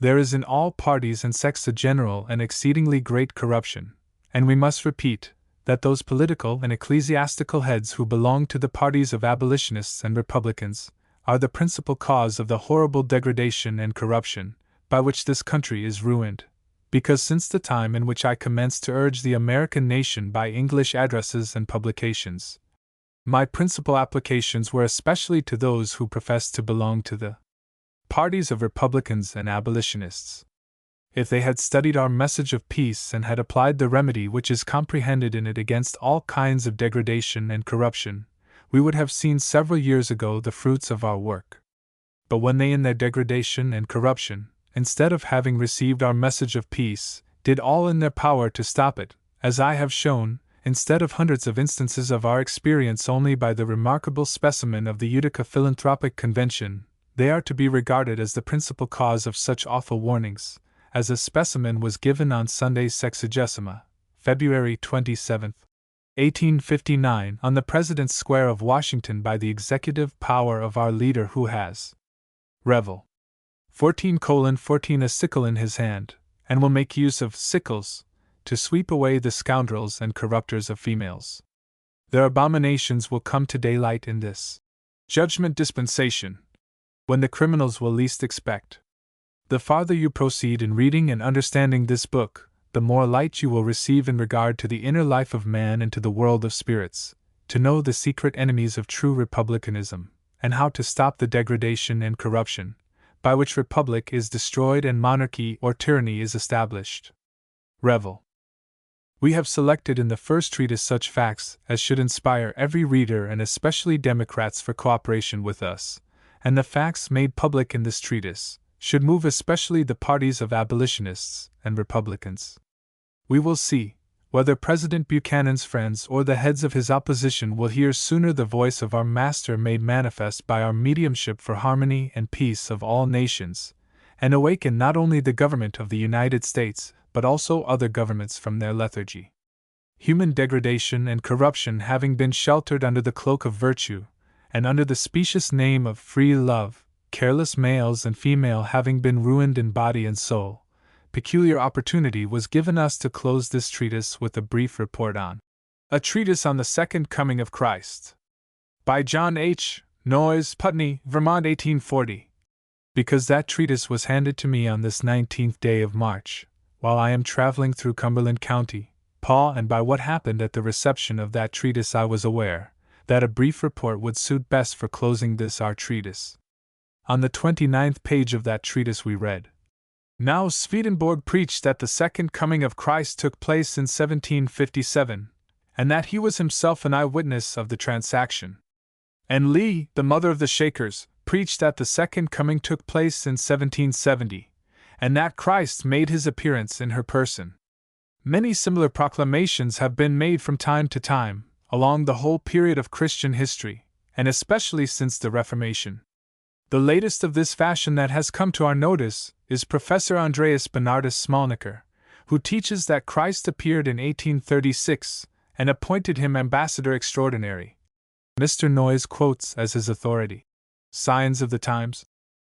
There is in all parties and sects a general and exceedingly great corruption, and we must repeat that those political and ecclesiastical heads who belong to the parties of abolitionists and Republicans are the principal cause of the horrible degradation and corruption by which this country is ruined, because since the time in which I commenced to urge the American nation by English addresses and publications, my principal applications were especially to those who professed to belong to the parties of Republicans and abolitionists. If they had studied our message of peace and had applied the remedy which is comprehended in it against all kinds of degradation and corruption, we would have seen several years ago the fruits of our work. But when they in their degradation and corruption, instead of having received our message of peace, did all in their power to stop it, as I have shown, instead of hundreds of instances of our experience only by the remarkable specimen of the Utica Philanthropic Convention, they are to be regarded as the principal cause of such awful warnings, as a specimen was given on Sunday Sexagesima, February 27, 1859, on the President's Square of Washington by the executive power of our leader who has Revel. 14:14 a sickle in his hand, and will make use of sickles to sweep away the scoundrels and corrupters of females. Their abominations will come to daylight in this judgment dispensation, when the criminals will least expect. The farther you proceed in reading and understanding this book, the more light you will receive in regard to the inner life of man and to the world of spirits, to know the secret enemies of true republicanism, and how to stop the degradation and corruption by which republic is destroyed and monarchy or tyranny is established. Revel. We have selected in the first treatise such facts as should inspire every reader and especially Democrats for cooperation with us, and the facts made public in this treatise should move especially the parties of abolitionists and Republicans. We will see whether President Buchanan's friends or the heads of his opposition will hear sooner the voice of our Master made manifest by our mediumship for harmony and peace of all nations, and awaken not only the government of the United States, but also other governments from their lethargy. Human degradation and corruption having been sheltered under the cloak of virtue, and under the specious name of free love, careless males and female having been ruined in body and soul, peculiar opportunity was given us to close this treatise with a brief report on A Treatise on the Second Coming of Christ, by John H. Noyes, Putney, Vermont, 1840. Because that treatise was handed to me on this 19th day of March, while I am traveling through Cumberland County, Paul, and by what happened at the reception of that treatise I was aware that a brief report would suit best for closing this our treatise. On the 29th page of that treatise we read, Now Swedenborg preached that the second coming of Christ took place in 1757, and that he was himself an eyewitness of the transaction. And Lee, the mother of the Shakers, preached that the second coming took place in 1770, and that Christ made his appearance in her person. Many similar proclamations have been made from time to time, along the whole period of Christian history, and especially since the Reformation. The latest of this fashion that has come to our notice is Professor Andreas Bernardus Smolniker, who teaches that Christ appeared in 1836 and appointed him ambassador extraordinary. Mr. Noyes quotes as his authority Signs of the Times,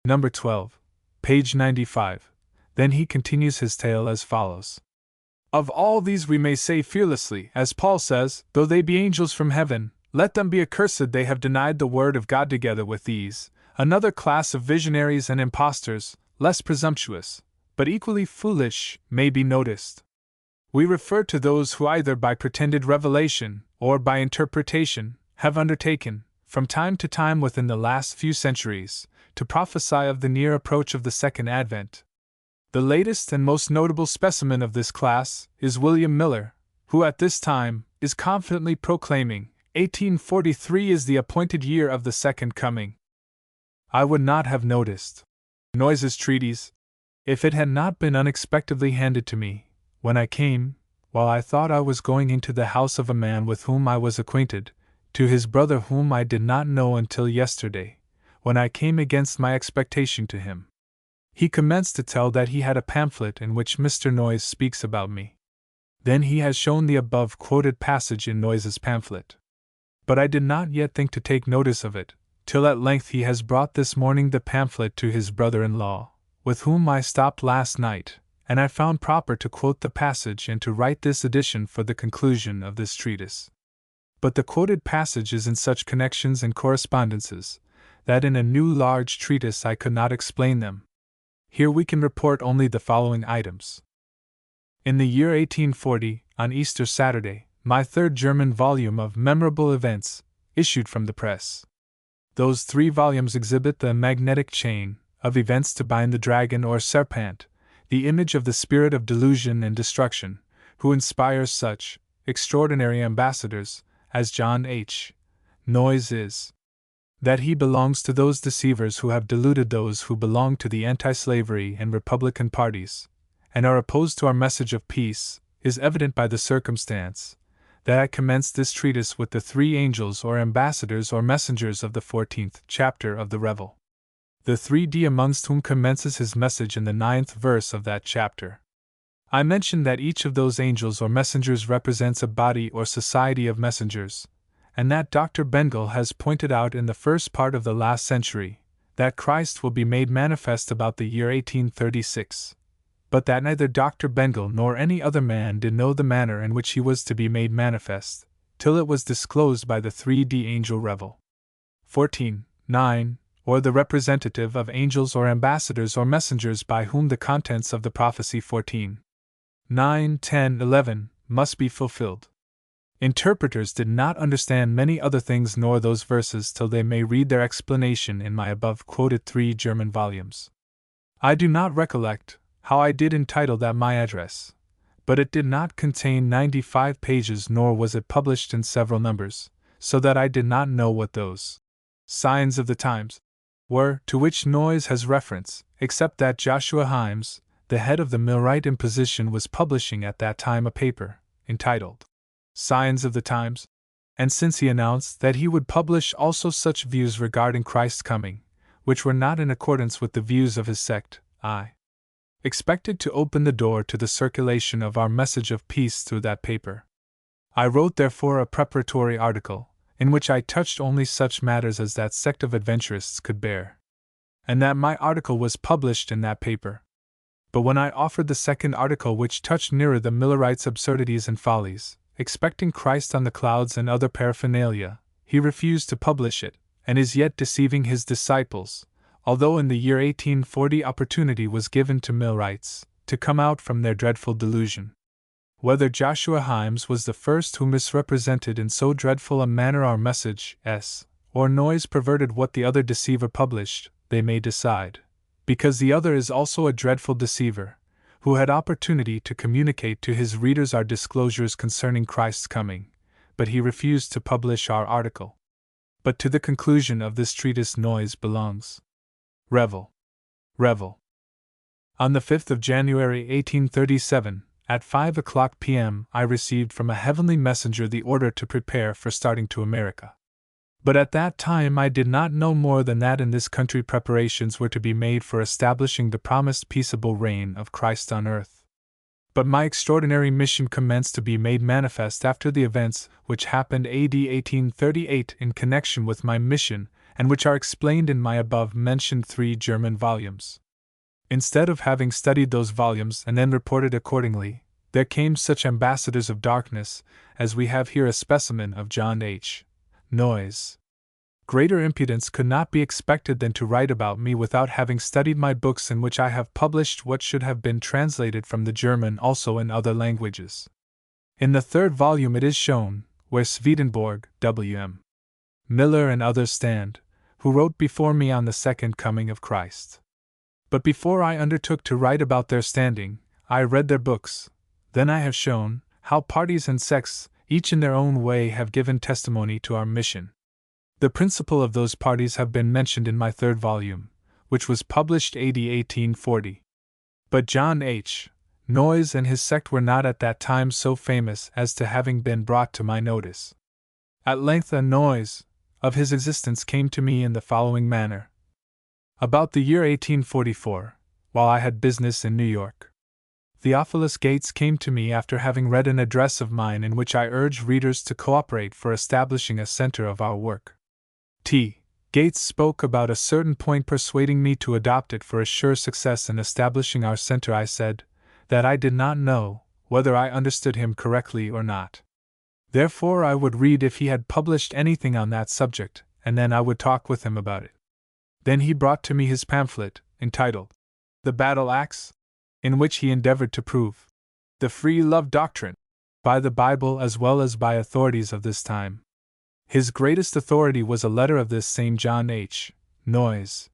number 12, page 95. Then he continues his tale as follows. Of all these we may say fearlessly, as Paul says, though they be angels from heaven, let them be accursed, they have denied the word of God. Together with these, another class of visionaries and impostors, less presumptuous, but equally foolish, may be noticed. We refer to those who either by pretended revelation, or by interpretation, have undertaken, from time to time within the last few centuries, to prophesy of the near approach of the Second Advent. The latest and most notable specimen of this class is William Miller, who at this time is confidently proclaiming 1843 is the appointed year of the Second Coming. I would not have noticed Noyes's treatise if it had not been unexpectedly handed to me, when I came, while I thought I was going into the house of a man with whom I was acquainted, to his brother whom I did not know until yesterday, when I came against my expectation to him. He commenced to tell that he had a pamphlet in which Mr. Noyes speaks about me. Then he has shown the above quoted passage in Noyes's pamphlet. But I did not yet think to take notice of it, till at length he has brought this morning the pamphlet to his brother-in-law, with whom I stopped last night, and I found proper to quote the passage and to write this edition for the conclusion of this treatise. But the quoted passage is in such connections and correspondences, that in a new large treatise I could not explain them. Here we can report only the following items. In the year 1840, on Easter Saturday, my third German volume of Memorable Events issued from the press. Those 3 volumes exhibit the magnetic chain of events to bind the dragon or serpent, the image of the spirit of delusion and destruction, who inspires such extraordinary ambassadors as John H. Noyes is. That he belongs to those deceivers who have deluded those who belong to the anti-slavery and Republican parties, and are opposed to our message of peace, is evident by the circumstance that I commenced this treatise with the 3 angels or ambassadors or messengers of the 14th chapter of the Revel. The 3D amongst whom commences his message in the 9th verse of that chapter. I mentioned that each of those angels or messengers represents a body or society of messengers, and that Dr. Bengel has pointed out in the first part of the last century that Christ will be made manifest about the year 1836, but that neither Dr. Bengel nor any other man did know the manner in which he was to be made manifest, till it was disclosed by the 3D angel Revel. 14:9, or the representative of angels or ambassadors or messengers by whom the contents of the prophecy 14:9, 10, 11 must be fulfilled. Interpreters did not understand many other things nor those verses till they may read their explanation in my above quoted 3 German volumes. I do not recollect how I did entitle that my address, but it did not contain 95 pages nor was it published in several numbers, so that I did not know what those signs of the times were to which Noyes has reference, except that Joshua Himes, the head of the Millwright Imposition, was publishing at that time a paper entitled Signs of the Times, and since he announced that he would publish also such views regarding Christ's coming, which were not in accordance with the views of his sect, I expected to open the door to the circulation of our message of peace through that paper. I wrote therefore a preparatory article, in which I touched only such matters as that sect of adventurists could bear, and that my article was published in that paper. But when I offered the second article, which touched nearer the Millerites' absurdities and follies, expecting Christ on the clouds and other paraphernalia, he refused to publish it, and is yet deceiving his disciples, although in the year 1840 opportunity was given to Millwrights to come out from their dreadful delusion. Whether Joshua Himes was the first who misrepresented in so dreadful a manner our message, or Noyes perverted what the other deceiver published, they may decide, because the other is also a dreadful deceiver, who had opportunity to communicate to his readers our disclosures concerning Christ's coming, but he refused to publish our article. But to the conclusion of this treatise Noyes belongs. Revel. On the 5th of January 1837, at 5 o'clock p.m., I received from a heavenly messenger the order to prepare for starting to America. But at that time I did not know more than that in this country preparations were to be made for establishing the promised peaceable reign of Christ on earth. But my extraordinary mission commenced to be made manifest after the events which happened AD 1838 in connection with my mission, and which are explained in my above-mentioned 3 German volumes. Instead of having studied those volumes and then reported accordingly, there came such ambassadors of darkness, as we have here a specimen of John H. Noyes. Greater impudence could not be expected than to write about me without having studied my books, in which I have published what should have been translated from the German also in other languages. In the 3rd volume it is shown, where Swedenborg, W.M. Miller and others stand, who wrote before me on the second coming of Christ. But before I undertook to write about their standing, I read their books. Then I have shown how parties and sects, each in their own way, have given testimony to our mission. The principal of those parties have been mentioned in my 3rd volume, which was published AD 1840. But John H. Noyes and his sect were not at that time so famous as to having been brought to my notice. At length a noise of his existence came to me in the following manner. About the year 1844, while I had business in New York. Theophilus Gates came to me after having read an address of mine in which I urged readers to cooperate for establishing a center of our work. Gates spoke about a certain point, persuading me to adopt it for a sure success in establishing our center. I said that I did not know whether I understood him correctly or not. Therefore, I would read if he had published anything on that subject, and then I would talk with him about it. Then he brought to me his pamphlet, entitled The Battle Axe, in which he endeavored to prove the free love doctrine by the Bible as well as by authorities of this time. His greatest authority was a letter of this same John H. Noyes.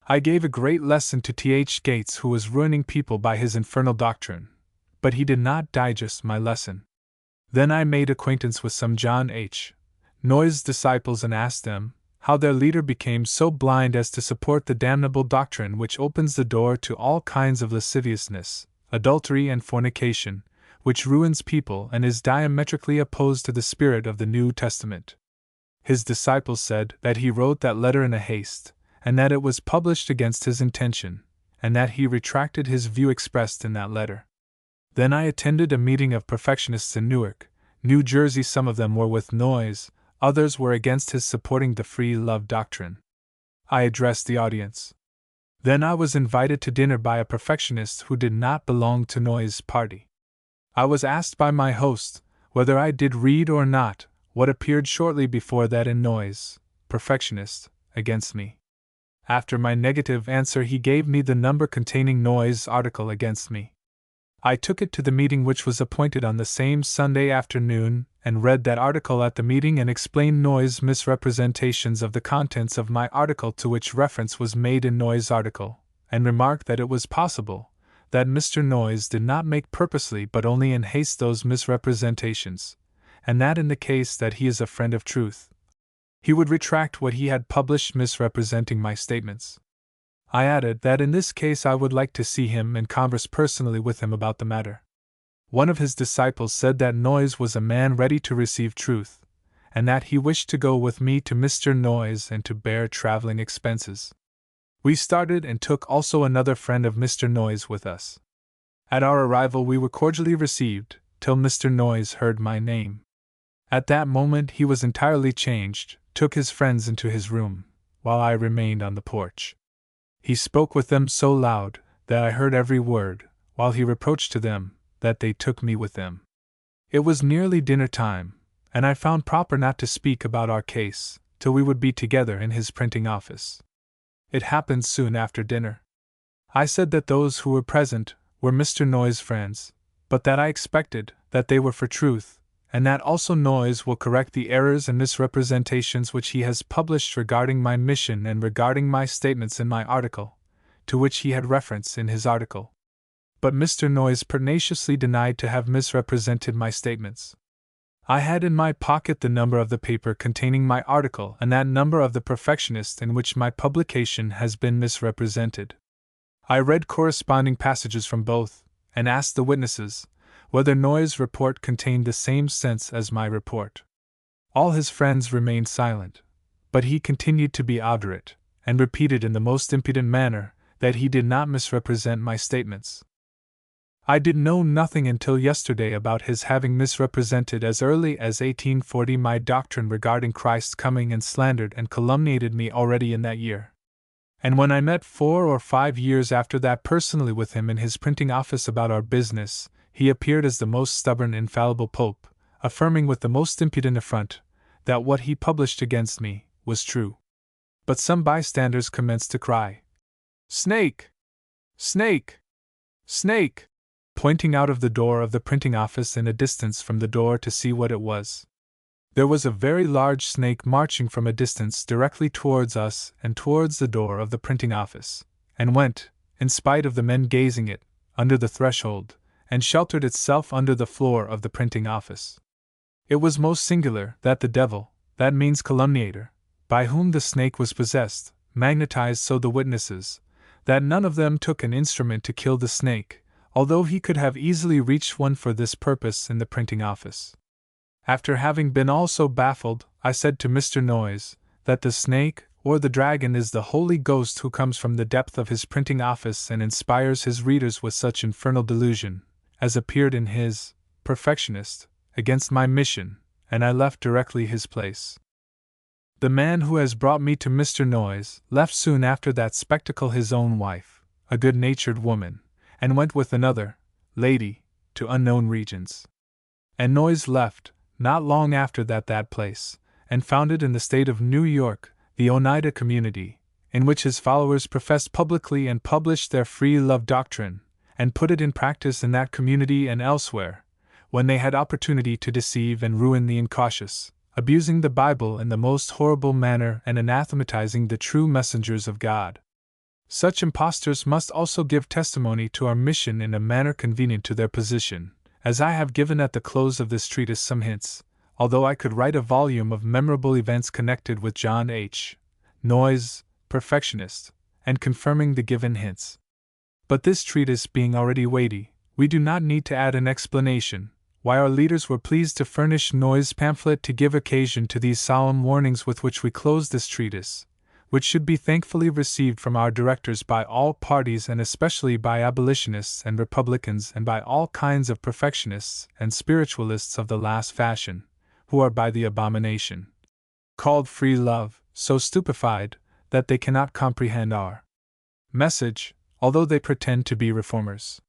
I gave a great lesson to Th. Gates, who was ruining people by his infernal doctrine, but he did not digest my lesson. Then I made acquaintance with some John H. Noyes disciples and asked them how their leader became so blind as to support the damnable doctrine which opens the door to all kinds of lasciviousness, adultery, and fornication, which ruins people and is diametrically opposed to the spirit of the New Testament. His disciples said that he wrote that letter in a haste, and that it was published against his intention, and that he retracted his view expressed in that letter. Then I attended a meeting of perfectionists in Newark, New Jersey. Some of them were with Noyes, others were against his supporting the free love doctrine. I addressed the audience. Then I was invited to dinner by a perfectionist who did not belong to Noyes' party. I was asked by my host whether I did read or not what appeared shortly before that in Noyes, Perfectionist, against me. After my negative answer, he gave me the number containing Noyes' article against me. I took it to the meeting which was appointed on the same Sunday afternoon, and read that article at the meeting and explained Noyes' misrepresentations of the contents of my article, to which reference was made in Noyes' article, and remarked that it was possible that Mr. Noyes did not make purposely but only in haste those misrepresentations, and that in the case that he is a friend of truth, he would retract what he had published misrepresenting my statements. I added that in this case I would like to see him and converse personally with him about the matter. One of his disciples said that Noyes was a man ready to receive truth, and that he wished to go with me to Mr. Noyes and to bear traveling expenses. We started and took also another friend of Mr. Noyes with us. At our arrival we were cordially received, till Mr. Noyes heard my name. At that moment he was entirely changed, took his friends into his room, while I remained on the porch. He spoke with them so loud that I heard every word, while he reproached to them that they took me with them. It was nearly dinner time, and I found proper not to speak about our case till we would be together in his printing office. It happened soon after dinner. I said that those who were present were Mr. Noyes' friends, but that I expected that they were for truth, and that also Noyes will correct the errors and misrepresentations which he has published regarding my mission and regarding my statements in my article, to which he had reference in his article. But Mr. Noyes pertinaciously denied to have misrepresented my statements. I had in my pocket the number of the paper containing my article and that number of the Perfectionist in which my publication has been misrepresented. I read corresponding passages from both, and asked the witnesses whether Noyes' report contained the same sense as my report. All his friends remained silent, but he continued to be obdurate, and repeated in the most impudent manner that he did not misrepresent my statements. I did know nothing until yesterday about his having misrepresented as early as 1840 my doctrine regarding Christ's coming, and slandered and calumniated me already in that year. And when I met 4 or 5 years after that personally with him in his printing office about our business, he appeared as the most stubborn, infallible pope, affirming with the most impudent affront that what he published against me was true. But some bystanders commenced to cry, "Snake! Snake! Snake!" pointing out of the door of the printing office in a distance from the door to see what it was. There was a very large snake marching from a distance directly towards us and towards the door of the printing office, and went, in spite of the men gazing it, under the threshold, and sheltered itself under the floor of the printing office. It was most singular that the devil, that means calumniator, by whom the snake was possessed, magnetized so the witnesses, that none of them took an instrument to kill the snake, although he could have easily reached one for this purpose in the printing office. After having been also baffled, I said to Mr. Noyes that the snake or the dragon is the Holy Ghost who comes from the depth of his printing office and inspires his readers with such infernal delusion, as appeared in his Perfectionist, against my mission, and I left directly his place. The man who has brought me to Mr. Noyes left soon after that spectacle his own wife, a good-natured woman, and went with another lady to unknown regions. And Noyes left, not long after that place, and founded in the state of New York the Oneida Community, in which his followers professed publicly and published their free love doctrine, and put it in practice in that community and elsewhere, when they had opportunity to deceive and ruin the incautious, abusing the Bible in the most horrible manner and anathematizing the true messengers of God. Such impostors must also give testimony to our mission in a manner convenient to their position, as I have given at the close of this treatise some hints, although I could write a volume of memorable events connected with John H. Noyes, Perfectionist, and confirming the given hints. But this treatise being already weighty, we do not need to add an explanation why our leaders were pleased to furnish Noyes' pamphlet to give occasion to these solemn warnings with which we close this treatise, which should be thankfully received from our directors by all parties and especially by abolitionists and Republicans and by all kinds of perfectionists and spiritualists of the last fashion, who are by the abomination called free love so stupefied that they cannot comprehend our message, although they pretend to be reformers.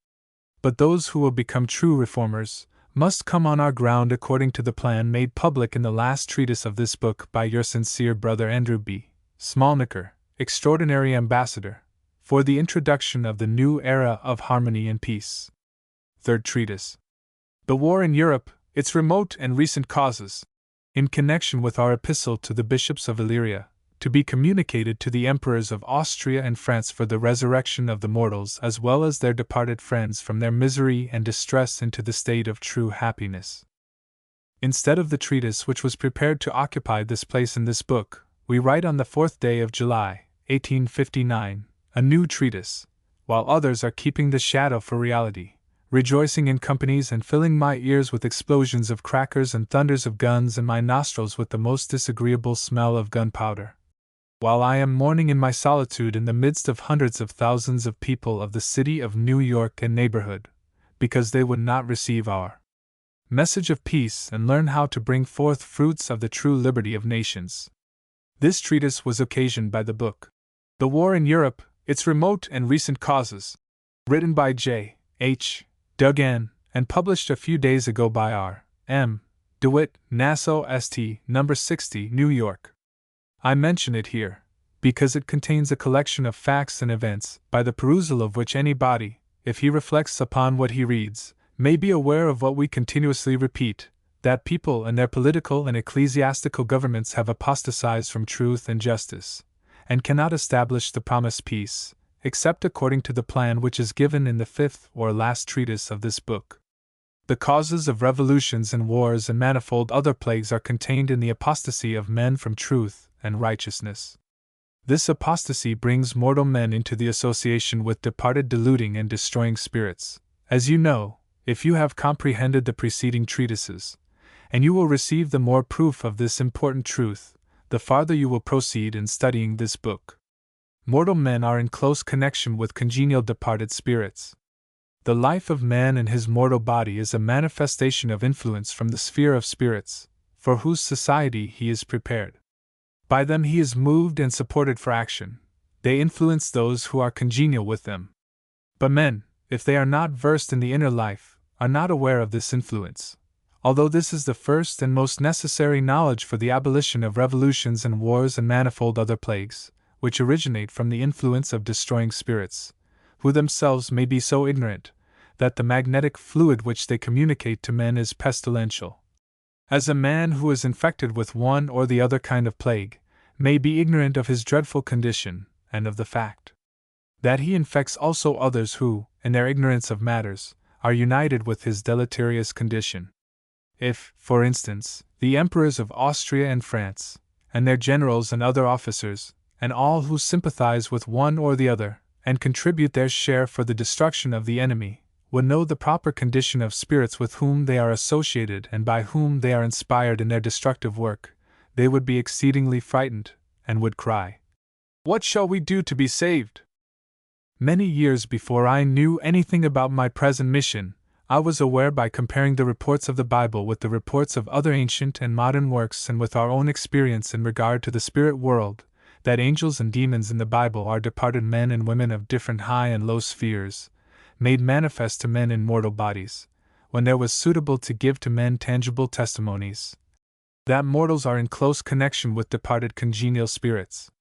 But those who will become true reformers must come on our ground according to the plan made public in the last treatise of this book by your sincere brother Andrew B. Smallnicker, Extraordinary Ambassador, for the introduction of the new era of harmony and peace. Third Treatise. The War in Europe, its remote and recent causes, in connection with our epistle to the bishops of Illyria, to be communicated to the emperors of Austria and France for the resurrection of the mortals as well as their departed friends from their misery and distress into the state of true happiness. Instead of the treatise which was prepared to occupy this place in this book, we write on the 4th day of July, 1859, a new treatise, while others are keeping the shadow for reality, rejoicing in companies and filling my ears with explosions of crackers and thunders of guns and my nostrils with the most disagreeable smell of gunpowder. While I am mourning in my solitude in the midst of hundreds of thousands of people of the city of New York and neighborhood, because they would not receive our message of peace and learn how to bring forth fruits of the true liberty of nations. This treatise was occasioned by the book, The War in Europe, Its Remote and Recent Causes, written by J. H. Duggan, and published a few days ago by R. M. DeWitt, Nassau St. No. 60, New York. I mention it here, because it contains a collection of facts and events, by the perusal of which anybody, if he reflects upon what he reads, may be aware of what we continuously repeat, that people and their political and ecclesiastical governments have apostatized from truth and justice, and cannot establish the promised peace, except according to the plan which is given in the 5th or last treatise of this book. The causes of revolutions and wars and manifold other plagues are contained in the apostasy of men from truth and righteousness. This apostasy brings mortal men into the association with departed deluding and destroying spirits, as you know, if you have comprehended the preceding treatises, and you will receive the more proof of this important truth, the farther you will proceed in studying this book. Mortal men are in close connection with congenial departed spirits. The life of man in his mortal body is a manifestation of influence from the sphere of spirits, for whose society he is prepared. By them he is moved and supported for action. They influence those who are congenial with them. But men, if they are not versed in the inner life, are not aware of this influence, although this is the first and most necessary knowledge for the abolition of revolutions and wars and manifold other plagues, which originate from the influence of destroying spirits, who themselves may be so ignorant that the magnetic fluid which they communicate to men is pestilential. As a man who is infected with one or the other kind of plague may be ignorant of his dreadful condition, and of the fact that he infects also others who, in their ignorance of matters, are united with his deleterious condition. If, for instance, the emperors of Austria and France, and their generals and other officers, and all who sympathize with one or the other, and contribute their share for the destruction of the enemy, would know the proper condition of spirits with whom they are associated and by whom they are inspired in their destructive work, they would be exceedingly frightened, and would cry, What shall we do to be saved? Many years before I knew anything about my present mission, I was aware by comparing the reports of the Bible with the reports of other ancient and modern works and with our own experience in regard to the spirit world, that angels and demons in the Bible are departed men and women of different high and low spheres, made manifest to men in mortal bodies, when there was suitable to give to men tangible testimonies, that mortals are in close connection with departed congenial spirits.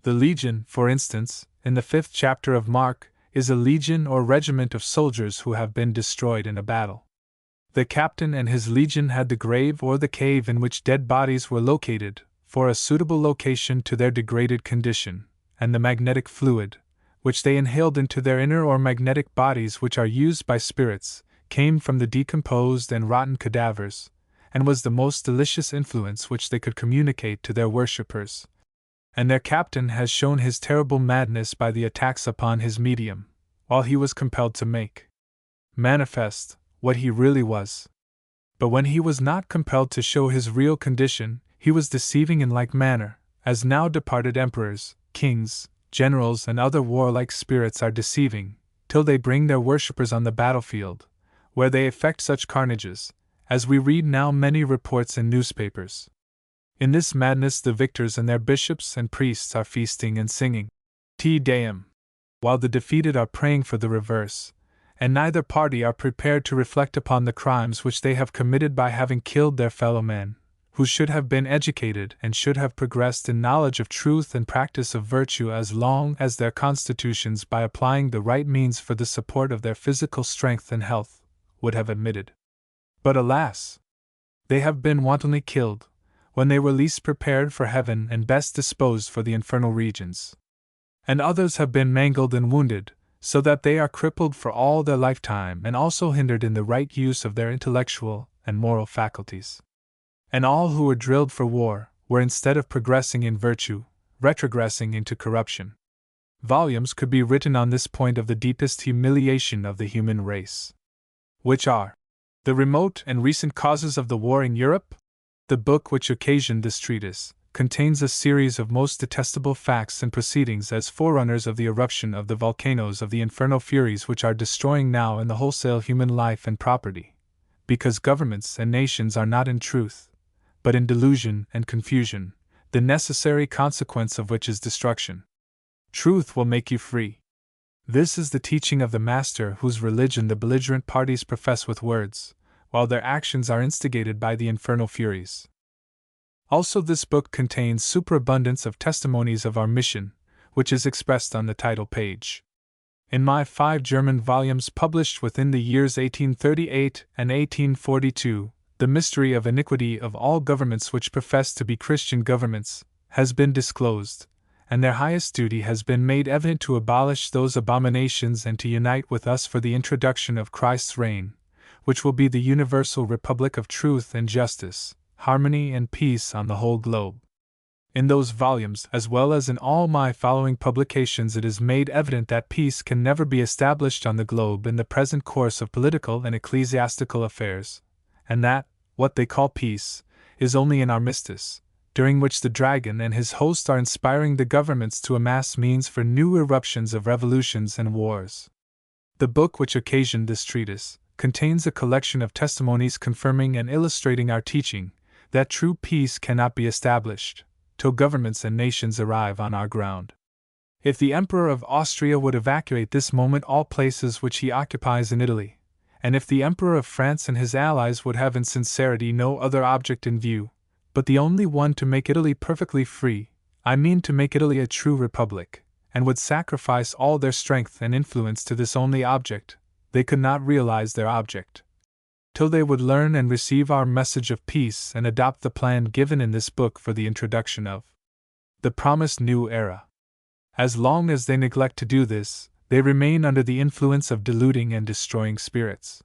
The legion, for instance, in the 5th chapter of Mark, is a legion or regiment of soldiers who have been destroyed in a battle. The captain and his legion had the grave or the cave in which dead bodies were located, for a suitable location to their degraded condition, and the magnetic fluid, which they inhaled into their inner or magnetic bodies, which are used by spirits, came from the decomposed and rotten cadavers, and was the most delicious influence which they could communicate to their worshippers. And their captain has shown his terrible madness by the attacks upon his medium, while he was compelled to make manifest what he really was. But when he was not compelled to show his real condition, he was deceiving in like manner, as now departed emperors, kings, generals, and other warlike spirits are deceiving, till they bring their worshippers on the battlefield, where they effect such carnages, as we read now many reports in newspapers. In this madness the victors and their bishops and priests are feasting and singing Te Deum, while the defeated are praying for the reverse, and neither party are prepared to reflect upon the crimes which they have committed by having killed their fellow men, who should have been educated and should have progressed in knowledge of truth and practice of virtue as long as their constitutions, by applying the right means for the support of their physical strength and health, would have admitted. But alas! They have been wantonly killed, when they were least prepared for heaven and best disposed for the infernal regions. And others have been mangled and wounded, so that they are crippled for all their lifetime and also hindered in the right use of their intellectual and moral faculties. And all who were drilled for war were, instead of progressing in virtue, retrogressing into corruption. Volumes could be written on this point of the deepest humiliation of the human race. Which are the remote and recent causes of the war in Europe? The book which occasioned this treatise contains a series of most detestable facts and proceedings as forerunners of the eruption of the volcanoes of the infernal furies which are destroying now in the wholesale human life and property, because governments and nations are not in truth, but in delusion and confusion, the necessary consequence of which is destruction. Truth will make you free. This is the teaching of the Master, whose religion the belligerent parties profess with words, while their actions are instigated by the infernal furies. Also, this book contains superabundance of testimonies of our mission, which is expressed on the title page. In my 5 German volumes published within the years 1838 and 1842, the mystery of iniquity of all governments which profess to be Christian governments has been disclosed, and their highest duty has been made evident to abolish those abominations and to unite with us for the introduction of Christ's reign, which will be the universal republic of truth and justice, harmony and peace on the whole globe. In those volumes, as well as in all my following publications, it is made evident that peace can never be established on the globe in the present course of political and ecclesiastical affairs, and that what they call peace is only an armistice, during which the dragon and his host are inspiring the governments to amass means for new eruptions of revolutions and wars. The book which occasioned this treatise contains a collection of testimonies confirming and illustrating our teaching that true peace cannot be established till governments and nations arrive on our ground. If the Emperor of Austria would evacuate this moment all places which he occupies in Italy, and if the Emperor of France and his allies would have in sincerity no other object in view, but the only one to make Italy perfectly free, I mean to make Italy a true republic, and would sacrifice all their strength and influence to this only object, they could not realize their object till they would learn and receive our message of peace and adopt the plan given in this book for the introduction of the promised new era. As long as they neglect to do this, they remain under the influence of deluding and destroying spirits.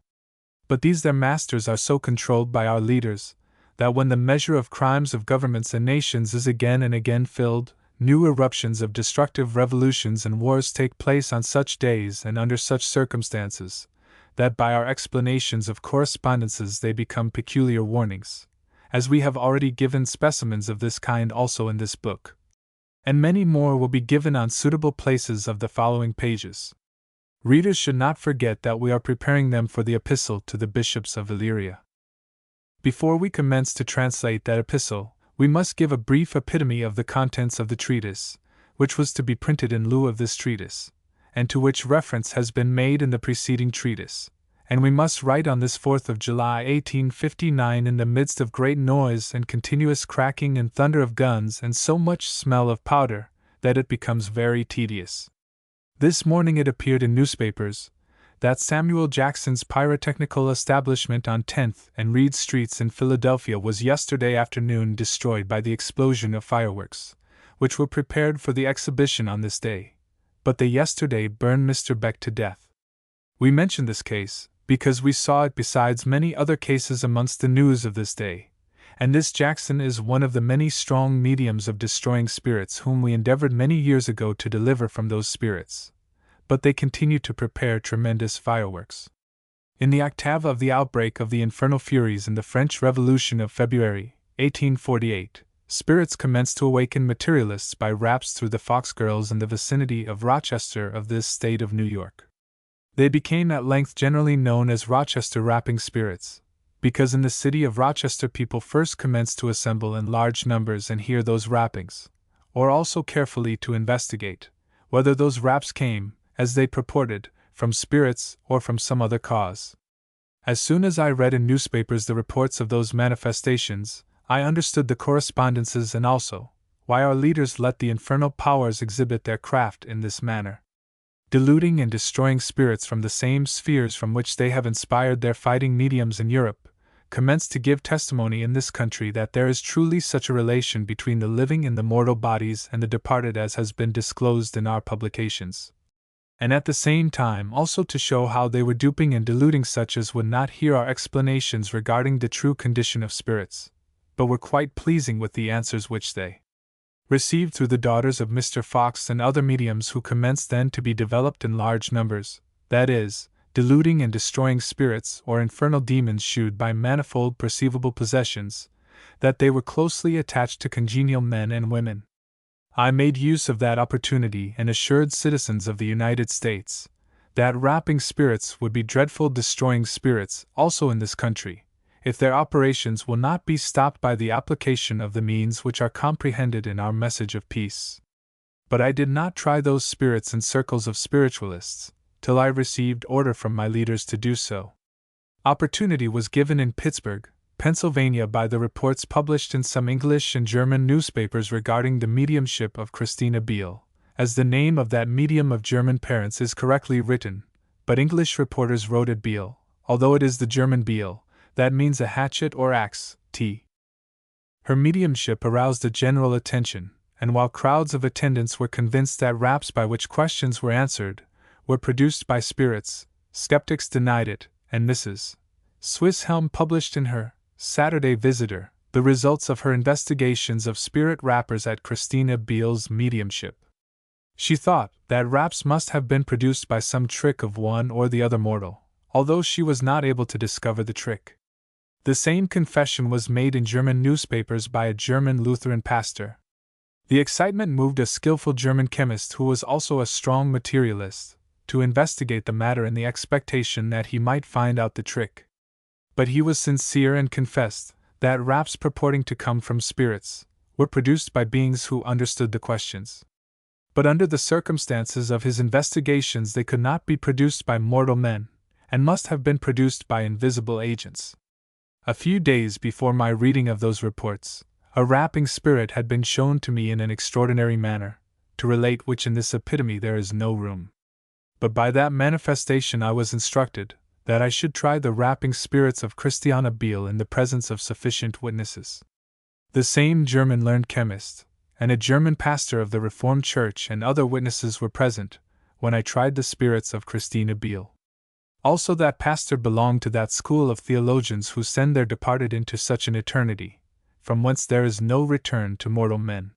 But these their masters are so controlled by our leaders that when the measure of crimes of governments and nations is again and again filled, new eruptions of destructive revolutions and wars take place on such days and under such circumstances, that by our explanations of correspondences they become peculiar warnings, as we have already given specimens of this kind also in this book. and many more will be given on suitable places of the following pages. Readers should not forget that we are preparing them for the epistle to the bishops of Illyria. Before we commence to translate that epistle, we must give a brief epitome of the contents of the treatise, which was to be printed in lieu of this treatise, and to which reference has been made in the preceding treatise, and we must write on this 4th of July 1859 in the midst of great noise and continuous cracking and thunder of guns and so much smell of powder, that it becomes very tedious. This morning it appeared in newspapers that Samuel Jackson's pyrotechnical establishment on 10th and Reed Streets in Philadelphia was yesterday afternoon destroyed by the explosion of fireworks, which were prepared for the exhibition on this day, but they yesterday burned Mr. Beck to death. We mention this case because we saw it besides many other cases amongst the news of this day, and this Jackson is one of the many strong mediums of destroying spirits whom we endeavored many years ago to deliver from those spirits, but they continue to prepare tremendous fireworks. In the octave of the outbreak of the infernal furies in the French Revolution of February, 1848, spirits commenced to awaken materialists by raps through the Fox girls in the vicinity of Rochester of this state of New York. They became at length generally known as Rochester rapping spirits, because in the city of Rochester people first commenced to assemble in large numbers and hear those rappings, or also carefully to investigate whether those raps came, as they purported, from spirits or from some other cause. As soon as I read in newspapers the reports of those manifestations, I understood the correspondences and also why our leaders let the infernal powers exhibit their craft in this manner, deluding and destroying spirits from the same spheres from which they have inspired their fighting mediums in Europe, commenced to give testimony in this country that there is truly such a relation between the living and the mortal bodies and the departed as has been disclosed in our publications, and at the same time also to show how they were duping and deluding such as would not hear our explanations regarding the true condition of spirits, but were quite pleasing with the answers which they received through the daughters of Mr. Fox and other mediums who commenced then to be developed in large numbers, that is, deluding and destroying spirits or infernal demons shewed by manifold perceivable possessions, that they were closely attached to congenial men and women. I made use of that opportunity and assured citizens of the United States that rapping spirits would be dreadful destroying spirits also in this country, if their operations will not be stopped by the application of the means which are comprehended in our message of peace. But I did not try those spirits in circles of spiritualists, till I received order from my leaders to do so. Opportunity was given in Pittsburgh, Pennsylvania by the reports published in some English and German newspapers regarding the mediumship of Christina Beale, as the name of that medium of German parents is correctly written, but English reporters wrote it Beale, although it is the German Beale, that means a hatchet or axe, Her mediumship aroused a general attention, and while crowds of attendants were convinced that raps by which questions were answered were produced by spirits, skeptics denied it, and Mrs. Swisshelm published in her Saturday Visitor the results of her investigations of spirit rappers at Christina Beale's mediumship. She thought that raps must have been produced by some trick of one or the other mortal, although she was not able to discover the trick. The same confession was made in German newspapers by a German Lutheran pastor. The excitement moved a skillful German chemist who was also a strong materialist, to investigate the matter in the expectation that he might find out the trick. But he was sincere and confessed that raps purporting to come from spirits were produced by beings who understood the questions. But under the circumstances of his investigations they could not be produced by mortal men, and must have been produced by invisible agents. A few days before my reading of those reports, a rapping spirit had been shown to me in an extraordinary manner, to relate which in this epitome there is no room. But by that manifestation I was instructed that I should try the rapping spirits of Christina Beale in the presence of sufficient witnesses. The same German learned chemist, and a German pastor of the Reformed Church and other witnesses were present when I tried the spirits of Christina Beale. Also that pastor belonged to that school of theologians who send their departed into such an eternity, from whence there is no return to mortal men.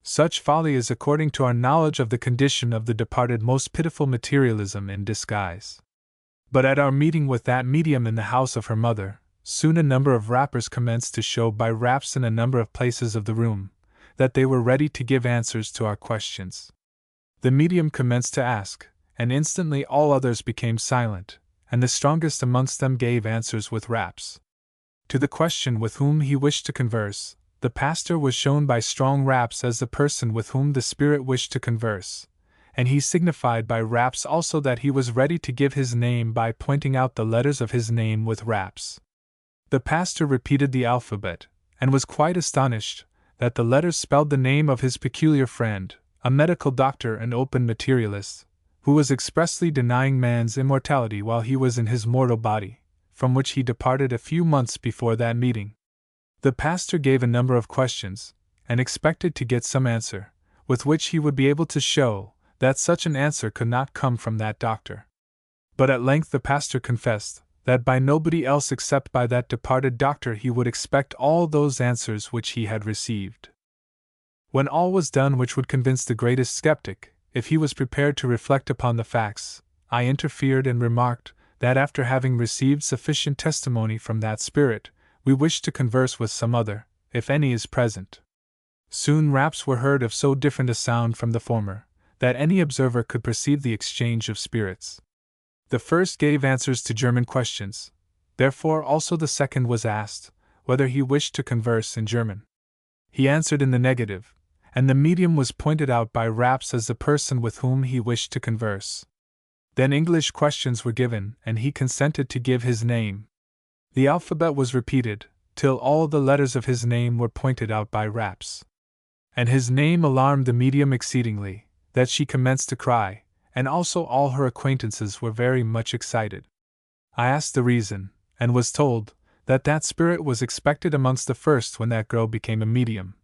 Such folly is, according to our knowledge of the condition of the departed, most pitiful materialism in disguise. But at our meeting with that medium in the house of her mother, soon a number of rappers commenced to show by raps in a number of places of the room that they were ready to give answers to our questions. The medium commenced to ask, and instantly all others became silent, and the strongest amongst them gave answers with raps. To the question with whom he wished to converse, the pastor was shown by strong raps as the person with whom the spirit wished to converse, and he signified by raps also that he was ready to give his name by pointing out the letters of his name with raps. The pastor repeated the alphabet, and was quite astonished that the letters spelled the name of his peculiar friend, a medical doctor and open materialist, who was expressly denying man's immortality while he was in his mortal body, from which he departed a few months before that meeting. The pastor gave a number of questions, and expected to get some answer, with which he would be able to show that such an answer could not come from that doctor. But at length the pastor confessed that by nobody else except by that departed doctor he would expect all those answers which he had received. When all was done which would convince the greatest skeptic, if he was prepared to reflect upon the facts, I interfered and remarked that after having received sufficient testimony from that spirit, we wished to converse with some other, if any is present. Soon raps were heard of so different a sound from the former, that any observer could perceive the exchange of spirits. The first gave answers to German questions, therefore also the second was asked whether he wished to converse in German. He answered in the negative, and the medium was pointed out by raps as the person with whom he wished to converse. Then English questions were given, and he consented to give his name. The alphabet was repeated, till all the letters of his name were pointed out by raps. And his name alarmed the medium exceedingly, that she commenced to cry, and also all her acquaintances were very much excited. I asked the reason, and was told that that spirit was expected amongst the first when that girl became a medium,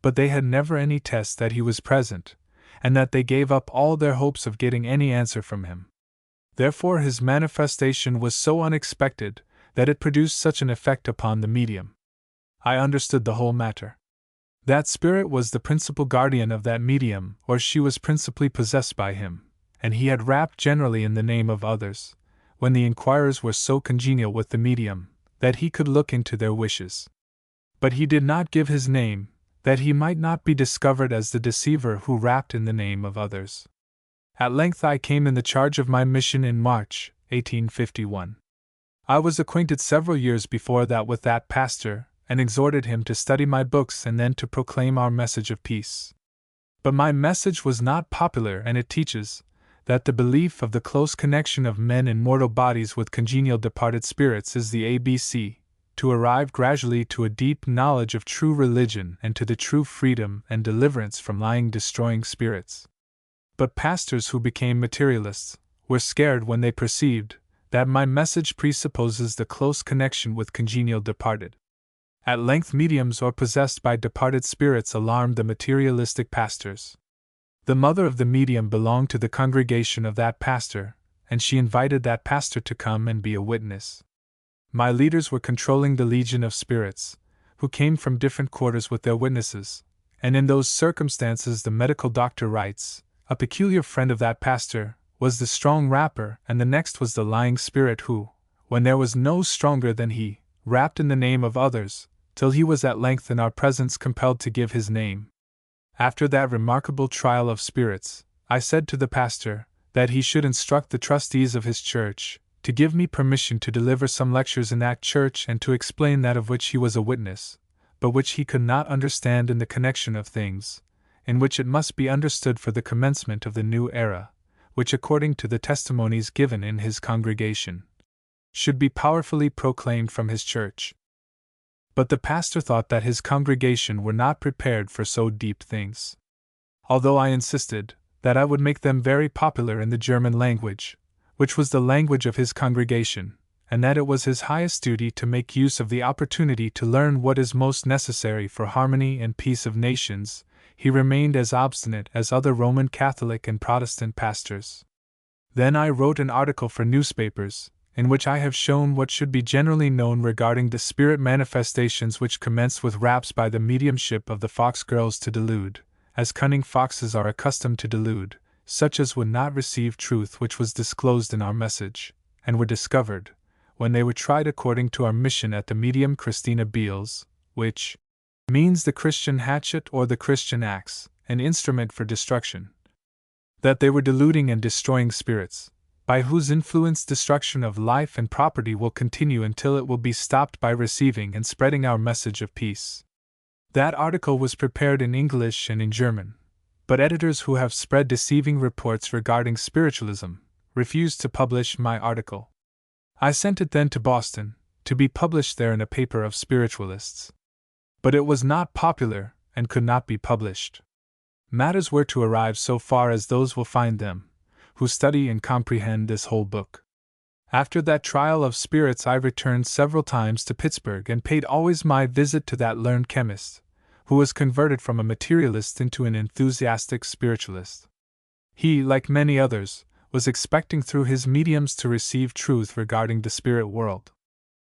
but they had never any test that he was present, and that they gave up all their hopes of getting any answer from him. Therefore his manifestation was so unexpected that it produced such an effect upon the medium. I understood the whole matter. That spirit was the principal guardian of that medium, or she was principally possessed by him, and he had rapped generally in the name of others, when the inquirers were so congenial with the medium that he could look into their wishes. But he did not give his name, that he might not be discovered as the deceiver who rapped in the name of others. At length I came in the charge of my mission in March, 1851. I was acquainted several years before that with that pastor, and exhorted him to study my books and then to proclaim our message of peace. But my message was not popular, and it teaches that the belief of the close connection of men in mortal bodies with congenial departed spirits is the ABC, to arrive gradually to a deep knowledge of true religion and to the true freedom and deliverance from lying destroying spirits. But pastors who became materialists were scared when they perceived that my message presupposes the close connection with congenial departed. At length mediums or possessed by departed spirits alarmed the materialistic pastors. The mother of the medium belonged to the congregation of that pastor, and she invited that pastor to come and be a witness. My leaders were controlling the legion of spirits, who came from different quarters with their witnesses, and in those circumstances the medical doctor writes, a peculiar friend of that pastor was the strong rapper, and the next was the lying spirit who, when there was no stronger than he, rapped in the name of others, till he was at length in our presence compelled to give his name. After that remarkable trial of spirits, I said to the pastor that he should instruct the trustees of his church to give me permission to deliver some lectures in that church and to explain that of which he was a witness, but which he could not understand in the connection of things, in which it must be understood for the commencement of the new era, which according to the testimonies given in his congregation, should be powerfully proclaimed from his church. But the pastor thought that his congregation were not prepared for so deep things. Although I insisted that I would make them very popular in the German language, which was the language of his congregation, and that it was his highest duty to make use of the opportunity to learn what is most necessary for harmony and peace of nations, he remained as obstinate as other Roman Catholic and Protestant pastors. Then I wrote an article for newspapers, in which I have shown what should be generally known regarding the spirit manifestations which commenced with raps by the mediumship of the fox girls to delude, as cunning foxes are accustomed to delude, such as would not receive truth which was disclosed in our message, and were discovered, when they were tried according to our mission at the medium Christina Beale's, which, means the Christian hatchet or the Christian axe, an instrument for destruction. That they were deluding and destroying spirits, by whose influence destruction of life and property will continue until it will be stopped by receiving and spreading our message of peace. That article was prepared in English and in German, but editors who have spread deceiving reports regarding spiritualism refused to publish my article. I sent it then to Boston, to be published there in a paper of spiritualists. But it was not popular and could not be published. Matters were to arrive so far as those will find them, who study and comprehend this whole book. After that trial of spirits I returned several times to Pittsburgh and paid always my visit to that learned chemist, who was converted from a materialist into an enthusiastic spiritualist. He, like many others, was expecting through his mediums to receive truth regarding the spirit world.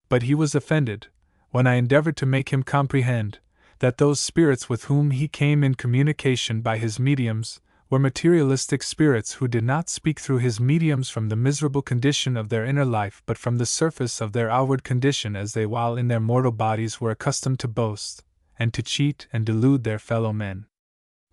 But he was offended, when I endeavored to make him comprehend that those spirits with whom he came in communication by his mediums were materialistic spirits who did not speak through his mediums from the miserable condition of their inner life but from the surface of their outward condition, as they while in their mortal bodies were accustomed to boast, and to cheat and delude their fellow men.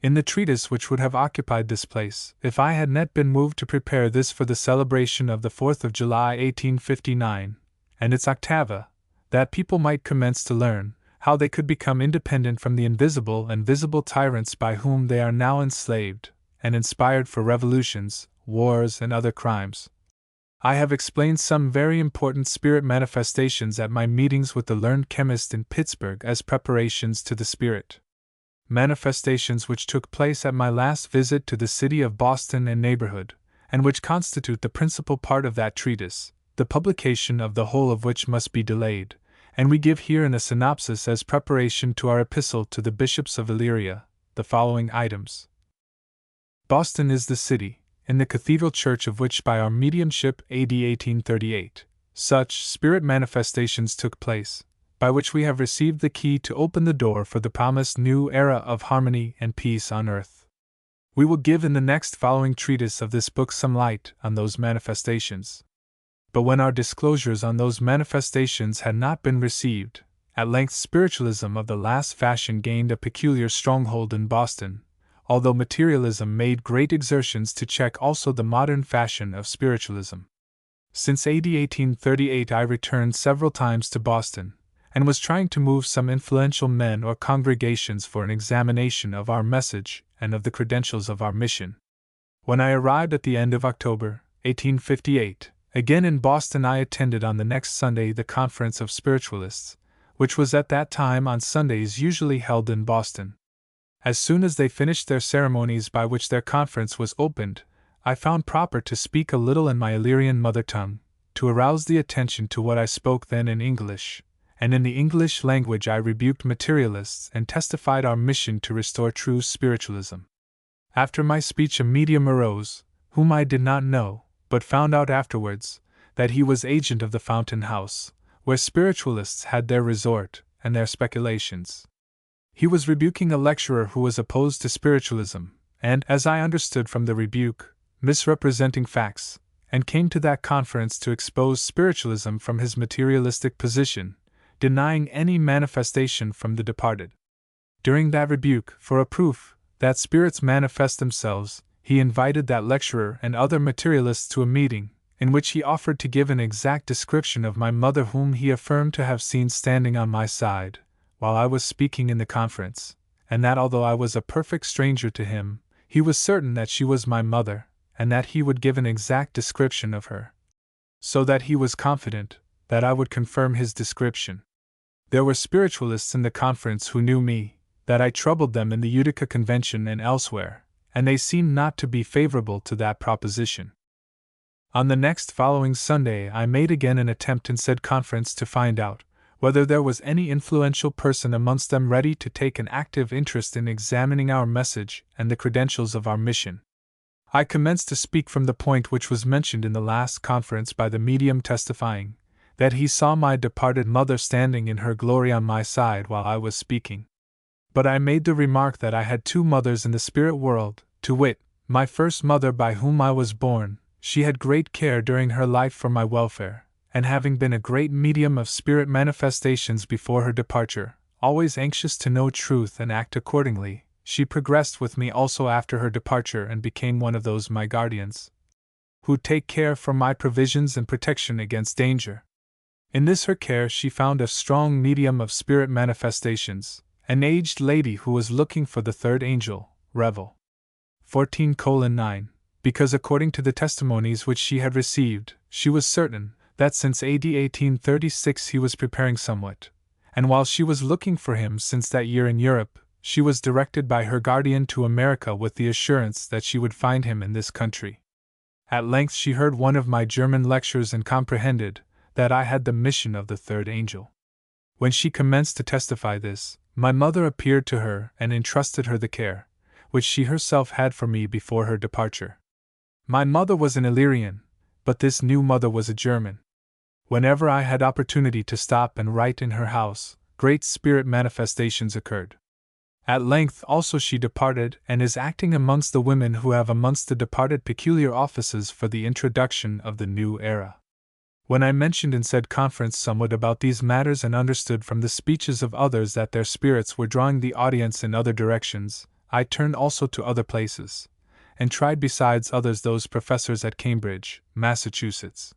In the treatise which would have occupied this place, if I had not been moved to prepare this for the celebration of the 4th of July 1859, and its octava, that people might commence to learn how they could become independent from the invisible and visible tyrants by whom they are now enslaved, and inspired for revolutions, wars, and other crimes. I have explained some very important spirit manifestations at my meetings with the learned chemist in Pittsburgh as preparations to the spirit manifestations which took place at my last visit to the city of Boston and neighborhood, and which constitute the principal part of that treatise, the publication of the whole of which must be delayed, and we give here in a synopsis as preparation to our epistle to the bishops of Illyria, the following items. Boston is the city, in the cathedral church of which by our mediumship AD 1838, such spirit manifestations took place, by which we have received the key to open the door for the promised new era of harmony and peace on earth. We will give in the next following treatise of this book some light on those manifestations. But when our disclosures on those manifestations had not been received, at length spiritualism of the last fashion gained a peculiar stronghold in Boston, although materialism made great exertions to check also the modern fashion of spiritualism. Since AD 1838 I returned several times to Boston, and was trying to move some influential men or congregations for an examination of our message and of the credentials of our mission. When I arrived at the end of October, 1858, again in Boston, I attended on the next Sunday the Conference of Spiritualists, which was at that time on Sundays usually held in Boston. As soon as they finished their ceremonies by which their conference was opened, I found proper to speak a little in my Illyrian mother tongue, to arouse the attention to what I spoke then in English, and in the English language I rebuked materialists and testified our mission to restore true spiritualism. After my speech a medium arose, whom I did not know, but found out afterwards, that he was agent of the Fountain House, where spiritualists had their resort and their speculations. He was rebuking a lecturer who was opposed to spiritualism, and, as I understood from the rebuke, misrepresenting facts, and came to that conference to expose spiritualism from his materialistic position, denying any manifestation from the departed. During that rebuke, for a proof that spirits manifest themselves, he invited that lecturer and other materialists to a meeting, in which he offered to give an exact description of my mother, whom he affirmed to have seen standing on my side, while I was speaking in the conference, and that although I was a perfect stranger to him, he was certain that she was my mother, and that he would give an exact description of her. So that he was confident that I would confirm his description. There were spiritualists in the conference who knew me, that I troubled them in the Utica Convention and elsewhere, and they seemed not to be favorable to that proposition. On the next following Sunday I made again an attempt in said conference to find out whether there was any influential person amongst them ready to take an active interest in examining our message and the credentials of our mission. I commenced to speak from the point which was mentioned in the last conference by the medium testifying that he saw my departed mother standing in her glory on my side while I was speaking. But I made the remark that I had two mothers in the spirit world, to wit, my first mother by whom I was born. She had great care during her life for my welfare, and having been a great medium of spirit manifestations before her departure, always anxious to know truth and act accordingly, she progressed with me also after her departure and became one of those my guardians, who take care for my provisions and protection against danger. In this her care she found a strong medium of spirit manifestations, an aged lady who was looking for the third angel, Revel. 14:9, because according to the testimonies which she had received, she was certain that since AD 1836 he was preparing somewhat, and while she was looking for him since that year in Europe, she was directed by her guardian to America with the assurance that she would find him in this country. At length she heard one of my German lectures and comprehended that I had the mission of the third angel. When she commenced to testify this, my mother appeared to her and entrusted her the care, which she herself had for me before her departure. My mother was an Illyrian, but this new mother was a German. Whenever I had opportunity to stop and write in her house, great spirit manifestations occurred. At length also she departed and is acting amongst the women who have amongst the departed peculiar offices for the introduction of the new era. When I mentioned in said conference somewhat about these matters and understood from the speeches of others that their spirits were drawing the audience in other directions, I turned also to other places, and tried besides others those professors at Cambridge, Massachusetts,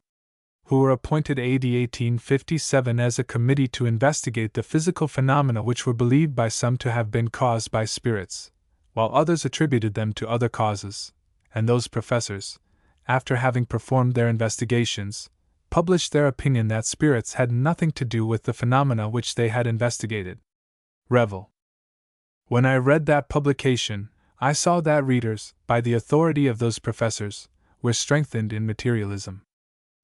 who were appointed AD 1857 as a committee to investigate the physical phenomena which were believed by some to have been caused by spirits, while others attributed them to other causes, and those professors, after having performed their investigations, published their opinion that spirits had nothing to do with the phenomena which they had investigated. Revel. When I read that publication, I saw that readers, by the authority of those professors, were strengthened in materialism.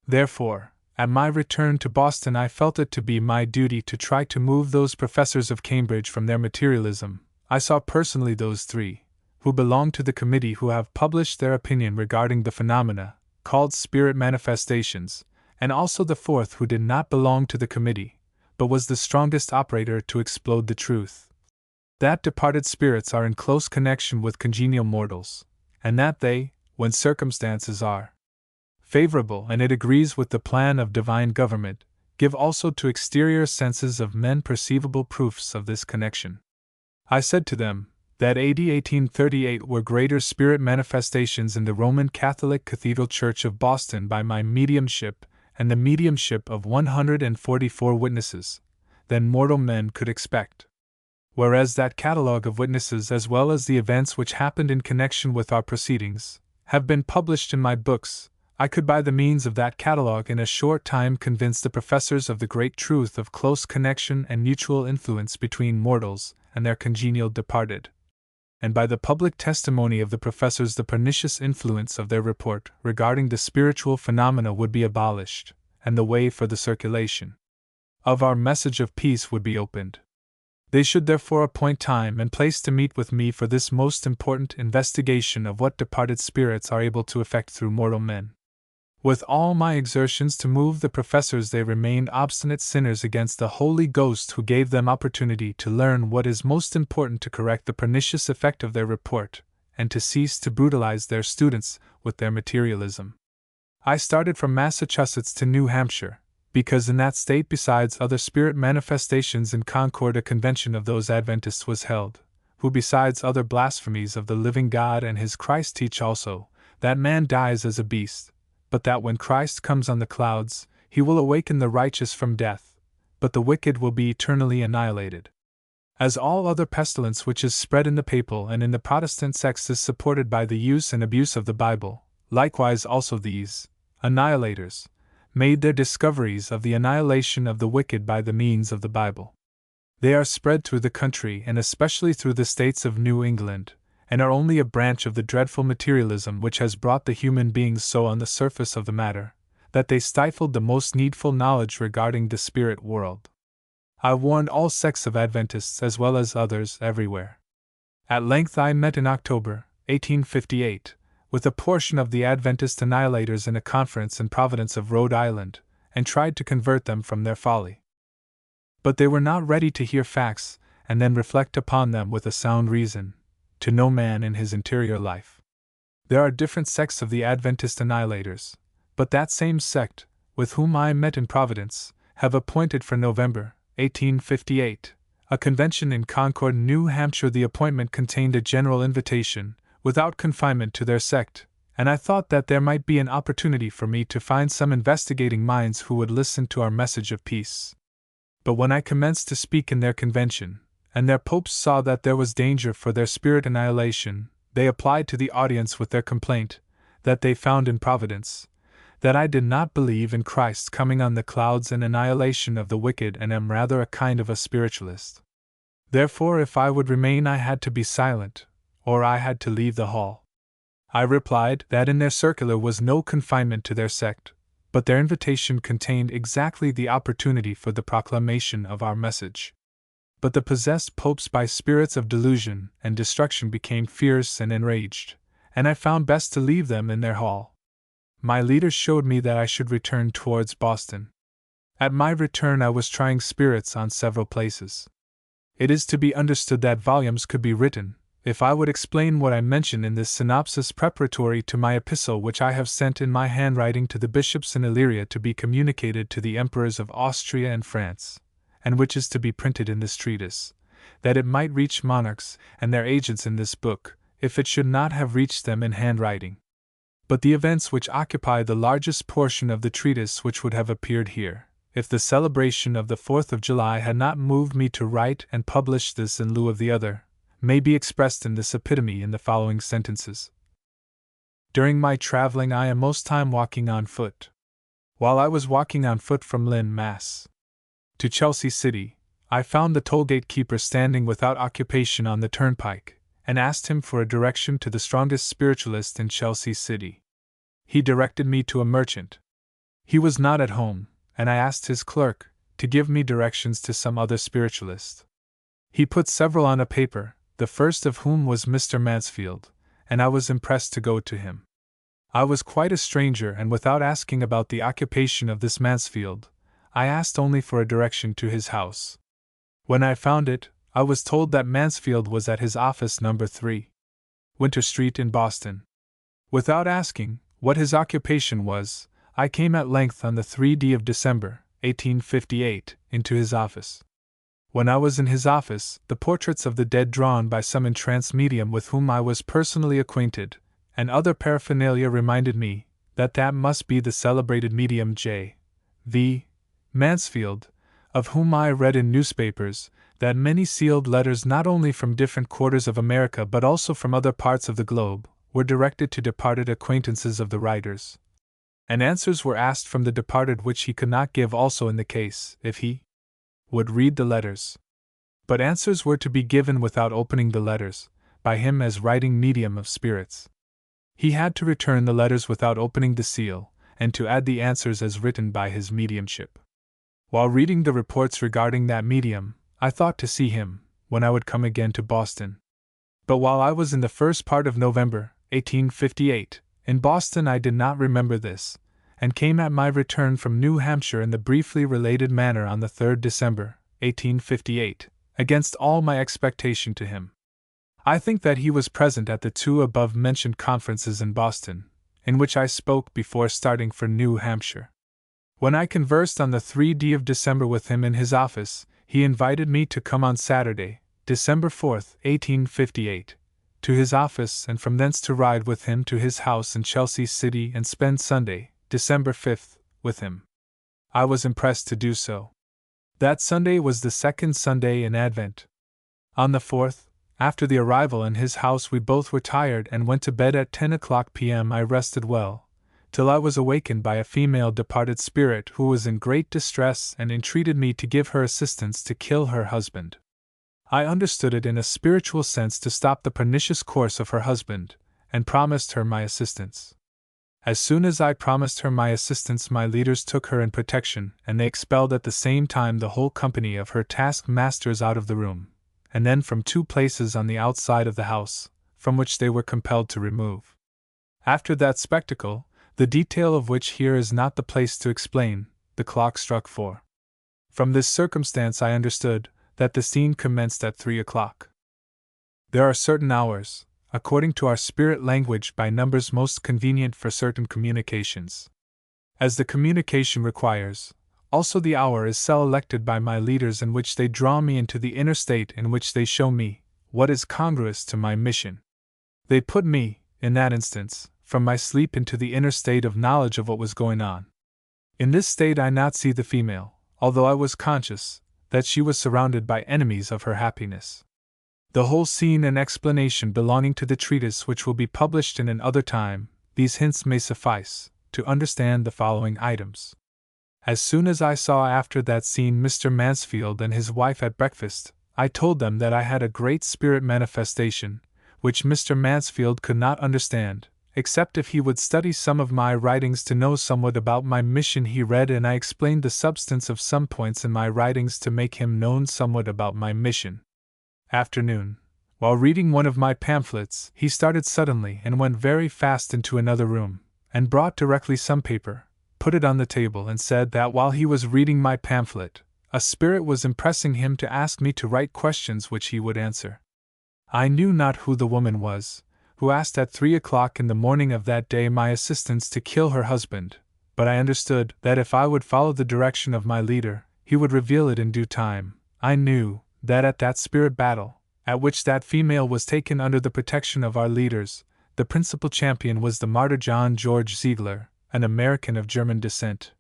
Therefore, at my return to Boston I felt it to be my duty to try to move those professors of Cambridge from their materialism. I saw personally those three, who belong to the committee who have published their opinion regarding the phenomena, called spirit manifestations, and also the fourth who did not belong to the committee, but was the strongest operator to explode the truth. That departed spirits are in close connection with congenial mortals, and that they, when circumstances are favorable and it agrees with the plan of divine government, give also to exterior senses of men perceivable proofs of this connection. I said to them that AD 1838 were greater spirit manifestations in the Roman Catholic Cathedral Church of Boston by my mediumship and the mediumship of 144 witnesses than mortal men could expect. Whereas that catalogue of witnesses as well as the events which happened in connection with our proceedings have been published in my books, I could by the means of that catalogue in a short time convince the professors of the great truth of close connection and mutual influence between mortals and their congenial departed, and by the public testimony of the professors the pernicious influence of their report regarding the spiritual phenomena would be abolished, and the way for the circulation of our message of peace would be opened. They should therefore appoint time and place to meet with me for this most important investigation of what departed spirits are able to effect through mortal men. With all my exertions to move the professors, they remained obstinate sinners against the Holy Ghost who gave them opportunity to learn what is most important to correct the pernicious effect of their report, and to cease to brutalize their students with their materialism. I started from Massachusetts to New Hampshire, because in that state besides other spirit manifestations in Concord a convention of those Adventists was held, who besides other blasphemies of the living God and his Christ teach also, that man dies as a beast, but that when Christ comes on the clouds, he will awaken the righteous from death, but the wicked will be eternally annihilated. As all other pestilence which is spread in the papal and in the Protestant sects is supported by the use and abuse of the Bible, likewise also these annihilators made their discoveries of the annihilation of the wicked by the means of the Bible. They are spread through the country and especially through the states of New England, and are only a branch of the dreadful materialism which has brought the human beings so on the surface of the matter, that they stifled the most needful knowledge regarding the spirit world. I warned all sects of Adventists as well as others everywhere. At length I met in October, 1858, with a portion of the Adventist annihilators in a conference in Providence of Rhode Island, and tried to convert them from their folly. But they were not ready to hear facts, and then reflect upon them with a sound reason, to no man in his interior life. There are different sects of the Adventist annihilators, but that same sect, with whom I met in Providence, have appointed for November, 1858, a convention in Concord, New Hampshire. The appointment contained a general invitation, without confinement to their sect, and I thought that there might be an opportunity for me to find some investigating minds who would listen to our message of peace. But when I commenced to speak in their convention, and their popes saw that there was danger for their spirit annihilation, they applied to the audience with their complaint, that they found in Providence, that I did not believe in Christ coming on the clouds and annihilation of the wicked, and am rather a kind of a spiritualist. Therefore, if I would remain, I had to be silent, or I had to leave the hall. I replied that in their circular was no confinement to their sect, but their invitation contained exactly the opportunity for the proclamation of our message. But the possessed popes by spirits of delusion and destruction became fierce and enraged, and I found best to leave them in their hall. My leaders showed me that I should return towards Boston. At my return, I was trying spirits on several places. It is to be understood that volumes could be written, if I would explain what I mention in this synopsis preparatory to my epistle, which I have sent in my handwriting to the bishops in Illyria to be communicated to the emperors of Austria and France, and which is to be printed in this treatise, that it might reach monarchs and their agents in this book, if it should not have reached them in handwriting. But the events which occupy the largest portion of the treatise, which would have appeared here, if the celebration of the 4th of July had not moved me to write and publish this in lieu of the other, may be expressed in this epitome in the following sentences. During my traveling, I am most time walking on foot. While I was walking on foot from Lynn, Mass. to Chelsea City, I found the toll-gate keeper standing without occupation on the turnpike, and asked him for a direction to the strongest spiritualist in Chelsea City. He directed me to a merchant. He was not at home, and I asked his clerk to give me directions to some other spiritualist. He put several on a paper, the first of whom was Mr. Mansfield, and I was impressed to go to him. I was quite a stranger, and without asking about the occupation of this Mansfield, I asked only for a direction to his house. When I found it, I was told that Mansfield was at his office number 3, Winter Street in Boston. Without asking what his occupation was, I came at length on the 3d of December, 1858, into his office. When I was in his office, the portraits of the dead drawn by some entranced medium with whom I was personally acquainted, and other paraphernalia reminded me that must be the celebrated medium J. V. Mansfield, of whom I read in newspapers that many sealed letters not only from different quarters of America but also from other parts of the globe were directed to departed acquaintances of the writers, and answers were asked from the departed which he could not give also in the case if he would read the letters. But answers were to be given without opening the letters, by him as writing medium of spirits. He had to return the letters without opening the seal, and to add the answers as written by his mediumship. While reading the reports regarding that medium, I thought to see him, when I would come again to Boston. But while I was in the first part of November, 1858, in Boston, I did not remember this, and came at my return from New Hampshire in the briefly related manner on the 3rd December, 1858, against all my expectation to him. I think that he was present at the 2 above-mentioned conferences in Boston, in which I spoke before starting for New Hampshire. When I conversed on the 3d of December with him in his office, he invited me to come on Saturday, December 4th, 1858, to his office, and from thence to ride with him to his house in Chelsea City and spend Sunday, December 5th, with him. I was impressed to do so. That Sunday was the second Sunday in Advent. On the 4th, after the arrival in his house, we both were tired and went to bed at 10 o'clock p.m. I rested well, till I was awakened by a female departed spirit who was in great distress and entreated me to give her assistance to kill her husband. I understood it in a spiritual sense to stop the pernicious course of her husband, and promised her my assistance. As soon as I promised her my assistance, my leaders took her in protection, and they expelled at the same time the whole company of her taskmasters out of the room, and then from 2 places on the outside of the house, from which they were compelled to remove. After that spectacle, the detail of which here is not the place to explain, the clock struck 4. From this circumstance I understood that the scene commenced at 3 o'clock. There are certain hours, according to our spirit language, by numbers most convenient for certain communications. As the communication requires, Also the hour is selected by my leaders in which they draw me into the inner state in which they show me what is congruous to my mission. They put me, in that instance, from my sleep into the inner state of knowledge of what was going on. In this state I not see the female, although I was conscious that she was surrounded by enemies of her happiness. The whole scene and explanation belonging to the treatise which will be published in another time, these hints may suffice to understand the following items. As soon as I saw after that scene Mr. Mansfield and his wife at breakfast, I told them that I had a great spirit manifestation, which Mr. Mansfield could not understand, except if he would study some of my writings to know somewhat about my mission. He read and I explained the substance of some points in my writings to make him know somewhat about my mission. Afternoon. While reading one of my pamphlets, he started suddenly and went very fast into another room, and brought directly some paper, put it on the table, and said that while he was reading my pamphlet, a spirit was impressing him to ask me to write questions which he would answer. I knew not who the woman was, who asked at 3 o'clock in the morning of that day my assistance to kill her husband, but I understood that if I would follow the direction of my leader, he would reveal it in due time. I knew that at that spirit battle, at which that female was taken under the protection of our leaders, the principal champion was the martyr John George Ziegler, an American of German descent,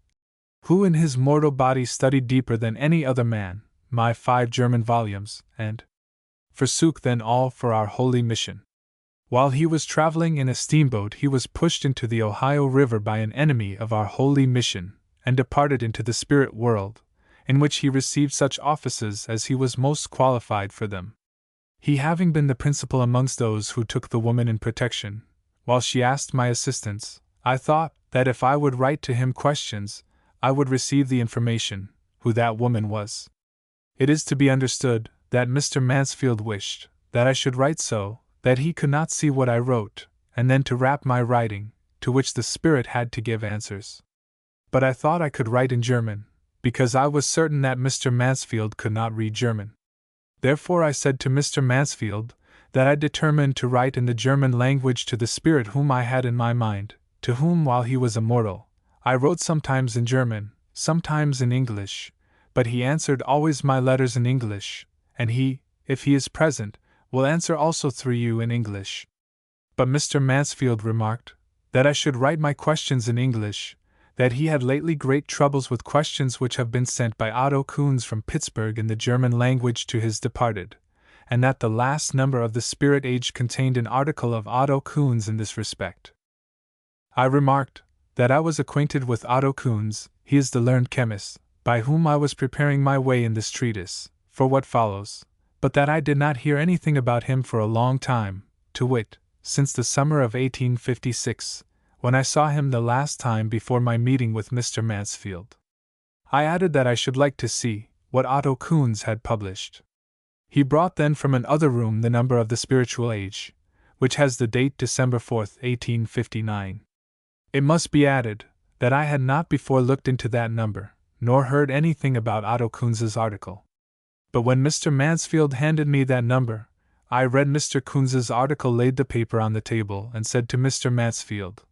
who in his mortal body studied deeper than any other man my 5 German volumes, and forsook them all for our holy mission. While he was traveling in a steamboat, he was pushed into the Ohio River by an enemy of our holy mission, and departed into the spirit world, in which he received such offices as he was most qualified for them. He having been the principal amongst those who took the woman in protection, while she asked my assistance, I thought that if I would write to him questions, I would receive the information who that woman was. It is to be understood that Mr. Mansfield wished that I should write so that he could not see what I wrote, and then to wrap my writing, to which the spirit had to give answers. But I thought I could write in German, because I was certain that Mr. Mansfield could not read German. Therefore I said to Mr. Mansfield that I determined to write in the German language to the spirit whom I had in my mind, to whom, while he was immortal, I wrote sometimes in German, sometimes in English, but he answered always my letters in English, and he, if he is present, will answer also through you in English. But Mr. Mansfield remarked that I should write my questions in English, that he had lately great troubles with questions which have been sent by Otto Kuhns from Pittsburgh in the German language to his departed, and that the last number of the Spirit Age contained an article of Otto Kuhns in this respect. I remarked that I was acquainted with Otto Kuhns, he is the learned chemist, by whom I was preparing my way in this treatise, for what follows, but that I did not hear anything about him for a long time, to wit, since the summer of 1856, when I saw him the last time before my meeting with Mr. Mansfield. I added that I should like to see what Otto Kuhns had published. He brought then from an other room the number of the Spiritual Age, which has the date December 4th, 1859. It must be added that I had not before looked into that number, nor heard anything about Otto Kuhns's article. But when Mr. Mansfield handed me that number, I read Mr. Kuhns's article, laid the paper on the table, and said to Mr. Mansfield,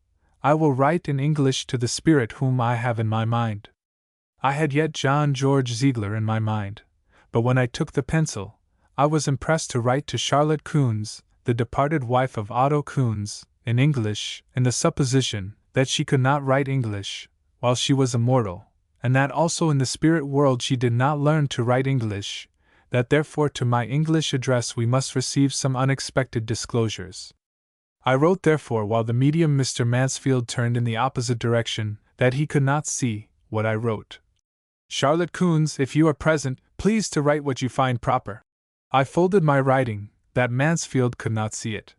I will write in English to the spirit whom I have in my mind. I had yet John George Ziegler in my mind, but when I took the pencil, I was impressed to write to Charlotte Kuhns, the departed wife of Otto Kuhns, in English, in the supposition that she could not write English while she was immortal, and that also in the spirit world she did not learn to write English, that therefore to my English address we must receive some unexpected disclosures. I wrote therefore while the medium Mr. Mansfield turned in the opposite direction, that he could not see what I wrote. Charlotte Kuhns, if you are present, please to write what you find proper. I folded my writing, that Mansfield could not see it.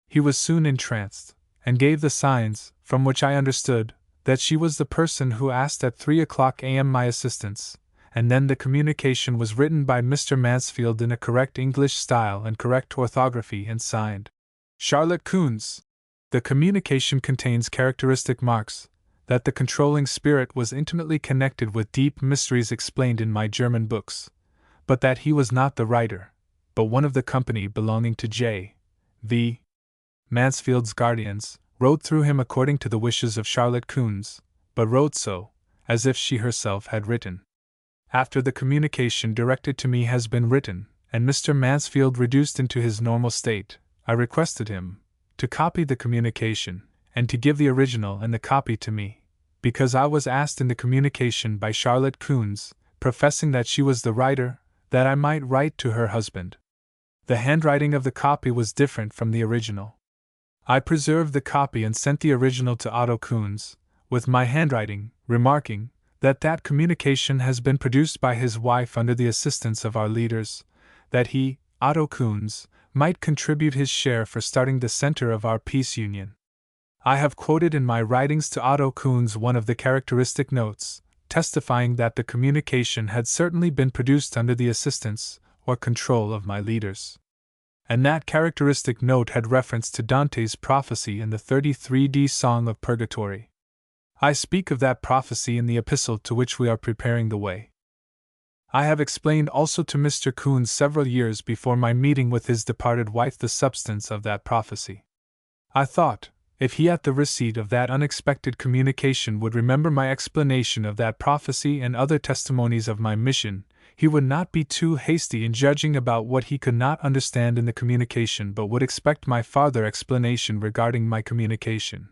He was soon entranced, and gave the signs, from which I understood that she was the person who asked at 3 o'clock a.m. my assistance, and then the communication was written by Mr. Mansfield in a correct English style and correct orthography, and signed Charlotte Kuhns. The communication contains characteristic marks that the controlling spirit was intimately connected with deep mysteries explained in my German books, but that he was not the writer, but one of the company belonging to J. V. Mansfield's guardians, wrote through him according to the wishes of Charlotte Kuhns, but wrote so as if she herself had written. After the communication directed to me has been written, and Mr. Mansfield reduced into his normal state, I requested him to copy the communication, and to give the original and the copy to me, because I was asked in the communication by Charlotte Coons, professing that she was the writer, that I might write to her husband. The handwriting of the copy was different from the original. I preserved the copy and sent the original to Otto Coons, with my handwriting, remarking that communication has been produced by his wife under the assistance of our leaders, that he, Otto Coons, might contribute his share for starting the center of our peace union. I have quoted in my writings to Otto Coons one of the characteristic notes, testifying that the communication had certainly been produced under the assistance or control of my leaders. And that characteristic note had reference to Dante's prophecy in the 33d Song of Purgatory. I speak of that prophecy in the epistle to which we are preparing the way. I have explained also to Mr. Coons several years before my meeting with his departed wife the substance of that prophecy. I thought, if he at the receipt of that unexpected communication would remember my explanation of that prophecy and other testimonies of my mission, he would not be too hasty in judging about what he could not understand in the communication, but would expect my farther explanation regarding my communication,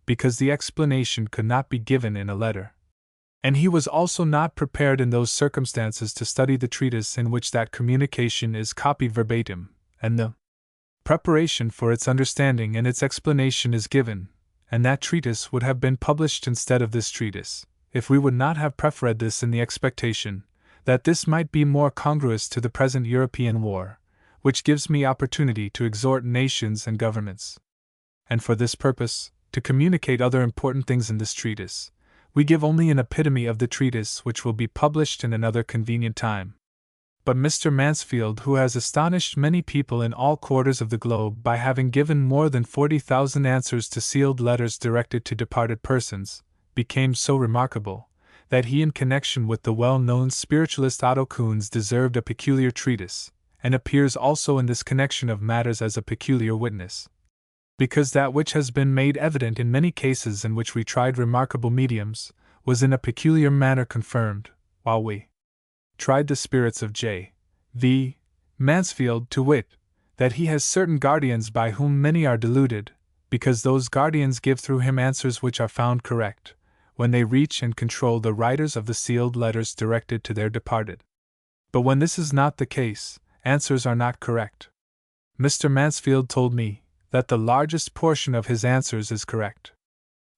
because the explanation could not be given in a letter. And he was also not prepared in those circumstances to study the treatise in which that communication is copied verbatim, and the preparation for its understanding and its explanation is given, and that treatise would have been published instead of this treatise, if we would not have preferred this in the expectation that this might be more congruous to the present European war, which gives me opportunity to exhort nations and governments. And for this purpose, to communicate other important things in this treatise, we give only an epitome of the treatise which will be published in another convenient time. But Mr. Mansfield, who has astonished many people in all quarters of the globe by having given more than 40,000 answers to sealed letters directed to departed persons, became so remarkable that he, in connection with the well-known spiritualist Otto Coons, deserved a peculiar treatise, and appears also in this connection of matters as a peculiar witness. Because that which has been made evident in many cases in which we tried remarkable mediums was in a peculiar manner confirmed, while we tried the spirits of J. V. Mansfield, to wit, that he has certain guardians by whom many are deluded, because those guardians give through him answers which are found correct, when they reach and control the writers of the sealed letters directed to their departed. But when this is not the case, answers are not correct. Mr. Mansfield told me that the largest portion of his answers is correct.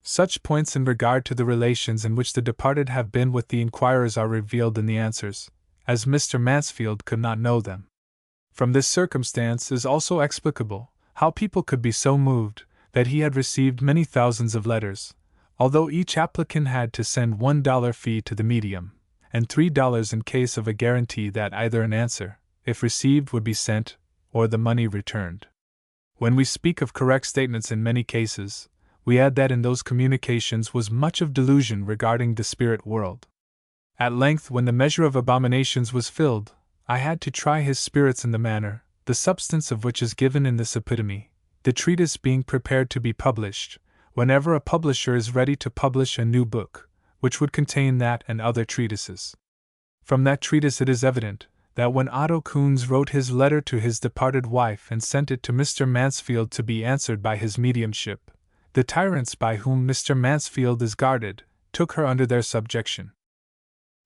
Such points in regard to the relations in which the departed have been with the inquirers are revealed in the answers, as Mr. Mansfield could not know them. From this circumstance is also explicable how people could be so moved that he had received many thousands of letters, although each applicant had to send $1 fee to the medium, and $3 in case of a guarantee that either an answer, if received, would be sent, or the money returned. When we speak of correct statements in many cases, we add that in those communications was much of delusion regarding the spirit world. At length, when the measure of abominations was filled, I had to try his spirits in the manner, the substance of which is given in this epitome, the treatise being prepared to be published, whenever a publisher is ready to publish a new book, which would contain that and other treatises. From that treatise it is evident that when Otto Coons wrote his letter to his departed wife and sent it to Mr. Mansfield to be answered by his mediumship, the tyrants by whom Mr. Mansfield is guarded took her under their subjection.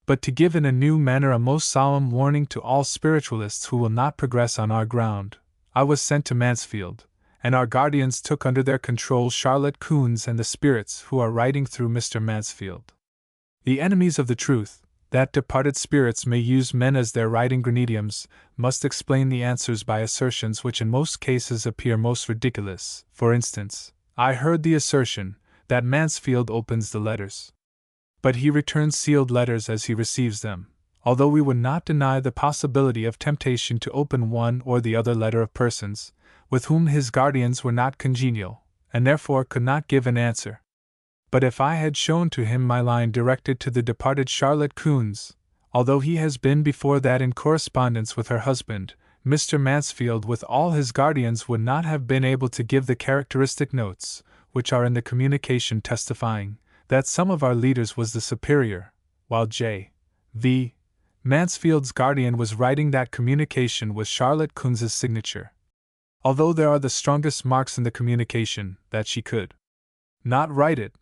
But to give in a new manner a most solemn warning to all spiritualists who will not progress on our ground, I was sent to Mansfield, and our guardians took under their control Charlotte Coons and the spirits who are writing through Mr. Mansfield. The enemies of the truth, that departed spirits may use men as their writing grenadiers, must explain the answers by assertions which in most cases appear most ridiculous. For instance, I heard the assertion that Mansfield opens the letters, but he returns sealed letters as he receives them, although we would not deny the possibility of temptation to open one or the other letter of persons with whom his guardians were not congenial, and therefore could not give an answer. But if I had shown to him my line directed to the departed Charlotte Coons, although he has been before that in correspondence with her husband, Mr. Mansfield with all his guardians would not have been able to give the characteristic notes, which are in the communication testifying that some of our leaders was the superior, while J. V. Mansfield's guardian was writing that communication with Charlotte Kunz's signature. Although there are the strongest marks in the communication that she could not write it,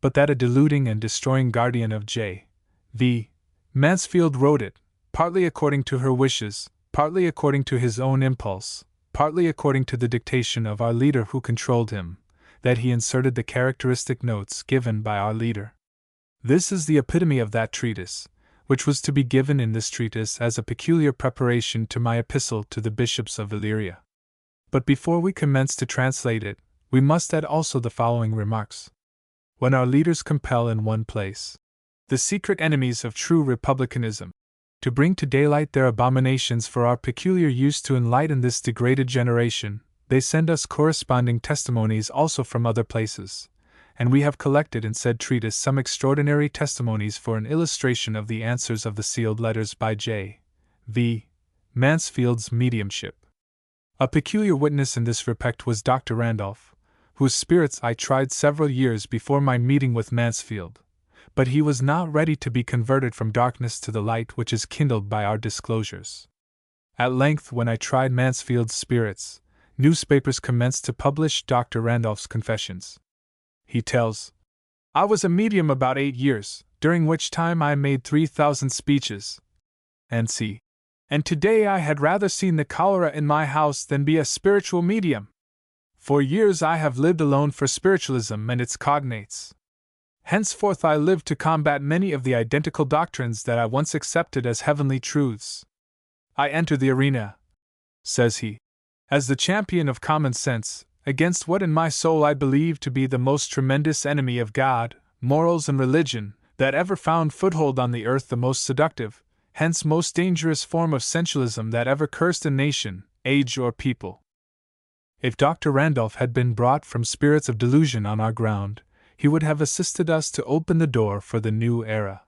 but that a deluding and destroying guardian of J. V. Mansfield wrote it, partly according to her wishes, partly according to his own impulse, partly according to the dictation of our leader who controlled him, that he inserted the characteristic notes given by our leader. This is the epitome of that treatise, which was to be given in this treatise as a peculiar preparation to my epistle to the bishops of Illyria. But before we commence to translate it, we must add also the following remarks. When our leaders compel in one place the secret enemies of true republicanism to bring to daylight their abominations for our peculiar use to enlighten this degraded generation, they send us corresponding testimonies also from other places, and we have collected in said treatise some extraordinary testimonies for an illustration of the answers of the sealed letters by J. V. Mansfield's mediumship. A peculiar witness in this respect was Dr. Randolph, whose spirits I tried several years before my meeting with Mansfield, but he was not ready to be converted from darkness to the light which is kindled by our disclosures. At length, when I tried Mansfield's spirits, newspapers commenced to publish Dr. Randolph's confessions. He tells, I was a medium about 8 years, during which time I made 3,000 speeches. N.C. And today I had rather seen the cholera in my house than be a spiritual medium. For years I have lived alone for spiritualism and its cognates. Henceforth I live to combat many of the identical doctrines that I once accepted as heavenly truths. I enter the arena, says he, as the champion of common sense, against what in my soul I believe to be the most tremendous enemy of God, morals, and religion, that ever found foothold on the earth, the most seductive, hence most dangerous form of sensualism that ever cursed a nation, age, or people. If Dr. Randolph had been brought from spirits of delusion on our ground, he would have assisted us to open the door for the new era.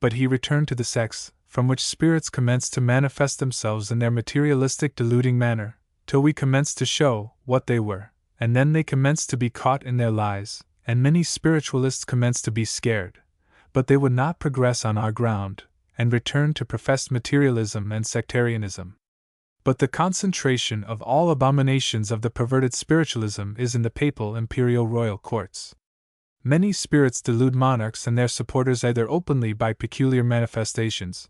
But he returned to the sects, from which spirits commenced to manifest themselves in their materialistic deluding manner, till we commenced to show what they were, and then they commenced to be caught in their lies, and many spiritualists commenced to be scared, but they would not progress on our ground, and returned to professed materialism and sectarianism. But the concentration of all abominations of the perverted spiritualism is in the papal imperial royal courts. Many spirits delude monarchs and their supporters either openly by peculiar manifestations,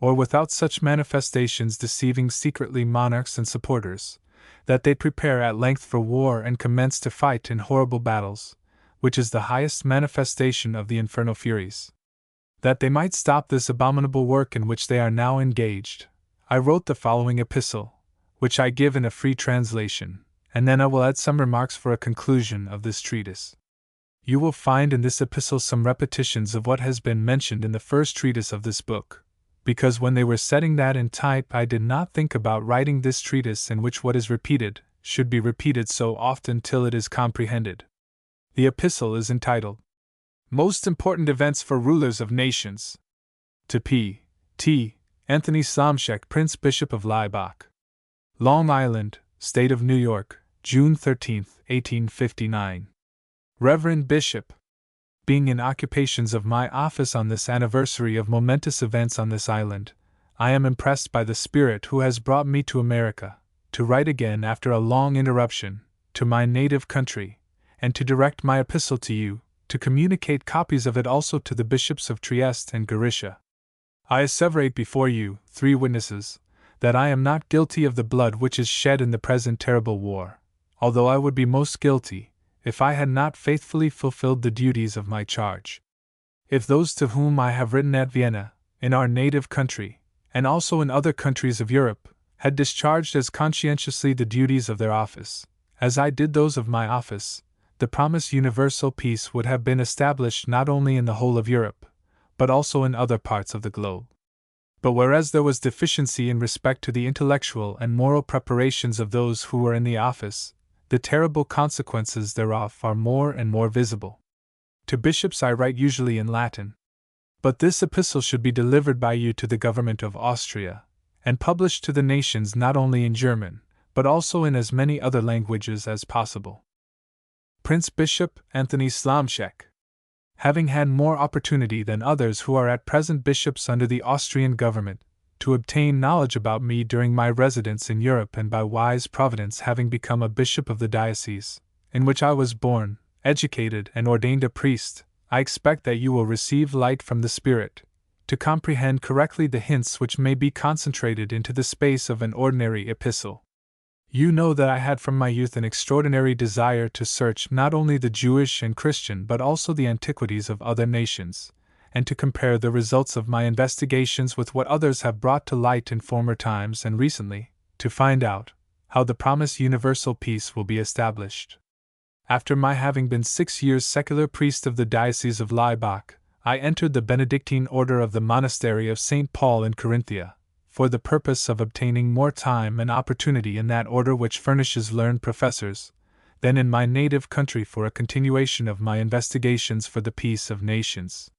or without such manifestations deceiving secretly monarchs and supporters, that they prepare at length for war and commence to fight in horrible battles, which is the highest manifestation of the infernal furies. That they might stop this abominable work in which they are now engaged, I wrote the following epistle, which I give in a free translation, and then I will add some remarks for a conclusion of this treatise. You will find in this epistle some repetitions of what has been mentioned in the first treatise of this book, because when they were setting that in type I did not think about writing this treatise in which what is repeated should be repeated so often till it is comprehended. The epistle is entitled, Most Important Events for Rulers of Nations. To P. T. Anthony Slomshek, Prince Bishop of Laibach, Long Island, State of New York, June 13, 1859. Reverend Bishop, being in occupations of my office on this anniversary of momentous events on this island, I am impressed by the Spirit who has brought me to America, to write again after a long interruption, to my native country, and to direct my epistle to you, to communicate copies of it also to the bishops of Trieste and Gorizia. I asseverate before you, 3 witnesses, that I am not guilty of the blood which is shed in the present terrible war, although I would be most guilty if I had not faithfully fulfilled the duties of my charge. If those to whom I have written at Vienna, in our native country, and also in other countries of Europe, had discharged as conscientiously the duties of their office, as I did those of my office, the promised universal peace would have been established not only in the whole of Europe, but also in other parts of the globe. But whereas there was deficiency in respect to the intellectual and moral preparations of those who were in the office, the terrible consequences thereof are more and more visible. To bishops I write usually in Latin, but this epistle should be delivered by you to the government of Austria, and published to the nations not only in German, but also in as many other languages as possible. Prince Bishop Anthony Slomshek. having had more opportunity than others who are at present bishops under the Austrian government, to obtain knowledge about me during my residence in Europe, and by wise providence having become a bishop of the diocese, in which I was born, educated, and ordained a priest, I expect that you will receive light from the Spirit, to comprehend correctly the hints which may be concentrated into the space of an ordinary epistle. You know that I had from my youth an extraordinary desire to search not only the Jewish and Christian but also the antiquities of other nations, and to compare the results of my investigations with what others have brought to light in former times and recently, to find out how the promised universal peace will be established. After my having been 6 years secular priest of the Diocese of Laibach, I entered the Benedictine order of the monastery of St. Paul in Carinthia, for the purpose of obtaining more time and opportunity in that order which furnishes learned professors, than in my native country for a continuation of my investigations for the peace of nations.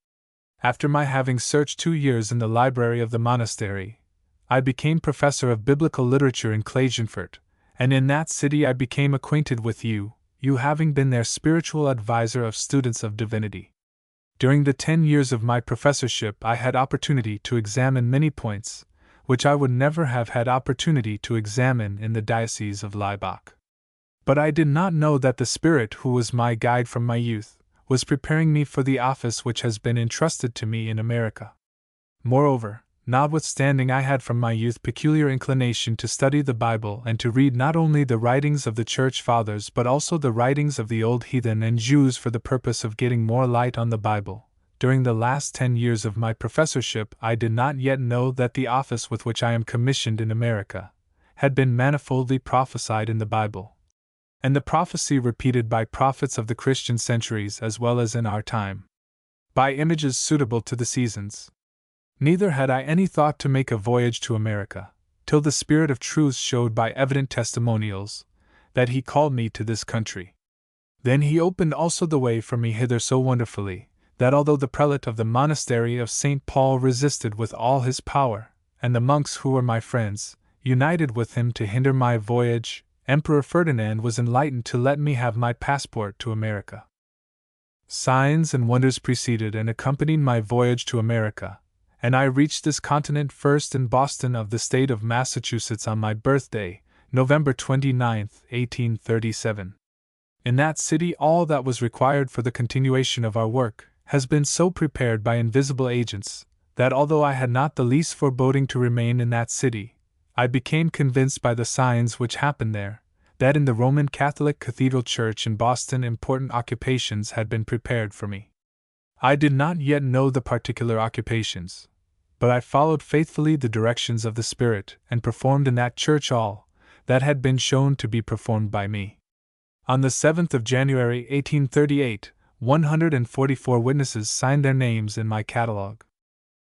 After my having searched 2 years in the library of the monastery, I became professor of biblical literature in Klagenfurt, and in that city I became acquainted with you having been their spiritual advisor of students of divinity. During the 10 years of my professorship I had opportunity to examine many points, which I would never have had opportunity to examine in the Diocese of Laibach. But I did not know that the Spirit, who was my guide from my youth, was preparing me for the office which has been entrusted to me in America. Moreover, notwithstanding I had from my youth peculiar inclination to study the Bible and to read not only the writings of the Church Fathers but also the writings of the old heathen and Jews for the purpose of getting more light on the Bible, during the last 10 years of my professorship I did not yet know that the office with which I am commissioned in America had been manifoldly prophesied in the Bible, and the prophecy repeated by prophets of the Christian centuries as well as in our time, by images suitable to the seasons. Neither had I any thought to make a voyage to America, till the Spirit of truth showed by evident testimonials that He called me to this country. Then He opened also the way for me hither so wonderfully, that although the prelate of the monastery of St. Paul resisted with all his power, and the monks who were my friends united with him to hinder my voyage, Emperor Ferdinand was enlightened to let me have my passport to America. Signs and wonders preceded and accompanied my voyage to America, and I reached this continent first in Boston of the state of Massachusetts on my birthday, November 29, 1837. In that city all that was required for the continuation of our work has been so prepared by invisible agents, that although I had not the least foreboding to remain in that city, I became convinced by the signs which happened there, that in the Roman Catholic Cathedral Church in Boston important occupations had been prepared for me. I did not yet know the particular occupations, but I followed faithfully the directions of the Spirit and performed in that church all that had been shown to be performed by me. On the 7th of January 1838, 144 witnesses signed their names in my catalogue.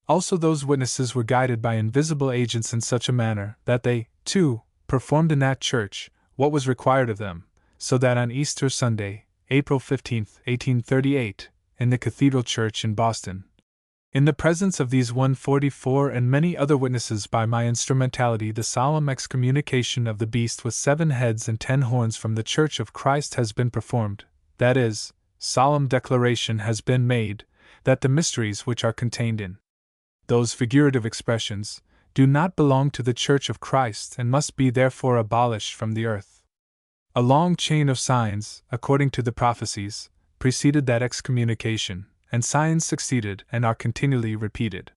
Also those witnesses were guided by invisible agents in such a manner that they, too, performed in that church what was required of them, so that on Easter Sunday, April 15, 1838, in the Cathedral Church in Boston, in the presence of these 144 and many other witnesses by my instrumentality, the solemn excommunication of the beast with 7 heads and 10 horns from the Church of Christ has been performed, that is, solemn declaration has been made that the mysteries which are contained in those figurative expressions do not belong to the Church of Christ and must be therefore abolished from the earth. A long chain of signs, according to the prophecies, preceded that excommunication, and signs succeeded and are continually repeated.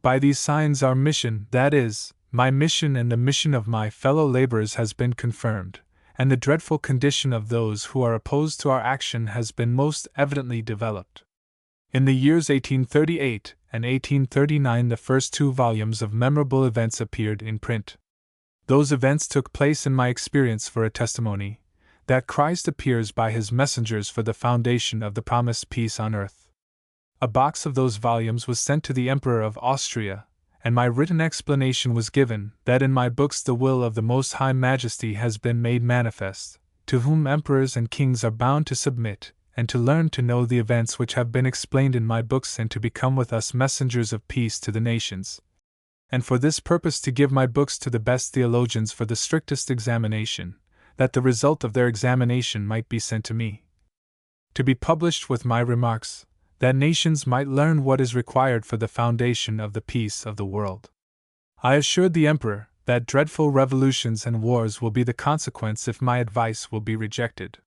By these signs our mission, that is, my mission and the mission of my fellow laborers, has been confirmed, and the dreadful condition of those who are opposed to our action has been most evidently developed. In the years 1838 and 1839 the first 2 volumes of memorable events appeared in print. Those events took place in my experience for a testimony that Christ appears by His messengers for the foundation of the promised peace on earth. A box of those volumes was sent to the Emperor of Austria, and my written explanation was given that in my books the will of the Most High Majesty has been made manifest, to whom emperors and kings are bound to submit, and to learn to know the events which have been explained in my books, and to become with us messengers of peace to the nations. And for this purpose to give my books to the best theologians for the strictest examination, that the result of their examination might be sent to me, to be published with my remarks, that nations might learn what is required for the foundation of the peace of the world. I assured the Emperor that dreadful revolutions and wars will be the consequence if my advice will be rejected.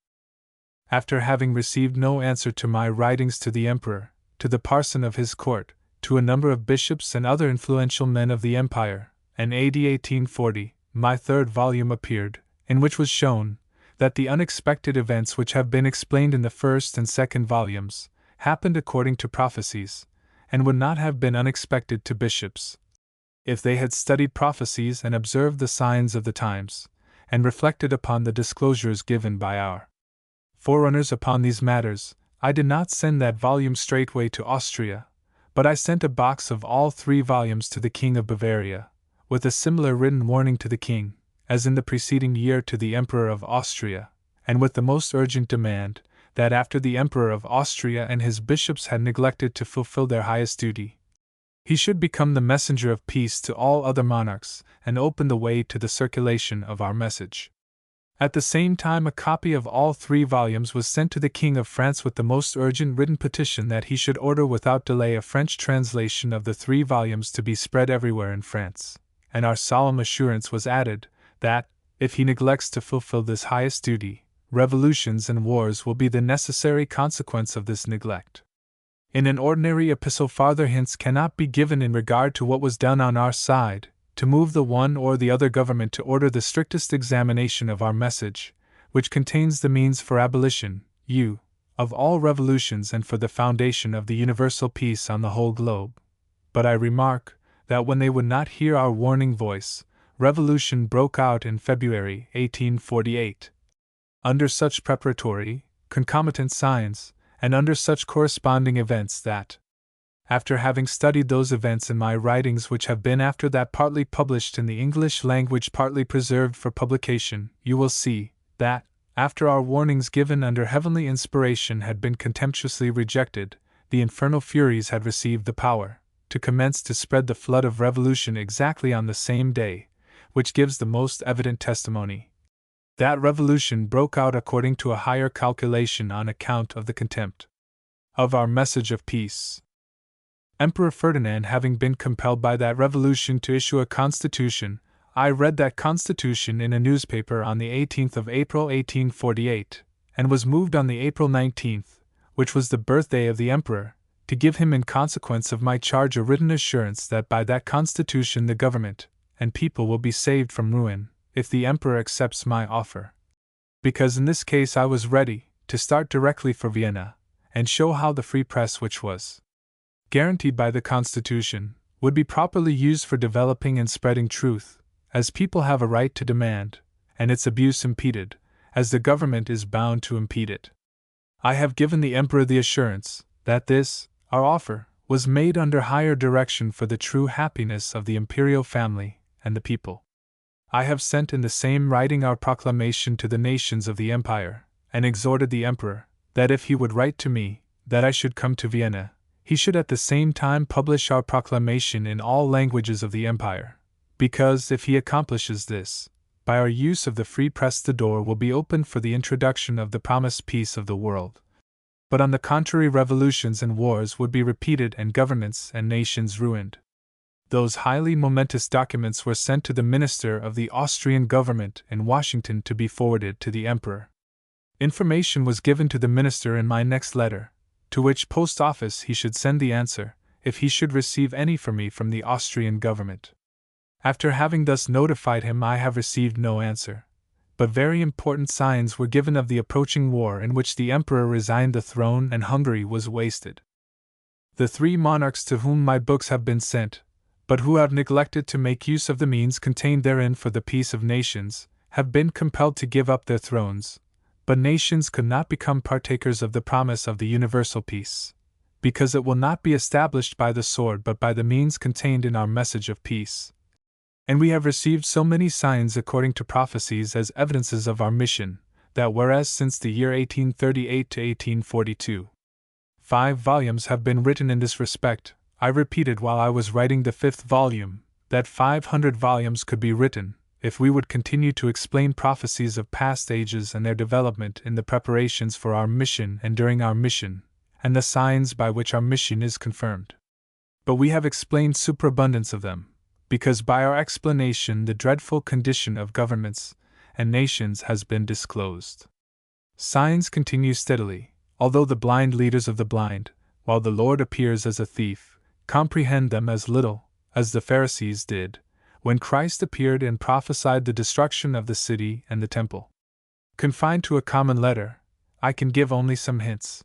After having received no answer to my writings to the Emperor, to the parson of his court, to a number of bishops and other influential men of the empire, in AD 1840, my third volume appeared, in which was shown that the unexpected events which have been explained in the first and second volumes happened according to prophecies, and would not have been unexpected to bishops, if they had studied prophecies and observed the signs of the times, and reflected upon the disclosures given by our forerunners upon these matters. I did not send that volume straightway to Austria, but I sent a box of all 3 volumes to the King of Bavaria, with a similar written warning to the King, as in the preceding year to the Emperor of Austria, and with the most urgent demand that after the Emperor of Austria and his bishops had neglected to fulfill their highest duty, he should become the messenger of peace to all other monarchs and open the way to the circulation of our message. At the same time, a copy of all 3 volumes was sent to the King of France with the most urgent written petition that he should order without delay a French translation of the 3 volumes to be spread everywhere in France, and our solemn assurance was added that, if he neglects to fulfill this highest duty, revolutions and wars will be the necessary consequence of this neglect. In an ordinary epistle, farther hints cannot be given in regard to what was done on our side, to move the one or the other government to order the strictest examination of our message, which contains the means for abolition, of all revolutions and for the foundation of the universal peace on the whole globe. But I remark that when they would not hear our warning voice, revolution broke out in February 1848. Under such preparatory, concomitant signs, and under such corresponding events that, after having studied those events in my writings which have been after that partly published in the English language, partly preserved for publication, you will see that, after our warnings given under heavenly inspiration had been contemptuously rejected, the infernal furies had received the power to commence to spread the flood of revolution exactly on the same day, which gives the most evident testimony that revolution broke out according to a higher calculation on account of the contempt of our message of peace. Emperor Ferdinand having been compelled by that revolution to issue a constitution, I read that constitution in a newspaper on the 18th of April 1848, and was moved on the April 19th, which was the birthday of the Emperor, to give him in consequence of my charge a written assurance that by that constitution the government and people will be saved from ruin, if the Emperor accepts my offer. Because in this case I was ready to start directly for Vienna, and show how the free press which was guaranteed by the Constitution, would be properly used for developing and spreading truth, as people have a right to demand, and its abuse impeded, as the government is bound to impede it. I have given the Emperor the assurance that this, our offer, was made under higher direction for the true happiness of the imperial family and the people. I have sent in the same writing our proclamation to the nations of the empire, and exhorted the Emperor that if he would write to me that I should come to Vienna, he should at the same time publish our proclamation in all languages of the empire, because if he accomplishes this, by our use of the free press the door will be opened for the introduction of the promised peace of the world. But on the contrary, revolutions and wars would be repeated and governments and nations ruined. Those highly momentous documents were sent to the minister of the Austrian government in Washington to be forwarded to the Emperor. Information was given to the minister in my next letter, to which post office he should send the answer, if he should receive any for me from the Austrian government. After having thus notified him, I have received no answer, but very important signs were given of the approaching war in which the Emperor resigned the throne and Hungary was wasted. The 3 monarchs to whom my books have been sent, but who have neglected to make use of the means contained therein for the peace of nations, have been compelled to give up their thrones. But nations could not become partakers of the promise of the universal peace, because it will not be established by the sword but by the means contained in our message of peace. And we have received so many signs according to prophecies as evidences of our mission, that whereas since the year 1838 to 1842, 5 volumes have been written in this respect, I repeated while I was writing the 5th volume, that 500 volumes could be written, if we would continue to explain prophecies of past ages and their development in the preparations for our mission and during our mission, and the signs by which our mission is confirmed. But we have explained superabundance of them, because by our explanation the dreadful condition of governments and nations has been disclosed. Signs continue steadily, although the blind leaders of the blind, while the Lord appears as a thief, comprehend them as little as the Pharisees did, when Christ appeared and prophesied the destruction of the city and the temple. Confined to a common letter, I can give only some hints.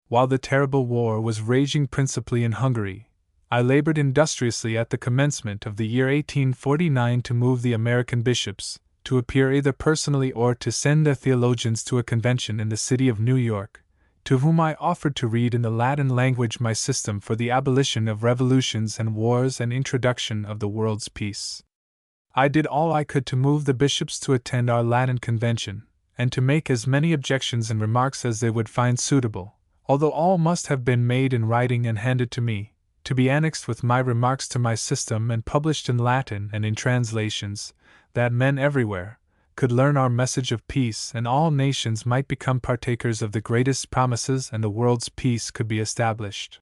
While the terrible war was raging principally in Hungary, I labored industriously at the commencement of the year 1849 to move the American bishops to appear either personally or to send their theologians to a convention in the city of New York, to whom I offered to read in the Latin language my system for the abolition of revolutions and wars and introduction of the world's peace. I did all I could to move the bishops to attend our Latin convention, and to make as many objections and remarks as they would find suitable, although all must have been made in writing and handed to me, to be annexed with my remarks to my system and published in Latin and in translations, that men everywhere could learn our message of peace and all nations might become partakers of the greatest promises and the world's peace could be established.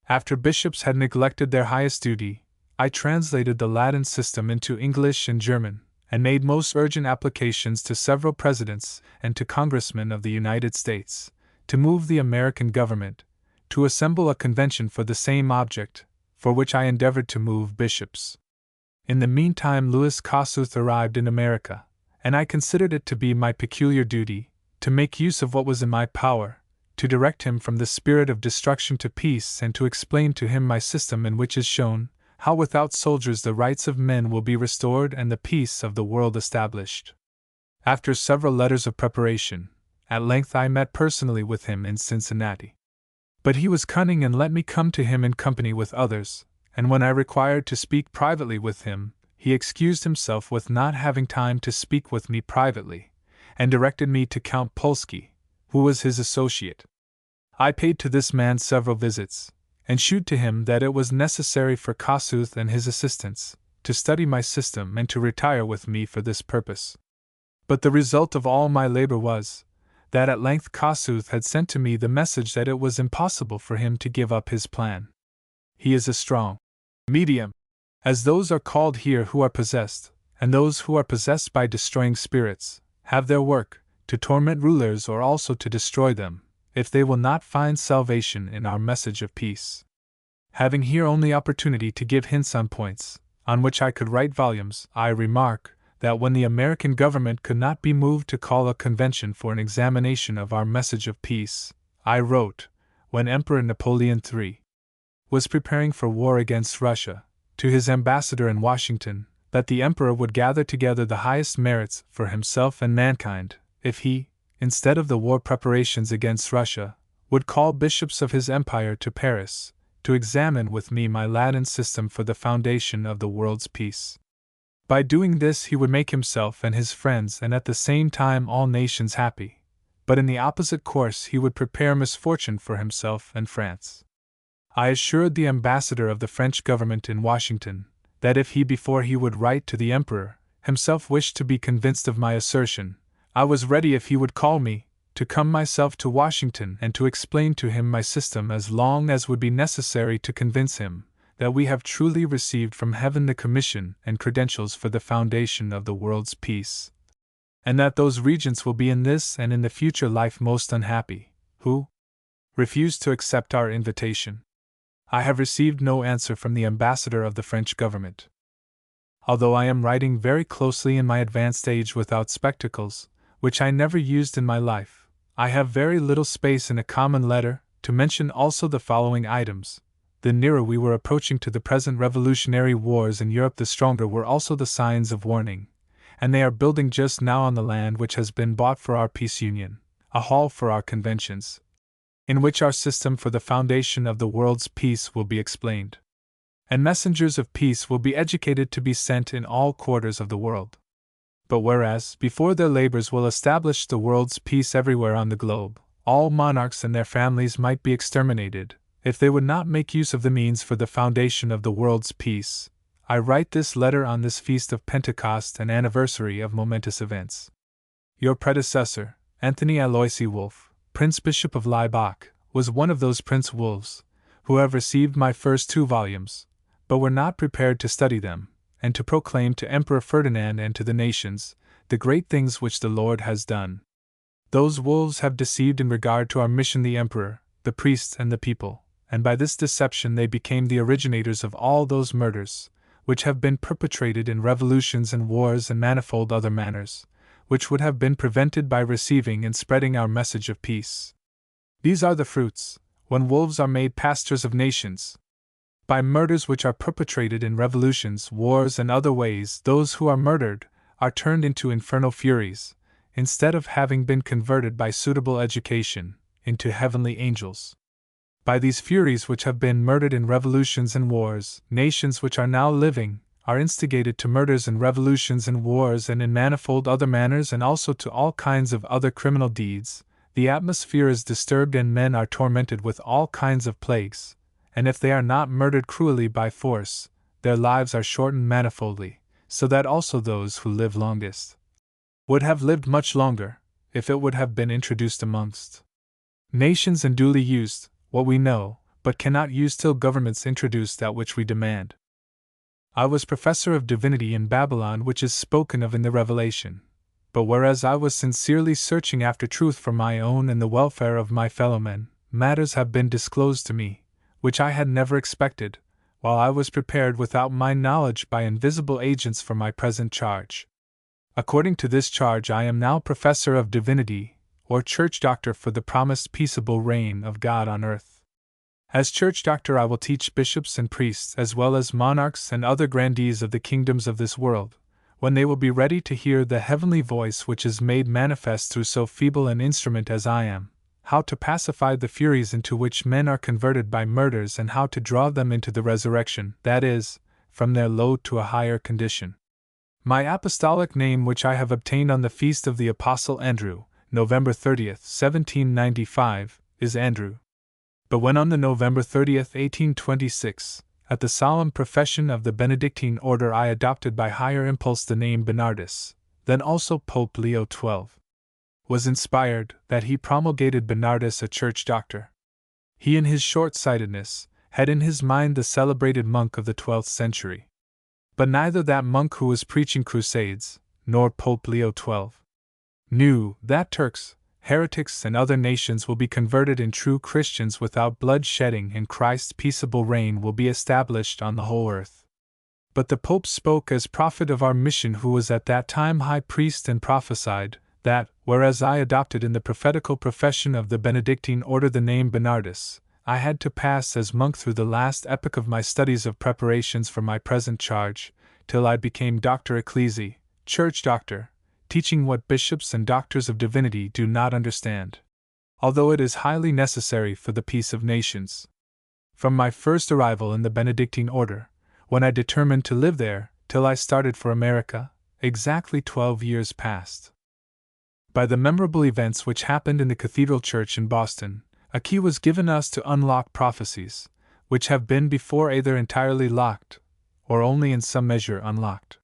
After bishops had neglected their highest duty, I translated the Latin system into English and German, and made most urgent applications to several presidents and to congressmen of the United States, to move the American government to assemble a convention for the same object, for which I endeavored to move bishops. In the meantime Louis Kossuth arrived in America, and I considered it to be my peculiar duty to make use of what was in my power, to direct him from the spirit of destruction to peace and to explain to him my system in which is shown how without soldiers the rights of men will be restored and the peace of the world established. After several letters of preparation, at length I met personally with him in Cincinnati. But he was cunning and let me come to him in company with others, and when I required to speak privately with him, he excused himself with not having time to speak with me privately, and directed me to Count Polski, who was his associate. I paid to this man several visits, and shewed to him that it was necessary for Kossuth and his assistants to study my system and to retire with me for this purpose. But the result of all my labor was, that at length Kossuth had sent to me the message that it was impossible for him to give up his plan. He is a strong medium, as those are called here who are possessed, and those who are possessed by destroying spirits have their work, to torment rulers or also to destroy them, if they will not find salvation in our message of peace. Having here only opportunity to give hints on points on which I could write volumes, I remark that when the American government could not be moved to call a convention for an examination of our message of peace, I wrote, when Emperor Napoleon III was preparing for war against Russia, to his ambassador in Washington, that the emperor would gather together the highest merits for himself and mankind, if he, instead of the war preparations against Russia, would call bishops of his empire to Paris, to examine with me my Latin system for the foundation of the world's peace. By doing this he would make himself and his friends and at the same time all nations happy, but in the opposite course he would prepare misfortune for himself and France. I assured the ambassador of the French government in Washington that if he before he would write to the emperor himself wished to be convinced of my assertion, I was ready if he would call me, to come myself to Washington and to explain to him my system as long as would be necessary to convince him that we have truly received from heaven the commission and credentials for the foundation of the world's peace, and that those regents will be in this and in the future life most unhappy, who refuse to accept our invitation. I have received no answer from the ambassador of the French government. Although I am writing very closely in my advanced age without spectacles, which I never used in my life, I have very little space in a common letter to mention also the following items. The nearer we were approaching to the present revolutionary wars in Europe, the stronger were also the signs of warning, and they are building just now on the land which has been bought for our peace union, a hall for our conventions, in which our system for the foundation of the world's peace will be explained. And messengers of peace will be educated to be sent in all quarters of the world. But whereas, before their labors will establish the world's peace everywhere on the globe, all monarchs and their families might be exterminated, if they would not make use of the means for the foundation of the world's peace, I write this letter on this feast of Pentecost and anniversary of momentous events. Your predecessor, Anthony Aloysi Wolf, Prince Bishop of Laibach, was one of those prince wolves, who have received my first 2 volumes, but were not prepared to study them, and to proclaim to Emperor Ferdinand and to the nations, the great things which the Lord has done. Those wolves have deceived in regard to our mission the emperor, the priests, and the people, and by this deception they became the originators of all those murders, which have been perpetrated in revolutions and wars and manifold other manners, which would have been prevented by receiving and spreading our message of peace. These are the fruits, when wolves are made pastors of nations. By murders which are perpetrated in revolutions, wars, and other ways, those who are murdered are turned into infernal furies, instead of having been converted by suitable education into heavenly angels. By these furies which have been murdered in revolutions and wars, nations which are now living are instigated to murders and revolutions and wars and in manifold other manners, and also to all kinds of other criminal deeds. The atmosphere is disturbed and men are tormented with all kinds of plagues, and if they are not murdered cruelly by force, their lives are shortened manifoldly, so that also those who live longest would have lived much longer, if it would have been introduced amongst nations and duly used, what we know, but cannot use till governments introduce that which we demand. I was professor of divinity in Babylon, which is spoken of in the Revelation. But whereas I was sincerely searching after truth for my own and the welfare of my fellowmen, matters have been disclosed to me, which I had never expected, while I was prepared without my knowledge by invisible agents for my present charge. According to this charge I am now professor of divinity, or church doctor for the promised peaceable reign of God on earth. As church doctor I will teach bishops and priests as well as monarchs and other grandees of the kingdoms of this world, when they will be ready to hear the heavenly voice which is made manifest through so feeble an instrument as I am, how to pacify the furies into which men are converted by murders and how to draw them into the resurrection, that is, from their low to a higher condition. My apostolic name, which I have obtained on the feast of the Apostle Andrew, November 30th, 1795, is Andrew. But when on the November 30th, 1826, at the solemn profession of the Benedictine order I adopted by higher impulse the name Bernardus, then also Pope Leo XII was inspired that he promulgated Bernardus a church doctor. He in his short-sightedness had in his mind the celebrated monk of the 12th century. But neither that monk who was preaching crusades, nor Pope Leo XII, knew that Turks, heretics, and other nations will be converted in true Christians without blood shedding, and Christ's peaceable reign will be established on the whole earth. But the Pope spoke as prophet of our mission, who was at that time high priest, and prophesied that, whereas I adopted in the prophetical profession of the Benedictine order the name Bernardus, I had to pass as monk through the last epoch of my studies of preparations for my present charge, till I became Doctor Ecclesiae, church doctor, teaching what bishops and doctors of divinity do not understand, although it is highly necessary for the peace of nations. From my first arrival in the Benedictine order, when I determined to live there, till I started for America, exactly 12 years passed. By the memorable events which happened in the Cathedral Church in Boston, a key was given us to unlock prophecies, which have been before either entirely locked, or only in some measure unlocked.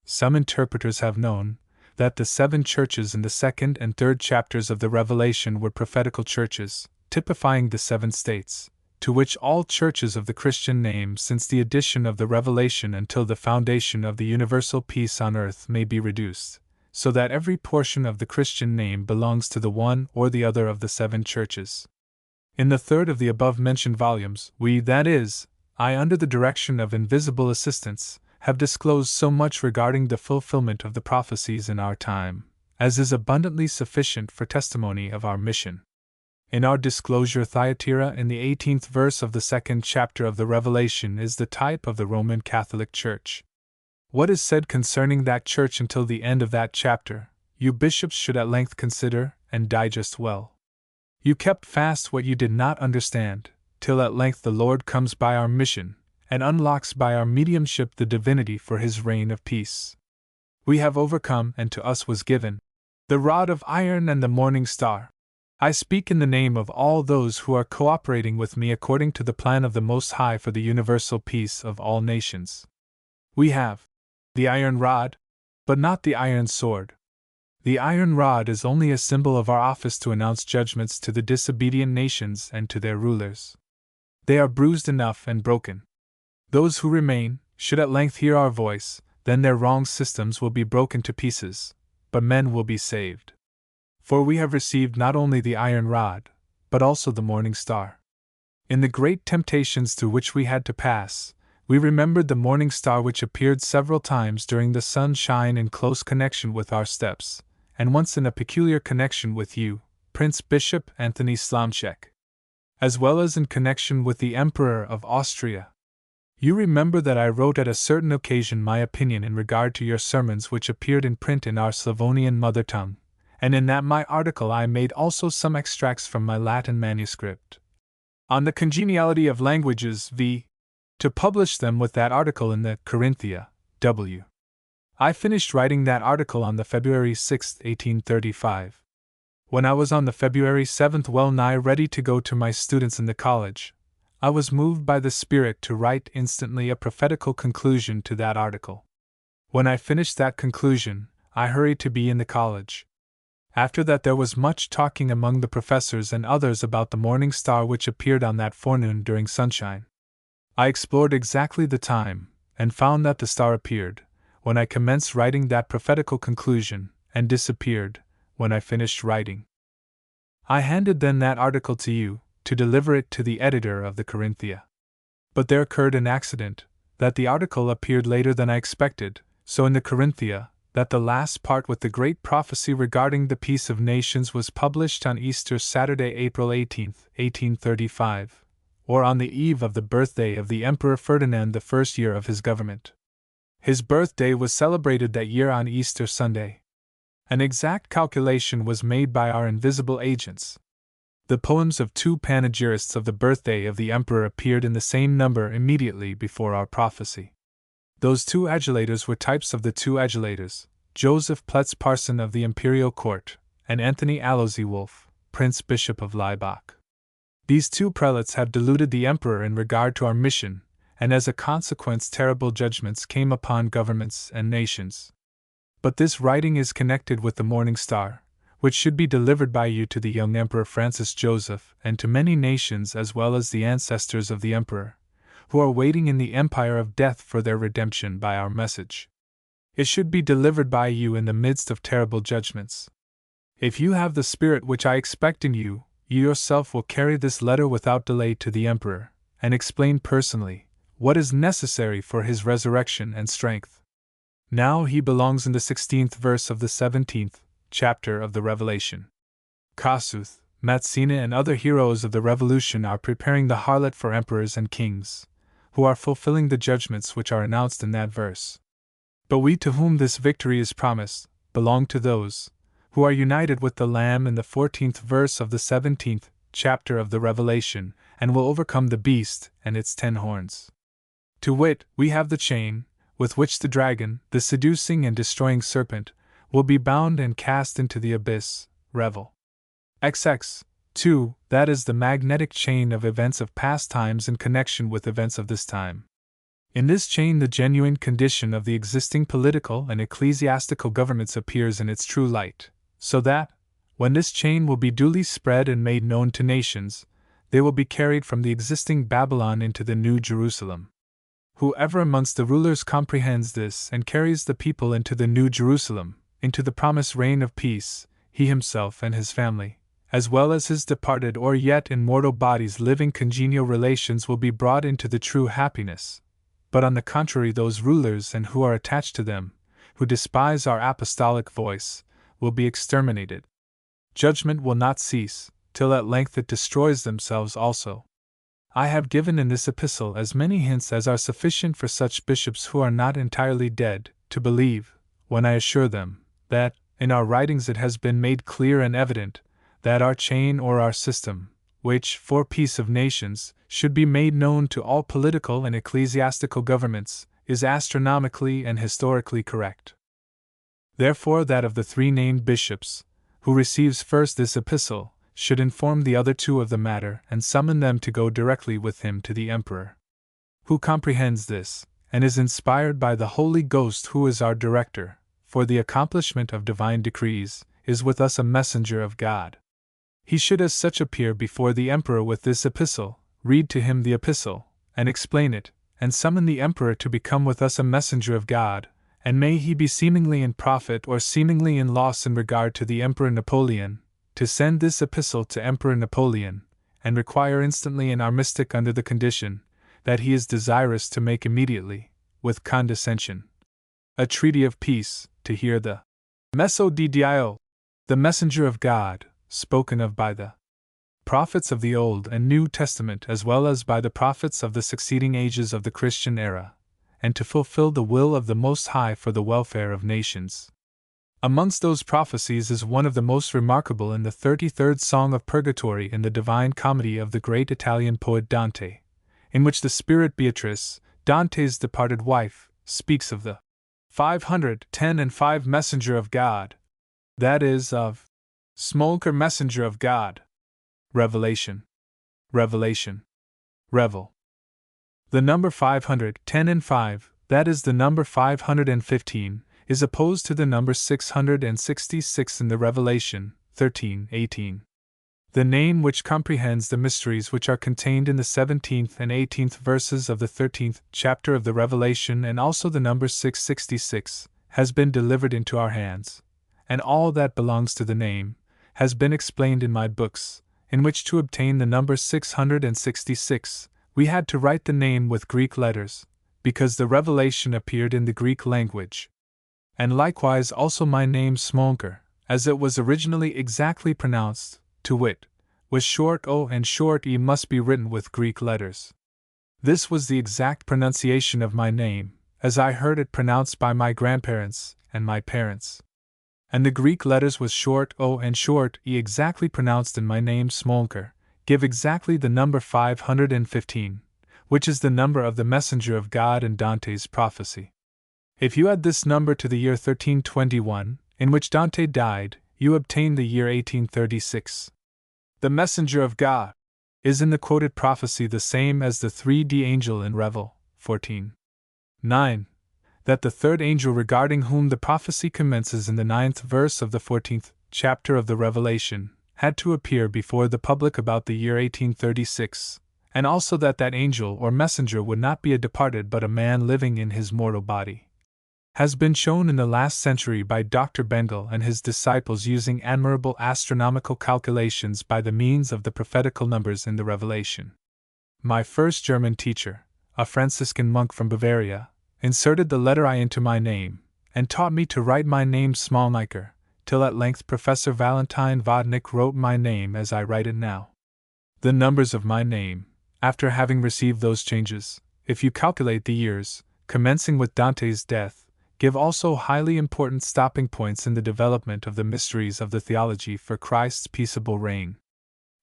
Some interpreters have known that the 7 churches in the 2nd and 3rd chapters of the Revelation were prophetical churches, typifying the 7 states, to which all churches of the Christian name since the addition of the Revelation until the foundation of the universal peace on earth may be reduced, so that every portion of the Christian name belongs to the one or the other of the 7 churches. In the 3rd of the above-mentioned volumes, we, that is, I, under the direction of invisible assistants, have disclosed so much regarding the fulfillment of the prophecies in our time, as is abundantly sufficient for testimony of our mission. In our disclosure, Thyatira, in the 18th verse of the 2nd chapter of the Revelation, is the type of the Roman Catholic Church. What is said concerning that church until the end of that chapter, you bishops should at length consider and digest well. You kept fast what you did not understand, till at length the Lord comes by our mission, and unlocks by our mediumship the divinity for his reign of peace. We have overcome, and to us was given the rod of iron and the morning star. I speak in the name of all those who are cooperating with me according to the plan of the Most High for the universal peace of all nations. We have the iron rod, but not the iron sword. The iron rod is only a symbol of our office to announce judgments to the disobedient nations and to their rulers. They are bruised enough and broken. Those who remain should at length hear our voice, then their wrong systems will be broken to pieces, but men will be saved. For we have received not only the iron rod, but also the morning star. In the great temptations through which we had to pass, we remembered the morning star which appeared several times during the sunshine in close connection with our steps, and once in a peculiar connection with you, Prince Bishop Anthony Slamchek, as well as in connection with the Emperor of Austria. You remember that I wrote at a certain occasion my opinion in regard to your sermons which appeared in print in our Slavonian mother tongue, and in that my article I made also some extracts from my Latin manuscript. On the congeniality of languages v. to publish them with that article in the Corinthia, W. I finished writing that article on the February 6, 1835. When I was on the February 7th well nigh ready to go to my students in the college, I was moved by the Spirit to write instantly a prophetical conclusion to that article. When I finished that conclusion, I hurried to be in the college. After that there was much talking among the professors and others about the morning star which appeared on that forenoon during sunshine. I explored exactly the time, and found that the star appeared when I commenced writing that prophetical conclusion, and disappeared when I finished writing. I handed then that article to you, to deliver it to the editor of the Corinthia. But there occurred an accident, that the article appeared later than I expected, so in the Corinthia, that the last part with the great prophecy regarding the peace of nations was published on Easter Saturday, April 18, 1835, or on the eve of the birthday of the Emperor Ferdinand, the first year of his government. His birthday was celebrated that year on Easter Sunday. An exact calculation was made by our invisible agents. The poems of two panegyrists of the birthday of the Emperor appeared in the same number immediately before our prophecy. Those two adulators were types of the two adulators, Joseph Pletz Parson of the Imperial Court, and Anthony Aloysy Wolf, Prince Bishop of Laibach. These two prelates have deluded the Emperor in regard to our mission, and as a consequence terrible judgments came upon governments and nations. But this writing is connected with the morning star, which should be delivered by you to the young Emperor Francis Joseph and to many nations as well as the ancestors of the Emperor, who are waiting in the empire of death for their redemption by our message. It should be delivered by you in the midst of terrible judgments. If you have the spirit which I expect in you, you yourself will carry this letter without delay to the Emperor, and explain personally what is necessary for his resurrection and strength. Now he belongs in the 16th verse of the 17th chapter of the Revelation. Kossuth, Mazzina and other heroes of the Revolution are preparing the harlot for emperors and kings, who are fulfilling the judgments which are announced in that verse. But we to whom this victory is promised, belong to those who are united with the Lamb in the 14th verse of the 17th chapter of the Revelation, and will overcome the beast and its 10 horns. To wit, we have the chain, with which the dragon, the seducing and destroying serpent, will be bound and cast into the abyss, Revel. XX. 2. That is the magnetic chain of events of past times in connection with events of this time. In this chain the genuine condition of the existing political and ecclesiastical governments appears in its true light, so that, when this chain will be duly spread and made known to nations, they will be carried from the existing Babylon into the New Jerusalem. Whoever amongst the rulers comprehends this and carries the people into the New Jerusalem, into the promised reign of peace, he himself and his family, as well as his departed or yet in mortal bodies living congenial relations, will be brought into the true happiness. But on the contrary, those rulers and who are attached to them, who despise our apostolic voice, will be exterminated. Judgment will not cease, till at length it destroys themselves also. I have given in this epistle as many hints as are sufficient for such bishops who are not entirely dead to believe, when I assure them that, in our writings it has been made clear and evident, that our chain or our system, which, for peace of nations, should be made known to all political and ecclesiastical governments, is astronomically and historically correct. Therefore that of the 3 named bishops, who receives first this epistle, should inform the other 2 of the matter and summon them to go directly with him to the Emperor. Who comprehends this, and is inspired by the Holy Ghost, who is our director, for the accomplishment of divine decrees, is with us a messenger of God. He should as such appear before the emperor with this epistle, read to him the epistle, and explain it, and summon the emperor to become with us a messenger of God, and may he be seemingly in profit or seemingly in loss in regard to the Emperor Napoleon, to send this epistle to Emperor Napoleon, and require instantly an armistice under the condition that he is desirous to make immediately, with condescension, a treaty of peace, to hear the Messo di Dio, the messenger of God, spoken of by the prophets of the Old and New Testament as well as by the prophets of the succeeding ages of the Christian era, and to fulfill the will of the Most High for the welfare of nations. Amongst those prophecies is one of the most remarkable in the 33rd Song of Purgatory in the Divine Comedy of the great Italian poet Dante, in which the spirit Beatrice, Dante's departed wife, speaks of the 510 messenger of God, that is, of Smolker messenger of God. Revelation. Revelation. Revel. The number 510 that is the number 515, is opposed to the number 666 in the Revelation 13:18. The name which comprehends the mysteries which are contained in the 17th and 18th verses of the 13th chapter of the Revelation and also the number 666, has been delivered into our hands, and all that belongs to the name has been explained in my books, in which to obtain the number 666, we had to write the name with Greek letters, because the revelation appeared in the Greek language. And likewise also my name Smolker, as it was originally exactly pronounced, to wit, with short o and short e must be written with Greek letters. This was the exact pronunciation of my name, as I heard it pronounced by my grandparents and my parents. And the Greek letters with short o and short e exactly pronounced in my name Smolker, give exactly the number 515, which is the number of the messenger of God in Dante's prophecy. If you add this number to the year 1321, in which Dante died, you obtain the year 1836. The messenger of God is in the quoted prophecy the same as the 3D angel in Revel 14:9. That the third angel regarding whom the prophecy commences in the 9th verse of the 14th chapter of the Revelation had to appear before the public about the year 1836, and also that that angel or messenger would not be a departed but a man living in his mortal body, has been shown in the last century by Dr. Bengel and his disciples using admirable astronomical calculations by the means of the prophetical numbers in the Revelation. My first German teacher, a Franciscan monk from Bavaria, inserted the letter I into my name, and taught me to write my name Smolniker, till at length Professor Valentine Vodnik wrote my name as I write it now. The numbers of my name, after having received those changes, if you calculate the years, commencing with Dante's death, give also highly important stopping points in the development of the mysteries of the theology for Christ's peaceable reign.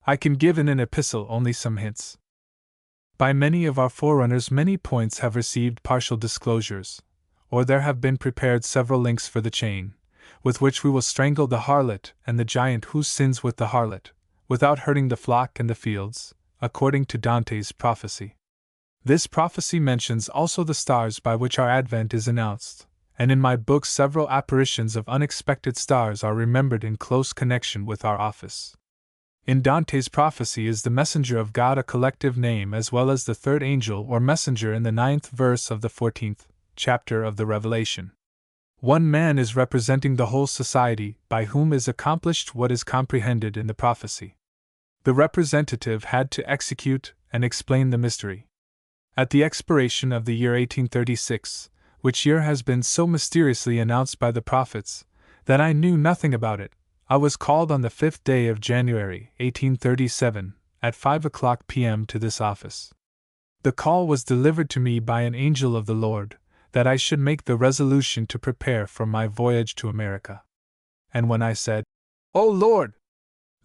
I can give in an epistle only some hints. By many of our forerunners many points have received partial disclosures, or there have been prepared several links for the chain, with which we will strangle the harlot and the giant who sins with the harlot, without hurting the flock and the fields, according to Dante's prophecy. This prophecy mentions also the stars by which our advent is announced, and in my book several apparitions of unexpected stars are remembered in close connection with our office. In Dante's prophecy is the messenger of God a collective name as well as the third angel or messenger in the 9th verse of the 14th chapter of the Revelation. One man is representing the whole society by whom is accomplished what is comprehended in the prophecy. The representative had to execute and explain the mystery. At the expiration of the year 1836, which year has been so mysteriously announced by the prophets, that I knew nothing about it, I was called on the 5th day of January, 1837, at 5:00 p.m. to this office. The call was delivered to me by an angel of the Lord, that I should make the resolution to prepare for my voyage to America. And when I said, "O Lord,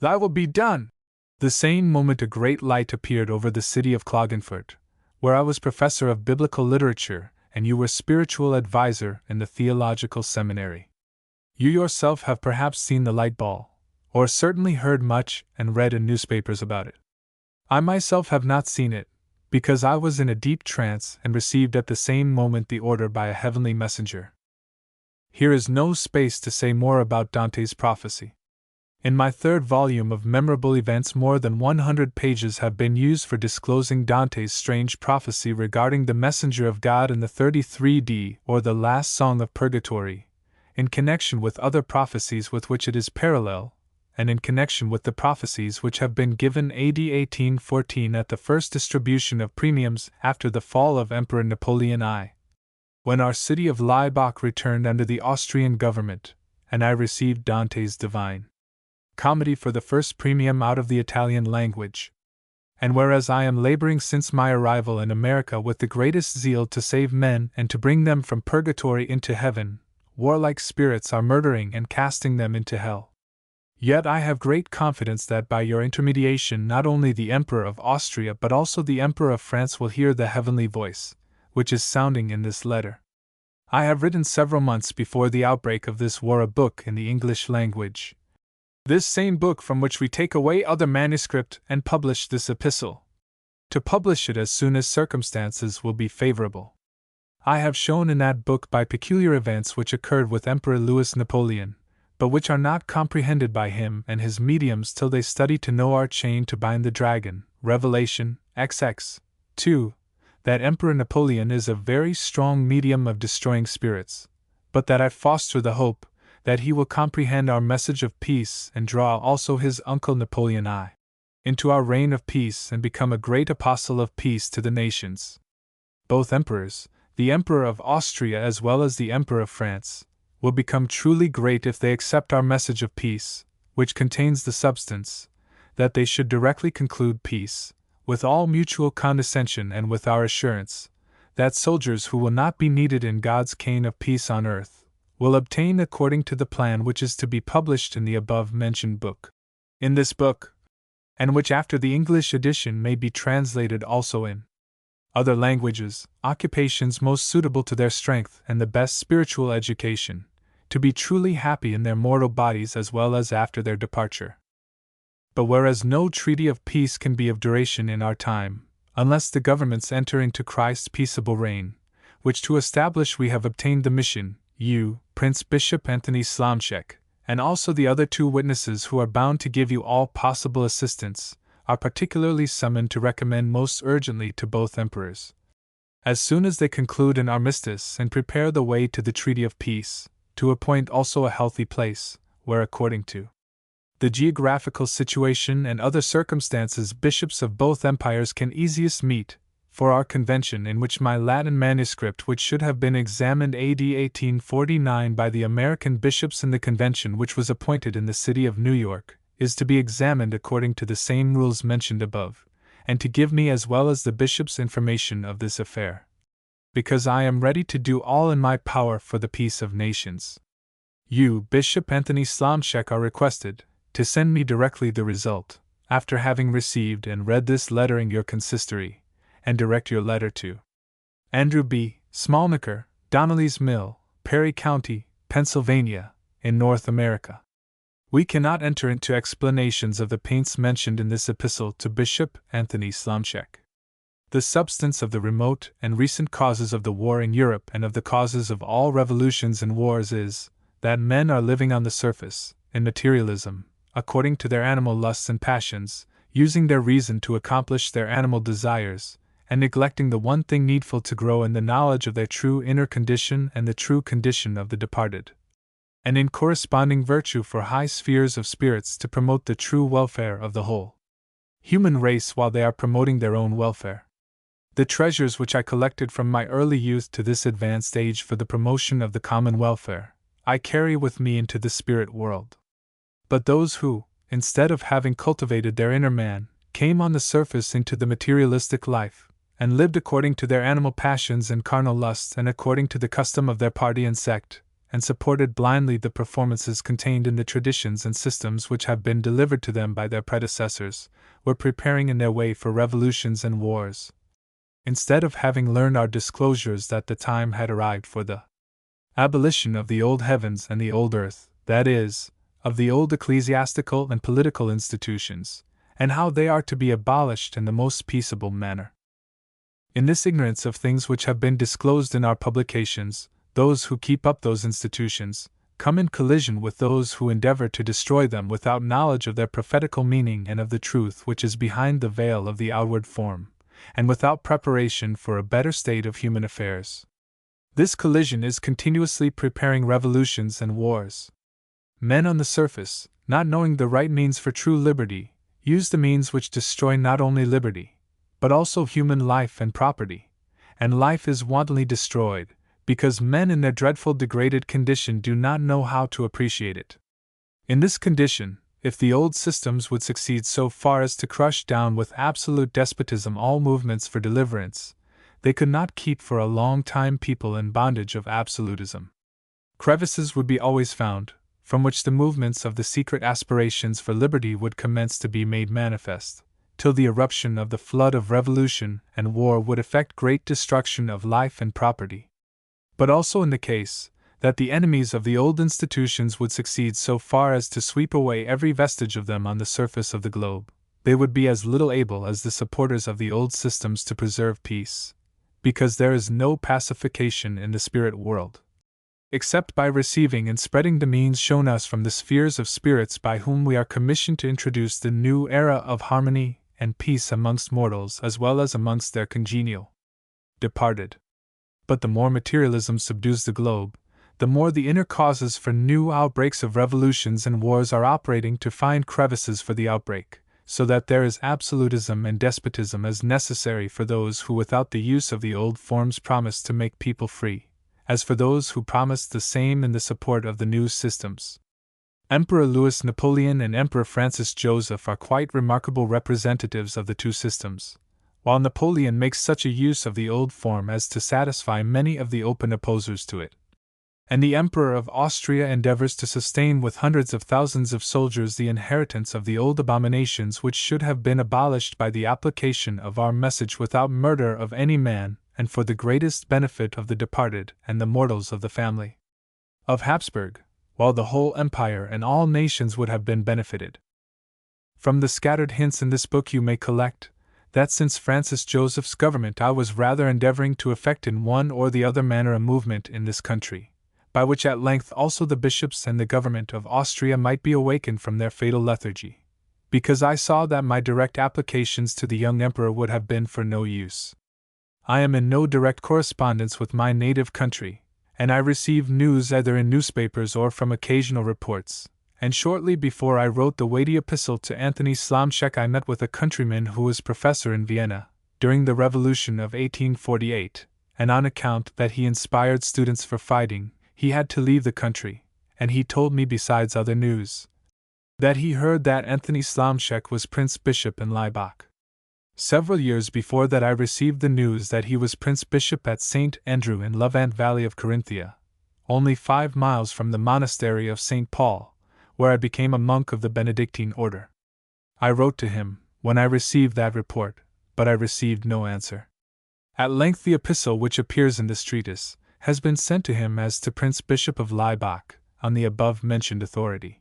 thy will be done," the same moment a great light appeared over the city of Klagenfurt, where I was professor of biblical literature, and you were spiritual advisor in the theological seminary. You yourself have perhaps seen the light ball, or certainly heard much and read in newspapers about it. I myself have not seen it, because I was in a deep trance and received at the same moment the order by a heavenly messenger. Here is no space to say more about Dante's prophecy. In my third volume of Memorable Events, more than 100 pages have been used for disclosing Dante's strange prophecy regarding the messenger of God in the 33d, or the last song of Purgatory, in connection with other prophecies with which it is parallel, and in connection with the prophecies which have been given AD 1814 at the first distribution of premiums after the fall of Emperor Napoleon I, when our city of Laibach returned under the Austrian government, and I received Dante's Divine Comedy for the first premium out of the Italian language. And whereas I am laboring since my arrival in America with the greatest zeal to save men and to bring them from purgatory into heaven, warlike spirits are murdering and casting them into hell. Yet I have great confidence that by your intermediation not only the Emperor of Austria but also the Emperor of France will hear the heavenly voice, which is sounding in this letter. I have written several months before the outbreak of this war a book in the English language. This same book from which we take away other manuscript and publish this epistle, to publish it as soon as circumstances will be favorable. I have shown in that book by peculiar events which occurred with Emperor Louis Napoleon, but which are not comprehended by him and his mediums till they study to know our chain to bind the dragon, Revelation, XX, 2, that Emperor Napoleon is a very strong medium of destroying spirits, but that I foster the hope that he will comprehend our message of peace and draw also his uncle Napoleon I into our reign of peace and become a great apostle of peace to the nations. Both emperors, the Emperor of Austria as well as the Emperor of France, will become truly great if they accept our message of peace, which contains the substance, that they should directly conclude peace, with all mutual condescension and with our assurance, that soldiers who will not be needed in God's cane of peace on earth, will obtain according to the plan which is to be published in the above-mentioned book. In this book, and which after the English edition may be translated also in other languages, occupations most suitable to their strength and the best spiritual education, to be truly happy in their mortal bodies as well as after their departure. But whereas no treaty of peace can be of duration in our time, unless the governments enter into Christ's peaceable reign, which to establish we have obtained the mission, you, Prince Bishop Anthony Slomczek, and also the other 2 witnesses who are bound to give you all possible assistance, are particularly summoned to recommend most urgently to both emperors, as soon as they conclude an armistice and prepare the way to the treaty of peace, to appoint also a healthy place, where according to the geographical situation and other circumstances bishops of both empires can easiest meet, for our convention in which my Latin manuscript which should have been examined AD 1849 by the American bishops in the convention which was appointed in the city of New York, is to be examined according to the same rules mentioned above, and to give me as well as the bishops information of this affair, because I am ready to do all in my power for the peace of nations. You, Bishop Anthony Slomczek, are requested to send me directly the result, after having received and read this letter in your consistory, and direct your letter to Andrew B. Smallnicker, Donnelly's Mill, Perry County, Pennsylvania, in North America. We cannot enter into explanations of the pains mentioned in this epistle to Bishop Anthony Slomczek. The substance of the remote and recent causes of the war in Europe and of the causes of all revolutions and wars is, that men are living on the surface, in materialism, according to their animal lusts and passions, using their reason to accomplish their animal desires, and neglecting the one thing needful to grow in the knowledge of their true inner condition and the true condition of the departed, and in corresponding virtue for high spheres of spirits to promote the true welfare of the whole human race while they are promoting their own welfare. The treasures which I collected from my early youth to this advanced age for the promotion of the common welfare, I carry with me into the spirit world. But those who, instead of having cultivated their inner man, came on the surface into the materialistic life, and lived according to their animal passions and carnal lusts and according to the custom of their party and sect, and supported blindly the performances contained in the traditions and systems which have been delivered to them by their predecessors, were preparing in their way for revolutions and wars, instead of having learned our disclosures that the time had arrived for the abolition of the old heavens and the old earth, that is, of the old ecclesiastical and political institutions, and how they are to be abolished in the most peaceable manner. In this ignorance of things which have been disclosed in our publications, those who keep up those institutions, come in collision with those who endeavor to destroy them without knowledge of their prophetical meaning and of the truth which is behind the veil of the outward form, and without preparation for a better state of human affairs. This collision is continuously preparing revolutions and wars. Men on the surface, not knowing the right means for true liberty, use the means which destroy not only liberty, but also human life and property, and life is wantonly destroyed, because men in their dreadful degraded condition do not know how to appreciate it. In this condition, if the old systems would succeed so far as to crush down with absolute despotism all movements for deliverance, they could not keep for a long time people in bondage of absolutism. Crevices would be always found, from which the movements of the secret aspirations for liberty would commence to be made manifest, till the eruption of the flood of revolution and war would effect great destruction of life and property. But also in the case that the enemies of the old institutions would succeed so far as to sweep away every vestige of them on the surface of the globe, they would be as little able as the supporters of the old systems to preserve peace, because there is no pacification in the spirit world, except by receiving and spreading the means shown us from the spheres of spirits by whom we are commissioned to introduce the new era of harmony and peace amongst mortals as well as amongst their congenial departed. But the more materialism subdues the globe, the more the inner causes for new outbreaks of revolutions and wars are operating to find crevices for the outbreak, so that there is absolutism and despotism as necessary for those who without the use of the old forms promise to make people free, as for those who promise the same in the support of the new systems. Emperor Louis Napoleon and Emperor Francis Joseph are quite remarkable representatives of the two systems, while Napoleon makes such a use of the old form as to satisfy many of the open opposers to it. And the Emperor of Austria endeavors to sustain with hundreds of thousands of soldiers the inheritance of the old abominations which should have been abolished by the application of our message without murder of any man, and for the greatest benefit of the departed and the mortals of the family of Habsburg, while the whole empire and all nations would have been benefited. From the scattered hints in this book you may collect that since Francis Joseph's government I was rather endeavoring to effect in one or the other manner a movement in this country, by which at length also the bishops and the government of Austria might be awakened from their fatal lethargy, because I saw that my direct applications to the young emperor would have been for no use. I am in no direct correspondence with my native country, and I receive news either in newspapers or from occasional reports, and shortly before I wrote the weighty epistle to Anthony Slomschek I met with a countryman who was professor in Vienna, during the Revolution of 1848, and on account that he inspired students for fighting, he had to leave the country, and he told me besides other news, that he heard that Anthony Slomschek was Prince Bishop in Laibach. Several years before that I received the news that he was Prince Bishop at St. Andrew in Levant Valley of Carinthia, only 5 miles from the monastery of St. Paul, where I became a monk of the Benedictine order. I wrote to him, when I received that report, but I received no answer. At length the epistle which appears in this treatise has been sent to him as to Prince Bishop of Laibach, on the above-mentioned authority.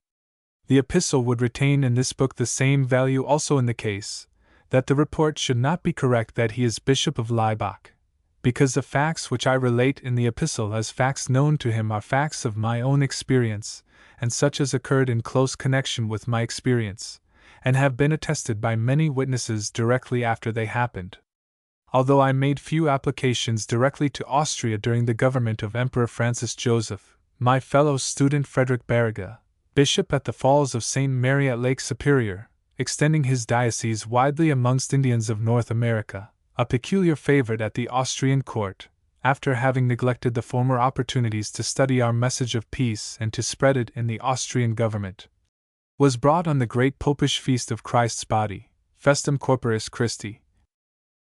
The epistle would retain in this book the same value also in the case that the report should not be correct that he is Bishop of Laibach, because the facts which I relate in the epistle as facts known to him are facts of my own experience, and such as occurred in close connection with my experience, and have been attested by many witnesses directly after they happened. Although I made few applications directly to Austria during the government of Emperor Francis Joseph, my fellow student Frederick Barriga, Bishop at the Falls of St. Mary at Lake Superior, extending his diocese widely amongst Indians of North America, a peculiar favorite at the Austrian court, after having neglected the former opportunities to study our message of peace and to spread it in the Austrian government, was brought on the great Popish feast of Christ's body, Festum Corporis Christi,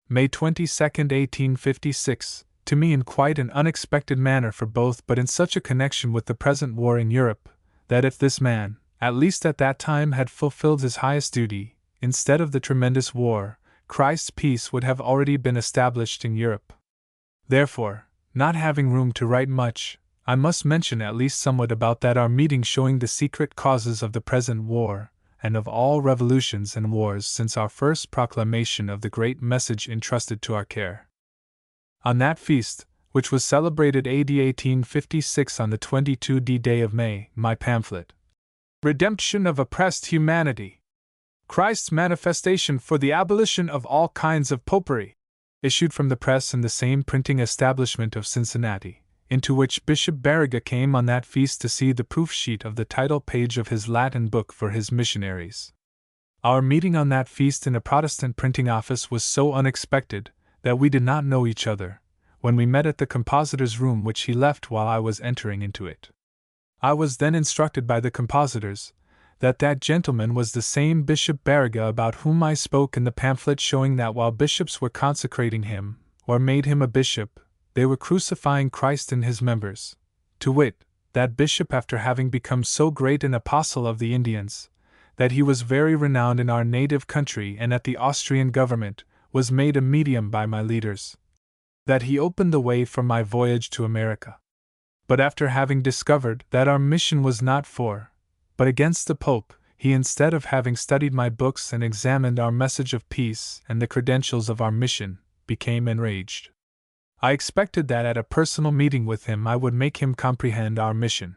May 22, 1856, to me in quite an unexpected manner for both, but in such a connection with the present war in Europe, that if this man, at least at that time, had fulfilled his highest duty, instead of the tremendous war, Christ's peace would have already been established in Europe. Therefore, not having room to write much, I must mention at least somewhat about that our meeting showing the secret causes of the present war, and of all revolutions and wars since our first proclamation of the great message entrusted to our care. On that feast, which was celebrated AD 1856 on the 22d day of May, my pamphlet, Redemption of Oppressed Humanity, Christ's Manifestation for the Abolition of All Kinds of Popery, issued from the press in the same printing establishment of Cincinnati, into which Bishop Barriga came on that feast to see the proof sheet of the title page of his Latin book for his missionaries. Our meeting on that feast in a Protestant printing office was so unexpected that we did not know each other, when we met at the compositor's room, which he left while I was entering into it. I was then instructed by the compositors that gentleman was the same Bishop Barriga about whom I spoke in the pamphlet, showing that while bishops were consecrating him, or made him a bishop, they were crucifying Christ in his members, to wit, that bishop, after having become so great an apostle of the Indians, that he was very renowned in our native country and at the Austrian government, was made a medium by my leaders, that he opened the way for my voyage to America. But after having discovered that our mission was not for, but against the Pope, he, instead of having studied my books and examined our message of peace and the credentials of our mission, became enraged. I expected that at a personal meeting with him I would make him comprehend our mission.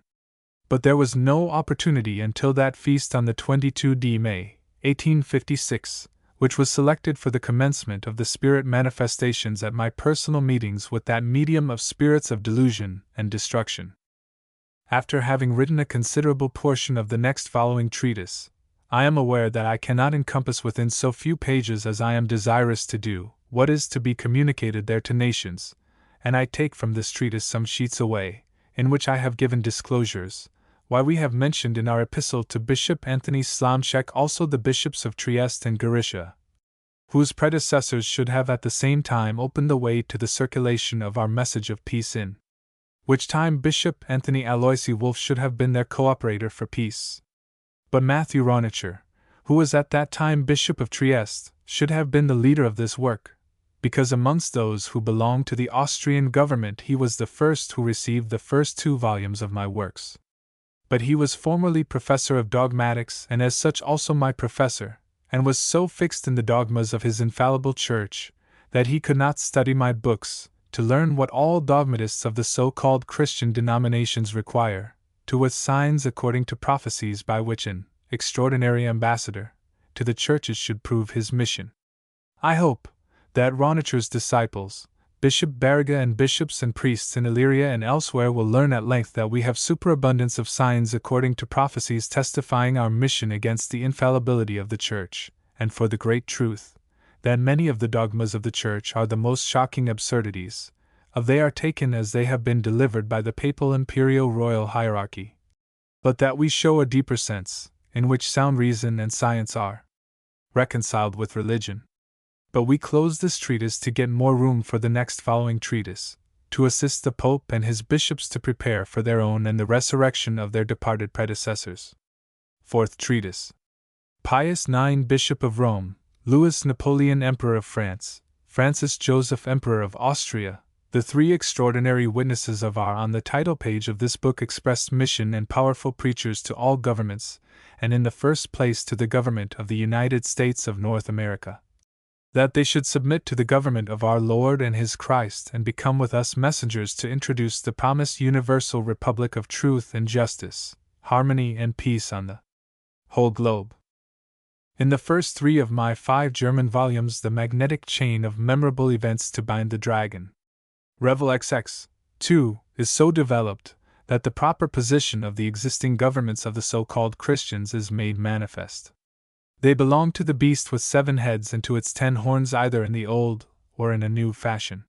But there was no opportunity until that feast on the 22d May, 1856, which was selected for the commencement of the spirit manifestations at my personal meetings with that medium of spirits of delusion and destruction. After having written a considerable portion of the next following treatise, I am aware that I cannot encompass within so few pages as I am desirous to do what is to be communicated there to nations, and I take from this treatise some sheets away, in which I have given disclosures, why we have mentioned in our epistle to Bishop Anthony Slomczek also the bishops of Trieste and Gorizia, whose predecessors should have at the same time opened the way to the circulation of our message of peace, in which time Bishop Anthony Aloysi Wolf should have been their cooperator for peace. But Matthew Ronicher, who was at that time Bishop of Trieste, should have been the leader of this work, because amongst those who belonged to the Austrian government he was the first who received the first 2 volumes of my works. But he was formerly professor of dogmatics and as such also my professor, and was so fixed in the dogmas of his infallible church that he could not study my books to learn what all dogmatists of the so-called Christian denominations require, to wit signs according to prophecies by which an extraordinary ambassador to the churches should prove his mission. I hope that Ronicher's disciples, Bishop Barriga and bishops and priests in Illyria and elsewhere, will learn at length that we have superabundance of signs according to prophecies testifying our mission against the infallibility of the Church, and for the great truth that many of the dogmas of the Church are the most shocking absurdities, of they are taken as they have been delivered by the papal imperial-royal hierarchy, but that we show a deeper sense, in which sound reason and science are reconciled with religion. But we close this treatise to get more room for the next following treatise, to assist the Pope and his bishops to prepare for their own and the resurrection of their departed predecessors. 4th Treatise. Pius IX, Bishop of Rome, Louis Napoleon Emperor of France, Francis Joseph Emperor of Austria, the 3 extraordinary witnesses of our on the title page of this book expressed mission and powerful preachers to all governments, and in the first place to the government of the United States of North America, that they should submit to the government of our Lord and His Christ and become with us messengers to introduce the promised universal republic of truth and justice, harmony and peace on the whole globe. In the first 3 of my 5 German volumes, the magnetic chain of memorable events to bind the dragon, Revel XX, 2, is so developed that the proper position of the existing governments of the so-called Christians is made manifest. They belong to the beast with 7 heads and to its 10 horns, either in the old or in a new fashion.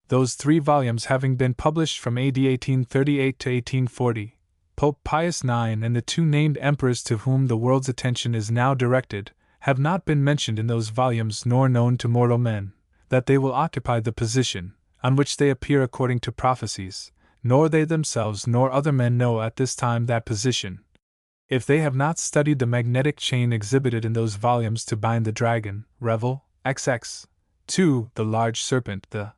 Those 3 volumes having been published from AD 1838 to 1840, Pope Pius IX and the 2 named emperors to whom the world's attention is now directed have not been mentioned in those volumes, nor known to mortal men that they will occupy the position on which they appear according to prophecies, nor they themselves nor other men know at this time that position, if they have not studied the magnetic chain exhibited in those volumes to bind the dragon, Revel XX, 2, the large serpent, the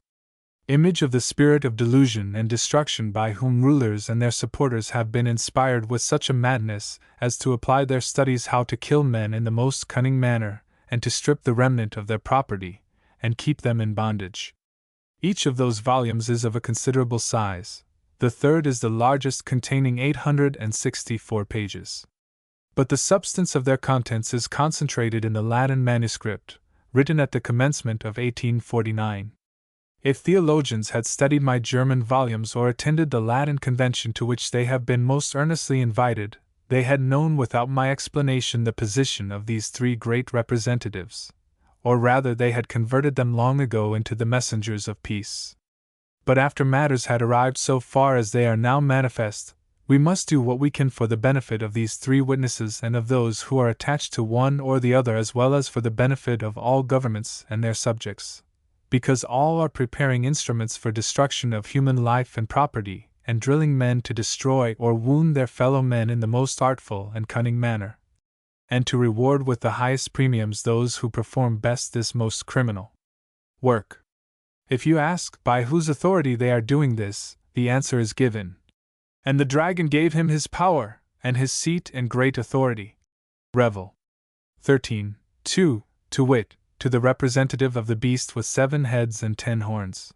image of the spirit of delusion and destruction, by whom rulers and their supporters have been inspired with such a madness as to apply their studies how to kill men in the most cunning manner, and to strip the remnant of their property, and keep them in bondage. Each of those volumes is of a considerable size. The third is the largest, containing 864 pages. But the substance of their contents is concentrated in the Latin manuscript, written at the commencement of 1849. If theologians had studied my German volumes or attended the Latin convention to which they have been most earnestly invited, they had known without my explanation the position of these three great representatives, or rather they had converted them long ago into the messengers of peace. But after matters had arrived so far as they are now manifest, we must do what we can for the benefit of these three witnesses and of those who are attached to one or the other, as well as for the benefit of all governments and their subjects, because all are preparing instruments for destruction of human life and property, and drilling men to destroy or wound their fellow men in the most artful and cunning manner, and to reward with the highest premiums those who perform best this most criminal work. If you ask by whose authority they are doing this, the answer is given. And the dragon gave him his power, and his seat and great authority. Revel 13:2, to wit, to the representative of the beast with 7 heads and 10 horns.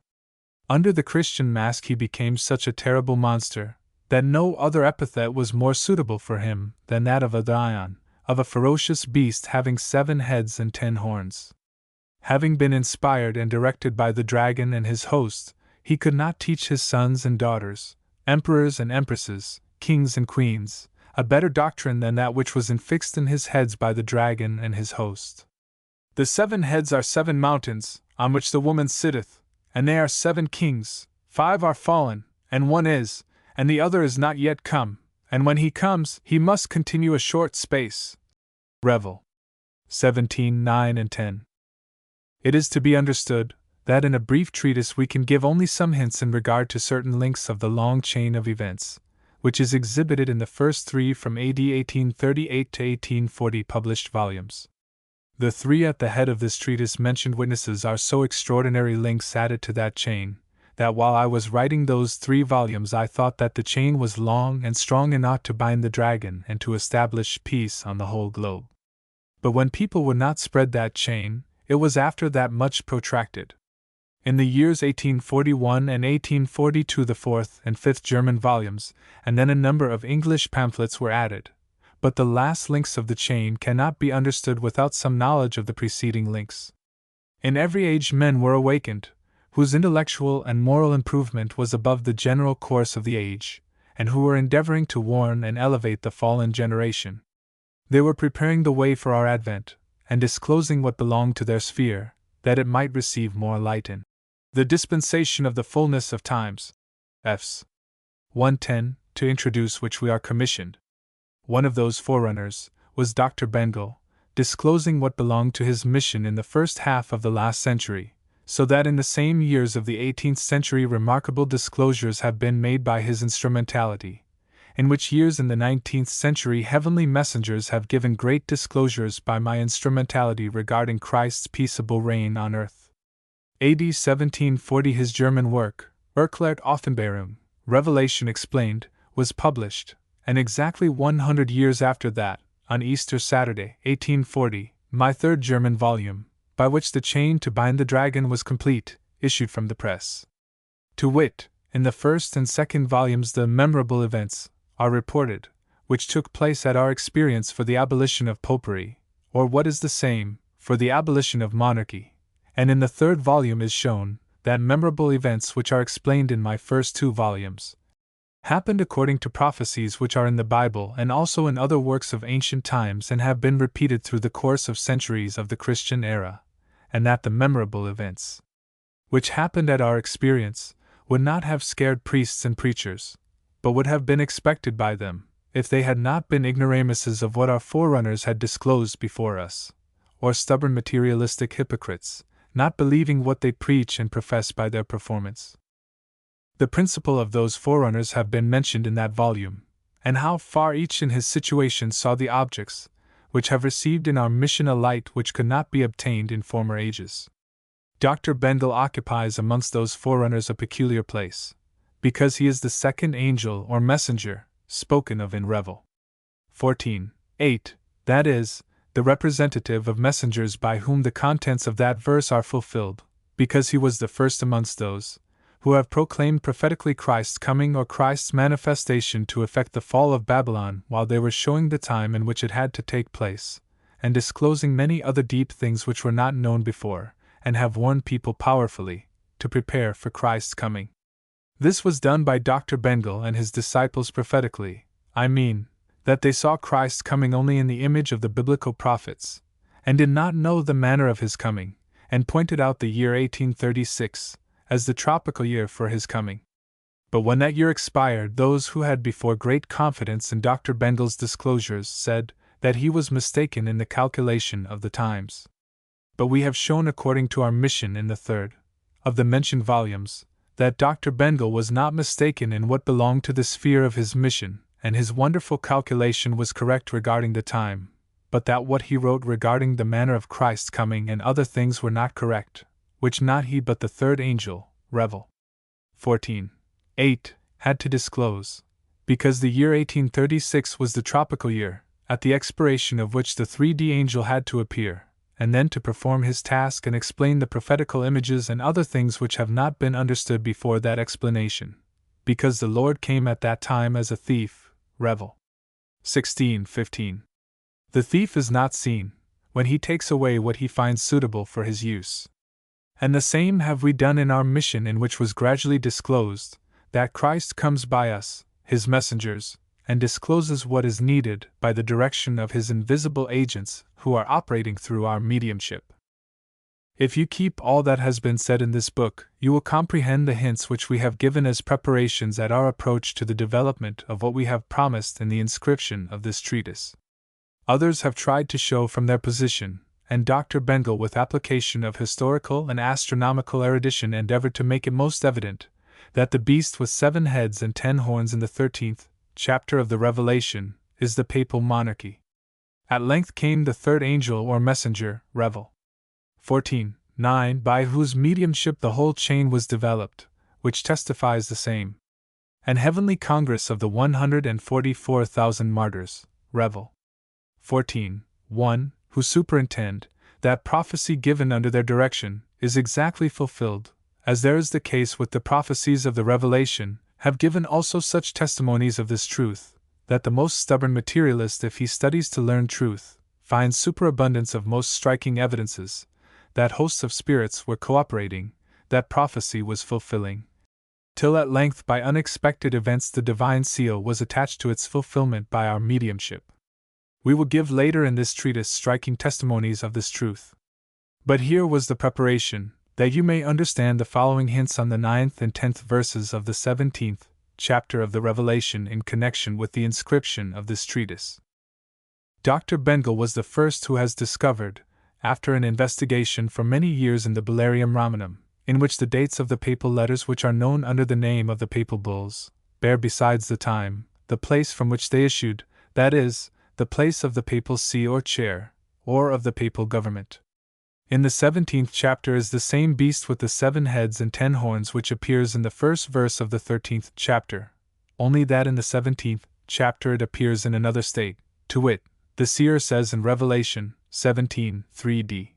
Under the Christian mask he became such a terrible monster, that no other epithet was more suitable for him than that of a lion, of a ferocious beast having 7 heads and 10 horns. Having been inspired and directed by the dragon and his host, he could not teach his sons and daughters, emperors and empresses, kings and queens, a better doctrine than that which was infixed in his heads by the dragon and his host. The 7 heads are 7 mountains, on which the woman sitteth, and they are 7 kings, 5 are fallen, and 1 is, and the other is not yet come, and when he comes, he must continue a short space. Revel 17:9 and 10. It is to be understood that in a brief treatise we can give only some hints in regard to certain links of the long chain of events, which is exhibited in the first 3 from AD 1838 to 1840 published volumes. The 3 at the head of this treatise mentioned witnesses are so extraordinary links added to that chain, that while I was writing those 3 volumes I thought that the chain was long and strong enough to bind the dragon and to establish peace on the whole globe. But when people would not spread that chain, it was after that much protracted. In the years 1841 and 1842 the 4th and 5th German volumes, and then a number of English pamphlets were added, but the last links of the chain cannot be understood without some knowledge of the preceding links. In every age men were awakened, whose intellectual and moral improvement was above the general course of the age, and who were endeavoring to warn and elevate the fallen generation. They were preparing the way for our advent, and disclosing what belonged to their sphere, that it might receive more light in the dispensation of the fullness of times. Fs. 110, to introduce which we are commissioned. One of those forerunners was Dr. Bengel, disclosing what belonged to his mission in the first half of the last century, so that in the same years of the 18th century remarkable disclosures have been made by his instrumentality, in which years in the 19th century heavenly messengers have given great disclosures by my instrumentality regarding Christ's peaceable reign on earth. AD 1740 his German work, Erklärt Offenbarung, Revelation Explained, was published, and exactly 100 years after that, on Easter Saturday, 1840, my 3rd German volume, by which the chain to bind the dragon was complete, issued from the press. To wit, in the 1st and 2nd volumes the memorable events are reported, which took place at our experience for the abolition of popery, or what is the same, for the abolition of monarchy, and in the 3rd volume is shown that memorable events which are explained in my first 2 volumes happened according to prophecies which are in the Bible and also in other works of ancient times and have been repeated through the course of centuries of the Christian era, and that the memorable events which happened at our experience would not have scared priests and preachers, but would have been expected by them, if they had not been ignoramuses of what our forerunners had disclosed before us, or stubborn materialistic hypocrites, not believing what they preach and profess by their performance. The principal of those forerunners have been mentioned in that volume, and how far each in his situation saw the objects, which have received in our mission a light which could not be obtained in former ages. Dr. Bengel occupies amongst those forerunners a peculiar place, because he is the 2nd angel or messenger, spoken of in Revel 14:8, that is, the representative of messengers by whom the contents of that verse are fulfilled, because he was the first amongst those who have proclaimed prophetically Christ's coming or Christ's manifestation to effect the fall of Babylon while they were showing the time in which it had to take place, and disclosing many other deep things which were not known before, and have warned people powerfully to prepare for Christ's coming. This was done by Dr. Bengal and his disciples prophetically, I mean, that they saw Christ coming only in the image of the biblical prophets, and did not know the manner of his coming, and pointed out the year 1836 as the tropical year for his coming. But when that year expired, those who had before great confidence in Dr. Bengal's disclosures said that he was mistaken in the calculation of the times. But we have shown, according to our mission in the third of the mentioned volumes, that Dr. Bengal was not mistaken in what belonged to the sphere of his mission, and his wonderful calculation was correct regarding the time, but that what he wrote regarding the manner of Christ's coming and other things were not correct, which not he but the third angel, Revel. 14:8, had to disclose, because the year 1836 was the tropical year, at the expiration of which the 3D angel had to appear, and then to perform his task and explain the prophetical images and other things which have not been understood before that explanation, because the Lord came at that time as a thief, Revel. 16:15. The thief is not seen when he takes away what he finds suitable for his use. And the same have we done in our mission, in which was gradually disclosed that Christ comes by us, his messengers, and discloses what is needed by the direction of his invisible agents who are operating through our mediumship. If you keep all that has been said in this book, you will comprehend the hints which we have given as preparations at our approach to the development of what we have promised in the inscription of this treatise. Others have tried to show from their position, and Dr. Bengal, with application of historical and astronomical erudition, endeavored to make it most evident that the beast with 7 heads and 10 horns in the 13th chapter of the Revelation is the papal monarchy. At length came the third angel or messenger, Revel. 14:9, by whose mediumship the whole chain was developed, which testifies the same. And heavenly congress of the 144,000 martyrs, Revel. 14:1, who superintend that prophecy given under their direction is exactly fulfilled, as there is the case with the prophecies of the Revelation, have given also such testimonies of this truth, that the most stubborn materialist, if he studies to learn truth, finds superabundance of most striking evidences that hosts of spirits were cooperating, that prophecy was fulfilling, till at length by unexpected events the divine seal was attached to its fulfillment by our mediumship. We will give later in this treatise striking testimonies of this truth. But here was the preparation, that you may understand the following hints on the 9th and 10th verses of the 17th chapter of the Revelation in connection with the inscription of this treatise. Dr. Bengal was the first who has discovered, after an investigation for many years in the Bullarium Romanum, in which the dates of the papal letters which are known under the name of the papal bulls bear besides the time, the place from which they issued, that is, the place of the papal see or chair, or of the papal government. In the 17th chapter is the same beast with the 7 heads and 10 horns which appears in the first verse of the 13th chapter, only that in the 17th chapter it appears in another state, to wit, the seer says in Revelation 17:3d,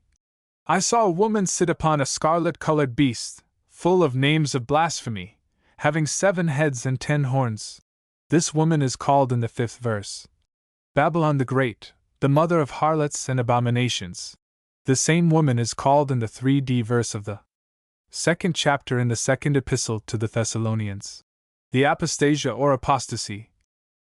I saw a woman sit upon a scarlet-colored beast, full of names of blasphemy, having 7 heads and 10 horns. This woman is called in the 5th verse Babylon the Great, the mother of harlots and abominations. The same woman is called in the 3d verse of the 2nd chapter in the 2nd epistle to the Thessalonians, the apostasia or apostasy,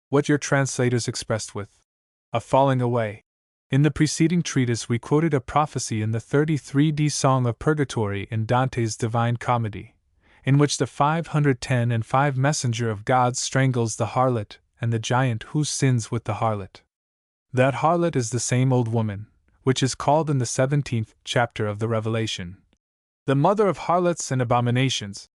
what your translators expressed with a falling away. In the preceding treatise we quoted a prophecy in the 33d Song of Purgatory in Dante's Divine Comedy, in which the 510 and 5 messenger of God strangles the harlot and the giant who sins with the harlot. That harlot is the same old woman, which is called in the 17th chapter of the Revelation the mother of harlots and abominations,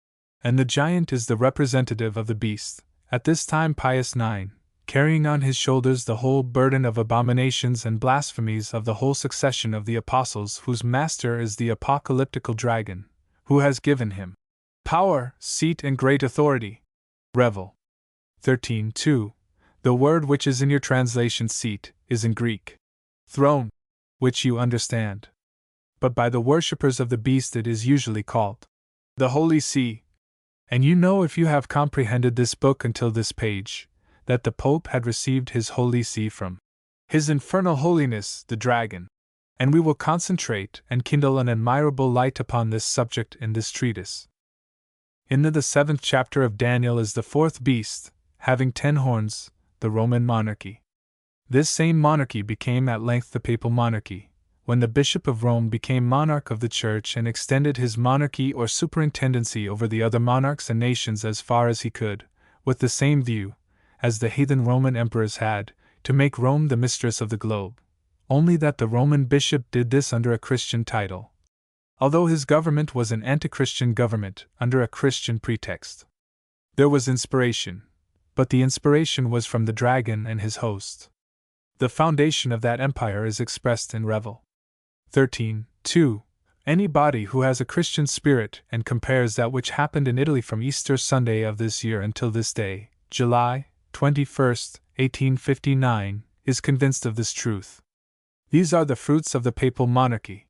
and the giant is the representative of the beast, at this time Pius IX, carrying on his shoulders the whole burden of abominations and blasphemies of the whole succession of the apostles, whose master is the apocalyptical dragon, who has given him power, seat, and great authority. Revel. 13:2. The word which is in your translation seat is in Greek throne, which you understand. but by the worshippers of the beast it is usually called the Holy See. And you know, if you have comprehended this book until this page, that the Pope had received his Holy See from His Infernal Holiness, the Dragon. And we will concentrate and kindle an admirable light upon this subject in this treatise. In the 7th chapter of Daniel is the fourth beast, having 10 horns, the Roman monarchy. This same monarchy became at length the papal monarchy, when the Bishop of Rome became monarch of the Church and extended his monarchy or superintendency over the other monarchs and nations as far as he could, with the same view, as the heathen Roman emperors had, to make Rome the mistress of the globe, only that the Roman bishop did this under a Christian title, although his government was an anti-Christian government under a Christian pretext. There was inspiration, but the inspiration was from the dragon and his host. The foundation of that empire is expressed in Revel 13:2. Anybody who has a Christian spirit and compares that which happened in Italy from Easter Sunday of this year until this day, July 21st, 1859, is convinced of this truth. These are the fruits of the papal monarchy.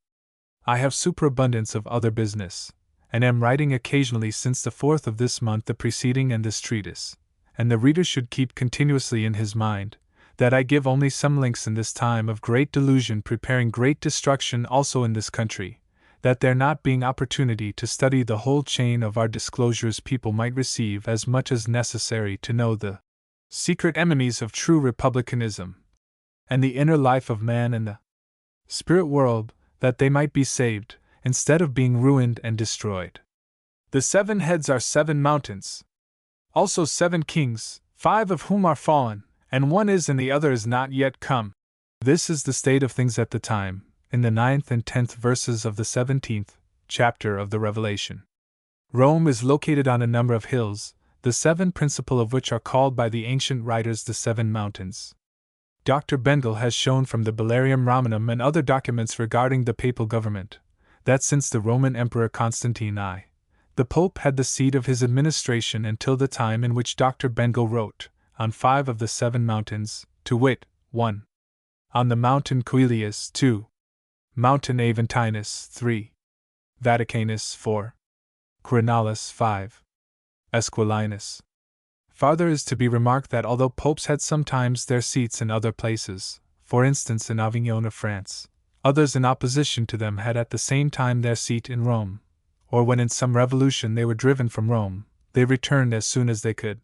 I have superabundance of other business, and am writing occasionally since the 4th of this month the preceding and this treatise, and the reader should keep continuously in his mind that I give only some links in this time of great delusion preparing great destruction also in this country, that there not being opportunity to study the whole chain of our disclosures people might receive as much as necessary to know the secret enemies of true republicanism, and the inner life of man in the spirit world, that they might be saved, instead of being ruined and destroyed. The 7 heads are 7 mountains, also 7 kings, 5 of whom are fallen, and one is and the other is not yet come. This is the state of things at the time, in the 9th and 10th verses of the 17th chapter of the Revelation. Rome is located on a number of hills, the 7 principal of which are called by the ancient writers the 7 mountains. Dr. Bendel has shown from the Bellarium Romanum and other documents regarding the papal government, that since the Roman Emperor Constantine I, the Pope had the seat of his administration until the time in which Dr. Bendel wrote, on 5 of the 7 mountains, to wit, 1. On the mountain Coelius, 2. Mountain Aventinus, 3. Vaticanus, 4. Quirinalis, 5. Esquilinus. Farther is to be remarked that although popes had sometimes their seats in other places, for instance in Avignon of France, others in opposition to them had at the same time their seat in Rome, or when in some revolution they were driven from Rome, they returned as soon as they could.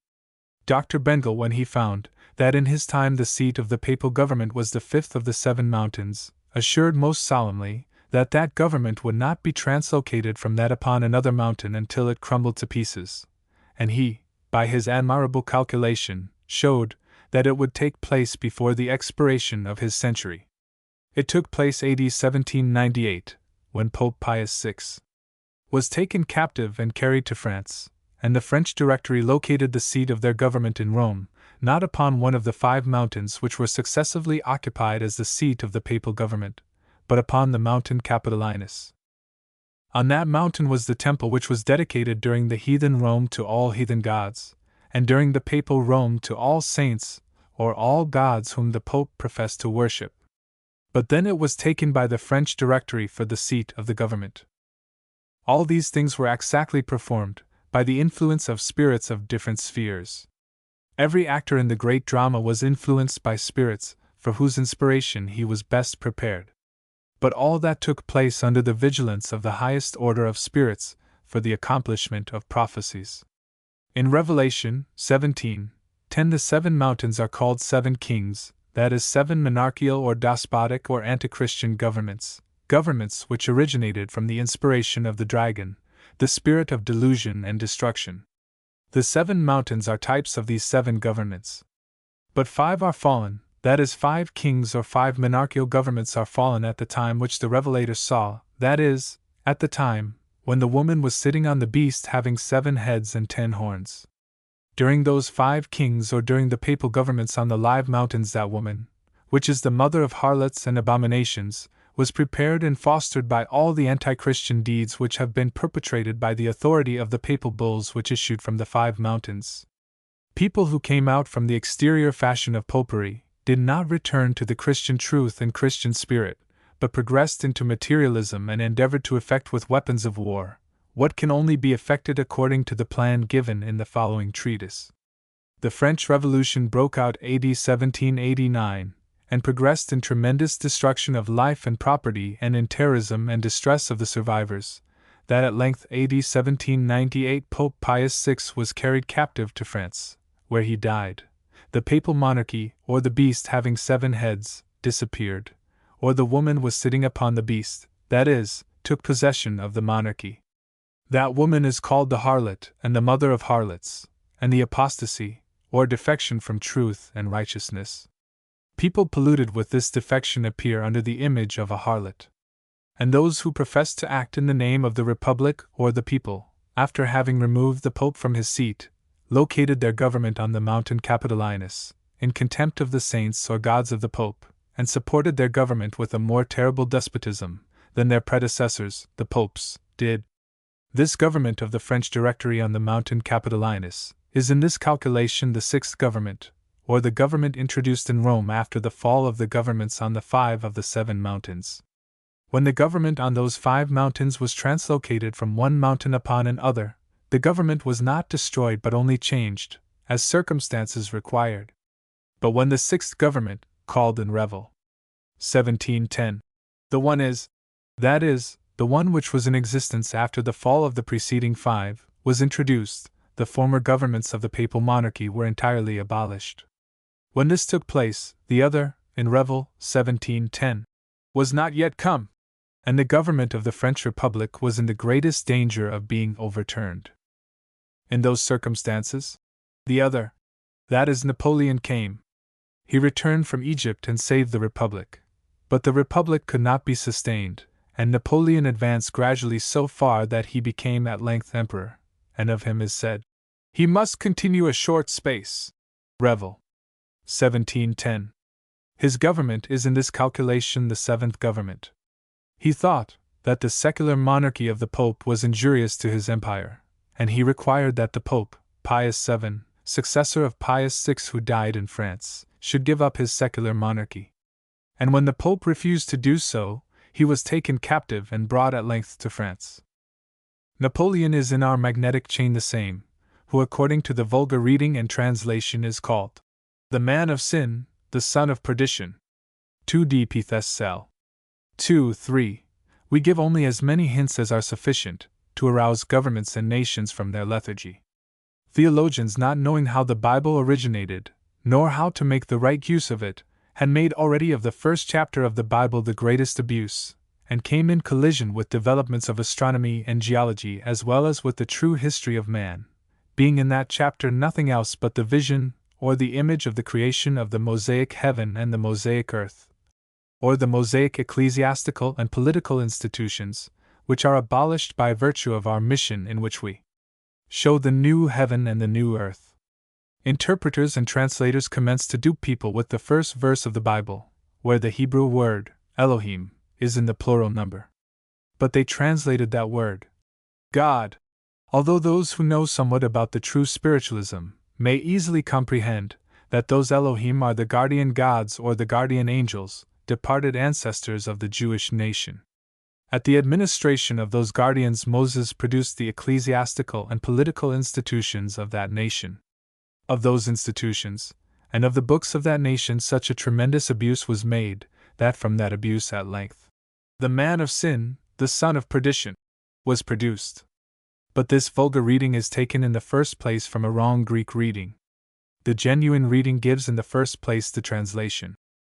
Dr. Bendel, when he found that in his time the seat of the papal government was the 5th of the 7 mountains, assured most solemnly that that government would not be translocated from that upon another mountain until it crumbled to pieces, and he, by his admirable calculation, showed that it would take place before the expiration of his century. It took place AD 1798, when Pope Pius VI was taken captive and carried to France, and the French Directory located the seat of their government in Rome, not upon one of the 5 mountains which were successively occupied as the seat of the papal government, but upon the mountain Capitolinus. On that mountain was the temple which was dedicated during the heathen Rome to all heathen gods, and during the papal Rome to all saints, or all gods whom the Pope professed to worship. But then it was taken by the French Directory for the seat of the government. All these things were exactly performed by the influence of spirits of different spheres. Every actor in the great drama was influenced by spirits for whose inspiration he was best prepared. But all that took place under the vigilance of the highest order of spirits for the accomplishment of prophecies. In Revelation 17:10 the 7 mountains are called 7 kings, that is 7 monarchical or despotic or anti-Christian governments, governments which originated from the inspiration of the dragon, the spirit of delusion and destruction. The 7 mountains are types of these 7 governments. But 5 are fallen, that is 5 kings or 5 monarchical governments are fallen at the time which the Revelator saw, that is, at the time when the woman was sitting on the beast having 7 heads and 10 horns. During those 5 kings or during the papal governments on the live mountains that woman, which is the mother of harlots and abominations, was prepared and fostered by all the anti-Christian deeds which have been perpetrated by the authority of the papal bulls which issued from the 5 mountains. People who came out from the exterior fashion of popery did not return to the Christian truth and Christian spirit, but progressed into materialism and endeavored to effect with weapons of war what can only be effected according to the plan given in the following treatise. The French Revolution broke out AD 1789, and progressed in tremendous destruction of life and property and in terrorism and distress of the survivors, that at length AD 1798 Pope Pius VI was carried captive to France, where he died. The papal monarchy, or the beast having 7 heads, disappeared, or the woman was sitting upon the beast, that is, took possession of the monarchy. That woman is called the harlot and the mother of harlots, and the apostasy, or defection from truth and righteousness. People polluted with this defection appear under the image of a harlot. And those who profess to act in the name of the Republic or the people, after having removed the Pope from his seat, located their government on the mountain Capitolinus, in contempt of the saints or gods of the Pope, and supported their government with a more terrible despotism than their predecessors, the popes, did. This government of the French Directory on the mountain Capitolinus is in this calculation the 6th government, or the government introduced in Rome after the fall of the governments on the 5 of the 7 mountains. When the government on those 5 mountains was translocated from one mountain upon another, the government was not destroyed but only changed, as circumstances required. But when the 6th government, called in Revel. 1710, the one is, that is, the one which was in existence after the fall of the preceding 5, was introduced, the former governments of the papal monarchy were entirely abolished. When this took place, the other, in Revel. 1710, was not yet come, and the government of the French Republic was in the greatest danger of being overturned. In those circumstances, the other, that is, Napoleon, came. He returned from Egypt and saved the Republic. But the Republic could not be sustained, and Napoleon advanced gradually so far that he became at length emperor, and of him is said, "He must continue a short space." Revel. 1710. His government is in this calculation the 7th government. He thought that the secular monarchy of the Pope was injurious to his empire, and he required that the Pope, Pius VII, successor of Pius VI who died in France, should give up his secular monarchy. And when the Pope refused to do so, he was taken captive and brought at length to France. Napoleon is in our magnetic chain the same, who according to the vulgar reading and translation is called the man of sin, the son of perdition. 2d Pth Cell. 2-3. We give only as many hints as are sufficient to arouse governments and nations from their lethargy. Theologians, not knowing how the Bible originated, nor how to make the right use of it, had made already of the first chapter of the Bible the greatest abuse, and came in collision with developments of astronomy and geology as well as with the true history of man, being in that chapter nothing else but the vision, or the image of the creation of the Mosaic heaven and the Mosaic earth, or the Mosaic ecclesiastical and political institutions, which are abolished by virtue of our mission in which we show the new heaven and the new earth. Interpreters and translators commenced to dupe people with the first verse of the Bible, where the Hebrew word, Elohim, is in the plural number. But they translated that word, God. Although those who know somewhat about the true spiritualism may easily comprehend that those Elohim are the guardian gods or the guardian angels, departed ancestors of the Jewish nation. At the administration of those guardians Moses produced the ecclesiastical and political institutions of that nation. Of those institutions, and of the books of that nation such a tremendous abuse was made, that from that abuse at length the man of sin, the son of perdition, was produced. But this vulgar reading is taken in the first place from a wrong Greek reading. The genuine reading gives in the first place the translation,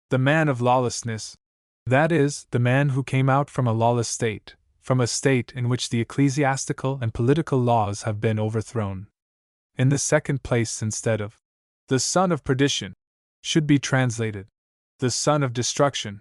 the man of lawlessness, that is, the man who came out from a lawless state, from a state in which the ecclesiastical and political laws have been overthrown. In the second place, instead of the son of perdition, should be translated the son of destruction,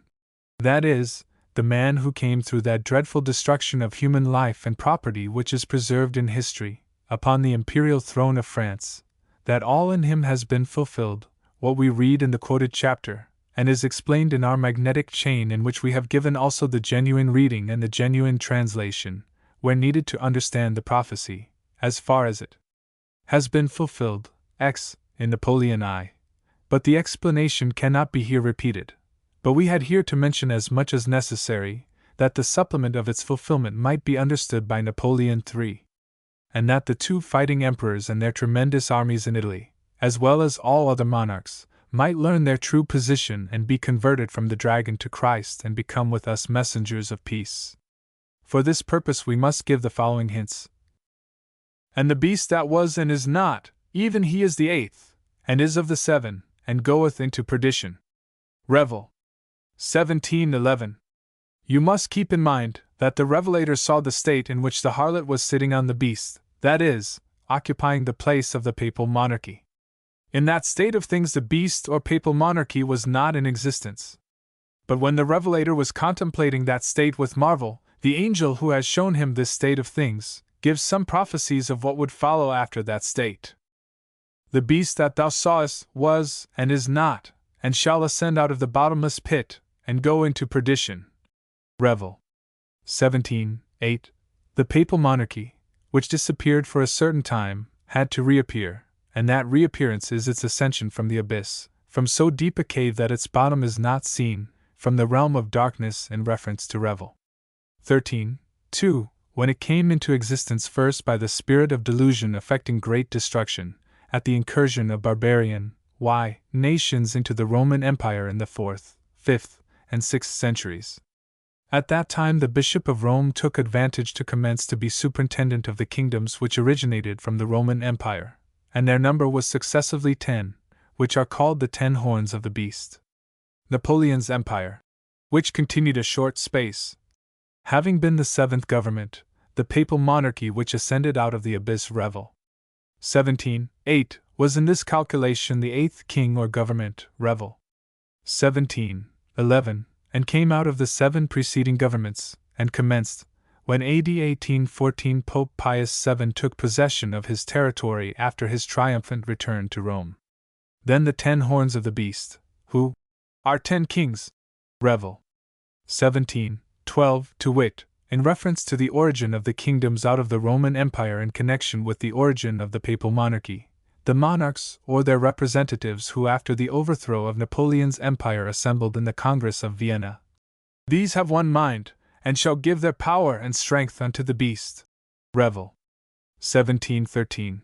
that is, the man who came through that dreadful destruction of human life and property which is preserved in history, upon the imperial throne of France, that all in him has been fulfilled, what we read in the quoted chapter, and is explained in our magnetic chain, in which we have given also the genuine reading and the genuine translation, where needed to understand the prophecy, as far as it has been fulfilled, in Napoleon I. But the explanation cannot be here repeated. But we had here to mention as much as necessary, that the supplement of its fulfillment might be understood by Napoleon III, and that the two fighting emperors and their tremendous armies in Italy, as well as all other monarchs, might learn their true position and be converted from the dragon to Christ and become with us messengers of peace. For this purpose we must give the following hints. And the beast that was and is not, even he is the eighth, and is of the seven, and goeth into perdition. Revel. 1711. You must keep in mind that the revelator saw the state in which the harlot was sitting on the beast, that is, occupying the place of the papal monarchy. In that state of things the beast or papal monarchy was not in existence. But when the revelator was contemplating that state with marvel, the angel who has shown him this state of things gives some prophecies of what would follow after that state. The beast that thou sawest was, and is not, and shall ascend out of the bottomless pit, and go into perdition. Revel. 17:8. The papal monarchy, which disappeared for a certain time, had to reappear, and that reappearance is its ascension from the abyss, from so deep a cave that its bottom is not seen, from the realm of darkness in reference to Revel. 13:2. When it came into existence first by the spirit of delusion effecting great destruction, at the incursion of barbarian nations into the Roman Empire in the 4th, 5th, and 6th centuries. At that time the Bishop of Rome took advantage to commence to be superintendent of the kingdoms which originated from the Roman Empire, and their number was successively 10, which are called the 10 horns of the beast. Napoleon's empire, which continued a short space, having been the 7th government, the papal monarchy which ascended out of the abyss Revel. 17:8 was in this calculation the 8th king or government, Revel. 17:11, and came out of the 7 preceding governments, and commenced, when A.D. 1814 Pope Pius VII took possession of his territory after his triumphant return to Rome. Then the 10 horns of the beast, who are 10 kings, Revel. 17:12, to wit, in reference to the origin of the kingdoms out of the Roman Empire in connection with the origin of the papal monarchy, the monarchs or their representatives who after the overthrow of Napoleon's empire assembled in the Congress of Vienna. These have one mind, and shall give their power and strength unto the beast. Revel. 1713.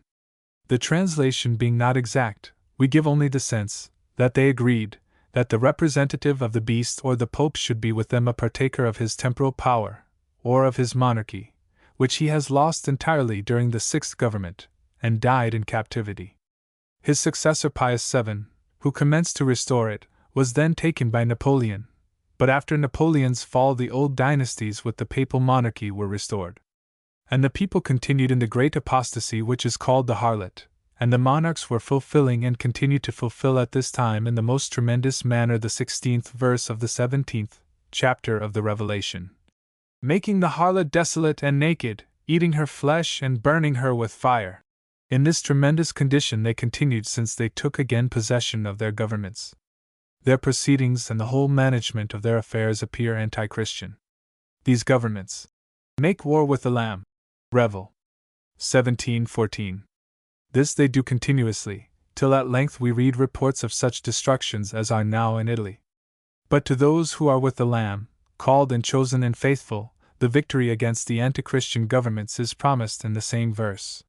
The translation being not exact, we give only the sense, that they agreed, that the representative of the beast or the Pope should be with them a partaker of his temporal power, or of his monarchy, which he has lost entirely during the 6th government, and died in captivity. His successor Pius VII, who commenced to restore it, was then taken by Napoleon, but after Napoleon's fall the old dynasties with the papal monarchy were restored. And the people continued in the great apostasy which is called the harlot, and the monarchs were fulfilling and continue to fulfill at this time in the most tremendous manner the 16th verse of the 17th chapter of the Revelation. Making the harlot desolate and naked, eating her flesh and burning her with fire. In this tremendous condition they continued since they took again possession of their governments. Their proceedings and the whole management of their affairs appear anti-Christian. These governments make war with the Lamb. Revel. 1714. This they do continuously, till at length we read reports of such destructions as are now in Italy. But to those who are with the Lamb, called and chosen and faithful, the victory against the anti-Christian governments is promised in the same verse.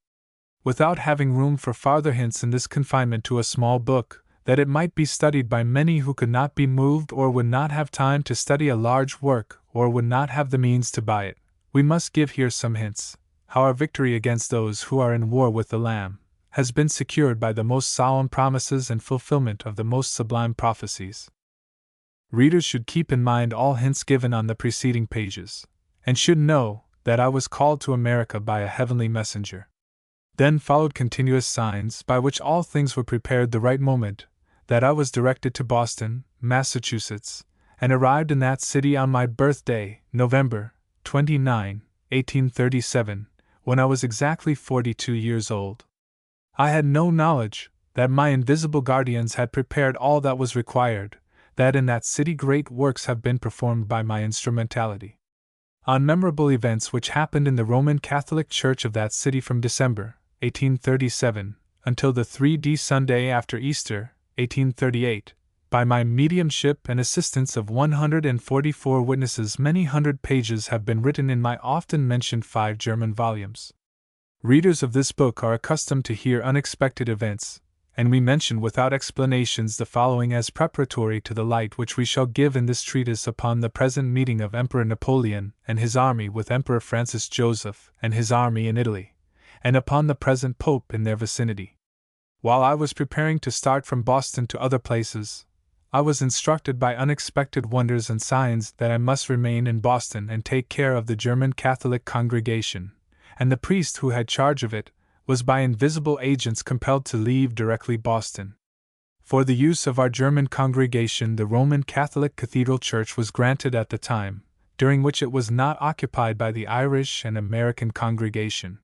Without having room for farther hints in this confinement to a small book, that it might be studied by many who could not be moved or would not have time to study a large work or would not have the means to buy it, we must give here some hints, how our victory against those who are in war with the Lamb has been secured by the most solemn promises and fulfillment of the most sublime prophecies. Readers should keep in mind all hints given on the preceding pages, and should know that I was called to America by a heavenly messenger. Then followed continuous signs by which all things were prepared the right moment, that I was directed to Boston, Massachusetts, and arrived in that city on my birthday, November 29, 1837, when I was exactly 42 years old. I had no knowledge that my invisible guardians had prepared all that was required, that in that city great works have been performed by my instrumentality. On memorable events which happened in the Roman Catholic Church of that city from December 1837 until the 3D Sunday after Easter, 1838, By my mediumship and assistance of 144 witnesses, many hundred pages have been written in my often mentioned 5 German volumes. Readers of this book are accustomed to hear unexpected events, and we mention without explanations the following as preparatory to the light which we shall give in this treatise upon the present meeting of Emperor Napoleon and his army with Emperor Francis Joseph and his army in Italy, and upon the present Pope in their vicinity. While I was preparing to start from Boston to other places, I was instructed by unexpected wonders and signs that I must remain in Boston and take care of the German Catholic congregation, and the priest who had charge of it was by invisible agents compelled to leave directly Boston. For the use of our German congregation, the Roman Catholic Cathedral Church was granted at the time, during which it was not occupied by the Irish and American congregation.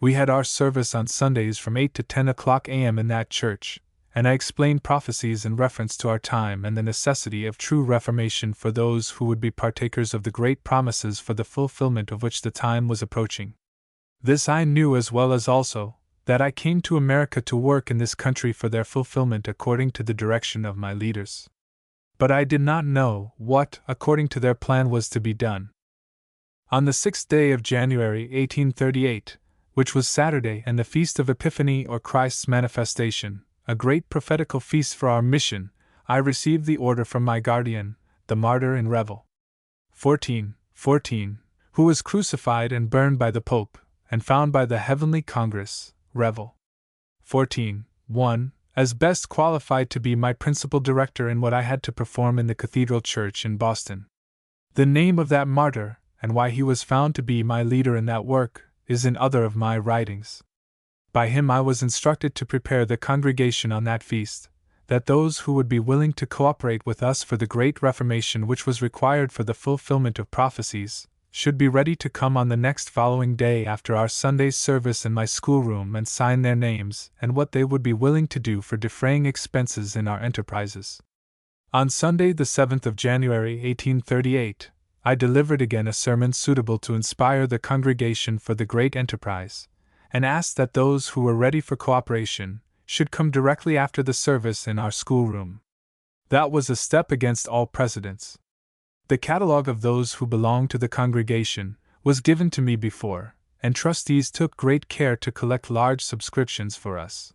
We had our service on Sundays from 8 to 10 o'clock a.m. in that church, and I explained prophecies in reference to our time and the necessity of true reformation for those who would be partakers of the great promises for the fulfillment of which the time was approaching. This I knew as well as also that I came to America to work in this country for their fulfillment according to the direction of my leaders. But I did not know what, according to their plan, was to be done. On the 6th day of January 1838, which was Saturday and the feast of Epiphany or Christ's manifestation, a great prophetical feast for our mission, I received the order from my guardian, the martyr in Revel. 14, who was crucified and burned by the Pope, and found by the Heavenly Congress, Revel. 14:1, as best qualified to be my principal director in what I had to perform in the Cathedral Church in Boston. The name of that martyr, and why he was found to be my leader in that work, is in other of my writings. By him I was instructed to prepare the congregation on that feast, that those who would be willing to cooperate with us for the great reformation which was required for the fulfillment of prophecies, should be ready to come on the next following day after our Sunday's service in my schoolroom and sign their names and what they would be willing to do for defraying expenses in our enterprises. On Sunday the 7th of January 1838, I delivered again a sermon suitable to inspire the congregation for the great enterprise, and asked that those who were ready for cooperation should come directly after the service in our schoolroom. That was a step against all precedents. The catalogue of those who belonged to the congregation was given to me before, and trustees took great care to collect large subscriptions for us.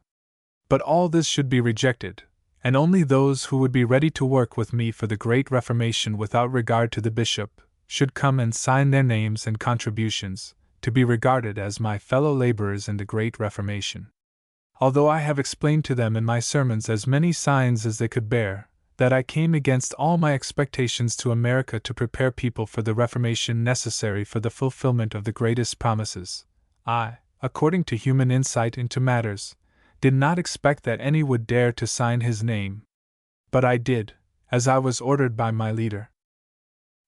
But all this should be rejected, and only those who would be ready to work with me for the great Reformation without regard to the bishop should come and sign their names and contributions, to be regarded as my fellow laborers in the great Reformation. Although I have explained to them in my sermons as many signs as they could bear, that I came against all my expectations to America to prepare people for the Reformation necessary for the fulfillment of the greatest promises, I, according to human insight into matters, did not expect that any would dare to sign his name. But I did, as I was ordered by my leader.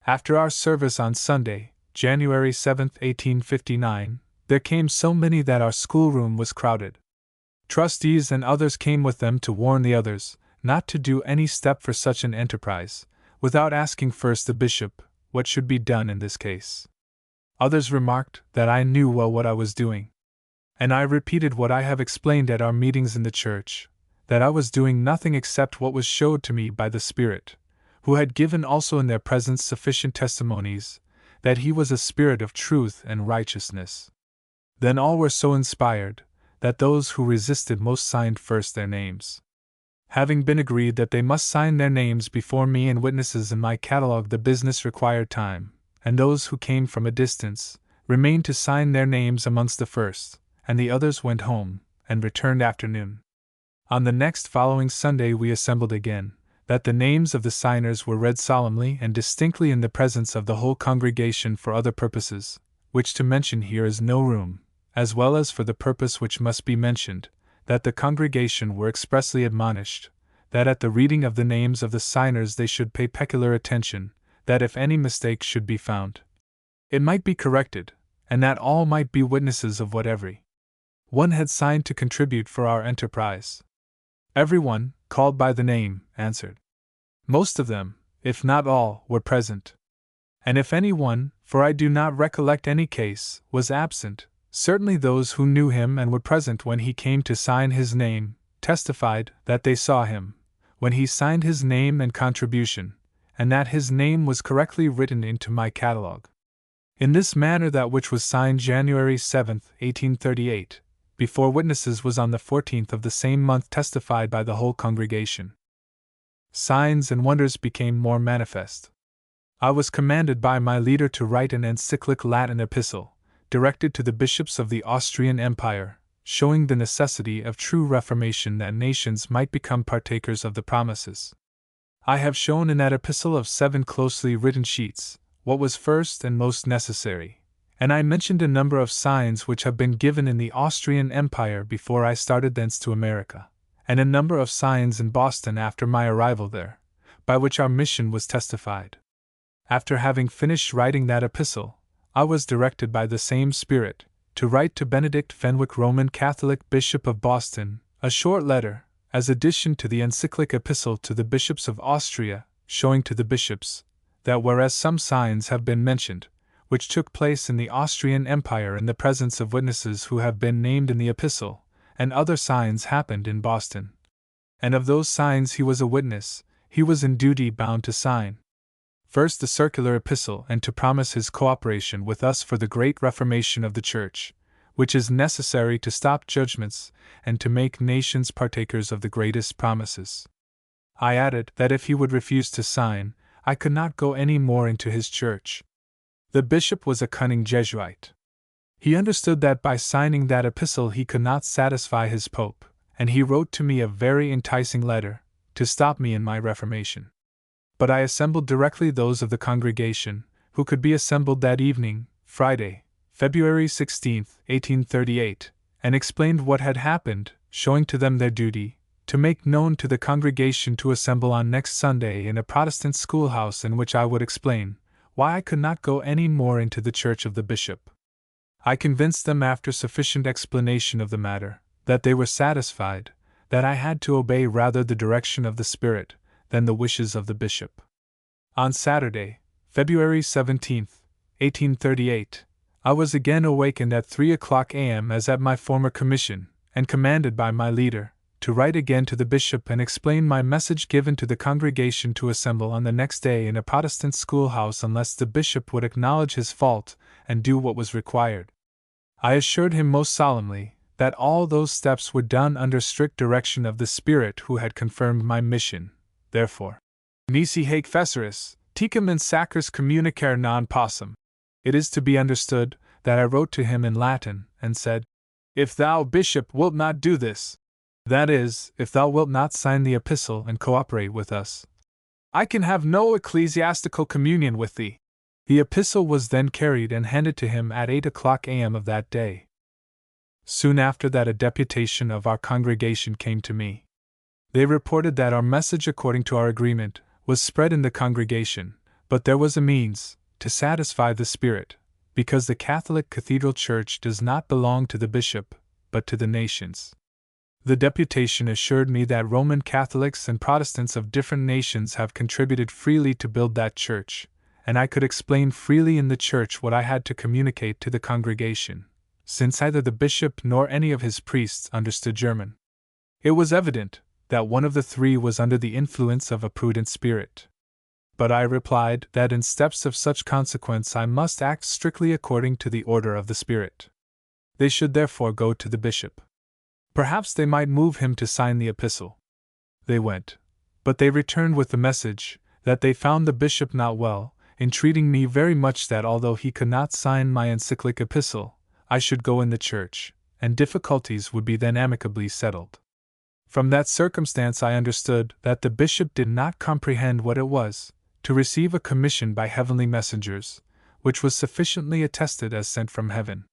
After our service on Sunday, January 7, 1859, there came so many that our schoolroom was crowded. Trustees and others came with them to warn the others not to do any step for such an enterprise, without asking first the bishop what should be done in this case. Others remarked that I knew well what I was doing. And I repeated what I have explained at our meetings in the church, that I was doing nothing except what was showed to me by the Spirit, who had given also in their presence sufficient testimonies, that he was a Spirit of truth and righteousness. Then all were so inspired, that those who resisted most signed first their names. Having been agreed that they must sign their names before me and witnesses in my catalogue, the business required time, and those who came from a distance remained to sign their names amongst the first, and the others went home, and returned afternoon. On the next following Sunday we assembled again, that the names of the signers were read solemnly and distinctly in the presence of the whole congregation for other purposes, which to mention here is no room, as well as for the purpose which must be mentioned, that the congregation were expressly admonished, that at the reading of the names of the signers they should pay peculiar attention, that if any mistake should be found, it might be corrected, and that all might be witnesses of what every one had signed to contribute for our enterprise. Every one, called by the name, answered. Most of them, if not all, were present. And if any one, for I do not recollect any case, was absent, certainly those who knew him and were present when he came to sign his name, testified that they saw him, when he signed his name and contribution, and that his name was correctly written into my catalogue. In this manner that which was signed January 7, 1838, before witnesses was on the 14th of the same month testified by the whole congregation. Signs and wonders became more manifest. I was commanded by my leader to write an encyclic Latin epistle, directed to the bishops of the Austrian Empire, showing the necessity of true reformation that nations might become partakers of the promises. I have shown in that epistle of 7 closely written sheets what was first and most necessary, and I mentioned a number of signs which have been given in the Austrian Empire before I started thence to America, and a number of signs in Boston after my arrival there, by which our mission was testified. After having finished writing that epistle, I was directed by the same Spirit to write to Benedict Fenwick, Roman Catholic Bishop of Boston, a short letter, as addition to the encyclic epistle to the bishops of Austria, showing to the bishops that whereas some signs have been mentioned, which took place in the Austrian Empire in the presence of witnesses who have been named in the epistle, and other signs happened in Boston, and of those signs he was a witness, he was in duty bound to sign first the circular epistle and to promise his cooperation with us for the great reformation of the Church, which is necessary to stop judgments and to make nations partakers of the greatest promises. I added that if he would refuse to sign, I could not go any more into his church. The bishop was a cunning Jesuit. He understood that by signing that epistle he could not satisfy his pope, and he wrote to me a very enticing letter to stop me in my reformation. But I assembled directly those of the congregation who could be assembled that evening, Friday, February 16, 1838, and explained what had happened, showing to them their duty to make known to the congregation to assemble on next Sunday in a Protestant schoolhouse, in which I would explain why I could not go any more into the church of the bishop. I convinced them after sufficient explanation of the matter that they were satisfied that I had to obey rather the direction of the Spirit than the wishes of the bishop. On Saturday, February 17, 1838, I was again awakened at 3 o'clock a.m. as at my former commission, and commanded by my leader to write again to the bishop and explain my message given to the congregation to assemble on the next day in a Protestant schoolhouse unless the bishop would acknowledge his fault and do what was required. I assured him most solemnly that all those steps were done under strict direction of the Spirit who had confirmed my mission. Therefore, nisi haec feceris, tecum in sacris communicare non possum. It is to be understood that I wrote to him in Latin and said, "If thou, bishop, wilt not do this, that is, if thou wilt not sign the epistle and cooperate with us, I can have no ecclesiastical communion with thee." The epistle was then carried and handed to him at 8 o'clock a.m. of that day. Soon after that a deputation of our congregation came to me. They reported that our message, according to our agreement, was spread in the congregation, but there was a means to satisfy the Spirit, because the Catholic Cathedral Church does not belong to the bishop, but to the nations. The deputation assured me that Roman Catholics and Protestants of different nations have contributed freely to build that church, and I could explain freely in the church what I had to communicate to the congregation, since neither the bishop nor any of his priests understood German. It was evident that one of the three was under the influence of a prudent spirit. But I replied that in steps of such consequence I must act strictly according to the order of the Spirit. They should therefore go to the bishop. Perhaps they might move him to sign the epistle. They went, but they returned with the message that they found the bishop not well, entreating me very much that although he could not sign my encyclic epistle, I should go in the church, and difficulties would be then amicably settled. From that circumstance I understood that the bishop did not comprehend what it was to receive a commission by heavenly messengers, which was sufficiently attested as sent from heaven.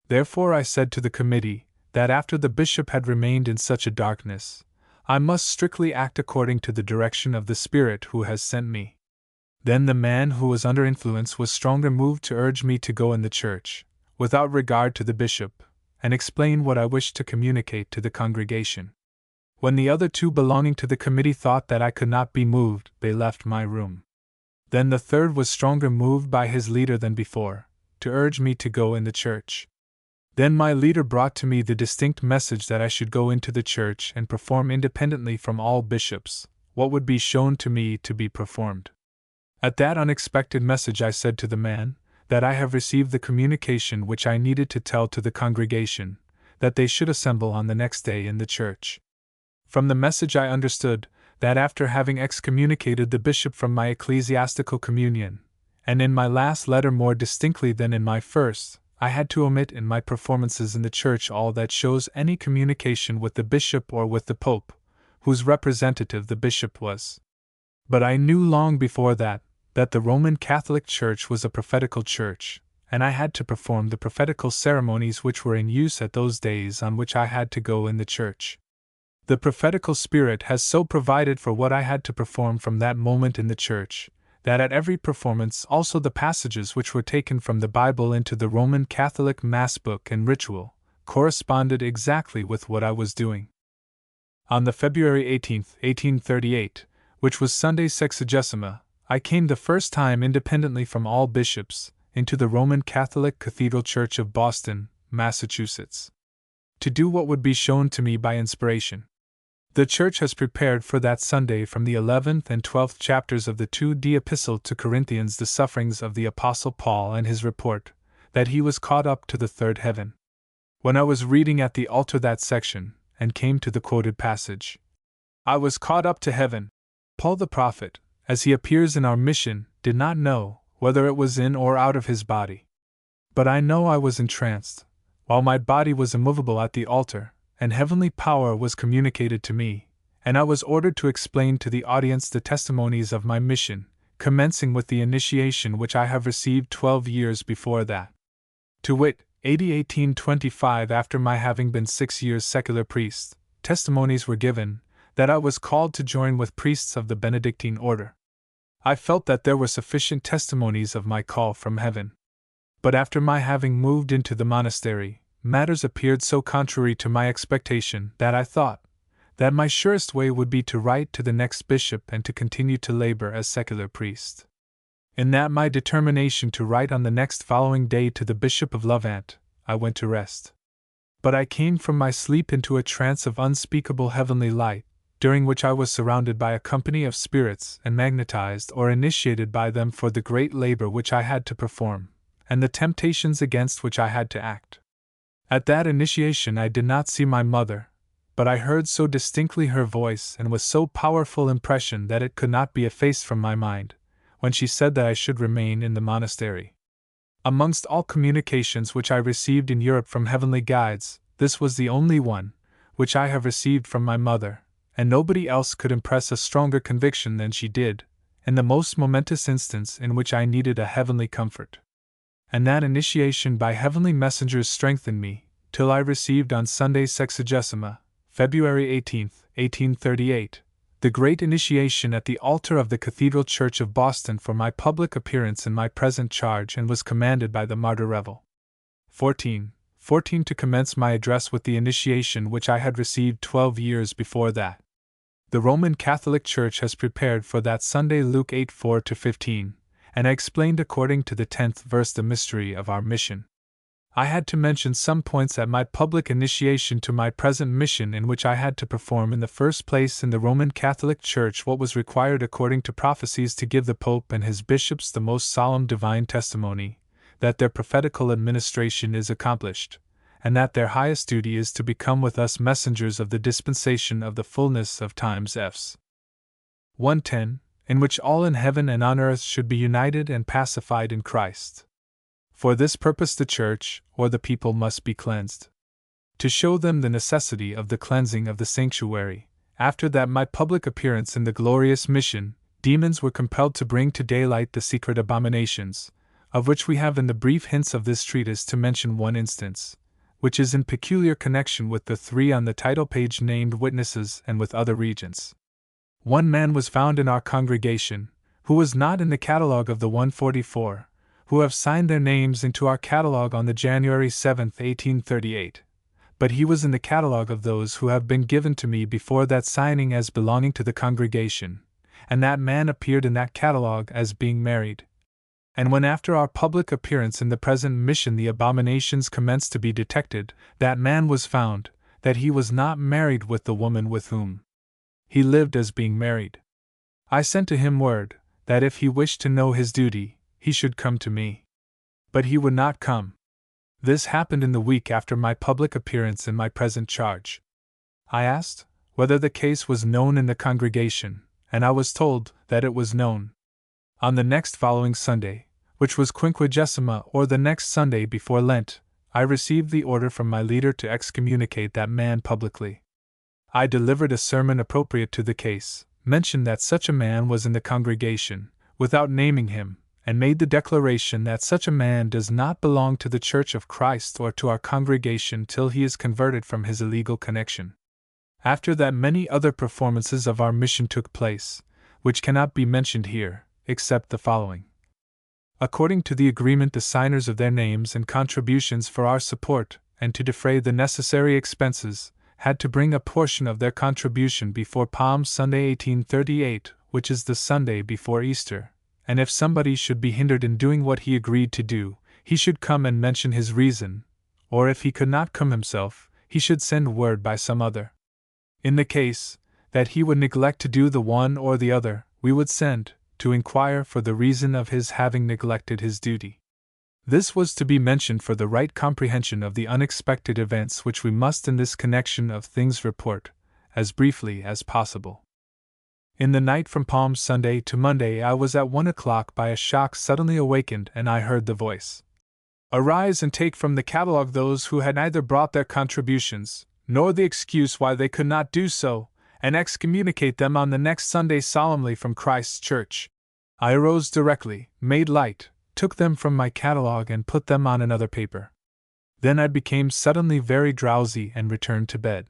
Therefore I said to the committee that after the bishop had remained in such a darkness, I must strictly act according to the direction of the Spirit who has sent me. Then the man who was under influence was stronger moved to urge me to go in the church, without regard to the bishop, and explain what I wished to communicate to the congregation. When the other two belonging to the committee thought that I could not be moved, they left my room. Then the third was stronger moved by his leader than before, to urge me to go in the church. Then my leader brought to me the distinct message that I should go into the church and perform independently from all bishops, what would be shown to me to be performed. At that unexpected message I said to the man, that I have received the communication which I needed to tell to the congregation, that they should assemble on the next day in the church. From the message I understood, that after having excommunicated the bishop from my ecclesiastical communion, and in my last letter more distinctly than in my first, I had to omit in my performances in the church all that shows any communication with the bishop or with the pope, whose representative the bishop was. But I knew long before that the Roman Catholic Church was a prophetical church, and I had to perform the prophetical ceremonies which were in use at those days on which I had to go in the church. The prophetical spirit has so provided for what I had to perform from that moment in the church, that at every performance also the passages which were taken from the Bible into the Roman Catholic Mass book and ritual corresponded exactly with what I was doing. On the February 18, 1838, which was Sunday Sexagesima, I came the first time independently from all bishops into the Roman Catholic Cathedral Church of Boston, Massachusetts, to do what would be shown to me by inspiration. The Church has prepared for that Sunday from the 11th and 12th chapters of the 2d Epistle to Corinthians the sufferings of the Apostle Paul and his report, that he was caught up to the third heaven. When I was reading at the altar that section, and came to the quoted passage, "I was caught up to heaven," Paul the prophet, as he appears in our mission, did not know whether it was in or out of his body. But I know I was entranced, while my body was immovable at the altar, and heavenly power was communicated to me, and I was ordered to explain to the audience the testimonies of my mission, commencing with the initiation which I have received 12 years before that. To wit, AD 1825, after my having been 6 years secular priest, testimonies were given that I was called to join with priests of the Benedictine order. I felt that there were sufficient testimonies of my call from heaven. But after my having moved into the monastery, matters appeared so contrary to my expectation that I thought that my surest way would be to write to the next bishop and to continue to labor as secular priest. In that my determination to write on the next following day to the Bishop of Lavant, I went to rest. But I came from my sleep into a trance of unspeakable heavenly light, during which I was surrounded by a company of spirits and magnetized or initiated by them for the great labor which I had to perform, and the temptations against which I had to act. At that initiation I did not see my mother, but I heard so distinctly her voice and with so powerful impression that it could not be effaced from my mind, when she said that I should remain in the monastery. Amongst all communications which I received in Europe from heavenly guides, this was the only one which I have received from my mother, and nobody else could impress a stronger conviction than she did, in the most momentous instance in which I needed a heavenly comfort. And that initiation by heavenly messengers strengthened me, till I received on Sunday Sexagesima, February 18, 1838, the great initiation at the altar of the Cathedral Church of Boston for my public appearance in my present charge, and was commanded by the Martyr Revel. 14 to commence my address with the initiation which I had received 12 years before that. The Roman Catholic Church has prepared for that Sunday Luke 8:4-15, and I explained according to the 10th verse the mystery of our mission. I had to mention some points at my public initiation to my present mission, in which I had to perform in the first place in the Roman Catholic Church what was required according to prophecies to give the Pope and his bishops the most solemn divine testimony, that their prophetical administration is accomplished, and that their highest duty is to become with us messengers of the dispensation of the fullness of times. Fs. 1:10, in which all in heaven and on earth should be united and pacified in Christ. For this purpose the Church, or the people, must be cleansed. To show them the necessity of the cleansing of the sanctuary, after that my public appearance in the glorious mission, demons were compelled to bring to daylight the secret abominations, of which we have in the brief hints of this treatise to mention one instance, which is in peculiar connection with the three on the title page named witnesses and with other regents. One man was found in our congregation, who was not in the catalogue of the 144, who have signed their names into our catalogue on the January 7, 1838, but he was in the catalogue of those who have been given to me before that signing as belonging to the congregation, and that man appeared in that catalogue as being married. And when after our public appearance in the present mission the abominations commenced to be detected, that man was found, that he was not married with the woman with whom he lived as being married. I sent to him word that if he wished to know his duty, he should come to me. But he would not come. This happened in the week after my public appearance in my present charge. I asked whether the case was known in the congregation, and I was told that it was known. On the next following Sunday, which was Quinquagesima or the next Sunday before Lent, I received the order from my leader to excommunicate that man publicly. I delivered a sermon appropriate to the case, mentioned that such a man was in the congregation, without naming him, and made the declaration that such a man does not belong to the Church of Christ or to our congregation till he is converted from his illegal connection. After that, many other performances of our mission took place, which cannot be mentioned here, except the following. According to the agreement, the signers of their names and contributions for our support, and to defray the necessary expenses, had to bring a portion of their contribution before Palm Sunday 1838, which is the Sunday before Easter, and if somebody should be hindered in doing what he agreed to do, he should come and mention his reason, or if he could not come himself, he should send word by some other. In the case that he would neglect to do the one or the other, we would send to inquire for the reason of his having neglected his duty. This was to be mentioned for the right comprehension of the unexpected events which we must in this connection of things report, as briefly as possible. In the night from Palm Sunday to Monday I was at 1 o'clock by a shock suddenly awakened, and I heard the voice, "Arise and take from the catalogue those who had neither brought their contributions, nor the excuse why they could not do so, and excommunicate them on the next Sunday solemnly from Christ's church." I arose directly, made light, took them from my catalogue and put them on another paper. Then I became suddenly very drowsy and returned to bed.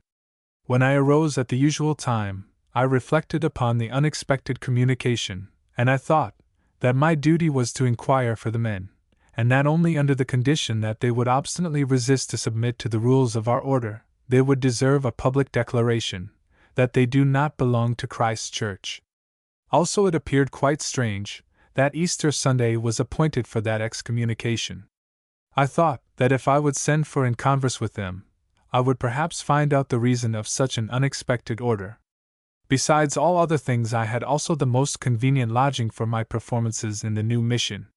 When I arose at the usual time, I reflected upon the unexpected communication, and I thought that my duty was to inquire for the men, and that only under the condition that they would obstinately resist to submit to the rules of our order, they would deserve a public declaration that they do not belong to Christ's church. Also, it appeared quite strange that Easter Sunday was appointed for that excommunication. I thought that if I would send for and converse with them, I would perhaps find out the reason of such an unexpected order. Besides all other things, I had also the most convenient lodging for my performances in the new mission.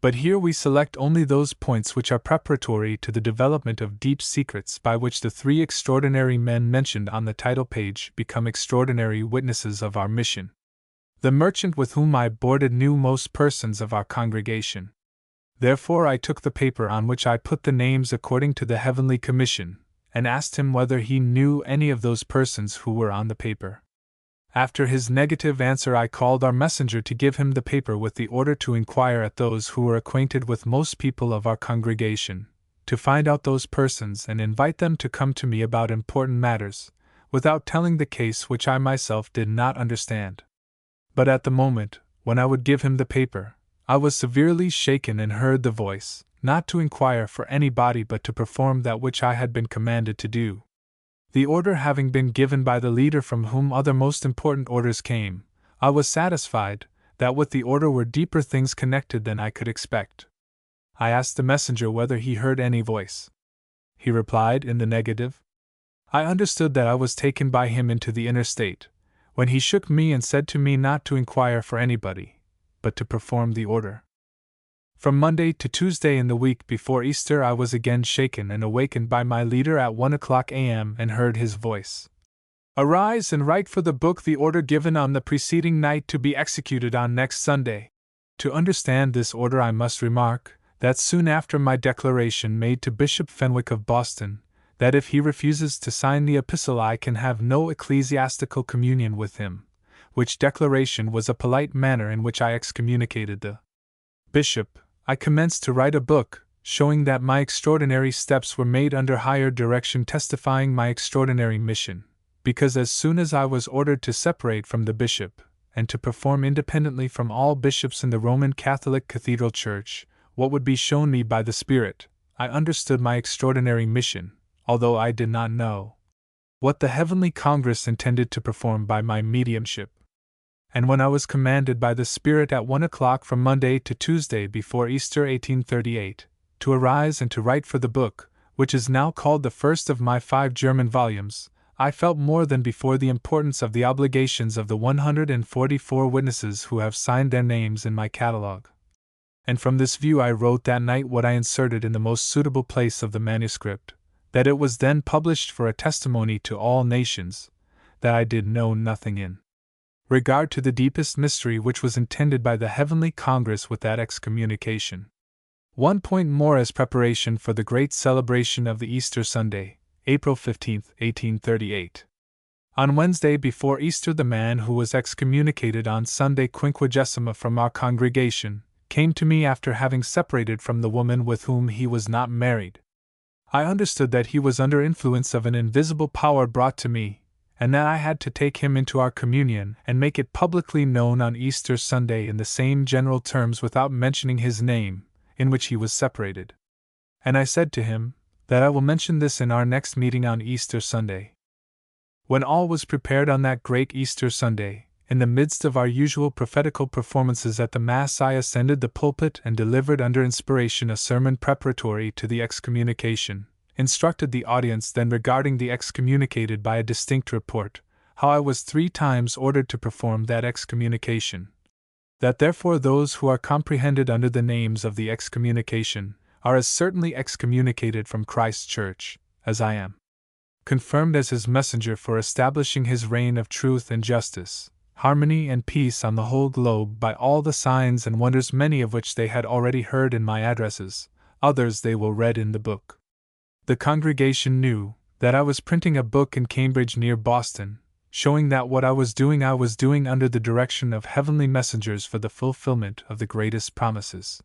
But here we select only those points which are preparatory to the development of deep secrets by which the three extraordinary men mentioned on the title page become extraordinary witnesses of our mission. The merchant with whom I boarded knew most persons of our congregation. Therefore I took the paper on which I put the names according to the heavenly commission, and asked him whether he knew any of those persons who were on the paper. After his negative answer, I called our messenger to give him the paper with the order to inquire at those who were acquainted with most people of our congregation, to find out those persons and invite them to come to me about important matters, without telling the case which I myself did not understand. But at the moment when I would give him the paper, I was severely shaken and heard the voice, not to inquire for anybody but to perform that which I had been commanded to do. The order having been given by the leader from whom other most important orders came, I was satisfied that with the order were deeper things connected than I could expect. I asked the messenger whether he heard any voice. He replied in the negative. I understood that I was taken by him into the inner state, when he shook me and said to me not to inquire for anybody, but to perform the order. From Monday to Tuesday in the week before Easter I was again shaken and awakened by my leader at 1 o'clock a.m. and heard his voice. "Arise and write for the book the order given on the preceding night to be executed on next Sunday." To understand this order I must remark that soon after my declaration made to Bishop Fenwick of Boston, that if he refuses to sign the epistle I can have no ecclesiastical communion with him, which declaration was a polite manner in which I excommunicated the bishop, I commenced to write a book, showing that my extraordinary steps were made under higher direction, testifying my extraordinary mission, because as soon as I was ordered to separate from the bishop, and to perform independently from all bishops in the Roman Catholic Cathedral Church, what would be shown me by the Spirit, I understood my extraordinary mission, although I did not know what the Heavenly Congress intended to perform by my mediumship. And when I was commanded by the Spirit at 1 o'clock from Monday to Tuesday before Easter 1838, to arise and to write for the book, which is now called the first of my 5 German volumes, I felt more than before the importance of the obligations of the 144 witnesses who have signed their names in my catalogue. And from this view I wrote that night what I inserted in the most suitable place of the manuscript, that it was then published for a testimony to all nations, that I did know nothing in regard to the deepest mystery which was intended by the heavenly Congress with that excommunication. One point more as preparation for the great celebration of the Easter Sunday, April 15, 1838. On Wednesday before Easter, the man who was excommunicated on Sunday Quinquagesima from our congregation came to me after having separated from the woman with whom he was not married. I understood that he was under influence of an invisible power brought to me, and that I had to take him into our communion and make it publicly known on Easter Sunday in the same general terms without mentioning his name, in which he was separated. And I said to him, that I will mention this in our next meeting on Easter Sunday. When all was prepared on that great Easter Sunday, in the midst of our usual prophetical performances at the Mass, I ascended the pulpit and delivered under inspiration a sermon preparatory to the excommunication, instructed the audience then regarding the excommunicated by a distinct report, how I was 3 times ordered to perform that excommunication. That therefore those who are comprehended under the names of the excommunication are as certainly excommunicated from Christ's Church, as I am. Confirmed as his messenger for establishing his reign of truth and justice, harmony and peace on the whole globe by all the signs and wonders, many of which they had already heard in my addresses, others they will read in the book. The congregation knew that I was printing a book in Cambridge near Boston, showing that what I was doing under the direction of heavenly messengers for the fulfillment of the greatest promises.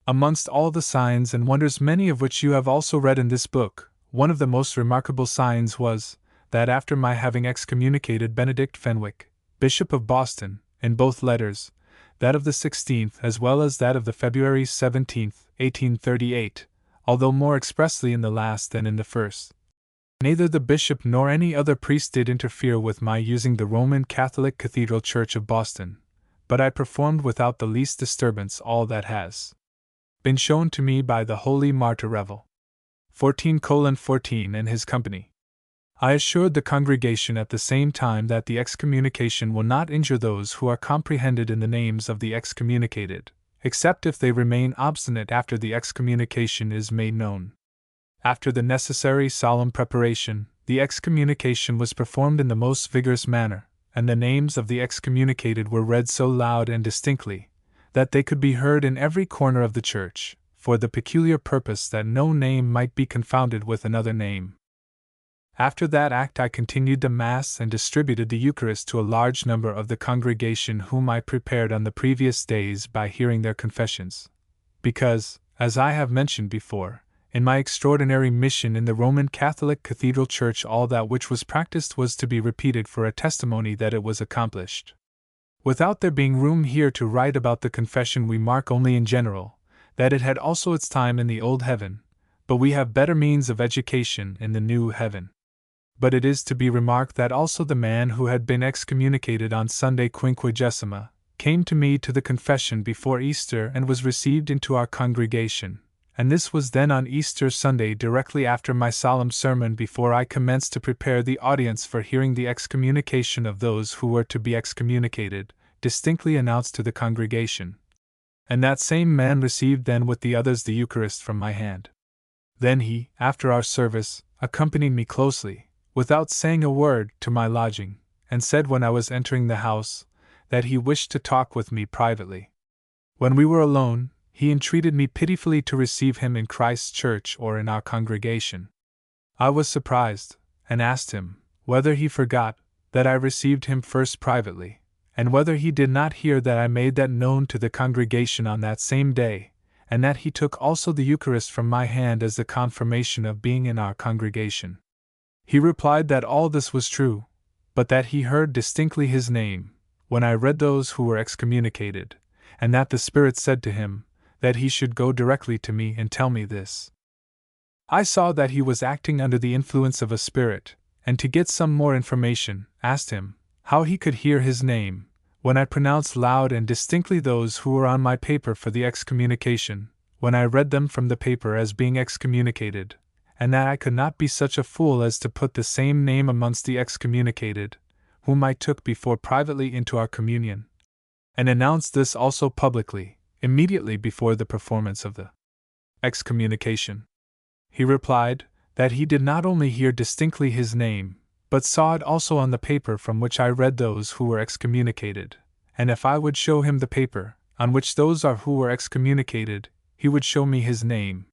Amongst all the signs and wonders, many of which you have also read in this book, one of the most remarkable signs was, that after my having excommunicated Benedict Fenwick, Bishop of Boston, in both letters, that of the 16th as well as that of the February 17, 1838, although more expressly in the last than in the first, neither the bishop nor any other priest did interfere with my using the Roman Catholic Cathedral Church of Boston, but I performed without the least disturbance all that has been shown to me by the holy Martyr Revel 14:14 and his company. I assured the congregation at the same time that the excommunication will not injure those who are comprehended in the names of the excommunicated, except if they remain obstinate after the excommunication is made known. After the necessary solemn preparation, the excommunication was performed in the most vigorous manner, and the names of the excommunicated were read so loud and distinctly that they could be heard in every corner of the church, for the peculiar purpose that no name might be confounded with another name. After that act I continued the Mass and distributed the Eucharist to a large number of the congregation whom I prepared on the previous days by hearing their confessions, because, as I have mentioned before, in my extraordinary mission in the Roman Catholic Cathedral Church all that which was practiced was to be repeated for a testimony that it was accomplished. Without there being room here to write about the confession, we mark only in general that it had also its time in the old heaven, but we have better means of education in the new heaven. But it is to be remarked that also the man who had been excommunicated on Sunday Quinquagesima came to me to the confession before Easter and was received into our congregation, and this was then on Easter Sunday directly after my solemn sermon before I commenced to prepare the audience for hearing the excommunication of those who were to be excommunicated, distinctly announced to the congregation. And that same man received then with the others the Eucharist from my hand. Then he, after our service, accompanied me closely, without saying a word, to my lodging, and said when I was entering the house, that he wished to talk with me privately. When we were alone, he entreated me pitifully to receive him in Christ's Church or in our congregation. I was surprised, and asked him whether he forgot that I received him first privately, and whether he did not hear that I made that known to the congregation on that same day, and that he took also the Eucharist from my hand as the confirmation of being in our congregation. He replied that all this was true, but that he heard distinctly his name when I read those who were excommunicated, and that the Spirit said to him that he should go directly to me and tell me this. I saw that he was acting under the influence of a spirit, and to get some more information, asked him how he could hear his name when I pronounced loud and distinctly those who were on my paper for the excommunication, when I read them from the paper as being excommunicated, and that I could not be such a fool as to put the same name amongst the excommunicated, whom I took before privately into our communion, and announced this also publicly, immediately before the performance of the excommunication. He replied, that he did not only hear distinctly his name, but saw it also on the paper from which I read those who were excommunicated, and if I would show him the paper, on which those are who were excommunicated, he would show me his name.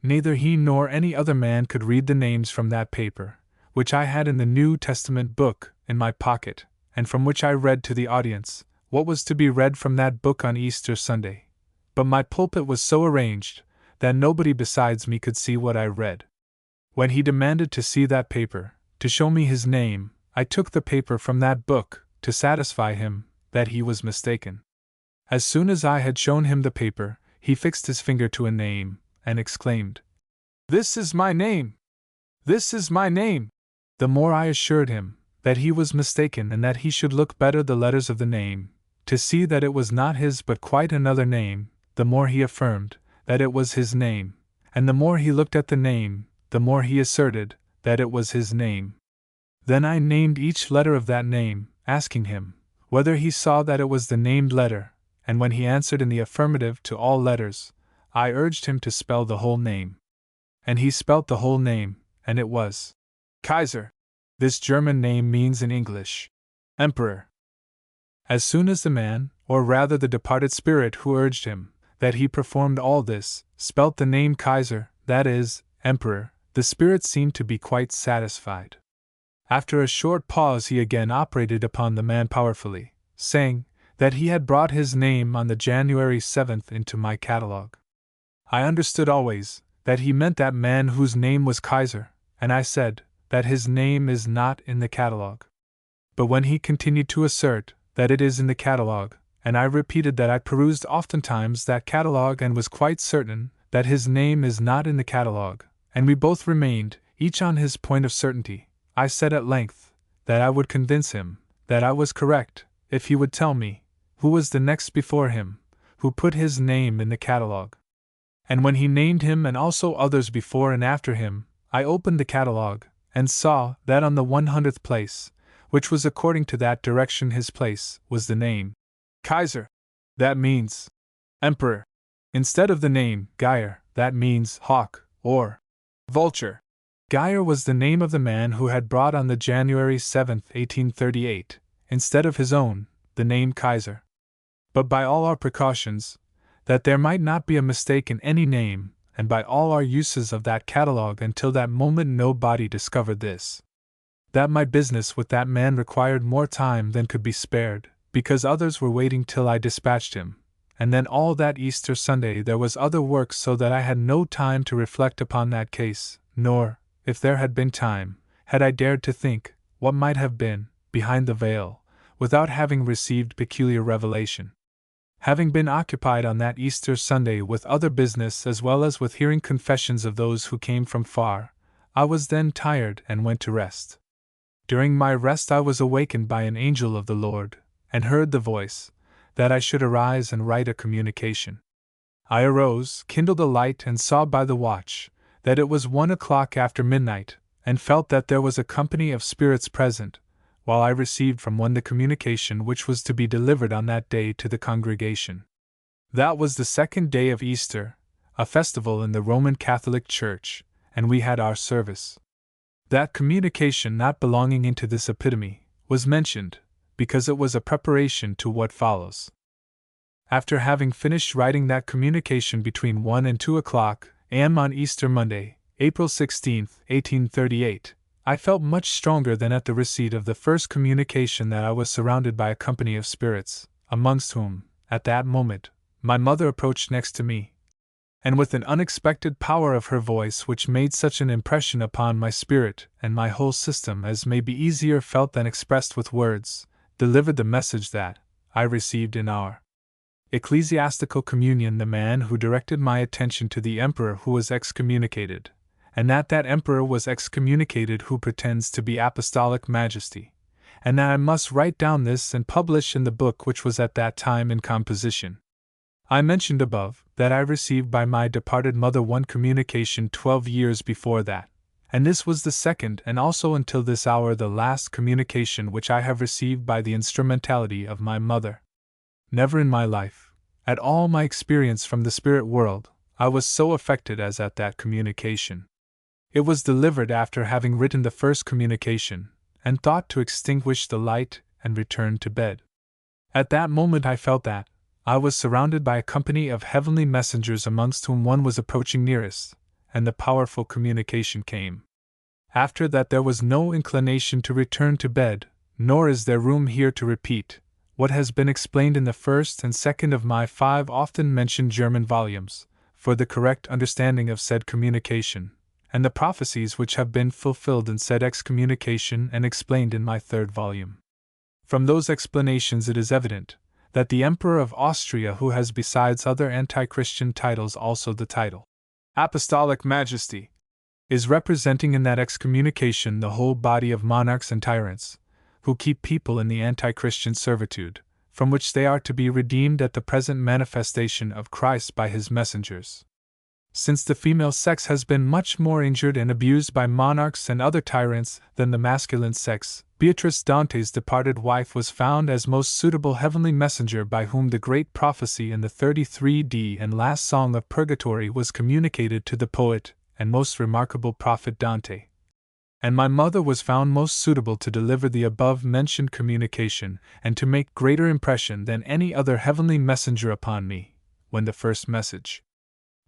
Neither he nor any other man could read the names from that paper, which I had in the New Testament book, in my pocket, and from which I read to the audience what was to be read from that book on Easter Sunday. But my pulpit was so arranged that nobody besides me could see what I read. When he demanded to see that paper, to show me his name, I took the paper from that book, to satisfy him that he was mistaken. As soon as I had shown him the paper, he fixed his finger to a name, and exclaimed, "This is my name! This is my name!" The more I assured him that he was mistaken and that he should look better the letters of the name, to see that it was not his but quite another name, the more he affirmed that it was his name, and the more he looked at the name, the more he asserted that it was his name. Then I named each letter of that name, asking him whether he saw that it was the named letter, and when he answered in the affirmative to all letters, I urged him to spell the whole name. And he spelt the whole name, and it was Kaiser. This German name means in English, Emperor. As soon as the man, or rather the departed spirit who urged him, that he performed all this, spelt the name Kaiser, that is, Emperor, the spirit seemed to be quite satisfied. After a short pause he again operated upon the man powerfully, saying that he had brought his name on the January 7th into my catalogue. I understood always that he meant that man whose name was Kaiser, and I said that his name is not in the catalogue. But when he continued to assert that it is in the catalogue, and I repeated that I perused oftentimes that catalogue and was quite certain that his name is not in the catalogue, and we both remained, each on his point of certainty, I said at length that I would convince him that I was correct if he would tell me who was the next before him who put his name in the catalogue. And when he named him and also others before and after him, I opened the catalogue and saw that on the 100th place, which was according to that direction his place, was the name Kaiser. That means Emperor. Instead of the name Geyer, that means hawk or vulture. Geyer was the name of the man who had brought on the January 7th, 1838, instead of his own, the name Kaiser. But by all our precautions, that there might not be a mistake in any name, and by all our uses of that catalogue until that moment nobody discovered this. That my business with that man required more time than could be spared, because others were waiting till I dispatched him, and then all that Easter Sunday there was other work, so that I had no time to reflect upon that case, nor, if there had been time, had I dared to think what might have been behind the veil, without having received peculiar revelation. Having been occupied on that Easter Sunday with other business as well as with hearing confessions of those who came from far, I was then tired and went to rest. During my rest I was awakened by an angel of the Lord, and heard the voice, that I should arise and write a communication. I arose, kindled a light, and saw by the watch that it was 1 o'clock after midnight, and felt that there was a company of spirits present, while I received from one the communication which was to be delivered on that day to the congregation. That was the second day of Easter, a festival in the Roman Catholic Church, and we had our service. That communication, not belonging into this epitome, was mentioned, because it was a preparation to what follows. After having finished writing that communication between 1 and 2 o'clock a.m. on Easter Monday, April 16, 1838, I felt much stronger than at the receipt of the first communication that I was surrounded by a company of spirits, amongst whom, at that moment, my mother approached next to me, and with an unexpected power of her voice which made such an impression upon my spirit and my whole system as may be easier felt than expressed with words, delivered the message that I received in our ecclesiastical communion the man who directed my attention to the emperor who was excommunicated, and that emperor was excommunicated who pretends to be apostolic majesty, and that I must write down this and publish in the book which was at that time in composition. I mentioned above that I received by my departed mother one communication 12 years before that, and this was the second and also until this hour the last communication which I have received by the instrumentality of my mother. Never in my life, at all my experience from the spirit world, I was so affected as at that communication. It was delivered after having written the first communication, and thought to extinguish the light and return to bed. At that moment I felt that I was surrounded by a company of heavenly messengers amongst whom one was approaching nearest, and the powerful communication came. After that there was no inclination to return to bed, nor is there room here to repeat what has been explained in the first and second of my 5 often mentioned German volumes, for the correct understanding of said communication, and the prophecies which have been fulfilled in said excommunication and explained in my 3rd volume. From those explanations it is evident that the Emperor of Austria, who has besides other anti-Christian titles also the title Apostolic Majesty, is representing in that excommunication the whole body of monarchs and tyrants, who keep people in the anti-Christian servitude, from which they are to be redeemed at the present manifestation of Christ by his messengers. Since the female sex has been much more injured and abused by monarchs and other tyrants than the masculine sex, Beatrice Dante's departed wife was found as most suitable heavenly messenger by whom the great prophecy in the 33d and last song of Purgatory was communicated to the poet and most remarkable prophet Dante. And my mother was found most suitable to deliver the above-mentioned communication and to make greater impression than any other heavenly messenger upon me, when the first message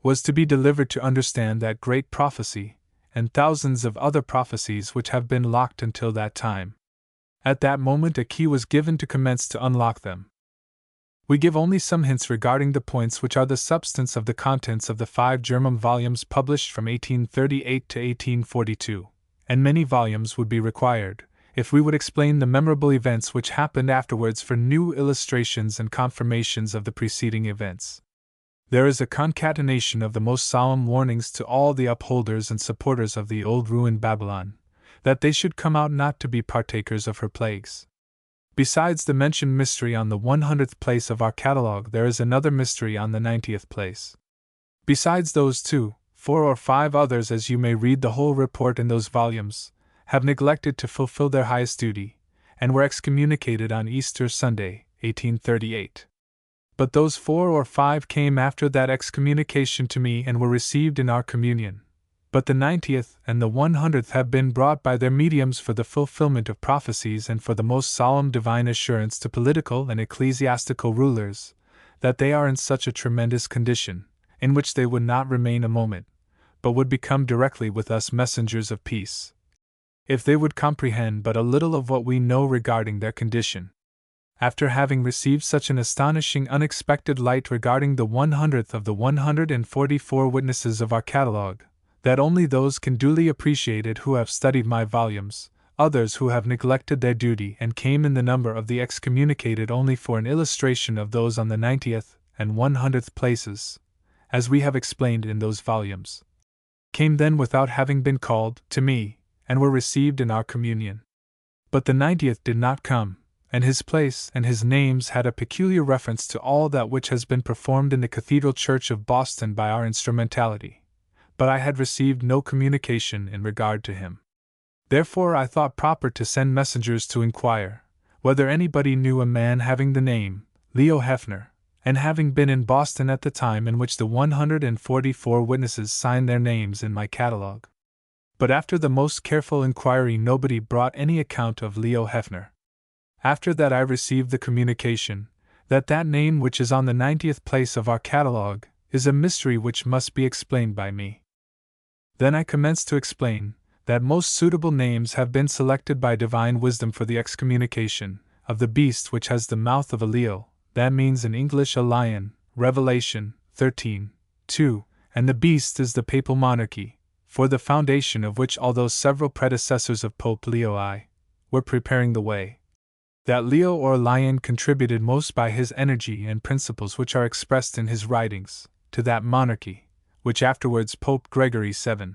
was to be delivered to understand that great prophecy, and thousands of other prophecies which have been locked until that time. At that moment a key was given to commence to unlock them. We give only some hints regarding the points which are the substance of the contents of the 5 German volumes published from 1838 to 1842, and many volumes would be required, if we would explain the memorable events which happened afterwards for new illustrations and confirmations of the preceding events. There is a concatenation of the most solemn warnings to all the upholders and supporters of the old ruined Babylon, that they should come out not to be partakers of her plagues. Besides the mentioned mystery on the 100th place of our catalogue, there is another mystery on the 90th place. Besides those 2, 4 or 5 others, as you may read the whole report in those volumes, have neglected to fulfill their highest duty, and were excommunicated on Easter Sunday, 1838. But those 4 or 5 came after that excommunication to me and were received in our communion. But the 90th and the 100th have been brought by their mediums for the fulfillment of prophecies and for the most solemn divine assurance to political and ecclesiastical rulers, that they are in such a tremendous condition, in which they would not remain a moment, but would become directly with us messengers of peace, if they would comprehend but a little of what we know regarding their condition. After having received such an astonishing unexpected light regarding the 100th of the 144 witnesses of our catalogue, that only those can duly appreciate it who have studied my volumes, others who have neglected their duty and came in the number of the excommunicated only for an illustration of those on the 90th and 100th places, as we have explained in those volumes, came then without having been called to me, and were received in our communion. But the 90th did not come, and his place and his names had a peculiar reference to all that which has been performed in the Cathedral Church of Boston by our instrumentality, but I had received no communication in regard to him. Therefore I thought proper to send messengers to inquire whether anybody knew a man having the name Leo Hefner, and having been in Boston at the time in which the 144 witnesses signed their names in my catalogue. But after the most careful inquiry nobody brought any account of Leo Hefner. After that I received the communication that that name which is on the 90th place of our catalogue is a mystery which must be explained by me. Then I commenced to explain that most suitable names have been selected by divine wisdom for the excommunication of the beast which has the mouth of a Leo, that means in English a lion, Revelation 13:2, and the beast is the papal monarchy, for the foundation of which although several predecessors of Pope Leo I were preparing the way, that Leo or lion contributed most by his energy and principles which are expressed in his writings, to that monarchy, which afterwards Pope Gregory VII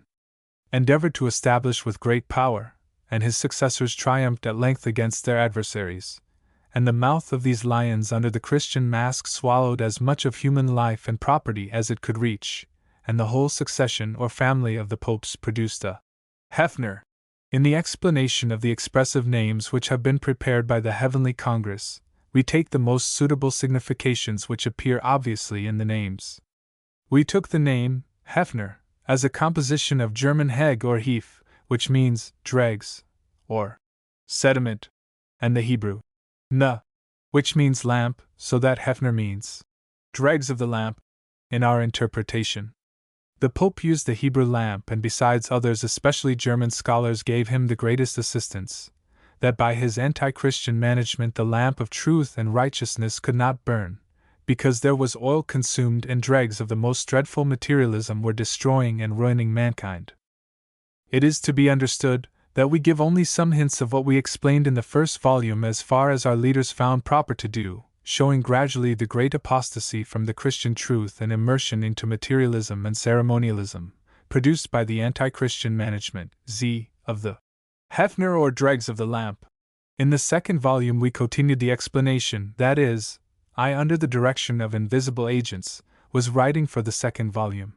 endeavored to establish with great power, and his successors triumphed at length against their adversaries, and the mouth of these lions under the Christian mask swallowed as much of human life and property as it could reach, and the whole succession or family of the popes produced a Hefner. In the explanation of the expressive names which have been prepared by the Heavenly Congress, we take the most suitable significations which appear obviously in the names. We took the name Hefner as a composition of German Heg or Hef, which means dregs, or sediment, and the Hebrew Na, which means lamp, so that Hefner means dregs of the lamp, in our interpretation. The Pope used the Hebrew lamp, and besides others, especially German scholars, gave him the greatest assistance, that by his anti-Christian management the lamp of truth and righteousness could not burn, because there was oil consumed and dregs of the most dreadful materialism were destroying and ruining mankind. It is to be understood that we give only some hints of what we explained in the first volume as far as our leaders found proper to do, showing gradually the great apostasy from the Christian truth and immersion into materialism and ceremonialism, produced by the anti-Christian management, of the Hefner or dregs of the lamp. In the second volume we continued the explanation, that is, I, under the direction of invisible agents, was writing for the second volume.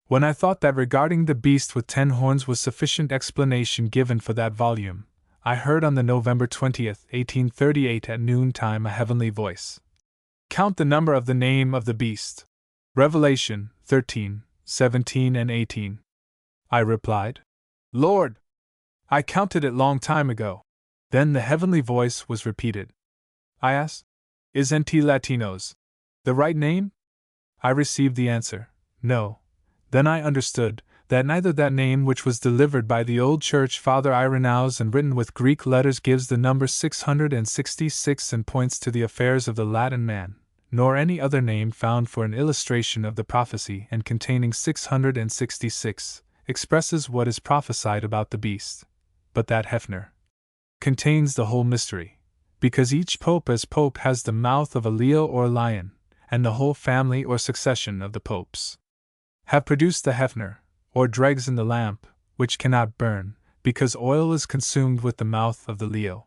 When I thought that regarding the beast with 10 horns was sufficient explanation given for that volume, I heard on the November 20th, 1838 at noontime a heavenly voice. Count the number of the name of the beast. Revelation 13, 17 and 18. I replied, Lord, I counted it long time ago. Then the heavenly voice was repeated. I asked, Isn't Latinos the right name? I received the answer, no. Then I understood that neither that name which was delivered by the old Church Father Irenaeus and written with Greek letters gives the number 666 and points to the affairs of the Latin man, nor any other name found for an illustration of the prophecy and containing 666, expresses what is prophesied about the beast, but that Hefner contains the whole mystery, because each pope as pope has the mouth of a Leo or lion, and the whole family or succession of the popes have produced the Hefner, or dregs in the lamp, which cannot burn, because oil is consumed with the mouth of the Leo.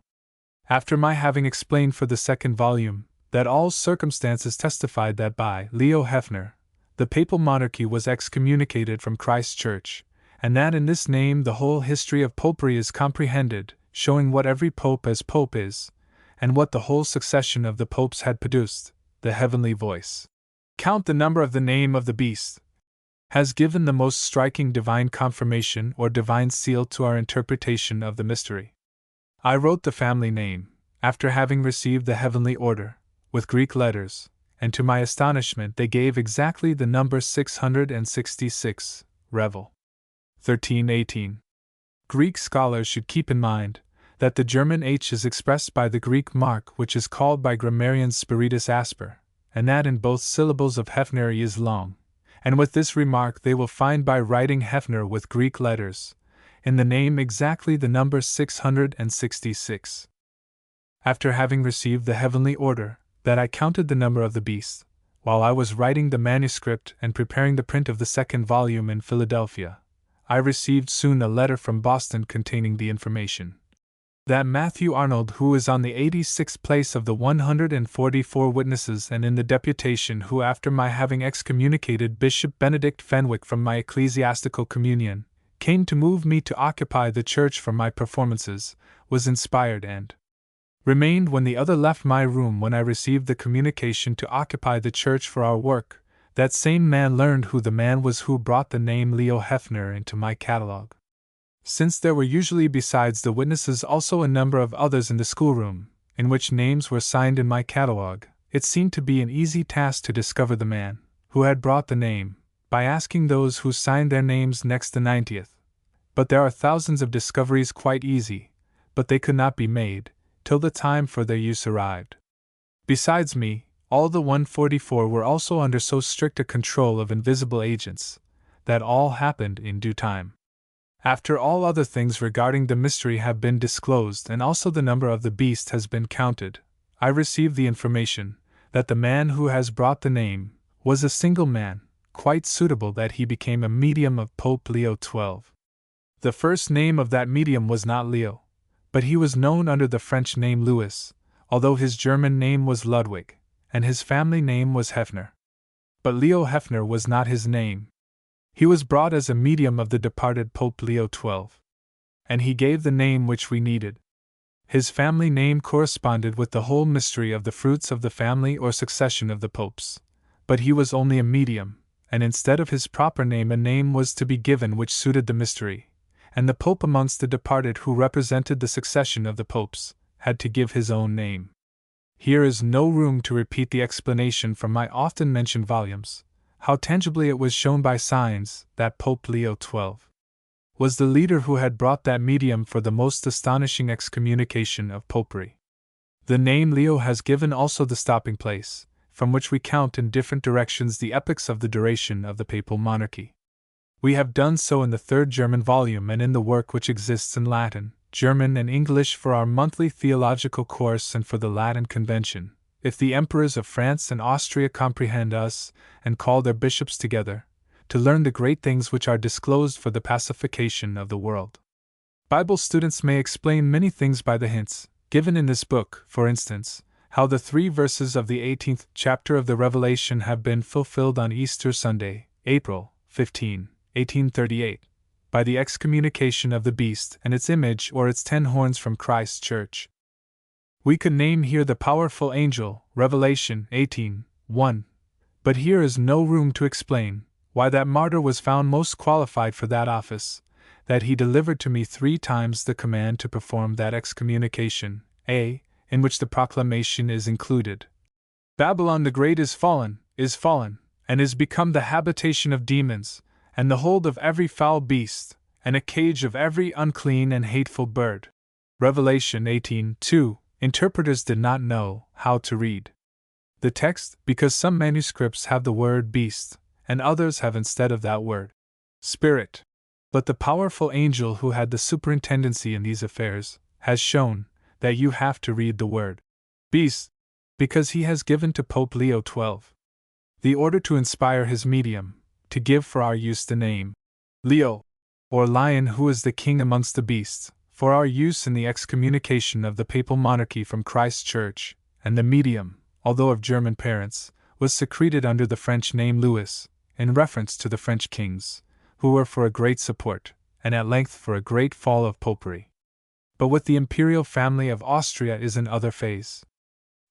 After my having explained for the second volume that all circumstances testified that by Leo Hefner, the papal monarchy was excommunicated from Christ's Church, and that in this name the whole history of popery is comprehended, showing what every pope as pope is, and what the whole succession of the popes had produced, the heavenly voice, Count the number of the name of the beast, has given the most striking divine confirmation or divine seal to our interpretation of the mystery. I wrote the family name, after having received the heavenly order, with Greek letters, and to my astonishment they gave exactly the number 666, Revel. 13:18. Greek scholars should keep in mind that the German H is expressed by the Greek mark which is called by grammarians spiritus asper, and that in both syllables of Hefner is long, and with this remark they will find by writing Hefner with Greek letters, in the name exactly the number 666. After having received the heavenly order, that I counted the number of the beast, while I was writing the manuscript and preparing the print of the second volume in Philadelphia, I received soon a letter from Boston containing the information that Matthew Arnold, who is on the 86th place of the 144 witnesses and in the deputation who, after my having excommunicated Bishop Benedict Fenwick from my ecclesiastical communion, came to move me to occupy the church for my performances, was inspired and remained when the other left my room. When I received the communication to occupy the church for our work, that same man learned who the man was who brought the name Leo Hefner into my catalogue. Since there were usually besides the witnesses also a number of others in the schoolroom, in which names were signed in my catalogue, it seemed to be an easy task to discover the man who had brought the name, by asking those who signed their names next the 90th. But there are thousands of discoveries quite easy, but they could not be made, till the time for their use arrived. Besides me, all the 144 were also under so strict a control of invisible agents, that all happened in due time. After all other things regarding the mystery have been disclosed and also the number of the beast has been counted, I received the information that the man who has brought the name was a single man, quite suitable that he became a medium of Pope Leo XII. The first name of that medium was not Leo, but he was known under the French name Louis, although his German name was Ludwig, and his family name was Hefner. But Leo Hefner was not his name. He was brought as a medium of the departed Pope Leo XII. And he gave the name which we needed. His family name corresponded with the whole mystery of the fruits of the family or succession of the popes. But he was only a medium, and instead of his proper name a name was to be given which suited the mystery, and the pope amongst the departed who represented the succession of the popes had to give his own name. Here is no room to repeat the explanation from my often mentioned volumes, how tangibly it was shown by signs that Pope Leo XII was the leader who had brought that medium for the most astonishing excommunication of popery. The name Leo has given also the stopping place, from which we count in different directions the epochs of the duration of the papal monarchy. We have done so in the third German volume and in the work which exists in Latin, German, and English for our monthly theological course and for the Latin Convention. If the emperors of France and Austria comprehend us, and call their bishops together, to learn the great things which are disclosed for the pacification of the world. Bible students may explain many things by the hints given in this book, for instance, how the 3 verses of the 18th chapter of the Revelation have been fulfilled on Easter Sunday, April 15, 1838, by the excommunication of the beast and its image or its 10 horns from Christ's church. We could name here the powerful angel, Revelation 18:1, but here is no room to explain why that martyr was found most qualified for that office, that he delivered to me 3 times the command to perform that excommunication, in which the proclamation is included. Babylon the Great is fallen, and is become the habitation of demons, and the hold of every foul beast, and a cage of every unclean and hateful bird. Revelation 18:2. Interpreters did not know how to read the text, because some manuscripts have the word beast, and others have instead of that word spirit. But the powerful angel who had the superintendency in these affairs has shown that you have to read the word beast, because he has given to Pope Leo XII the order to inspire his medium, to give for our use the name Leo, or lion, who is the king amongst the beasts, for our use in the excommunication of the papal monarchy from Christ's church, and the medium, although of German parents, was secreted under the French name Louis, in reference to the French kings, who were for a great support, and at length for a great fall of popery. But with the imperial family of Austria is an other phase.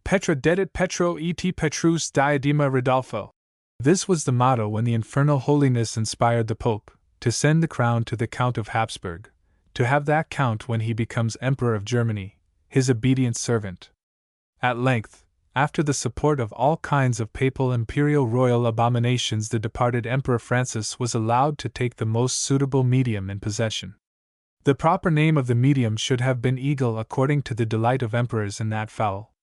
Petra dedit Petro et Petrus diadema Rodolfo. This was the motto when the infernal holiness inspired the Pope to send the crown to the Count of Habsburg, to have that Count, when he becomes Emperor of Germany, his obedient servant. At length, after the support of all kinds of papal imperial royal abominations, the departed Emperor Francis was allowed to take the most suitable medium in possession. The proper name of the medium should have been eagle, according to the delight of emperors in that fowl.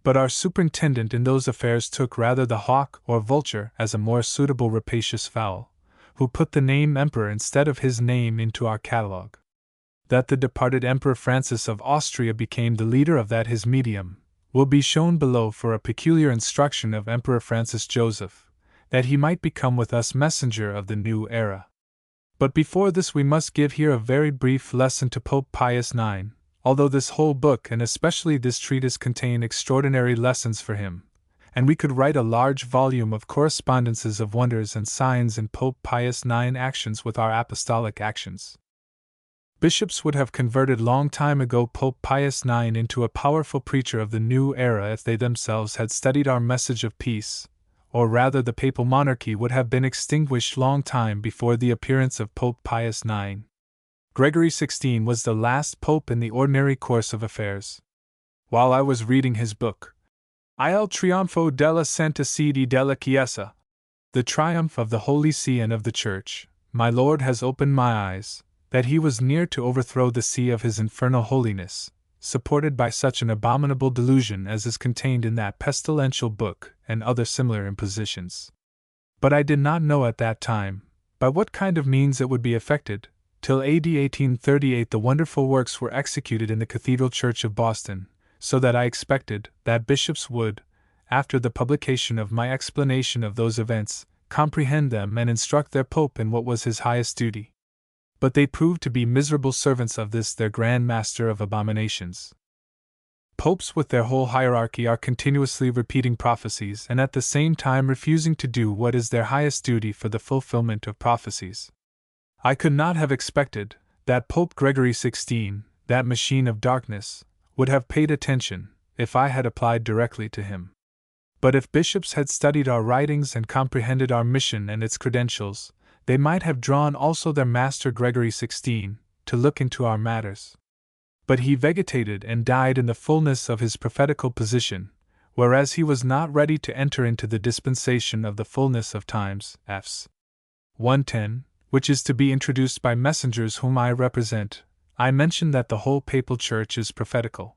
But our superintendent in those affairs took rather the hawk or vulture as a more suitable rapacious fowl, who put the name Emperor instead of his name into our catalogue. That the departed Emperor Francis of Austria became the leader of that his medium will be shown below for a peculiar instruction of Emperor Francis Joseph, that he might become with us messenger of the new era. But before this we must give here a very brief lesson to Pope Pius IX. Although this whole book and especially this treatise contain extraordinary lessons for him, and we could write a large volume of correspondences of wonders and signs in Pope Pius IX actions with our apostolic actions. Bishops would have converted long time ago Pope Pius IX into a powerful preacher of the new era if they themselves had studied our message of peace, or rather the papal monarchy would have been extinguished long time before the appearance of Pope Pius IX. Gregory XVI was the last pope in the ordinary course of affairs. While I was reading his book, Il Trionfo della Santa Sede della Chiesa, The Triumph of the Holy See and of the Church, my Lord has opened my eyes, that he was near to overthrow the see of his infernal holiness, supported by such an abominable delusion as is contained in that pestilential book and other similar impositions. But I did not know at that time by what kind of means it would be effected. Till AD 1838 the wonderful works were executed in the Cathedral Church of Boston, so that I expected that bishops would, after the publication of my explanation of those events, comprehend them and instruct their pope in what was his highest duty. But they proved to be miserable servants of this their Grand Master of abominations. Popes with their whole hierarchy are continuously repeating prophecies and at the same time refusing to do what is their highest duty for the fulfillment of prophecies. I could not have expected that Pope Gregory XVI, that machine of darkness, would have paid attention if I had applied directly to him. But if bishops had studied our writings and comprehended our mission and its credentials, they might have drawn also their master Gregory XVI to look into our matters. But he vegetated and died in the fullness of his prophetical position, whereas he was not ready to enter into the dispensation of the fullness of times, Fs. 110, which is to be introduced by messengers whom I represent. I mentioned that the whole papal church is prophetical.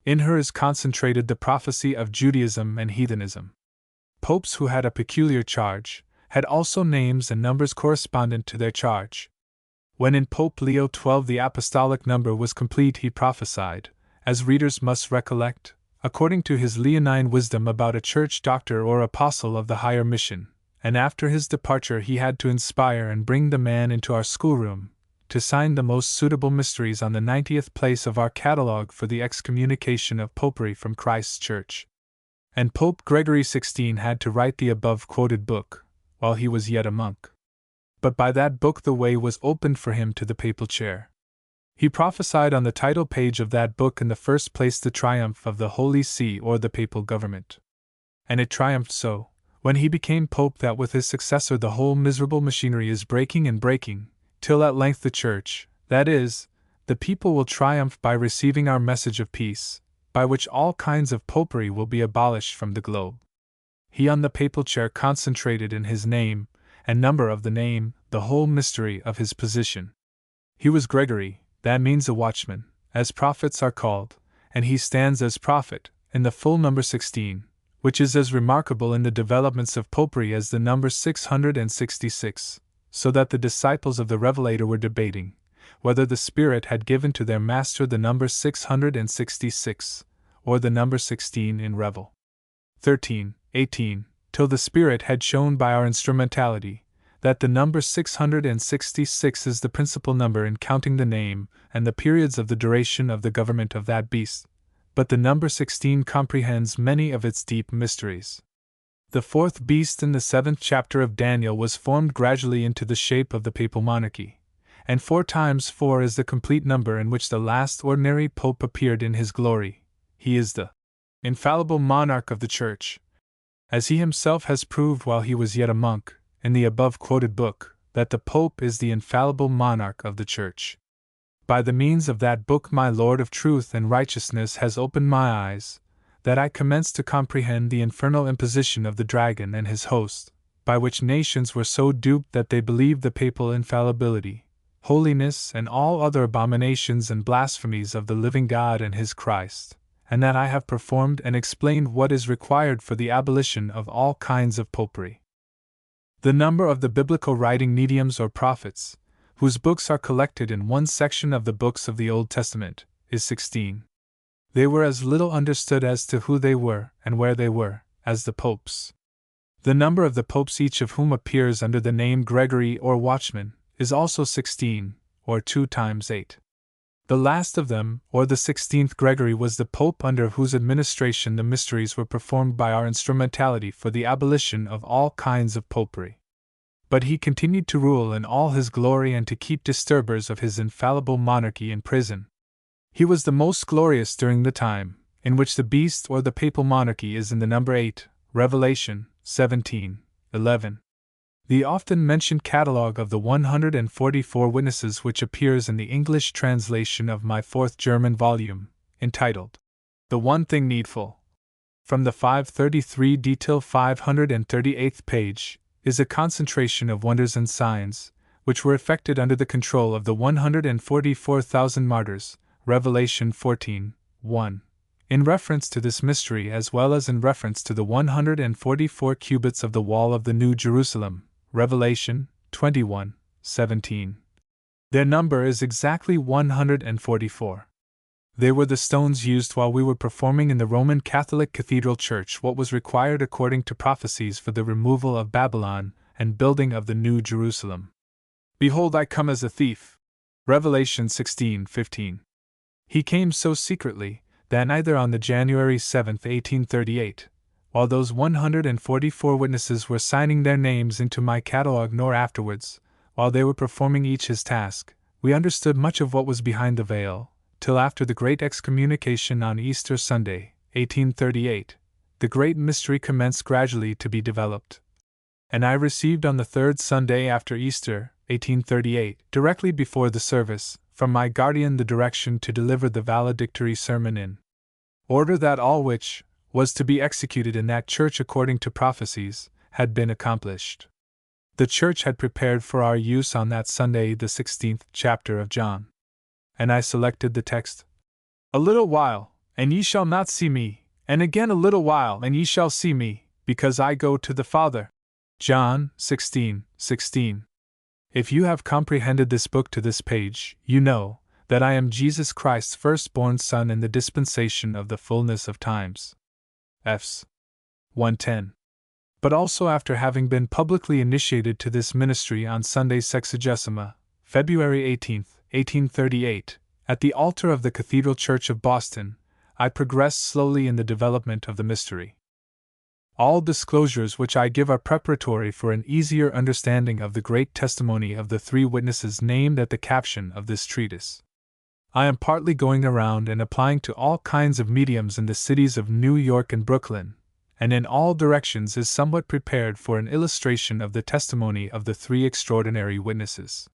In her is concentrated the prophecy of Judaism and heathenism. Popes who had a peculiar charge had also names and numbers correspondent to their charge. When in Pope Leo XII the apostolic number was complete, he prophesied, as readers must recollect, according to his leonine wisdom about a church doctor or apostle of the higher mission, and after his departure he had to inspire and bring the man into our schoolroom, to sign the most suitable mysteries on the 90th place of our catalogue for the excommunication of popery from Christ's Church. And Pope Gregory XVI had to write the above-quoted book, while he was yet a monk. But by that book the way was opened for him to the papal chair. He prophesied on the title page of that book in the first place the triumph of the Holy See or the papal government. And it triumphed so, when he became pope, that with his successor the whole miserable machinery is breaking and breaking, till at length the Church, that is, the people, will triumph by receiving our message of peace, by which all kinds of popery will be abolished from the globe. He on the papal chair concentrated in his name, and number of the name, the whole mystery of his position. He was Gregory, that means a watchman, as prophets are called, and he stands as prophet, in the full number 16, which is as remarkable in the developments of popery as the number 666, so that the disciples of the Revelator were debating whether the Spirit had given to their master the number 666, or the number 16 in Revel 13, 18, till the Spirit had shown by our instrumentality that the number 666 is the principal number in counting the name and the periods of the duration of the government of that beast, but the number 16 comprehends many of its deep mysteries. The fourth beast in the 7th chapter of Daniel was formed gradually into the shape of the papal monarchy, and 4 times 4 is the complete number in which the last ordinary pope appeared in his glory. He is the infallible monarch of the Church, as he himself has proved while he was yet a monk, in the above-quoted book, that the Pope is the infallible monarch of the Church. By the means of that book my Lord of Truth and Righteousness has opened my eyes, that I commenced to comprehend the infernal imposition of the dragon and his host, by which nations were so duped that they believed the papal infallibility, holiness, and all other abominations and blasphemies of the living God and his Christ, and that I have performed and explained what is required for the abolition of all kinds of popery. The number of the biblical writing mediums or prophets, whose books are collected in one section of the books of the Old Testament, is 16. They were as little understood as to who they were and where they were, as the popes. The number of the popes, each of whom appears under the name Gregory or Watchman, is also 16, or 2 times 8. The last of them, or the 16th Gregory, was the pope under whose administration the mysteries were performed by our instrumentality for the abolition of all kinds of popery. But he continued to rule in all his glory and to keep disturbers of his infallible monarchy in prison. He was the most glorious during the time in which the beast or the papal monarchy is in the number 8, Revelation 17:11. The often mentioned catalogue of the 144 witnesses which appears in the English translation of my 4th German volume, entitled The One Thing Needful, from the 533 till 538th page, is a concentration of wonders and signs, which were effected under the control of the 144,000 martyrs, Revelation 14:1. In reference to this mystery as well as in reference to the 144 cubits of the wall of the New Jerusalem, Revelation 21:17. Their number is exactly 144. They were the stones used while we were performing in the Roman Catholic Cathedral Church what was required according to prophecies for the removal of Babylon and building of the New Jerusalem. Behold, I come as a thief. Revelation 16:15. He came so secretly that neither on the January 7, 1838, while those 144 witnesses were signing their names into my catalogue, nor afterwards, while they were performing each his task, we understood much of what was behind the veil, till after the great excommunication on Easter Sunday, 1838, the great mystery commenced gradually to be developed. And I received on the third Sunday after Easter, 1838, directly before the service, from my guardian the direction to deliver the valedictory sermon in order, that all which was to be executed in that church according to prophecies had been accomplished. The church had prepared for our use on that Sunday the 16th chapter of John. And I selected the text, "A little while, and ye shall not see me, and again a little while, and ye shall see me, because I go to the Father." John 16:16. If you have comprehended this book to this page, you know that I am Jesus Christ's firstborn Son in the dispensation of the fullness of times. Fs. 110. But also after having been publicly initiated to this ministry on Sunday Sexagesima, February 18, 1838, at the altar of the Cathedral Church of Boston, I progressed slowly in the development of the mystery. All disclosures which I give are preparatory for an easier understanding of the great testimony of the three witnesses named at the caption of this treatise. I am partly going around and applying to all kinds of mediums in the cities of New York and Brooklyn, and in all directions is somewhat prepared for an illustration of the testimony of the three extraordinary witnesses.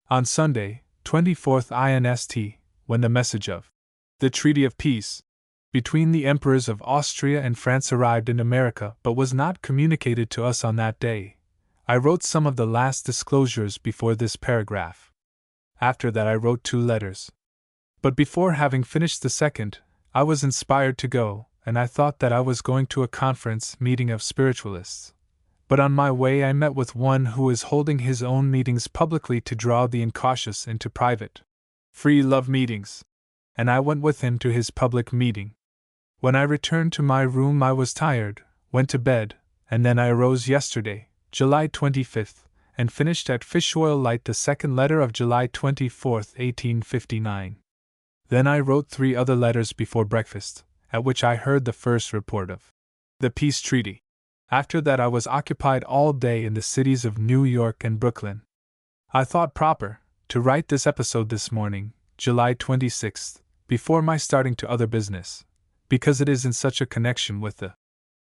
On Sunday, 24th INST, when the message of the Treaty of Peace between the Emperors of Austria and France arrived in America but was not communicated to us on that day, I wrote some of the last disclosures before this paragraph. After that I wrote 2 letters. But before having finished the second, I was inspired to go, and I thought that I was going to a conference meeting of spiritualists. But on my way I met with one who is holding his own meetings publicly to draw the incautious into private, free love meetings, and I went with him to his public meeting. When I returned to my room I was tired, went to bed, and then I arose yesterday, July 25th, and finished at fish oil light the second letter of July 24th, 1859. Then I wrote 3 other letters before breakfast, at which I heard the first report of the peace treaty. After that I was occupied all day in the cities of New York and Brooklyn. I thought proper to write this episode this morning, July 26th, before my starting to other business, because it is in such a connection with the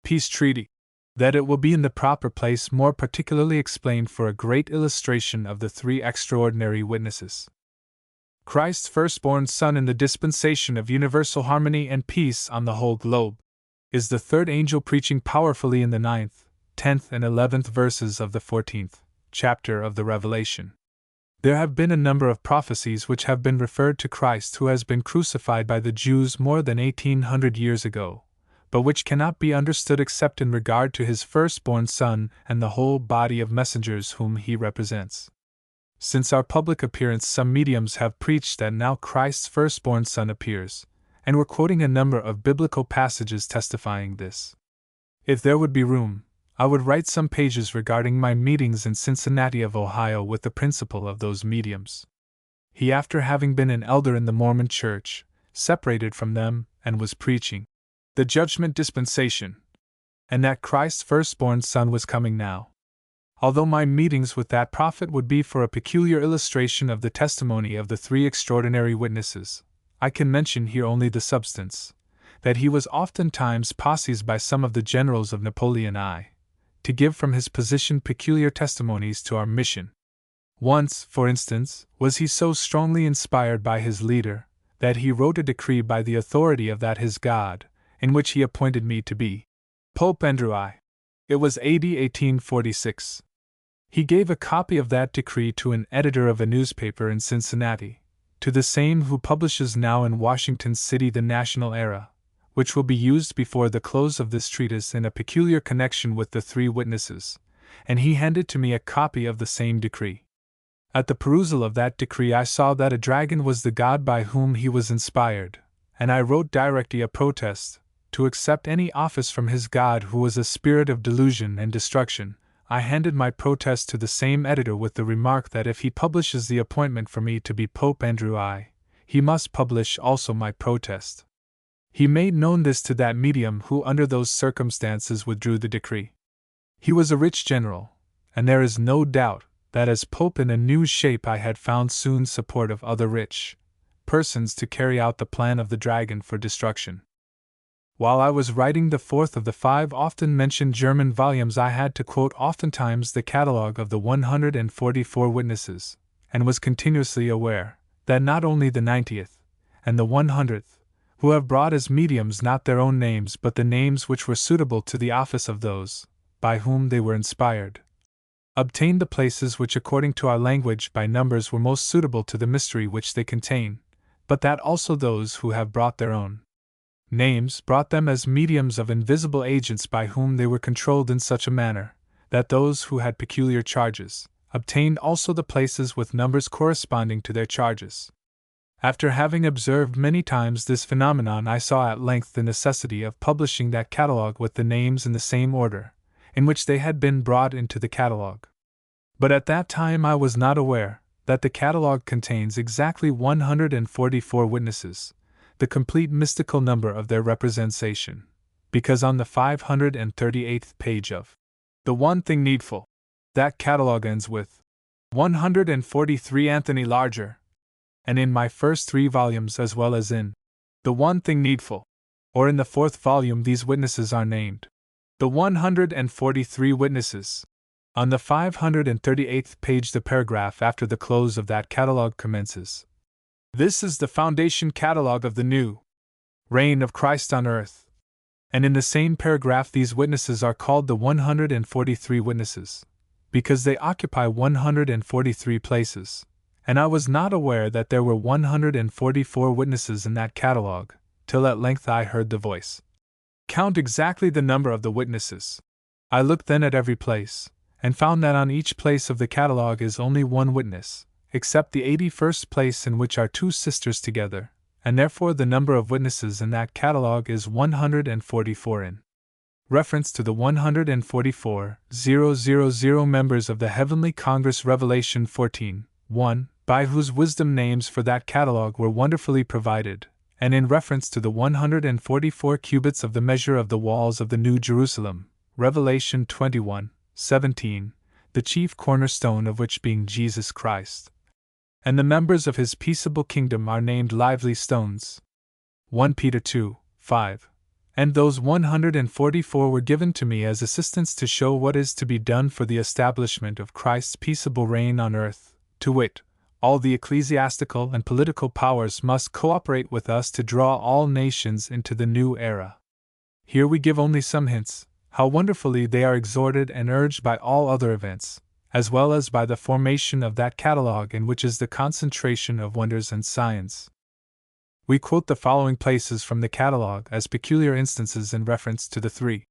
peace treaty that it will be in the proper place more particularly explained for a great illustration of the 3 extraordinary witnesses. Christ's firstborn Son in the dispensation of universal harmony and peace on the whole globe, is the third angel preaching powerfully in the 9th, 10th, and 11th verses of the 14th chapter of the Revelation. There have been a number of prophecies which have been referred to Christ who has been crucified by the Jews more than 1800 years ago, but which cannot be understood except in regard to his firstborn Son and the whole body of messengers whom he represents. Since our public appearance, some mediums have preached that now Christ's firstborn Son appears, and were quoting a number of biblical passages testifying this. If there would be room, I would write some pages regarding my meetings in Cincinnati of Ohio with the principal of those mediums. He, after having been an elder in the Mormon Church, separated from them and was preaching the judgment dispensation, and that Christ's firstborn Son was coming now. Although my meetings with that prophet would be for a peculiar illustration of the testimony of the 3 extraordinary witnesses, I can mention here only the substance, that he was oftentimes posses by some of the generals of Napoleon I, to give from his position peculiar testimonies to our mission. Once, for instance, was he so strongly inspired by his leader, that he wrote a decree by the authority of that his God, in which he appointed me to be Pope Andrew I. It was AD 1846. He gave a copy of that decree to an editor of a newspaper in Cincinnati, to the same who publishes now in Washington City the National Era, which will be used before the close of this treatise in a peculiar connection with the 3 witnesses, and he handed to me a copy of the same decree. At the perusal of that decree I saw that a dragon was the god by whom he was inspired, and I wrote directly a protest to accept any office from his god who was a spirit of delusion and destruction. I handed my protest to the same editor with the remark that if he publishes the appointment for me to be Pope Andrew I, he must publish also my protest. He made known this to that medium who under those circumstances withdrew the decree. He was a rich general, and there is no doubt that as Pope in a new shape I had found soon support of other rich persons to carry out the plan of the dragon for destruction. While I was writing the fourth of the 5 often mentioned German volumes, I had to quote oftentimes the catalogue of the 144 witnesses, and was continuously aware that not only the 90th and the 100th, who have brought as mediums not their own names but the names which were suitable to the office of those by whom they were inspired, obtained the places which according to our language by numbers were most suitable to the mystery which they contain, but that also those who have brought their own names brought them as mediums of invisible agents by whom they were controlled in such a manner that those who had peculiar charges obtained also the places with numbers corresponding to their charges. After having observed many times this phenomenon, I saw at length the necessity of publishing that catalogue with the names in the same order in which they had been brought into the catalogue. But at that time I was not aware that the catalogue contains exactly 144 witnesses, the complete mystical number of their representation, because on the 538th page of The One Thing Needful, that catalogue ends with 143 Anthony Larger, and in my first 3 volumes as well as in The One Thing Needful, or in the 4th volume, these witnesses are named. The 143 witnesses. On the 538th page the paragraph after the close of that catalogue commences. This is the foundation catalogue of the new reign of Christ on earth. And in the same paragraph these witnesses are called the 143 witnesses, because they occupy 143 places, and I was not aware that there were 144 witnesses in that catalogue, till at length I heard the voice count exactly the number of the witnesses. I looked then at every place, and found that on each place of the catalogue is only one witness, except the 81st place in which are 2 sisters together, and therefore the number of witnesses in that catalogue is 144 in reference to the 144,000 members of the Heavenly Congress. Revelation 14:1, by whose wisdom names for that catalogue were wonderfully provided, and in reference to the 144 cubits of the measure of the walls of the New Jerusalem. Revelation 21:17, the chief cornerstone of which being Jesus Christ, and the members of his peaceable kingdom are named lively stones. 1 Peter 2:5. And those 144 were given to me as assistants to show what is to be done for the establishment of Christ's peaceable reign on earth, to wit, all the ecclesiastical and political powers must cooperate with us to draw all nations into the new era. Here we give only some hints, how wonderfully they are exhorted and urged by all other events, as well as by the formation of that catalogue in which is the concentration of wonders and signs. We quote the following places from the catalogue as peculiar instances in reference to the 3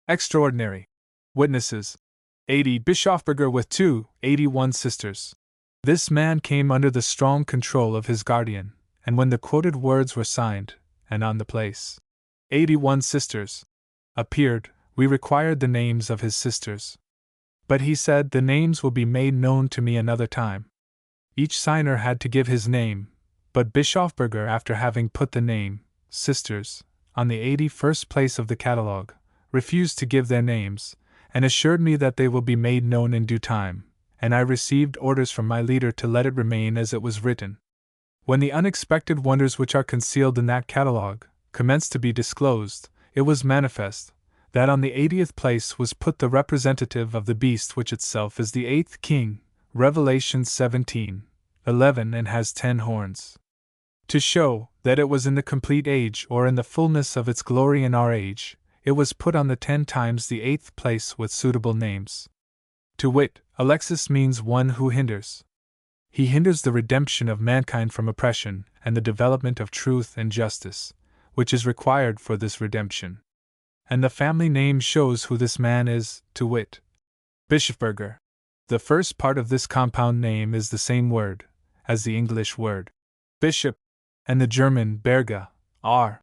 extraordinary witnesses. 80 Bischofberger with 81 sisters. This man came under the strong control of his guardian, and when the quoted words were signed, and on the place 81 sisters appeared, we required the names of his sisters. But he said, the names will be made known to me another time. Each signer had to give his name, but Bischofberger, after having put the name, sisters, on the 81st place of the catalogue, refused to give their names, and assured me that they will be made known in due time, and I received orders from my leader to let it remain as it was written. When the unexpected wonders which are concealed in that catalogue commenced to be disclosed, it was manifest that on the 80th place was put the representative of the beast, which itself is the 8th king, Revelation 17:11, and has 10 horns. To show that it was in the complete age or in the fullness of its glory in our age, it was put on the 10 times the 8th place with suitable names. To wit, Alexis means one who hinders. He hinders the redemption of mankind from oppression and the development of truth and justice, which is required for this redemption. And the family name shows who this man is, to wit, Bischofberger. The first part of this compound name is the same word as the English word bishop, and the German Berge are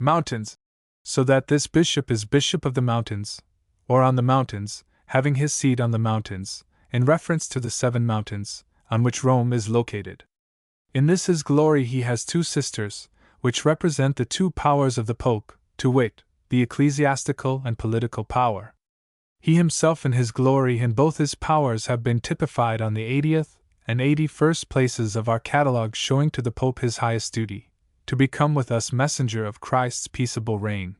mountains, so that this bishop is bishop of the mountains, or on the mountains, having his seat on the mountains, in reference to the 7 mountains on which Rome is located. In this his glory he has 2 sisters, which represent the two powers of the Pope, to wit, the ecclesiastical and political power. He himself and his glory in both his powers have been typified on the 80th and 81st places of our catalogue, showing to the Pope his highest duty, to become with us messenger of Christ's peaceable reign.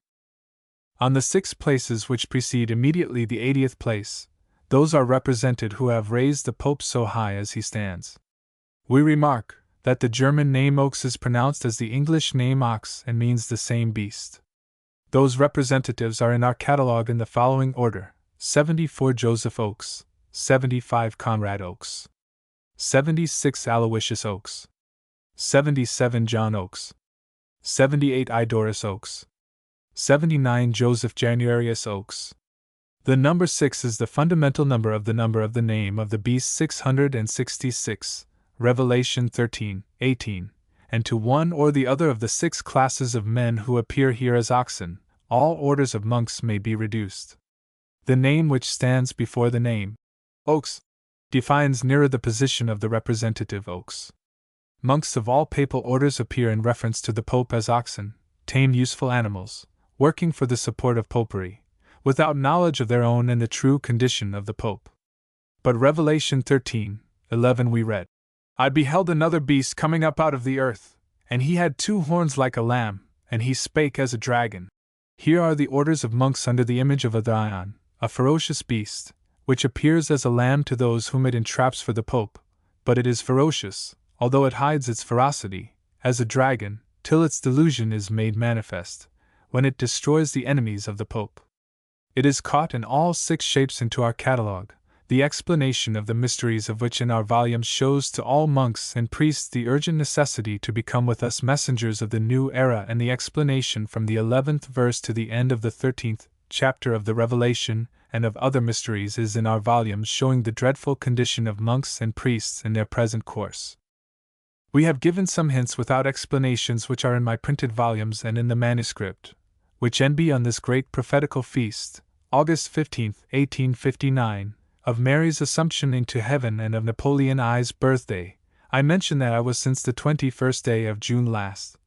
On the 6 places which precede immediately the 80th place, those are represented who have raised the Pope so high as he stands. We remark that the German name Oaks is pronounced as the English name ox and means the same beast. Those representatives are in our catalogue in the following order: 74 Joseph Oaks, 75 Conrad Oaks, 76 Aloysius Oaks, 77 John Oaks, 78 Idoris Oaks, 79 Joseph Januarius Oaks. The number 6 is the fundamental number of the name of the beast, 666, Revelation 13:18, and to one or the other of the 6 classes of men who appear here as oxen, all orders of monks may be reduced. The name which stands before the name, Oaks, defines nearer the position of the representative oaks. Monks of all papal orders appear in reference to the Pope as oxen, tame useful animals, working for the support of popery, without knowledge of their own and the true condition of the Pope. But Revelation 13:11 we read, "I beheld another beast coming up out of the earth, and he had 2 horns like a lamb, and he spake as a dragon." Here are the orders of monks under the image of a lion, a ferocious beast, which appears as a lamb to those whom it entraps for the Pope, but it is ferocious, although it hides its ferocity, as a dragon, till its delusion is made manifest, when it destroys the enemies of the Pope. It is caught in all 6 shapes into our catalogue, the explanation of the mysteries of which in our volumes shows to all monks and priests the urgent necessity to become with us messengers of the new era, and the explanation from the 11th verse to the end of the 13th chapter of the Revelation and of other mysteries is in our volumes, showing the dreadful condition of monks and priests in their present course. We have given some hints without explanations which are in my printed volumes and in the manuscript, which NB on this great prophetical feast, August 15, 1859, of Mary's Assumption into Heaven and of Napoleon I's birthday. I mention that I was since the 21st day of June last,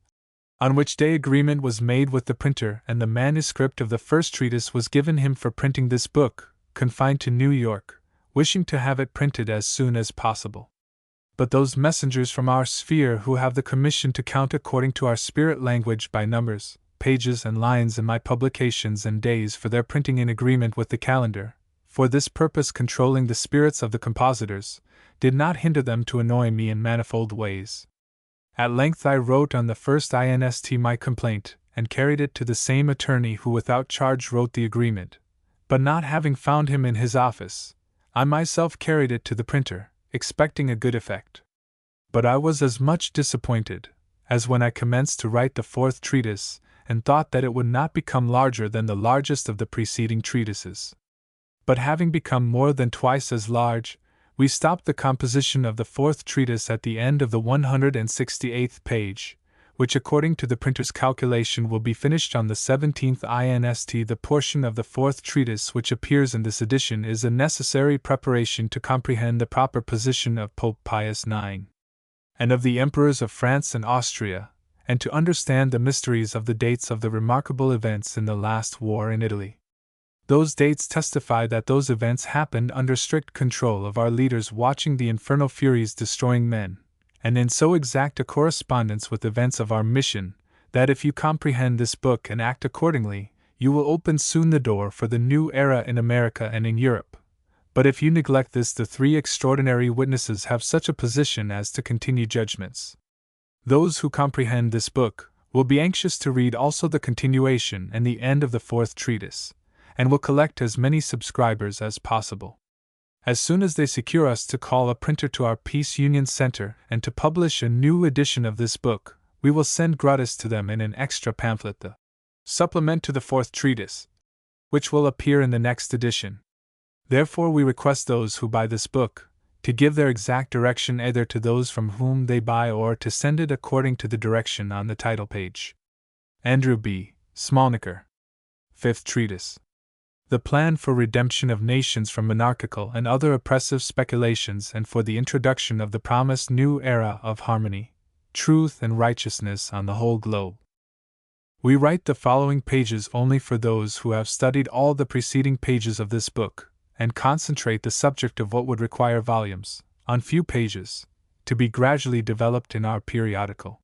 on which day agreement was made with the printer, and the manuscript of the first treatise was given him for printing this book, confined to New York, wishing to have it printed as soon as possible. But those messengers from our sphere who have the commission to count according to our spirit language by numbers, pages and lines in my publications and days for their printing in agreement with the calendar, for this purpose controlling the spirits of the compositors, did not hinder them to annoy me in manifold ways. At length I wrote on the 1st inst my complaint, and carried it to the same attorney who without charge wrote the agreement, but not having found him in his office, I myself carried it to the printer, expecting a good effect. But I was as much disappointed as when I commenced to write the 4th treatise, and thought that it would not become larger than the largest of the preceding treatises. But having become more than twice as large, we stopped the composition of the 4th treatise at the end of the 168th page, which according to the printer's calculation will be finished on the 17th inst. The portion of the 4th treatise which appears in this edition is a necessary preparation to comprehend the proper position of Pope Pius IX, and of the emperors of France and Austria, and to understand the mysteries of the dates of the remarkable events in the last war in Italy. Those dates testify that those events happened under strict control of our leaders watching the infernal furies destroying men, and in so exact a correspondence with events of our mission, that if you comprehend this book and act accordingly, you will open soon the door for the new era in America and in Europe. But if you neglect this, the 3 extraordinary witnesses have such a position as to continue judgments. Those who comprehend this book will be anxious to read also the continuation and the end of the 4th treatise, and will collect as many subscribers as possible. As soon as they secure us to call a printer to our Peace Union Center and to publish a new edition of this book, we will send gratis to them in an extra pamphlet the supplement to the 4th treatise, which will appear in the next edition. Therefore we request those who buy this book to give their exact direction either to those from whom they buy or to send it according to the direction on the title page. Andrew B. Smallnicker. 5th Treatise. The plan for redemption of nations from monarchical and other oppressive speculations and for the introduction of the promised new era of harmony, truth, and righteousness on the whole globe. We write the following pages only for those who have studied all the preceding pages of this book, and concentrate the subject of what would require volumes, on few pages, to be gradually developed in our periodical.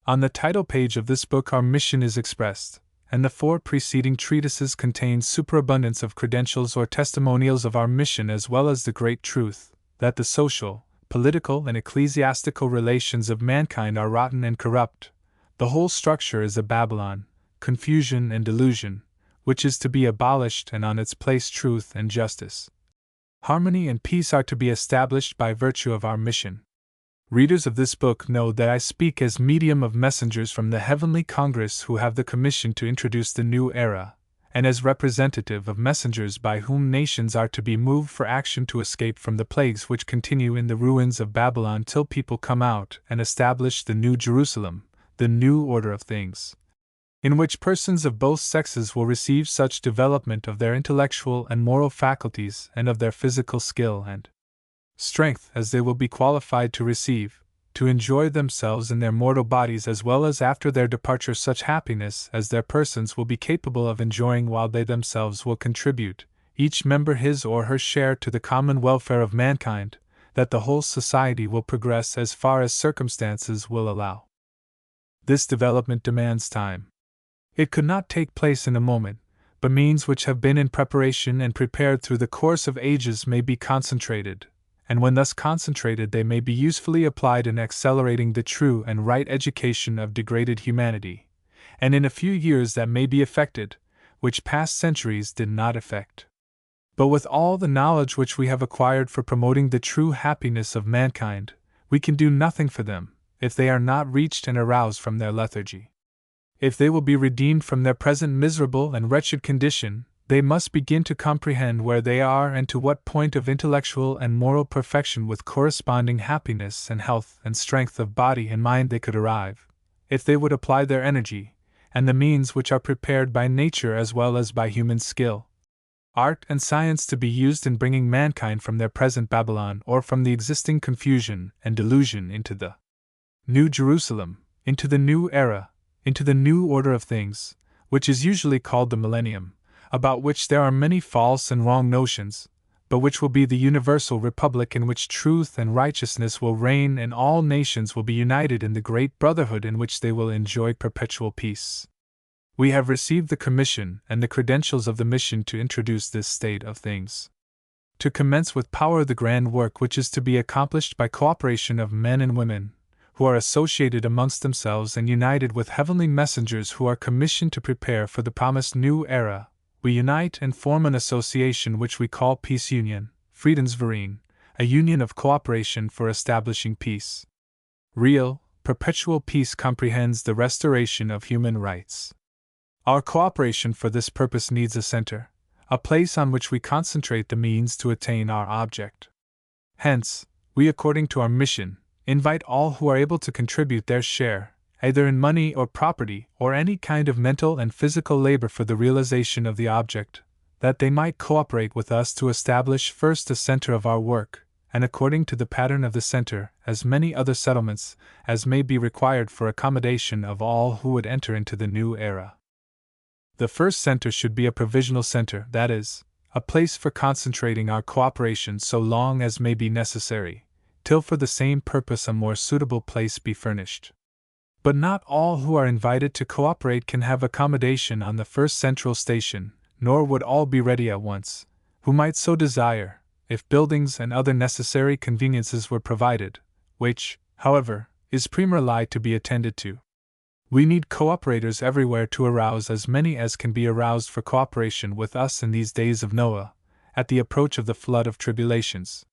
On the title page of this book our mission is expressed, and the 4 preceding treatises contain superabundance of credentials or testimonials of our mission, as well as the great truth, that the social, political, and ecclesiastical relations of mankind are rotten and corrupt. The whole structure is a Babylon, confusion and delusion, which is to be abolished, and on its place truth and justice, harmony and peace are to be established by virtue of our mission. Readers of this book know that I speak as medium of messengers from the Heavenly Congress who have the commission to introduce the new era, and as representative of messengers by whom nations are to be moved for action to escape from the plagues which continue in the ruins of Babylon till people come out and establish the New Jerusalem, the new order of things, in which persons of both sexes will receive such development of their intellectual and moral faculties and of their physical skill and strength as they will be qualified to receive, to enjoy themselves in their mortal bodies as well as after their departure such happiness as their persons will be capable of enjoying, while they themselves will contribute, each member his or her share to the common welfare of mankind, that the whole society will progress as far as circumstances will allow. This development demands time. It could not take place in a moment, but means which have been in preparation and prepared through the course of ages may be concentrated, and when thus concentrated they may be usefully applied in accelerating the true and right education of degraded humanity, and in a few years that may be effected, which past centuries did not effect. But with all the knowledge which we have acquired for promoting the true happiness of mankind, we can do nothing for them, if they are not reached and aroused from their lethargy. If they will be redeemed from their present miserable and wretched condition, they must begin to comprehend where they are and to what point of intellectual and moral perfection with corresponding happiness and health and strength of body and mind they could arrive, if they would apply their energy, and the means which are prepared by nature as well as by human skill, art and science to be used in bringing mankind from their present Babylon or from the existing confusion and delusion into the New Jerusalem, into the new era, into the new order of things, which is usually called the millennium, about which there are many false and wrong notions, but which will be the universal republic in which truth and righteousness will reign and all nations will be united in the great brotherhood in which they will enjoy perpetual peace. We have received the commission and the credentials of the mission to introduce this state of things, to commence with power the grand work which is to be accomplished by cooperation of men and women, who are associated amongst themselves and united with heavenly messengers who are commissioned to prepare for the promised new era. We unite and form an association which we call Peace Union, Friedensverein, a union of cooperation for establishing peace. Real, perpetual peace comprehends the restoration of human rights. Our cooperation for this purpose needs a center, a place on which we concentrate the means to attain our object. Hence, we, according to our mission, invite all who are able to contribute their share, either in money or property or any kind of mental and physical labor for the realization of the object, that they might cooperate with us to establish first the center of our work, and according to the pattern of the center, as many other settlements as may be required for accommodation of all who would enter into the new era. The first center should be a provisional center, that is, a place for concentrating our cooperation so long as may be necessary, till for the same purpose a more suitable place be furnished. But not all who are invited to cooperate can have accommodation on the first central station, nor would all be ready at once, who might so desire, if buildings and other necessary conveniences were provided, which, however, is primarily to be attended to. We need cooperators everywhere to arouse as many as can be aroused for cooperation with us in these days of Noah, at the approach of the flood of tribulations.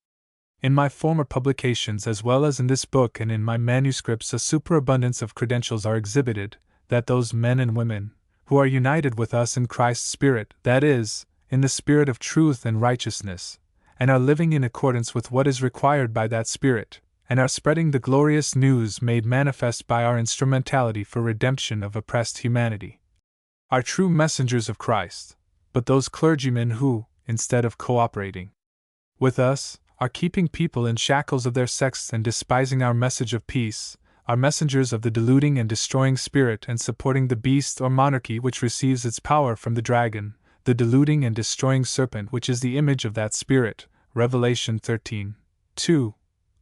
In my former publications as well as in this book and in my manuscripts a superabundance of credentials are exhibited, that those men and women, who are united with us in Christ's Spirit, that is, in the Spirit of truth and righteousness, and are living in accordance with what is required by that Spirit, and are spreading the glorious news made manifest by our instrumentality for redemption of oppressed humanity, are true messengers of Christ, but those clergymen who, instead of cooperating with us, are keeping people in shackles of their sects and despising our message of peace, are messengers of the deluding and destroying spirit and supporting the beast or monarchy which receives its power from the dragon, the deluding and destroying serpent which is the image of that spirit. Revelation 13:2.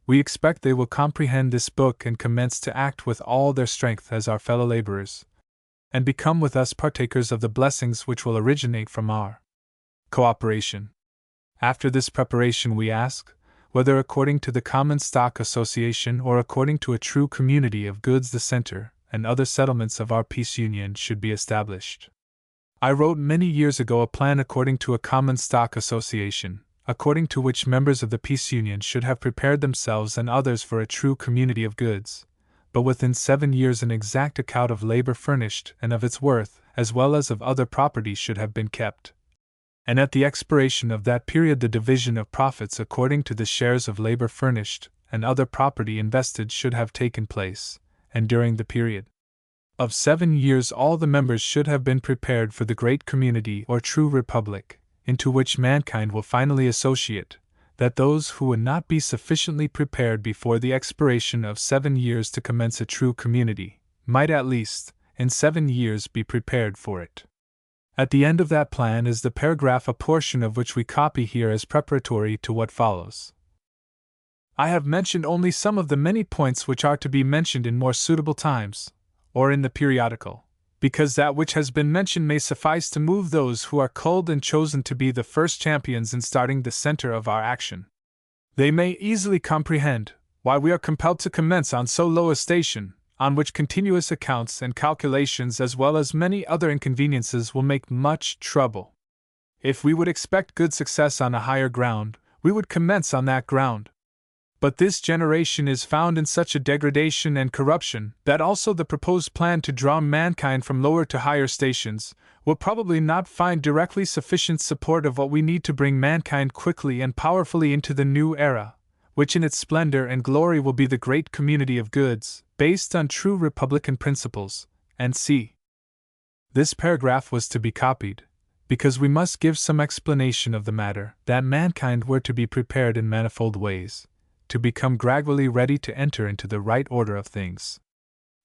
We expect they will comprehend this book and commence to act with all their strength as our fellow laborers, and become with us partakers of the blessings which will originate from our cooperation. After this preparation, we ask, whether according to the Common Stock Association or according to a true community of goods, the center and other settlements of our peace union should be established. I wrote many years ago a plan according to a Common Stock Association, according to which members of the peace union should have prepared themselves and others for a true community of goods, but within 7 years an exact account of labor furnished and of its worth, as well as of other property, should have been kept. And at the expiration of that period the division of profits according to the shares of labor furnished and other property invested should have taken place, and during the period of 7 years all the members should have been prepared for the great community or true republic, into which mankind will finally associate, that those who would not be sufficiently prepared before the expiration of 7 years to commence a true community, might at least, in 7 years, be prepared for it. At the end of that plan is the paragraph, a portion of which we copy here as preparatory to what follows. I have mentioned only some of the many points which are to be mentioned in more suitable times, or in the periodical, because that which has been mentioned may suffice to move those who are culled and chosen to be the first champions in starting the center of our action. They may easily comprehend why we are compelled to commence on so low a station, on which continuous accounts and calculations as well as many other inconveniences will make much trouble. If we would expect good success on a higher ground, we would commence on that ground. But this generation is found in such a degradation and corruption that also the proposed plan to draw mankind from lower to higher stations will probably not find directly sufficient support of what we need to bring mankind quickly and powerfully into the new era, which in its splendor and glory will be the great community of goods, based on true republican principles, and c. This paragraph was to be copied, because we must give some explanation of the matter, that mankind were to be prepared in manifold ways, to become gradually ready to enter into the right order of things.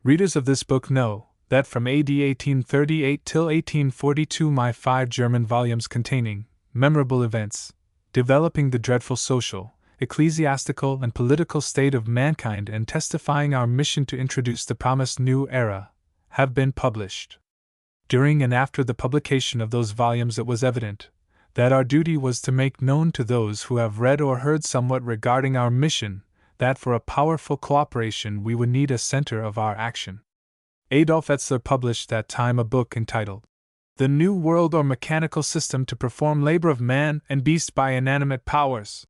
Readers of this book know that from AD 1838 till 1842 my 5 German volumes containing memorable events, developing the dreadful social, ecclesiastical and political state of mankind and testifying our mission to introduce the promised new era, have been published. During and after the publication of those volumes it was evident that our duty was to make known to those who have read or heard somewhat regarding our mission, that for a powerful cooperation we would need a center of our action. Adolf Etzler published that time a book entitled The New World or Mechanical System to Perform Labor of Man and Beast by Inanimate Powers.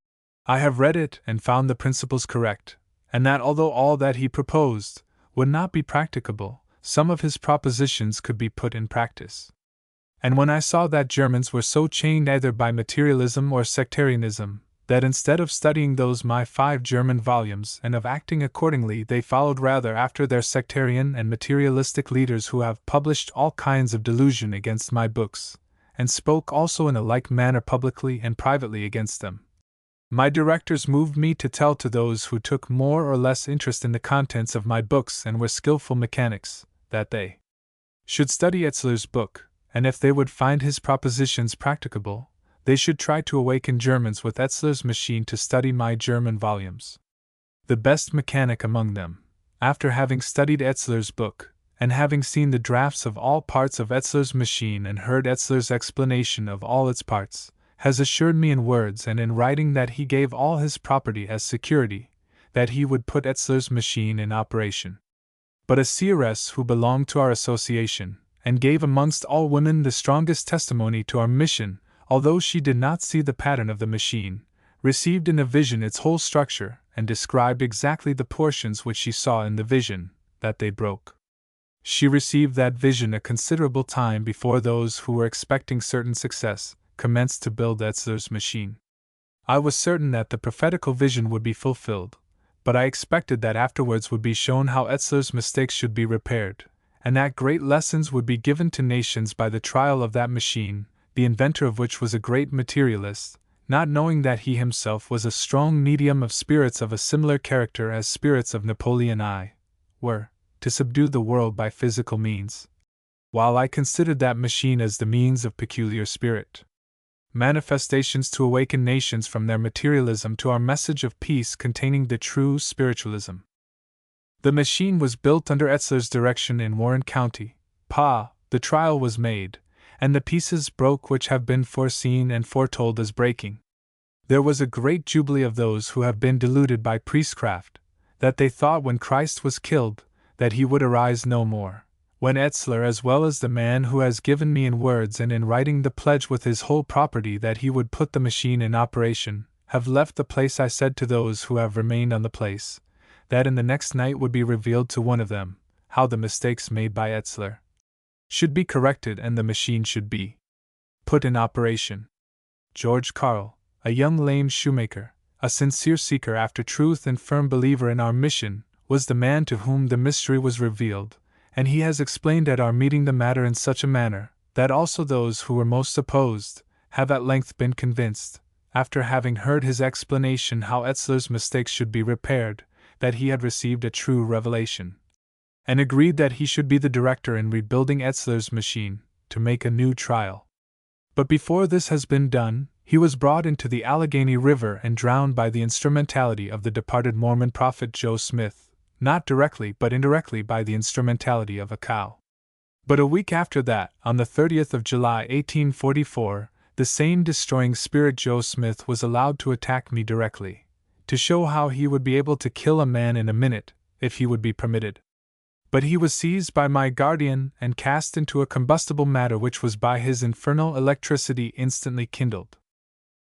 I have read it and found the principles correct, and that although all that he proposed would not be practicable, some of his propositions could be put in practice. And when I saw that Germans were so chained either by materialism or sectarianism, that instead of studying those my 5 German volumes and of acting accordingly, they followed rather after their sectarian and materialistic leaders who have published all kinds of delusion against my books, and spoke also in a like manner publicly and privately against them, my directors moved me to tell to those who took more or less interest in the contents of my books and were skillful mechanics, that they should study Etzler's book, and if they would find his propositions practicable, they should try to awaken Germans with Etzler's machine to study my German volumes. The best mechanic among them, after having studied Etzler's book, and having seen the drafts of all parts of Etzler's machine and heard Etzler's explanation of all its parts, has assured me in words and in writing that he gave all his property as security, that he would put Etzler's machine in operation. But a seeress who belonged to our association, and gave amongst all women the strongest testimony to our mission, although she did not see the pattern of the machine, received in a vision its whole structure, and described exactly the portions which she saw in the vision, that they broke. She received that vision a considerable time before those who were expecting certain success commenced to build Etzler's machine. I was certain that the prophetical vision would be fulfilled, but I expected that afterwards would be shown how Etzler's mistakes should be repaired, and that great lessons would be given to nations by the trial of that machine, the inventor of which was a great materialist, not knowing that he himself was a strong medium of spirits of a similar character as spirits of Napoleon I, were to subdue the world by physical means, while I considered that machine as the means of peculiar spirit manifestations to awaken nations from their materialism to our message of peace containing the true spiritualism. The machine was built under Etzler's direction in Warren County. The trial was made, and the pieces broke which have been foreseen and foretold as breaking. There was a great jubilee of those who have been deluded by priestcraft, that they thought when Christ was killed, that he would arise no more. When Etzler, as well as the man who has given me in words and in writing the pledge with his whole property that he would put the machine in operation, have left the place, I said to those who have remained on the place, that in the next night would be revealed to one of them, how the mistakes made by Etzler should be corrected and the machine should be put in operation. George Carl, a young lame shoemaker, a sincere seeker after truth and firm believer in our mission, was the man to whom the mystery was revealed, and he has explained at our meeting the matter in such a manner, that also those who were most opposed, have at length been convinced, after having heard his explanation how Etzler's mistakes should be repaired, that he had received a true revelation, and agreed that he should be the director in rebuilding Etzler's machine, to make a new trial. But before this has been done, he was brought into the Allegheny River and drowned by the instrumentality of the departed Mormon prophet Joe Smith, not directly but indirectly by the instrumentality of a cow. But a week after that, on the 30th of July 1844, the same destroying spirit Joe Smith was allowed to attack me directly, to show how he would be able to kill a man in a minute, if he would be permitted. But he was seized by my guardian and cast into a combustible matter which was by his infernal electricity instantly kindled.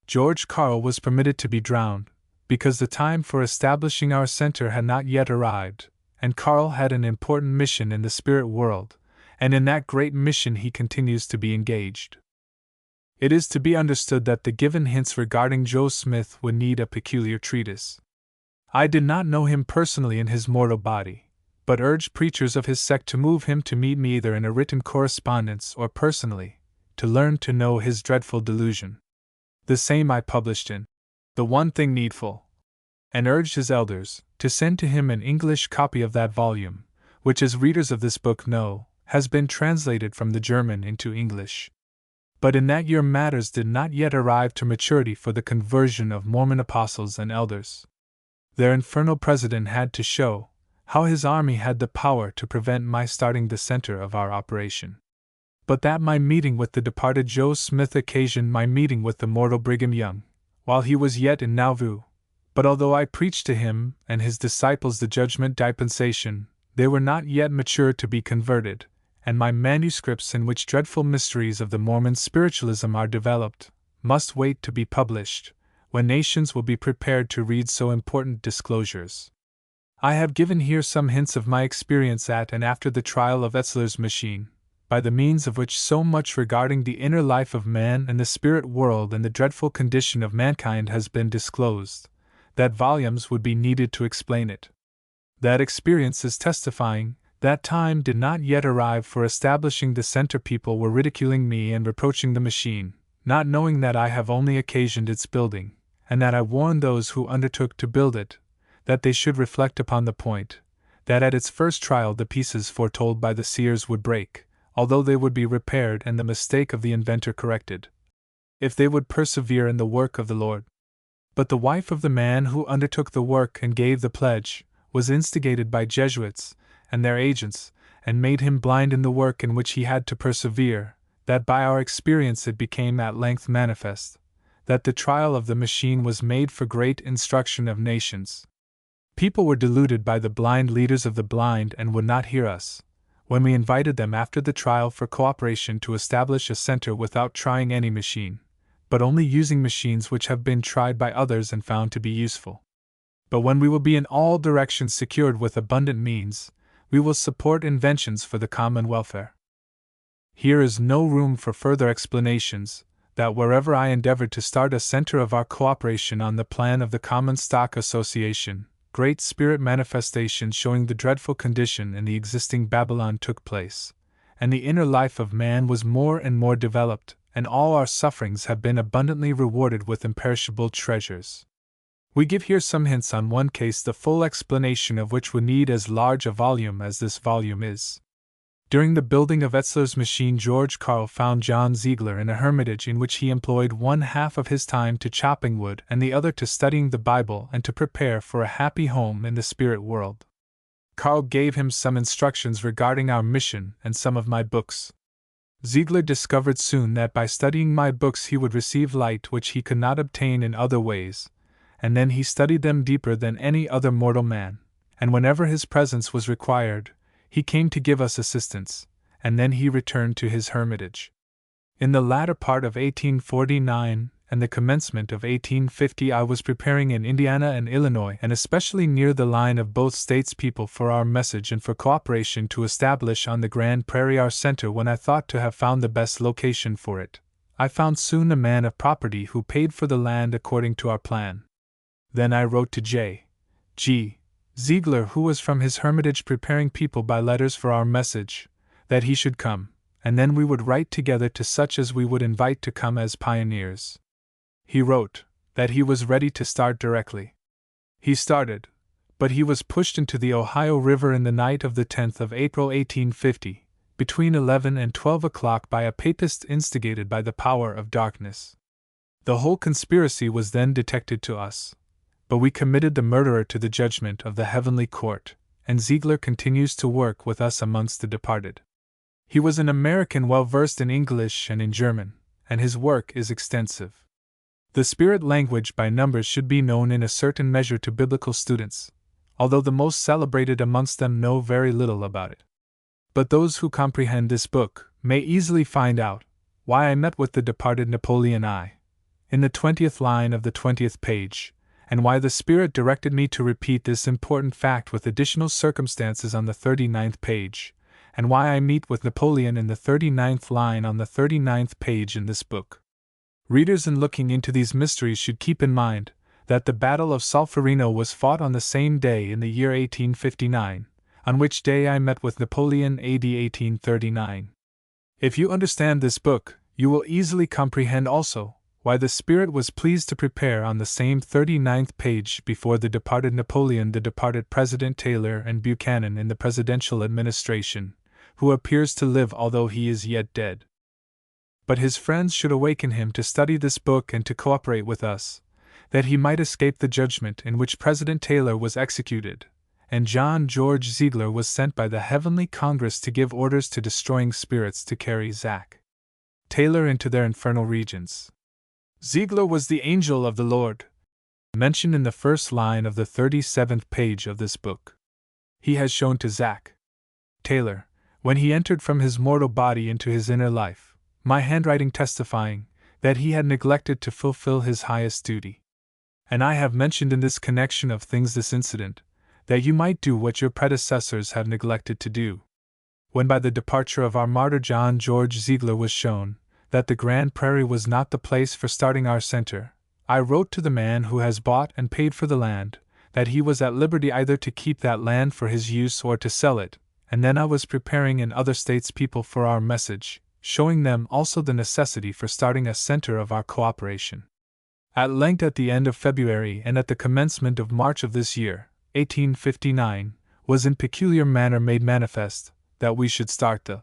George Carl was permitted to be drowned, because the time for establishing our center had not yet arrived, and Carl had an important mission in the spirit world, and in that great mission he continues to be engaged. It is to be understood that the given hints regarding Joe Smith would need a peculiar treatise. I did not know him personally in his mortal body, but urged preachers of his sect to move him to meet me either in a written correspondence or personally, to learn to know his dreadful delusion. The same I published in The One Thing Needful, and urged his elders to send to him an English copy of that volume, which, as readers of this book know, has been translated from the German into English. But in that year matters did not yet arrive to maturity for the conversion of Mormon apostles and elders. Their infernal president had to show how his army had the power to prevent my starting the center of our operation. But that my meeting with the departed Joe Smith occasioned my meeting with the mortal Brigham Young, while he was yet in Nauvoo. But although I preached to him and his disciples the judgment dispensation, they were not yet mature to be converted, and my manuscripts, in which dreadful mysteries of the Mormon spiritualism are developed, must wait to be published, when nations will be prepared to read so important disclosures. I have given here some hints of my experience at and after the trial of Etzler's machine, by the means of which so much regarding the inner life of man and the spirit world and the dreadful condition of mankind has been disclosed, that volumes would be needed to explain it. That experience is testifying that time did not yet arrive for establishing the center. People were ridiculing me and reproaching the machine, not knowing that I have only occasioned its building, and that I warned those who undertook to build it, that they should reflect upon the point, that at its first trial the pieces foretold by the seers would break, although they would be repaired and the mistake of the inventor corrected, if they would persevere in the work of the Lord. But the wife of the man who undertook the work and gave the pledge was instigated by Jesuits and their agents, and made him blind in the work in which he had to persevere, that by our experience it became at length manifest, that the trial of the machine was made for great instruction of nations. People were deluded by the blind leaders of the blind and would not hear us, when we invited them after the trial for cooperation to establish a center without trying any machine, but only using machines which have been tried by others and found to be useful. But when we will be in all directions secured with abundant means, we will support inventions for the common welfare. Here is no room for further explanations, that wherever I endeavored to start a center of our cooperation on the plan of the Common Stock Association, great spirit manifestations showing the dreadful condition in the existing Babylon took place, and the inner life of man was more and more developed, and all our sufferings have been abundantly rewarded with imperishable treasures. We give here some hints on one case, the full explanation of which would need as large a volume as this volume is. During the building of Etzler's machine, George Carl found John Ziegler in a hermitage in which he employed one half of his time to chopping wood and the other to studying the Bible and to prepare for a happy home in the spirit world. Carl gave him some instructions regarding our mission and some of my books. Ziegler discovered soon that by studying my books he would receive light which he could not obtain in other ways, and then he studied them deeper than any other mortal man, and whenever his presence was required, he came to give us assistance, and then he returned to his hermitage. In the latter part of 1849 and the commencement of 1850 I was preparing in Indiana and Illinois, and especially near the line of both states, people for our message and for cooperation to establish on the Grand Prairie our center. When I thought to have found the best location for it, I found soon a man of property who paid for the land according to our plan. Then I wrote to J.G. Ziegler, who was from his hermitage preparing people by letters for our message, that he should come, and then we would write together to such as we would invite to come as pioneers. He wrote that he was ready to start directly. He started, but he was pushed into the Ohio River in the night of the 10th of April 1850, between 11 and 12 o'clock, by a papist instigated by the power of darkness. The whole conspiracy was then detected to us, but we committed the murderer to the judgment of the heavenly court, and Ziegler continues to work with us amongst the departed. He was an American well versed in English and in German, and his work is extensive. The spirit language by numbers should be known in a certain measure to biblical students, although the most celebrated amongst them know very little about it. But those who comprehend this book may easily find out why I met with the departed Napoleon I, in the 20th line of the 20th page, and why the Spirit directed me to repeat this important fact with additional circumstances on the 39th page, and why I meet with Napoleon in the 39th line on the 39th page in this book. Readers in looking into these mysteries should keep in mind that the Battle of Solferino was fought on the same day in the year 1859, on which day I met with Napoleon AD 1839. If you understand this book, you will easily comprehend also why the Spirit was pleased to prepare on the same 39th page before the departed Napoleon the departed President Taylor and Buchanan in the presidential administration, who appears to live although he is yet dead. But his friends should awaken him to study this book and to cooperate with us, that he might escape the judgment in which President Taylor was executed, and John George Ziegler was sent by the Heavenly Congress to give orders to destroying spirits to carry Zach Taylor into their infernal regions. Ziegler was the angel of the Lord, mentioned in the first line of the 37th page of this book. He has shown to Zach Taylor, when he entered from his mortal body into his inner life, my handwriting testifying that he had neglected to fulfill his highest duty. And I have mentioned in this connection of things this incident, that you might do what your predecessors have neglected to do. When by the departure of our martyr John George Ziegler was shown that the Grand Prairie was not the place for starting our center, I wrote to the man who has bought and paid for the land, that he was at liberty either to keep that land for his use or to sell it, and then I was preparing in other states people for our message, showing them also the necessity for starting a center of our cooperation. At length, at the end of February and at the commencement of March of this year, 1859, was in peculiar manner made manifest that we should start the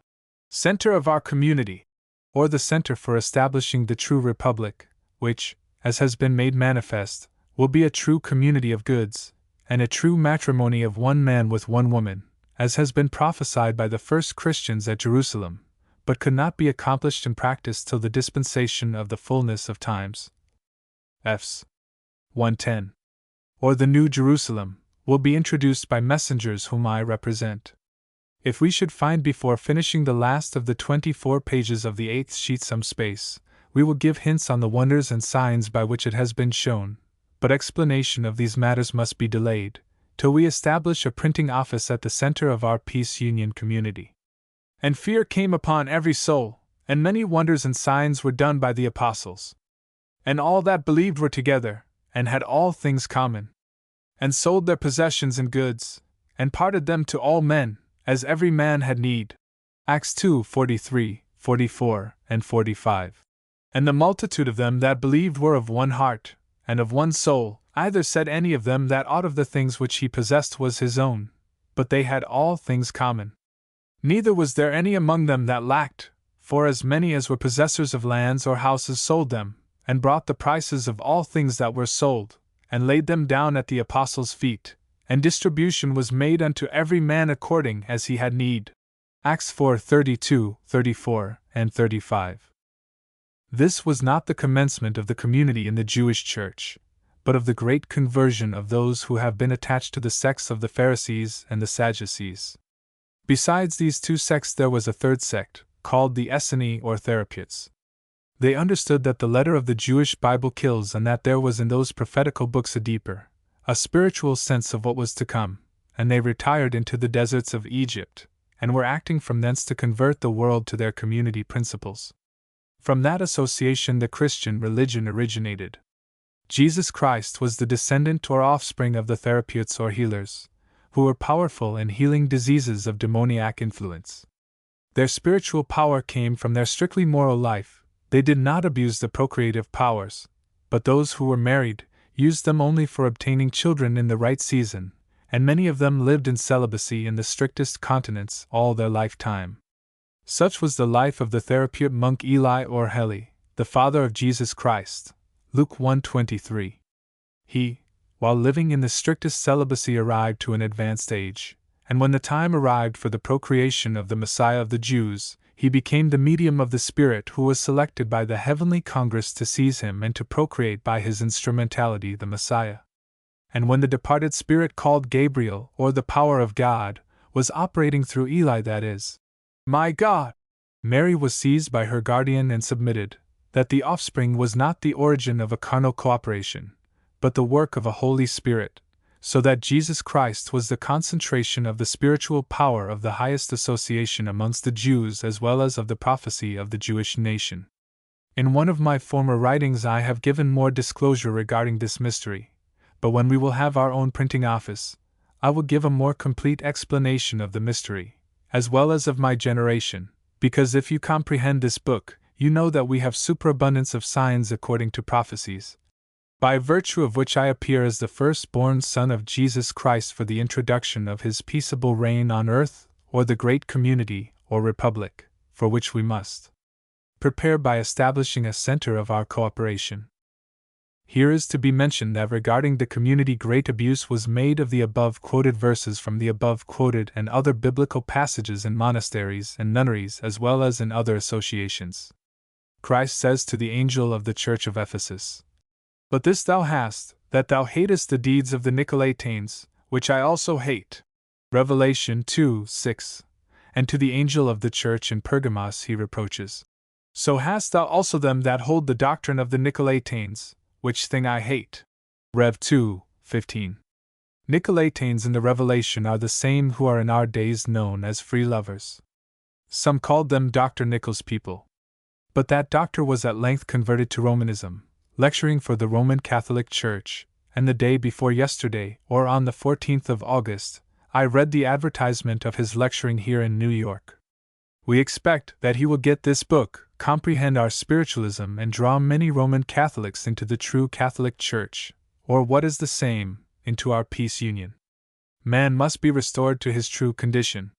center of our community, or the center for establishing the true republic, which, as has been made manifest, will be a true community of goods, and a true matrimony of one man with one woman, as has been prophesied by the first Christians at Jerusalem, but could not be accomplished in practice till the dispensation of the fullness of times. Fs. 110. Or the New Jerusalem will be introduced by messengers whom I represent. If we should find before finishing the last of the 24 pages of the 8th sheet some space, we will give hints on the wonders and signs by which it has been shown, but explanation of these matters must be delayed, till we establish a printing office at the center of our Peace Union community. And fear came upon every soul, and many wonders and signs were done by the apostles. And all that believed were together, and had all things common, and sold their possessions and goods, and parted them to all men, as every man had need. Acts 2:43, 44, and 45. And the multitude of them that believed were of one heart, and of one soul, either said any of them that aught of the things which he possessed was his own, but they had all things common. Neither was there any among them that lacked, for as many as were possessors of lands or houses sold them, and brought the prices of all things that were sold, and laid them down at the apostles' feet, and distribution was made unto every man according as he had need. Acts 4:32, 34, and 35. This was not the commencement of the community in the Jewish church, but of the great conversion of those who have been attached to the sects of the Pharisees and the Sadducees. Besides these two sects there was a third sect, called the Esseni or Therapeutes. They understood that the letter of the Jewish Bible kills and that there was in those prophetical books a deeper, a spiritual sense of what was to come, and they retired into the deserts of Egypt, and were acting from thence to convert the world to their community principles. From that association the Christian religion originated. Jesus Christ was the descendant or offspring of the Therapeutes or healers, who were powerful in healing diseases of demoniac influence. Their spiritual power came from their strictly moral life. They did not abuse the procreative powers, but those who were married used them only for obtaining children in the right season, and many of them lived in celibacy in the strictest continence all their lifetime. Such was the life of the Therapeute monk Eli or Heli, the father of Jesus Christ. Luke 1:23. He, while living in the strictest celibacy, arrived to an advanced age, and when the time arrived for the procreation of the Messiah of the Jews, he became the medium of the Spirit who was selected by the heavenly Congress to seize him and to procreate by his instrumentality the Messiah. And when the departed Spirit called Gabriel, or the power of God, was operating through Eli, that is, my God, Mary was seized by her guardian and submitted, that the offspring was not the origin of a carnal cooperation, but the work of a Holy Spirit, so that Jesus Christ was the concentration of the spiritual power of the highest association amongst the Jews as well as of the prophecy of the Jewish nation. In one of my former writings I have given more disclosure regarding this mystery, but when we will have our own printing office, I will give a more complete explanation of the mystery, as well as of my generation, because if you comprehend this book, you know that we have superabundance of signs according to prophecies, by virtue of which I appear as the firstborn Son of Jesus Christ for the introduction of his peaceable reign on earth, or the great community, or republic, for which we must prepare by establishing a center of our cooperation. Here is to be mentioned that regarding the community great abuse was made of the above quoted verses from the above quoted and other biblical passages in monasteries and nunneries as well as in other associations. Christ says to the angel of the church of Ephesus, "But this thou hast, that thou hatest the deeds of the Nicolaitanes, which I also hate." Revelation 2:6. And to the angel of the church in Pergamos he reproaches, "So hast thou also them that hold the doctrine of the Nicolaitanes, which thing I hate." Rev 2:15. Nicolaitanes in the Revelation are the same who are in our days known as free lovers. Some called them Dr. Nichols' people. But that doctor was at length converted to Romanism, lecturing for the Roman Catholic Church, and the day before yesterday, or on the 14th of August, I read the advertisement of his lecturing here in New York. We expect that he will get this book, comprehend our spiritualism, and draw many Roman Catholics into the true Catholic Church, or what is the same, into our peace union. Man must be restored to his true condition.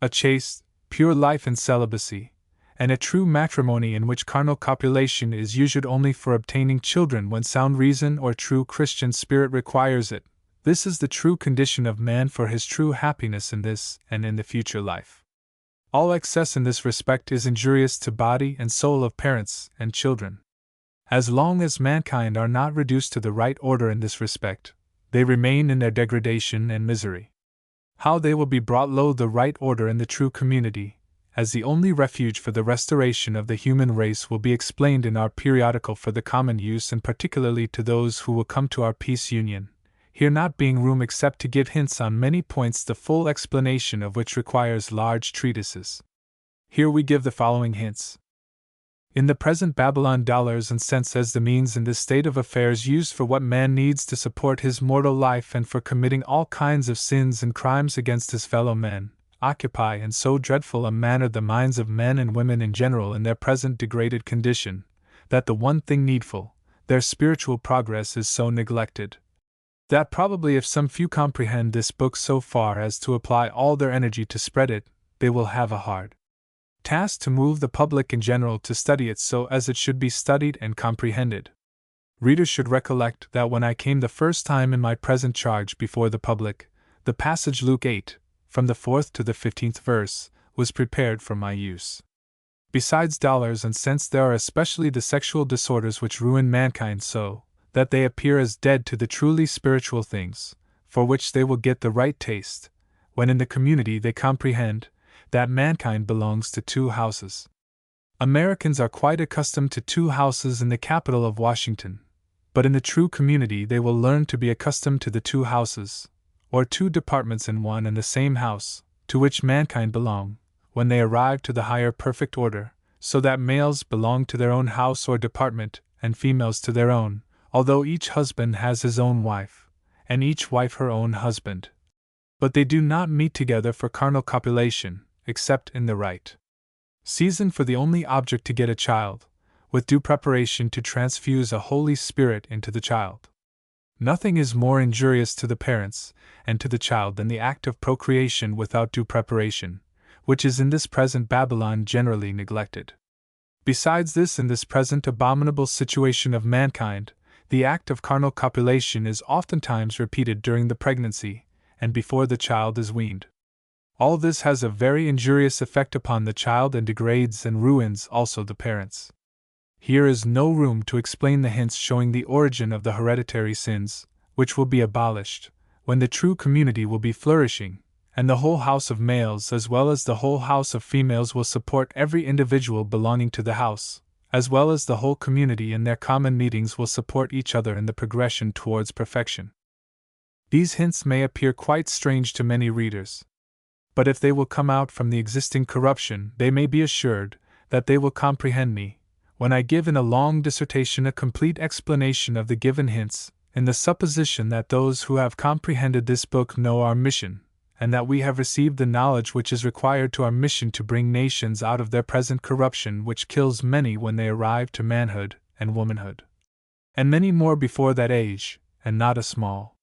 A chaste, pure life in celibacy, and a true matrimony in which carnal copulation is used only for obtaining children when sound reason or true Christian spirit requires it. This is the true condition of man for his true happiness in this and in the future life. All excess in this respect is injurious to body and soul of parents and children. As long as mankind are not reduced to the right order in this respect, they remain in their degradation and misery. How they will be brought low the right order in the true community, as the only refuge for the restoration of the human race, will be explained in our periodical for the common use and particularly to those who will come to our peace union, here not being room except to give hints on many points the full explanation of which requires large treatises. Here we give the following hints. In the present Babylon, dollars and cents as the means in this state of affairs used for what man needs to support his mortal life and for committing all kinds of sins and crimes against his fellow men, occupy in so dreadful a manner the minds of men and women in general in their present degraded condition, that the one thing needful, their spiritual progress is so neglected that probably if some few comprehend this book so far as to apply all their energy to spread it, they will have a hard task to move the public in general to study it so as it should be studied and comprehended. Readers should recollect that when I came the first time in my present charge before the public, the passage Luke 8, from the 4th to the 15th verse, was prepared for my use. Besides dollars and cents, there are especially the sexual disorders which ruin mankind so that they appear as dead to the truly spiritual things, for which they will get the right taste, when in the community they comprehend that mankind belongs to two houses. Americans are quite accustomed to two houses in the capital of Washington, but in the true community they will learn to be accustomed to the two houses, or two departments in one and the same house, to which mankind belong, when they arrive to the higher perfect order, so that males belong to their own house or department, and females to their own, although each husband has his own wife, and each wife her own husband. But they do not meet together for carnal copulation, except in the right season for the only object to get a child, with due preparation to transfuse a Holy Spirit into the child. Nothing is more injurious to the parents and to the child than the act of procreation without due preparation, which is in this present Babylon generally neglected. Besides this, in this present abominable situation of mankind, the act of carnal copulation is oftentimes repeated during the pregnancy, and before the child is weaned. All this has a very injurious effect upon the child and degrades and ruins also the parents. Here is no room to explain the hints showing the origin of the hereditary sins, which will be abolished, when the true community will be flourishing, and the whole house of males as well as the whole house of females will support every individual belonging to the house, as well as the whole community in their common meetings will support each other in the progression towards perfection. These hints may appear quite strange to many readers, but if they will come out from the existing corruption, they may be assured that they will comprehend me, when I give in a long dissertation a complete explanation of the given hints, in the supposition that those who have comprehended this book know our mission, and that we have received the knowledge which is required to our mission to bring nations out of their present corruption which kills many when they arrive to manhood and womanhood, and many more before that age, and not a small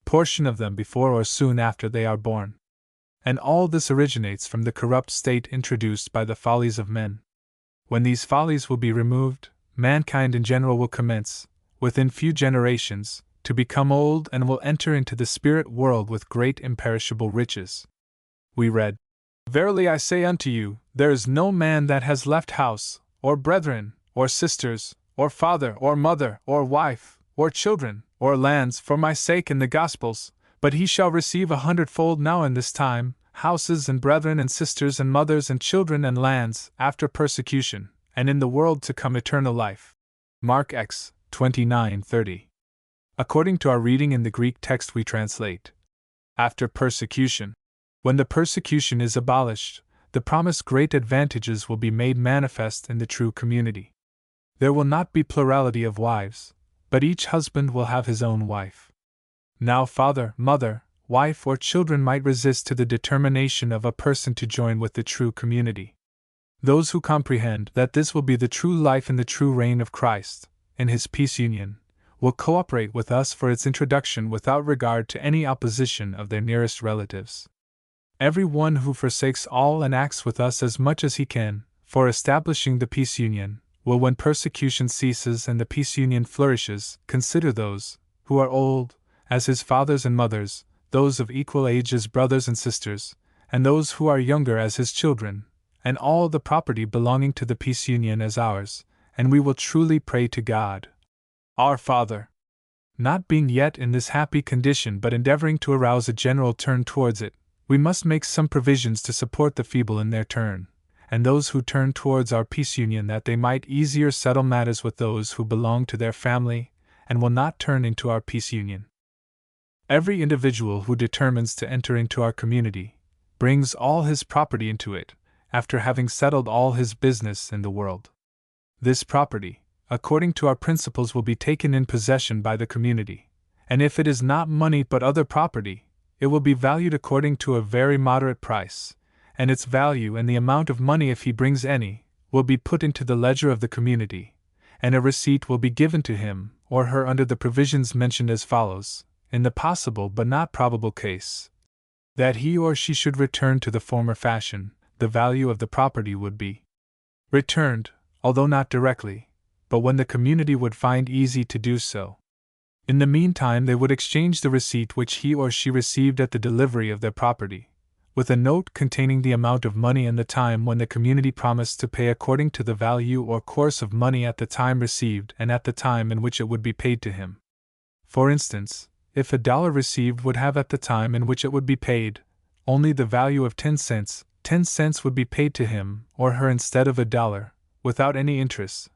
portion of them before or soon after they are born. And all this originates from the corrupt state introduced by the follies of men. When these follies will be removed, mankind in general will commence, within few generations, to become old and will enter into the spirit world with great imperishable riches. We read, "Verily I say unto you, there is no man that has left house, or brethren, or sisters, or father, or mother, or wife, or children, or lands, for my sake in the Gospels, but he shall receive 100-fold now in this time, houses and brethren and sisters and mothers and children and lands, after persecution, and in the world to come eternal life." Mark X, 29:30. According to our reading in the Greek text we translate, "after persecution." When the persecution is abolished, the promised great advantages will be made manifest in the true community. There will not be plurality of wives, but each husband will have his own wife. Now father, mother, wife or children might resist to the determination of a person to join with the true community. Those who comprehend that this will be the true life in the true reign of Christ, in his peace union, will cooperate with us for its introduction without regard to any opposition of their nearest relatives. Every one who forsakes all and acts with us as much as he can, for establishing the peace union, will, when persecution ceases and the peace union flourishes, consider those who are old as his fathers and mothers, those of equal age as brothers and sisters, and those who are younger as his children, and all the property belonging to the peace union as ours, and we will truly pray to God, our Father. Not being yet in this happy condition but endeavoring to arouse a general turn towards it, we must make some provisions to support the feeble in their turn, and those who turn towards our peace union, that they might easier settle matters with those who belong to their family and will not turn into our peace union. Every individual who determines to enter into our community brings all his property into it, after having settled all his business in the world. This property, according to our principles, will be taken in possession by the community, and if it is not money but other property, it will be valued according to a very moderate price, and its value and the amount of money, if he brings any, will be put into the ledger of the community, and a receipt will be given to him or her under the provisions mentioned as follows, in the possible but not probable case that he or she should return to the former fashion, the value of the property would be returned, although not directly, but when the community would find easy to do so. In the meantime, they would exchange the receipt which he or she received at the delivery of their property, with a note containing the amount of money and the time when the community promised to pay according to the value or course of money at the time received and at the time in which it would be paid to him. For instance, if $1 received would have at the time in which it would be paid only the value of 10 cents, 10 cents would be paid to him or her instead of $1, without any interest,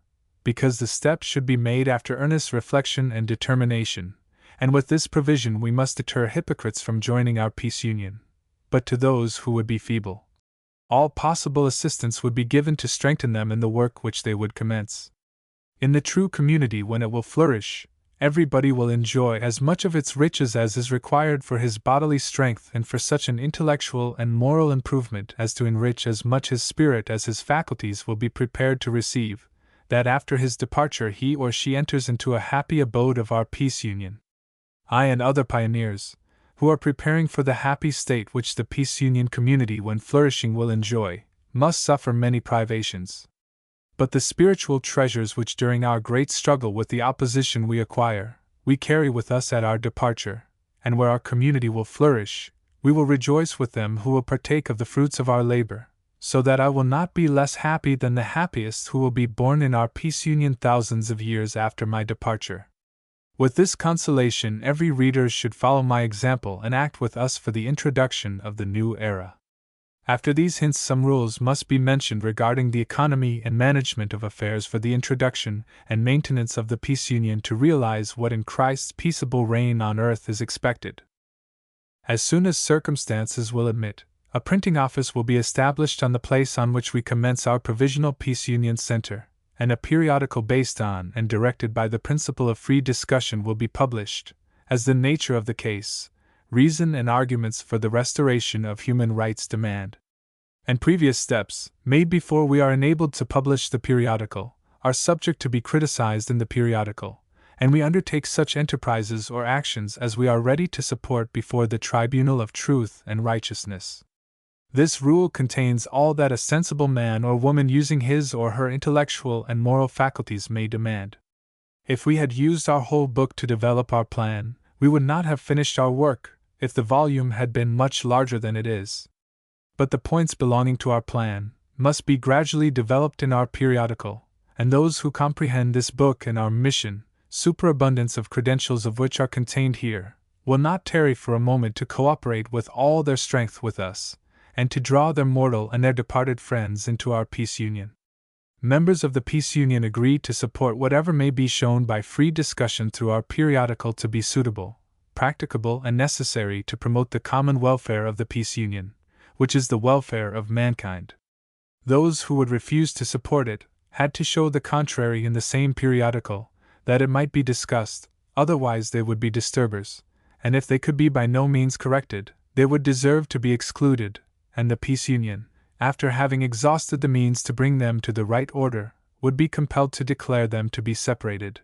because the step should be made after earnest reflection and determination, and with this provision we must deter hypocrites from joining our peace union. But to those who would be feeble, all possible assistance would be given to strengthen them in the work which they would commence. In the true community, when it will flourish, everybody will enjoy as much of its riches as is required for his bodily strength and for such an intellectual and moral improvement as to enrich as much his spirit as his faculties will be prepared to receive, that after his departure he or she enters into a happy abode of our peace union. I and other pioneers, who are preparing for the happy state which the peace union community when flourishing will enjoy, must suffer many privations. But the spiritual treasures which during our great struggle with the opposition we acquire, we carry with us at our departure, and where our community will flourish, we will rejoice with them who will partake of the fruits of our labor, so that I will not be less happy than the happiest who will be born in our peace union thousands of years after my departure. With this consolation, every reader should follow my example and act with us for the introduction of the new era. After these hints, some rules must be mentioned regarding the economy and management of affairs for the introduction and maintenance of the peace union to realize what in Christ's peaceable reign on earth is expected. As soon as circumstances will admit, a printing office will be established on the place on which we commence our provisional peace union center, and a periodical based on and directed by the principle of free discussion will be published, as the nature of the case, reason and arguments for the restoration of human rights demand. And previous steps, made before we are enabled to publish the periodical, are subject to be criticized in the periodical, and we undertake such enterprises or actions as we are ready to support before the tribunal of truth and righteousness. This rule contains all that a sensible man or woman using his or her intellectual and moral faculties may demand. If we had used our whole book to develop our plan, we would not have finished our work, if the volume had been much larger than it is. But the points belonging to our plan must be gradually developed in our periodical, and those who comprehend this book and our mission, superabundance of credentials of which are contained here, will not tarry for a moment to cooperate with all their strength with us, and to draw their mortal and their departed friends into our peace union. Members of the peace union agree to support whatever may be shown by free discussion through our periodical to be suitable, practicable, and necessary to promote the common welfare of the peace union, which is the welfare of mankind. Those who would refuse to support it had to show the contrary in the same periodical, that it might be discussed, otherwise they would be disturbers, and if they could be by no means corrected, they would deserve to be excluded, and the peace union, after having exhausted the means to bring them to the right order, would be compelled to declare them to be separated,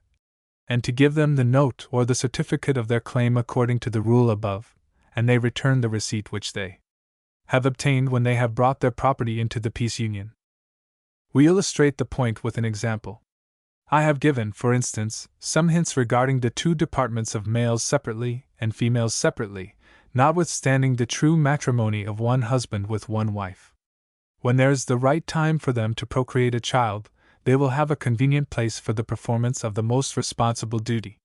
and to give them the note or the certificate of their claim according to the rule above, and they return the receipt which they have obtained when they have brought their property into the peace union. We illustrate the point with an example. I have given, for instance, some hints regarding the two departments of males separately and females separately, notwithstanding the true matrimony of one husband with one wife. When there is the right time for them to procreate a child, they will have a convenient place for the performance of the most responsible duty.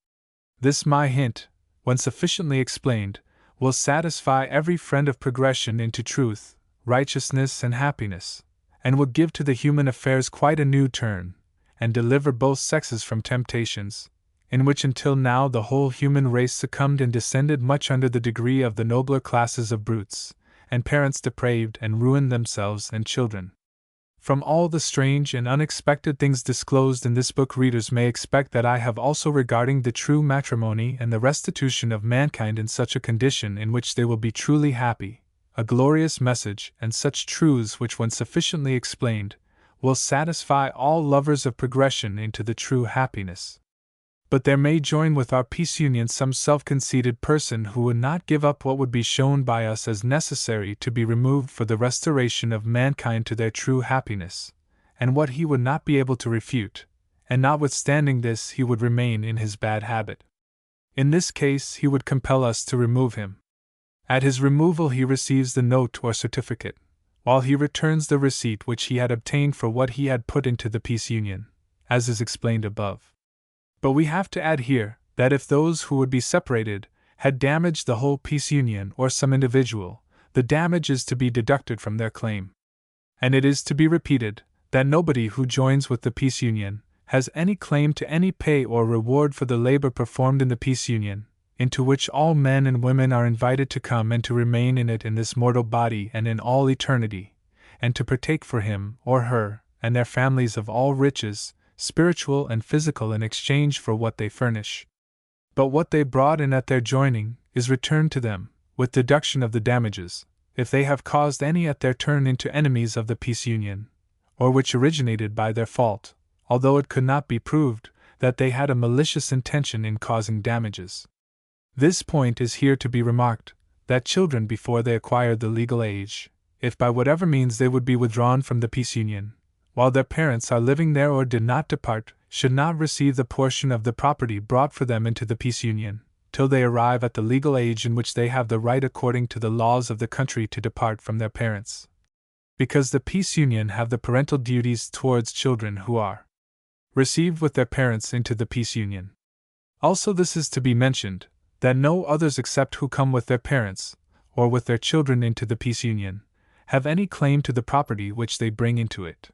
This my hint, when sufficiently explained, will satisfy every friend of progression into truth, righteousness, and happiness, and will give to the human affairs quite a new turn, and deliver both sexes from temptations, in which until now the whole human race succumbed and descended much under the degree of the nobler classes of brutes, and parents depraved and ruined themselves and children. From all the strange and unexpected things disclosed in this book, readers may expect that I have also regarding the true matrimony and the restitution of mankind in such a condition in which they will be truly happy, a glorious message, and such truths which, when sufficiently explained, will satisfy all lovers of progression into the true happiness. But there may join with our peace union some self-conceited person who would not give up what would be shown by us as necessary to be removed for the restoration of mankind to their true happiness, and what he would not be able to refute, and notwithstanding this he would remain in his bad habit. In this case he would compel us to remove him. At his removal he receives the note or certificate, while he returns the receipt which he had obtained for what he had put into the peace union, as is explained above. But we have to add here, that if those who would be separated had damaged the whole peace union or some individual, the damage is to be deducted from their claim. And it is to be repeated, that nobody who joins with the peace union has any claim to any pay or reward for the labor performed in the peace union, into which all men and women are invited to come and to remain in it in this mortal body and in all eternity, and to partake for him or her and their families of all riches, spiritual and physical, in exchange for what they furnish. But what they brought in at their joining is returned to them, with deduction of the damages, if they have caused any at their turn into enemies of the peace union, or which originated by their fault, although it could not be proved that they had a malicious intention in causing damages. This point is here to be remarked, that children before they acquired the legal age, if by whatever means they would be withdrawn from the peace union, while their parents are living there or did not depart, should not receive the portion of the property brought for them into the peace union, till they arrive at the legal age in which they have the right according to the laws of the country to depart from their parents. Because the peace union have the parental duties towards children who are received with their parents into the peace union. Also this is to be mentioned, that no others except who come with their parents, or with their children into the peace union, have any claim to the property which they bring into it.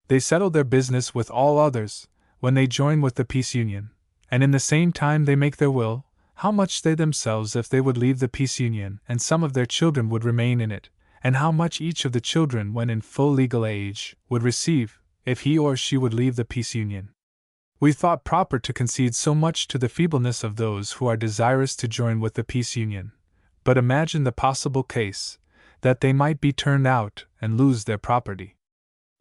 They settle their business with all others, when they join with the peace union, and in the same time they make their will, how much they themselves if they would leave the peace union and some of their children would remain in it, and how much each of the children when in full legal age would receive, if he or she would leave the peace union. We thought proper to concede so much to the feebleness of those who are desirous to join with the peace union, but imagine the possible case, that they might be turned out and lose their property.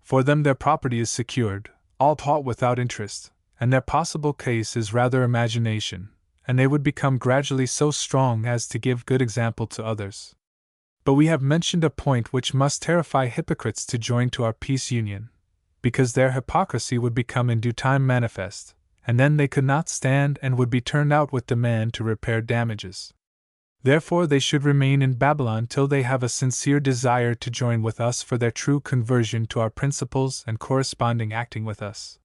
For them their property is secured, all taught without interest, and their possible case is rather imagination, and they would become gradually so strong as to give good example to others. But we have mentioned a point which must terrify hypocrites to join to our peace union, because their hypocrisy would become in due time manifest, and then they could not stand and would be turned out with demand to repair damages. Therefore they should remain in Babylon till they have a sincere desire to join with us for their true conversion to our principles and corresponding acting with us.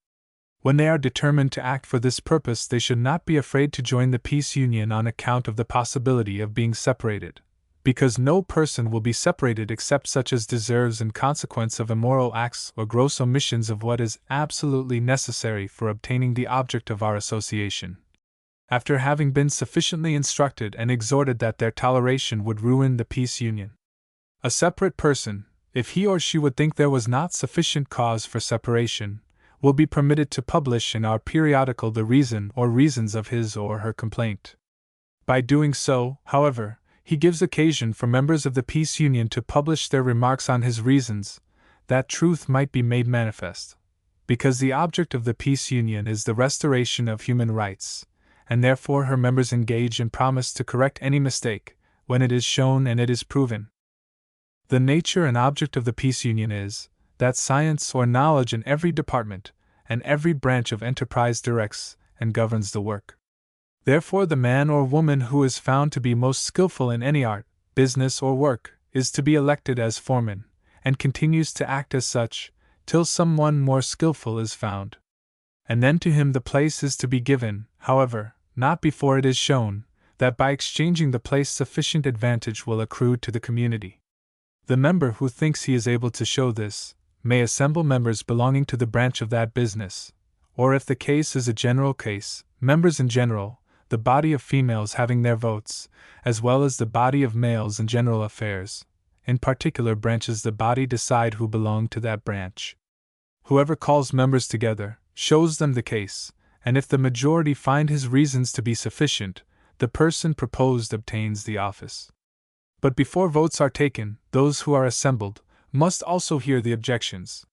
When they are determined to act for this purpose, they should not be afraid to join the peace union on account of the possibility of being separated, because no person will be separated except such as deserves in consequence of immoral acts or gross omissions of what is absolutely necessary for obtaining the object of our association, after having been sufficiently instructed and exhorted that their toleration would ruin the peace union. A separate person, if he or she would think there was not sufficient cause for separation, will be permitted to publish in our periodical the reason or reasons of his or her complaint. By doing so, however, he gives occasion for members of the peace union to publish their remarks on his reasons, that truth might be made manifest, because the object of the peace union is the restoration of human rights, and therefore her members engage and promise to correct any mistake, when it is shown and it is proven. The nature and object of the peace union is, that science or knowledge in every department, and every branch of enterprise directs and governs the work. Therefore the man or woman who is found to be most skillful in any art, business or work, is to be elected as foreman, and continues to act as such, till some one more skillful is found. And then to him the place is to be given, however, not before it is shown, that by exchanging the place sufficient advantage will accrue to the community. The member who thinks he is able to show this, may assemble members belonging to the branch of that business, or if the case is a general case, members in general, the body of females having their votes, as well as the body of males in general affairs. In particular branches the body decide who belong to that branch. Whoever calls members together, shows them the case, and if the majority find his reasons to be sufficient, the person proposed obtains the office. But before votes are taken, those who are assembled must also hear the objections.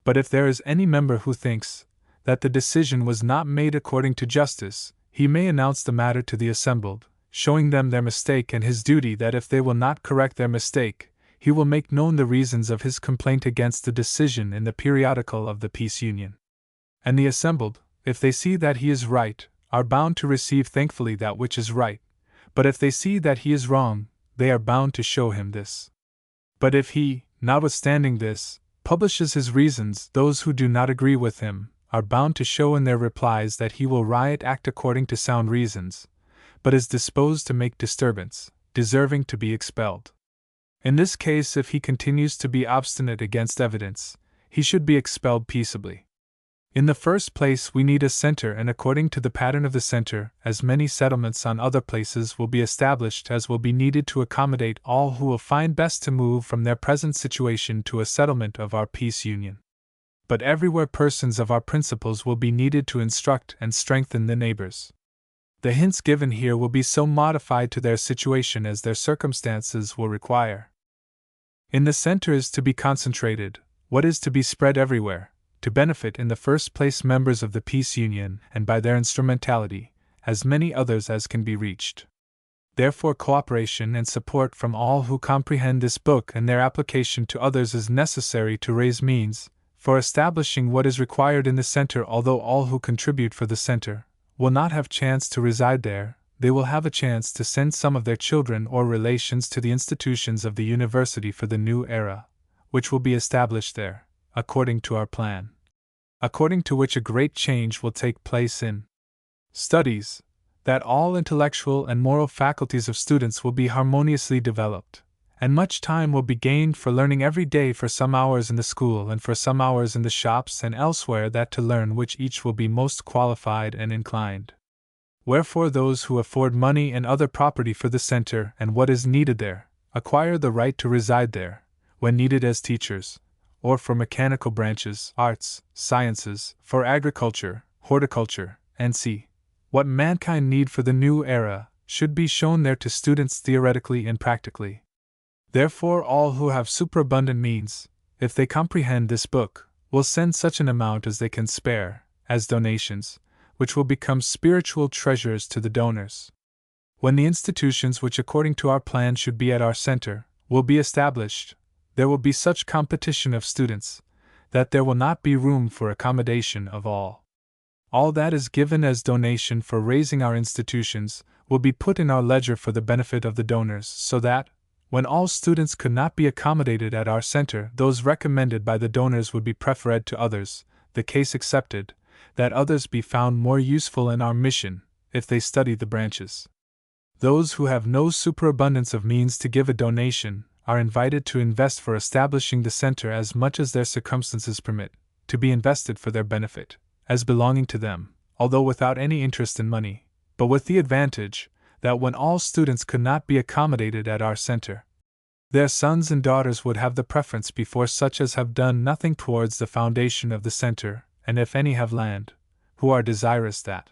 But if there is any member who thinks that the decision was not made according to justice, he may announce the matter to the assembled, showing them their mistake and his duty that if they will not correct their mistake, he will make known the reasons of his complaint against the decision in the periodical of the Peace Union. And the assembled, if they see that he is right, are bound to receive thankfully that which is right, but if they see that he is wrong, they are bound to show him this. But if he, notwithstanding this, publishes his reasons, those who do not agree with him are bound to show in their replies that he will riot act according to sound reasons, but is disposed to make disturbance, deserving to be expelled. In this case, if he continues to be obstinate against evidence, he should be expelled peaceably. In the first place, we need a center, and according to the pattern of the center, as many settlements on other places will be established as will be needed to accommodate all who will find best to move from their present situation to a settlement of our peace union. But everywhere persons of our principles will be needed to instruct and strengthen the neighbors. The hints given here will be so modified to their situation as their circumstances will require. In the center is to be concentrated what is to be spread everywhere, to benefit in the first place members of the peace union, and by their instrumentality, as many others as can be reached. Therefore, cooperation and support from all who comprehend this book and their application to others is necessary to raise means for establishing what is required in the center. Although all who contribute for the center will not have chance to reside there, they will have a chance to send some of their children or relations to the institutions of the university for the new era, which will be established there, according to our plan, according to which a great change will take place in studies, that all intellectual and moral faculties of students will be harmoniously developed, and much time will be gained for learning every day, for some hours in the school and for some hours in the shops and elsewhere, that to learn which each will be most qualified and inclined. Wherefore those who afford money and other property for the center and what is needed there, acquire the right to reside there, when needed as teachers, or for mechanical branches, arts, sciences, for agriculture, horticulture, and see what mankind need for the new era should be shown there to students theoretically and practically. Therefore all who have superabundant means, if they comprehend this book, will send such an amount as they can spare, as donations, which will become spiritual treasures to the donors. When the institutions which according to our plan should be at our center will be established, there will be such competition of students that there will not be room for accommodation of all. All that is given as donation for raising our institutions will be put in our ledger for the benefit of the donors, so that, when all students could not be accommodated at our center, those recommended by the donors would be preferred to others, the case accepted, that others be found more useful in our mission, if they study the branches. Those who have no superabundance of means to give a donation are invited to invest for establishing the center as much as their circumstances permit, to be invested for their benefit, as belonging to them, although without any interest in money, but with the advantage that when all students could not be accommodated at our center, their sons and daughters would have the preference before such as have done nothing towards the foundation of the center, and if any have land, who are desirous that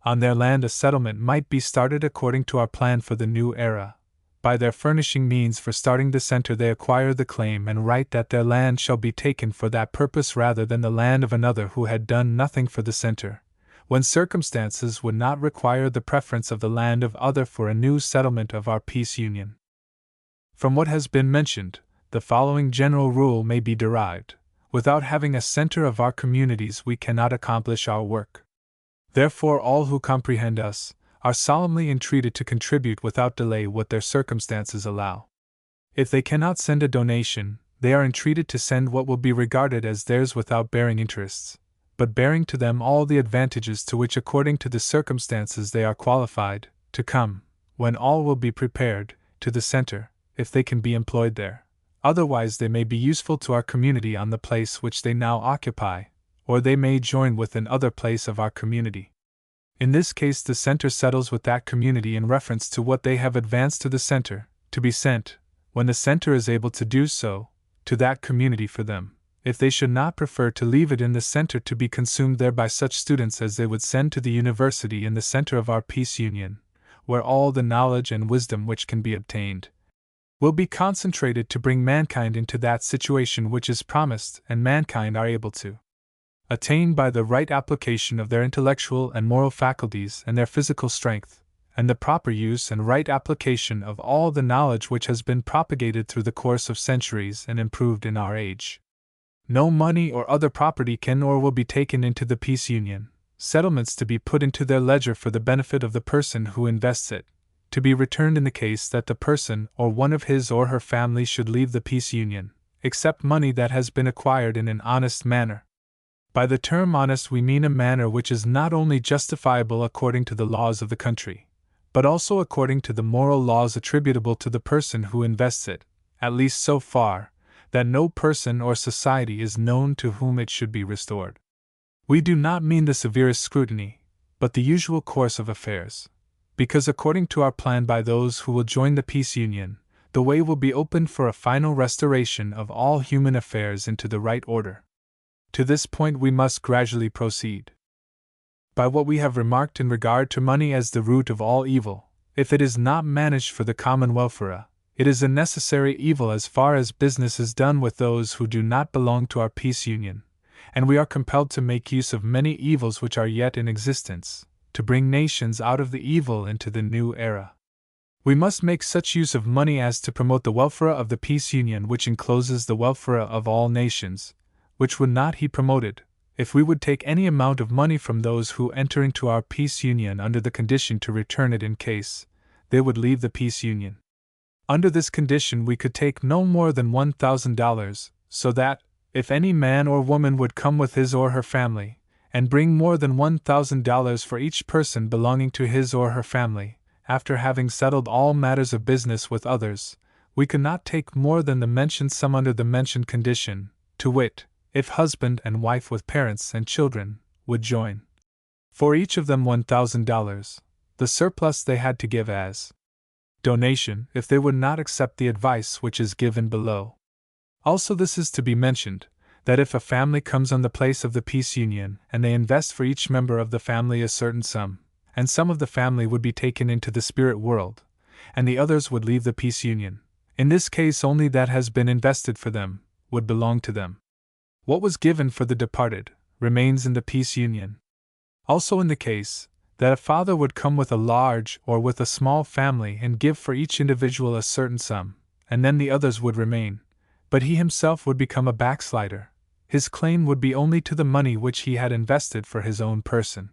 on their land a settlement might be started according to our plan for the new era. By their furnishing means for starting the center they acquire the claim and right that their land shall be taken for that purpose rather than the land of another who had done nothing for the center, when circumstances would not require the preference of the land of other for a new settlement of our peace union. From what has been mentioned, the following general rule may be derived: without having a center of our communities we cannot accomplish our work. Therefore all who comprehend us are solemnly entreated to contribute without delay what their circumstances allow. If they cannot send a donation, they are entreated to send what will be regarded as theirs without bearing interests, but bearing to them all the advantages to which according to the circumstances they are qualified, to come, when all will be prepared, to the center, if they can be employed there. Otherwise they may be useful to our community on the place which they now occupy, or they may join with another place of our community. In this case the center settles with that community in reference to what they have advanced to the center, to be sent, when the center is able to do so, to that community for them, if they should not prefer to leave it in the center to be consumed there by such students as they would send to the university in the center of our peace union, where all the knowledge and wisdom which can be obtained will be concentrated to bring mankind into that situation which is promised and mankind are able to attain by the right application of their intellectual and moral faculties and their physical strength, and the proper use and right application of all the knowledge which has been propagated through the course of centuries and improved in our age. No money or other property can or will be taken into the peace union, settlements to be put into their ledger for the benefit of the person who invests it, to be returned in the case that the person or one of his or her family should leave the peace union, except money that has been acquired in an honest manner. By the term honest we mean a manner which is not only justifiable according to the laws of the country, but also according to the moral laws attributable to the person who invests it, at least so far that no person or society is known to whom it should be restored. We do not mean the severest scrutiny, but the usual course of affairs, because according to our plan by those who will join the peace union, the way will be opened for a final restoration of all human affairs into the right order. To this point we must gradually proceed. By what we have remarked in regard to money as the root of all evil, if it is not managed for the common welfare, it is a necessary evil as far as business is done with those who do not belong to our peace union, and we are compelled to make use of many evils which are yet in existence, to bring nations out of the evil into the new era. We must make such use of money as to promote the welfare of the peace union which encloses the welfare of all nations, which would not be promoted, if we would take any amount of money from those who enter into our peace union under the condition to return it in case they would leave the peace union. Under this condition we could take no more than $1,000, so that, if any man or woman would come with his or her family, and bring more than $1,000 for each person belonging to his or her family, after having settled all matters of business with others, we could not take more than the mentioned sum under the mentioned condition, to wit, if husband and wife with parents and children would join. For each of them $1,000, the surplus they had to give as donation if they would not accept the advice which is given below. Also this is to be mentioned, that if a family comes on the place of the peace union and they invest for each member of the family a certain sum, and some of the family would be taken into the spirit world, and the others would leave the peace union, in this case only that has been invested for them would belong to them. What was given for the departed remains in the peace union. Also in the case that a father would come with a large or with a small family and give for each individual a certain sum, and then the others would remain, but he himself would become a backslider, his claim would be only to the money which he had invested for his own person.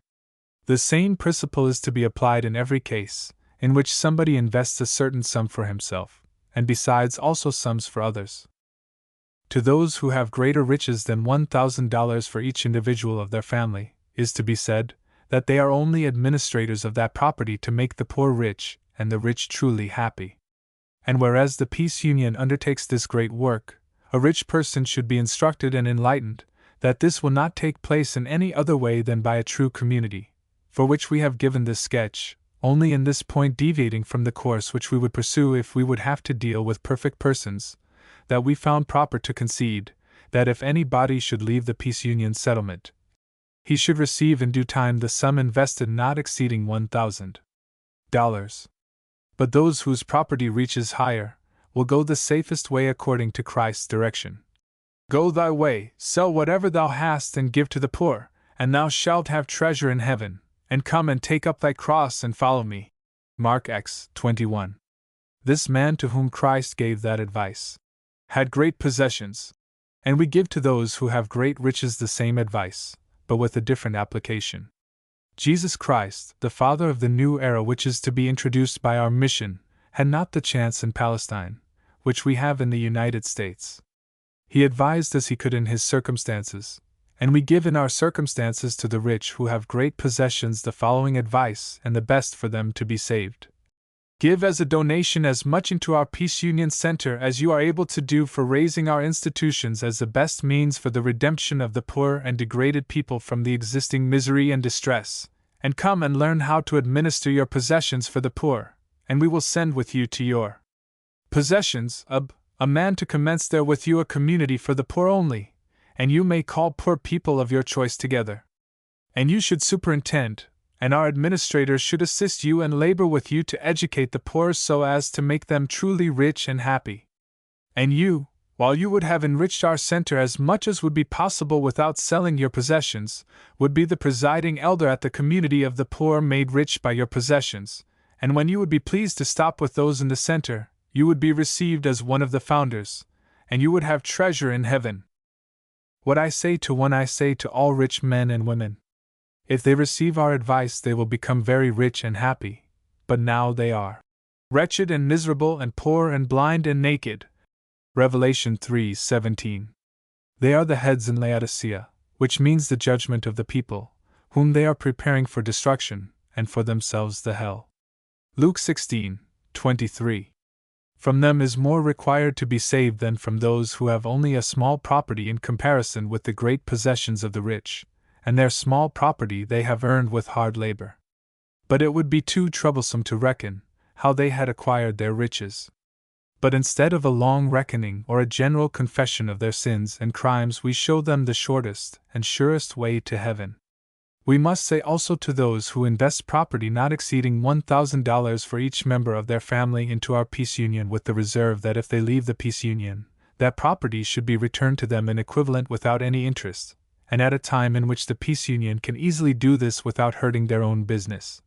The same principle is to be applied in every case in which somebody invests a certain sum for himself, and besides also sums for others. To those who have greater riches than $1,000 for each individual of their family, is to be said, that they are only administrators of that property to make the poor rich and the rich truly happy. And whereas the peace union undertakes this great work, a rich person should be instructed and enlightened that this will not take place in any other way than by a true community, for which we have given this sketch, only in this point deviating from the course which we would pursue if we would have to deal with perfect persons, that we found proper to concede, that if any body should leave the peace union settlement, he should receive in due time the sum invested not exceeding $1,000. But those whose property reaches higher, will go the safest way according to Christ's direction. Go thy way, sell whatever thou hast and give to the poor, and thou shalt have treasure in heaven, and come and take up thy cross and follow me. Mark X 21. This man to whom Christ gave that advice had great possessions, and we give to those who have great riches the same advice, but with a different application. Jesus Christ, the Father of the new era which is to be introduced by our mission, had not the chance in Palestine, which we have in the United States. He advised as he could in his circumstances, and we give in our circumstances to the rich who have great possessions the following advice and the best for them to be saved. Give as a donation as much into our Peace Union Center as you are able to do for raising our institutions as the best means for the redemption of the poor and degraded people from the existing misery and distress, and come and learn how to administer your possessions for the poor, and we will send with you to your possessions a man to commence there with you a community for the poor only, and you may call poor people of your choice together. And you should superintend, and our administrators should assist you and labor with you to educate the poor so as to make them truly rich and happy. And you, while you would have enriched our center as much as would be possible without selling your possessions, would be the presiding elder at the community of the poor made rich by your possessions, and when you would be pleased to stop with those in the center, you would be received as one of the founders, and you would have treasure in heaven. What I say to one I say to all rich men and women. If they receive our advice they will become very rich and happy, but now they are wretched and miserable and poor and blind and naked. Revelation 3:17. They are the heads in Laodicea, which means the judgment of the people, whom they are preparing for destruction, and for themselves the hell. Luke 16:23. From them is more required to be saved than from those who have only a small property in comparison with the great possessions of the rich, and their small property they have earned with hard labor. But it would be too troublesome to reckon how they had acquired their riches. But instead of a long reckoning or a general confession of their sins and crimes, we show them the shortest and surest way to heaven. We must say also to those who invest property not exceeding $1,000 for each member of their family into our peace union with the reserve that if they leave the peace union, that property should be returned to them in equivalent without any interest, and at a time in which the peace union can easily do this without hurting their own business.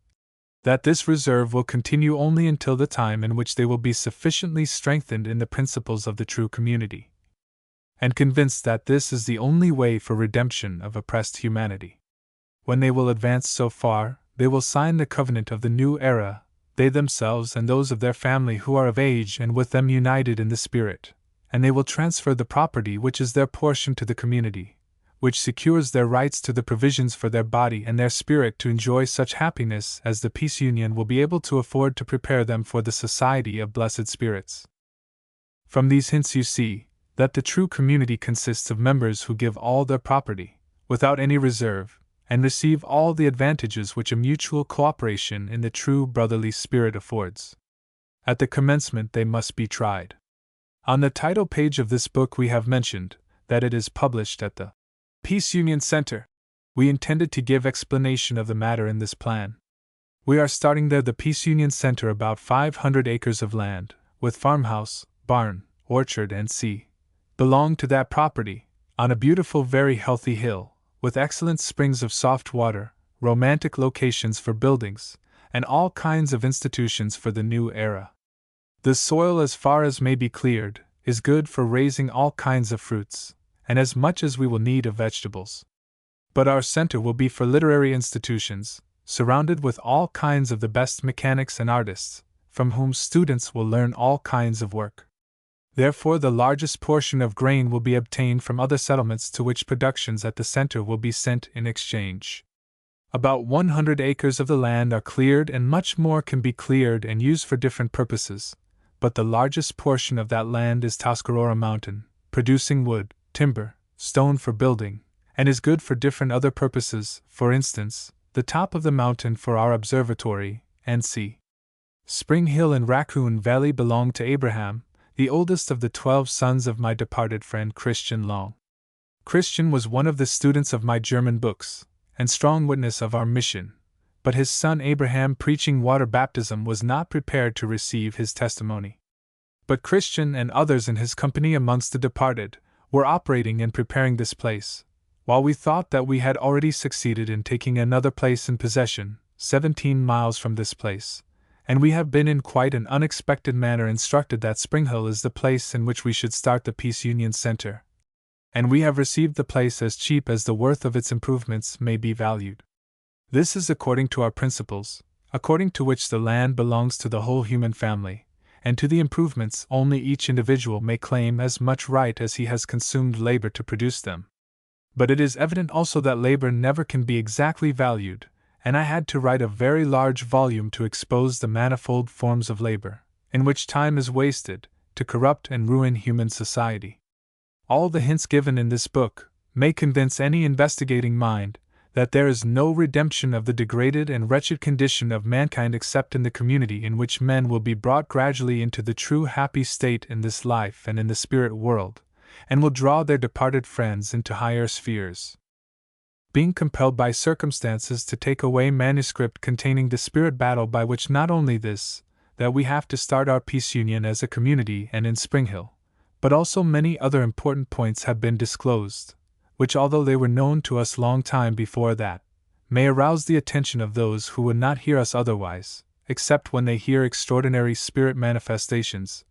That this reserve will continue only until the time in which they will be sufficiently strengthened in the principles of the true community, and convinced that this is the only way for redemption of oppressed humanity. When they will advance so far, they will sign the covenant of the new era, they themselves and those of their family who are of age and with them united in the Spirit, and they will transfer the property which is their portion to the community, which secures their rights to the provisions for their body and their spirit to enjoy such happiness as the peace union will be able to afford to prepare them for the society of blessed spirits. From these hints you see that the true community consists of members who give all their property, without any reserve, and receive all the advantages which a mutual cooperation in the true brotherly spirit affords. At the commencement they must be tried. On the title page of this book we have mentioned that it is published at the Peace Union Center. We intended to give explanation of the matter in this plan. We are starting there. The Peace Union Center, about 500 acres of land, with farmhouse, barn, orchard and sea, belong to that property, on a beautiful very healthy hill, with excellent springs of soft water, romantic locations for buildings, and all kinds of institutions for the new era. The soil, as far as may be cleared, is good for raising all kinds of fruits, and as much as we will need of vegetables. But our center will be for literary institutions, surrounded with all kinds of the best mechanics and artists, from whom students will learn all kinds of work. Therefore, the largest portion of grain will be obtained from other settlements to which productions at the center will be sent in exchange. About 100 acres of the land are cleared, and much more can be cleared and used for different purposes, but the largest portion of that land is Tuscarora Mountain, producing wood, timber, stone for building, and is good for different other purposes, for instance, the top of the mountain for our observatory, and sea. Spring Hill and Raccoon Valley belong to Abraham, the oldest of the 12 sons of my departed friend Christian Long. Christian was one of the students of my German books, and strong witness of our mission, but his son Abraham, preaching water baptism, was not prepared to receive his testimony. But Christian and others in his company amongst the departed were operating and preparing this place, while we thought that we had already succeeded in taking another place in possession, 17 miles from this place, and we have been in quite an unexpected manner instructed that Spring Hill is the place in which we should start the Peace Union Center, and we have received the place as cheap as the worth of its improvements may be valued. This is according to our principles, according to which the land belongs to the whole human family, and to the improvements only each individual may claim as much right as he has consumed labor to produce them. But it is evident also that labor never can be exactly valued, and I had to write a very large volume to expose the manifold forms of labor, in which time is wasted, to corrupt and ruin human society. All the hints given in this book may convince any investigating mind that there is no redemption of the degraded and wretched condition of mankind except in the community in which men will be brought gradually into the true happy state in this life and in the spirit world, and will draw their departed friends into higher spheres. being compelled by circumstances to take away manuscript containing the spirit battle by which not only this, that we have to start our peace union as a community and in Spring Hill, but also many other important points have been disclosed, which although they were known to us long time before that, may arouse the attention of those who would not hear us otherwise, except when they hear extraordinary spirit manifestations,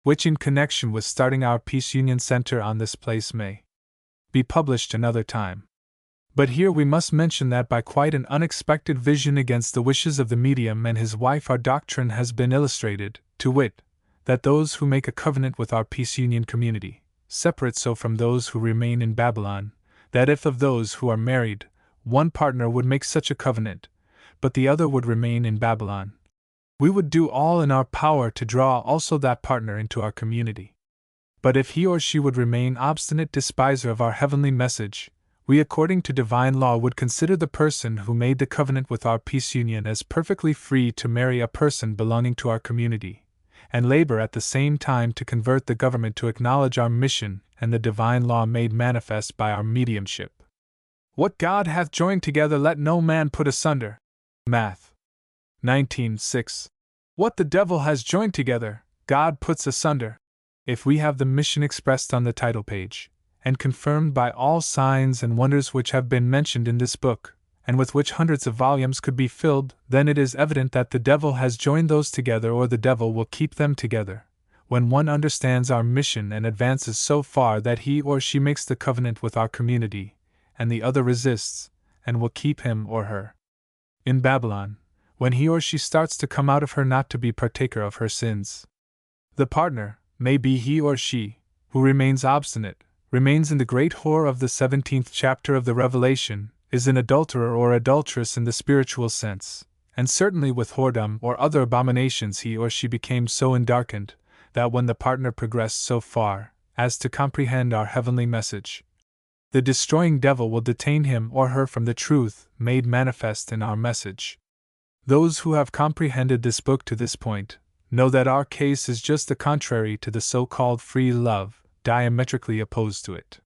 which in connection with starting our Peace Union Center on this place may be published another time. But here we must mention that by quite an unexpected vision against the wishes of the medium and his wife our doctrine has been illustrated, to wit, that those who make a covenant with our Peace Union community, separate so from those who remain in Babylon, that if of those who are married, one partner would make such a covenant, but the other would remain in Babylon, we would do all in our power to draw also that partner into our community. But if he or she would remain obstinate despiser of our heavenly message, we according to divine law would consider the person who made the covenant with our peace union as perfectly free to marry a person belonging to our community, and labor at the same time to convert the government to acknowledge our mission and the divine law made manifest by our mediumship. What God hath joined together let no man put asunder. Math. 19:6. What the devil has joined together, God puts asunder. If we have the mission expressed on the title page, and confirmed by all signs and wonders which have been mentioned in this book, and with which hundreds of volumes could be filled, then it is evident that the devil has joined those together or the devil will keep them together, when one understands our mission and advances so far that he or she makes the covenant with our community, and the other resists, and will keep him or her in Babylon, when he or she starts to come out of her not to be partaker of her sins. The partner, may be he or she, who remains obstinate, remains in the great whore of the 17th chapter of the Revelation, is an adulterer or adulteress in the spiritual sense, and certainly with whoredom or other abominations he or she became so endarkened, that when the partner progressed so far as to comprehend our heavenly message, the destroying devil will detain him or her from the truth made manifest in our message. Those who have comprehended this book to this point know that our case is just the contrary to the so-called free love, diametrically opposed to it.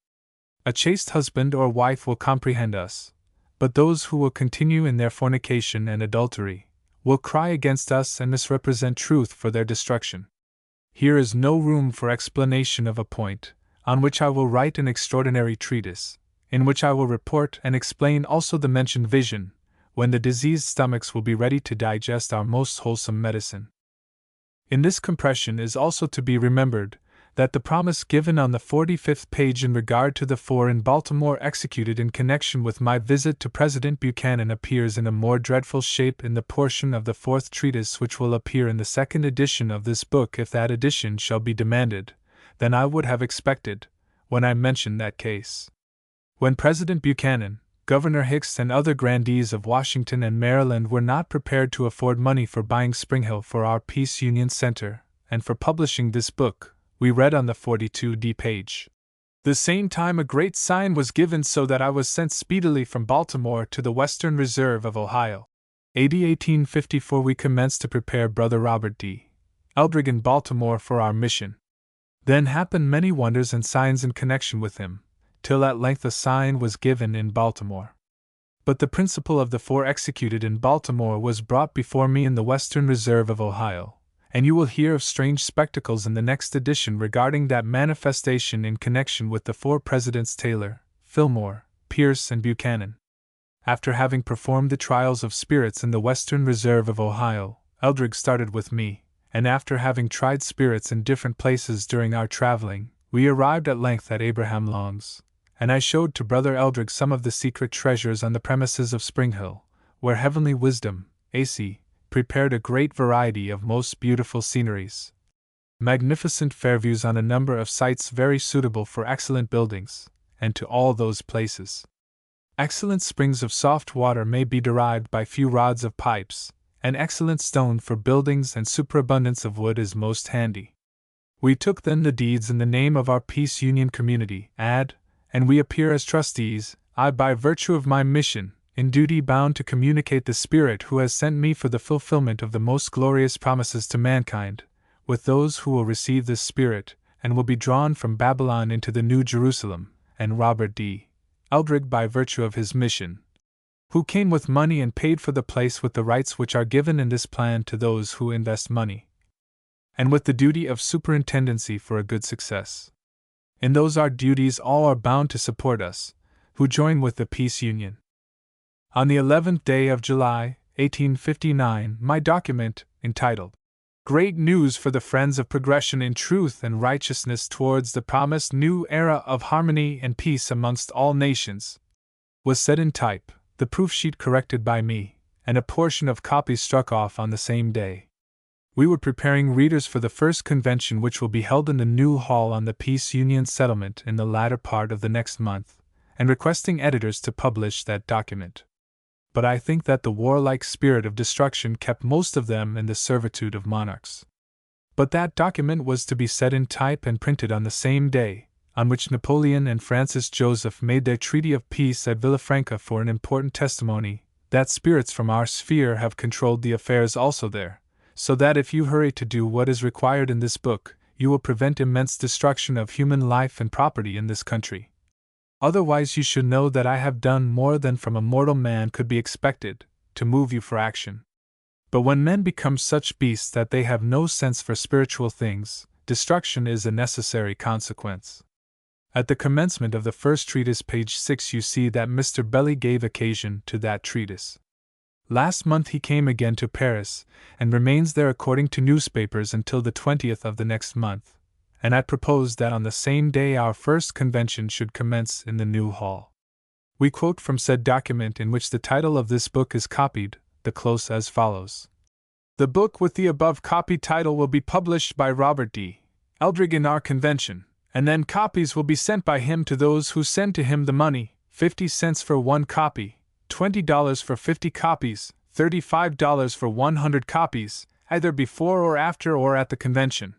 A chaste husband or wife will comprehend us, but those who will continue in their fornication and adultery will cry against us and misrepresent truth for their destruction. Here is no room for explanation of a point, on which I will write an extraordinary treatise, in which I will report and explain also the mentioned vision, when the diseased stomachs will be ready to digest our most wholesome medicine. In this compression is also to be remembered that the promise given on the 45th page in regard to the four in Baltimore executed in connection with my visit to President Buchanan appears in a more dreadful shape in the portion of the fourth treatise which will appear in the second edition of this book if that edition shall be demanded, than I would have expected, when I mentioned that case. When President Buchanan, Governor Hicks and other grandees of Washington and Maryland were not prepared to afford money for buying Spring Hill for our Peace Union Center, and for publishing this book, we read on the 42d page. The same time a great sign was given so that I was sent speedily from Baltimore to the Western Reserve of Ohio. AD 1854 we commenced to prepare Brother Robert D. Eldridge in Baltimore for our mission. Then happened many wonders and signs in connection with him, till at length a sign was given in Baltimore. But the principal of the four executed in Baltimore was brought before me in the Western Reserve of Ohio, and you will hear of strange spectacles in the next edition regarding that manifestation in connection with the four presidents Taylor, Fillmore, Pierce, and Buchanan. After having performed the trials of spirits in the Western Reserve of Ohio, Eldridge started with me, and after having tried spirits in different places during our traveling, we arrived at length at Abraham Long's, and I showed to Brother Eldridge some of the secret treasures on the premises of Spring Hill, where heavenly wisdom, AC, prepared a great variety of most beautiful sceneries. Magnificent fair views on a number of sites very suitable for excellent buildings, and to all those places. Excellent springs of soft water may be derived by few rods of pipes, and excellent stone for buildings and superabundance of wood is most handy. We took then the deeds in the name of our Peace Union community, and we appear as trustees, I by virtue of my mission, in duty bound to communicate the Spirit who has sent me for the fulfillment of the most glorious promises to mankind, with those who will receive this Spirit, and will be drawn from Babylon into the New Jerusalem, and Robert D. Eldred by virtue of his mission, who came with money and paid for the place with the rights which are given in this plan to those who invest money, and with the duty of superintendency for a good success. In those our duties all are bound to support us, who join with the Peace Union. On the 11th day of July, 1859, my document, entitled Great News for the Friends of Progression in Truth and Righteousness Towards the Promised New Era of Harmony and Peace Amongst All Nations, was set in type, the proof sheet corrected by me, and a portion of copies struck off on the same day. We were preparing readers for the first convention, which will be held in the new hall on the Peace Union settlement in the latter part of the next month, and requesting editors to publish that document. But I think that the warlike spirit of destruction kept most of them in the servitude of monarchs. But that document was to be set in type and printed on the same day on which Napoleon and Francis Joseph made their treaty of peace at Villafranca, for an important testimony that spirits from our sphere have controlled the affairs also there, so that if you hurry to do what is required in this book, you will prevent immense destruction of human life and property in this country. Otherwise, you should know that I have done more than from a mortal man could be expected, to move you for action. But when men become such beasts that they have no sense for spiritual things, destruction is a necessary consequence. At the commencement of the first treatise, page 6, you see that Mr. Belly gave occasion to that treatise. Last month he came again to Paris, and remains there according to newspapers until the 20th of the next month, and I proposed that on the same day our first convention should commence in the new hall. We quote from said document, in which the title of this book is copied, the close as follows. The book with the above copied title will be published by Robert D. Eldred in our convention, and then copies will be sent by him to those who send to him the money, 50 cents for one copy, $20 for 50 copies, $35 for 100 copies, either before or after or at the convention.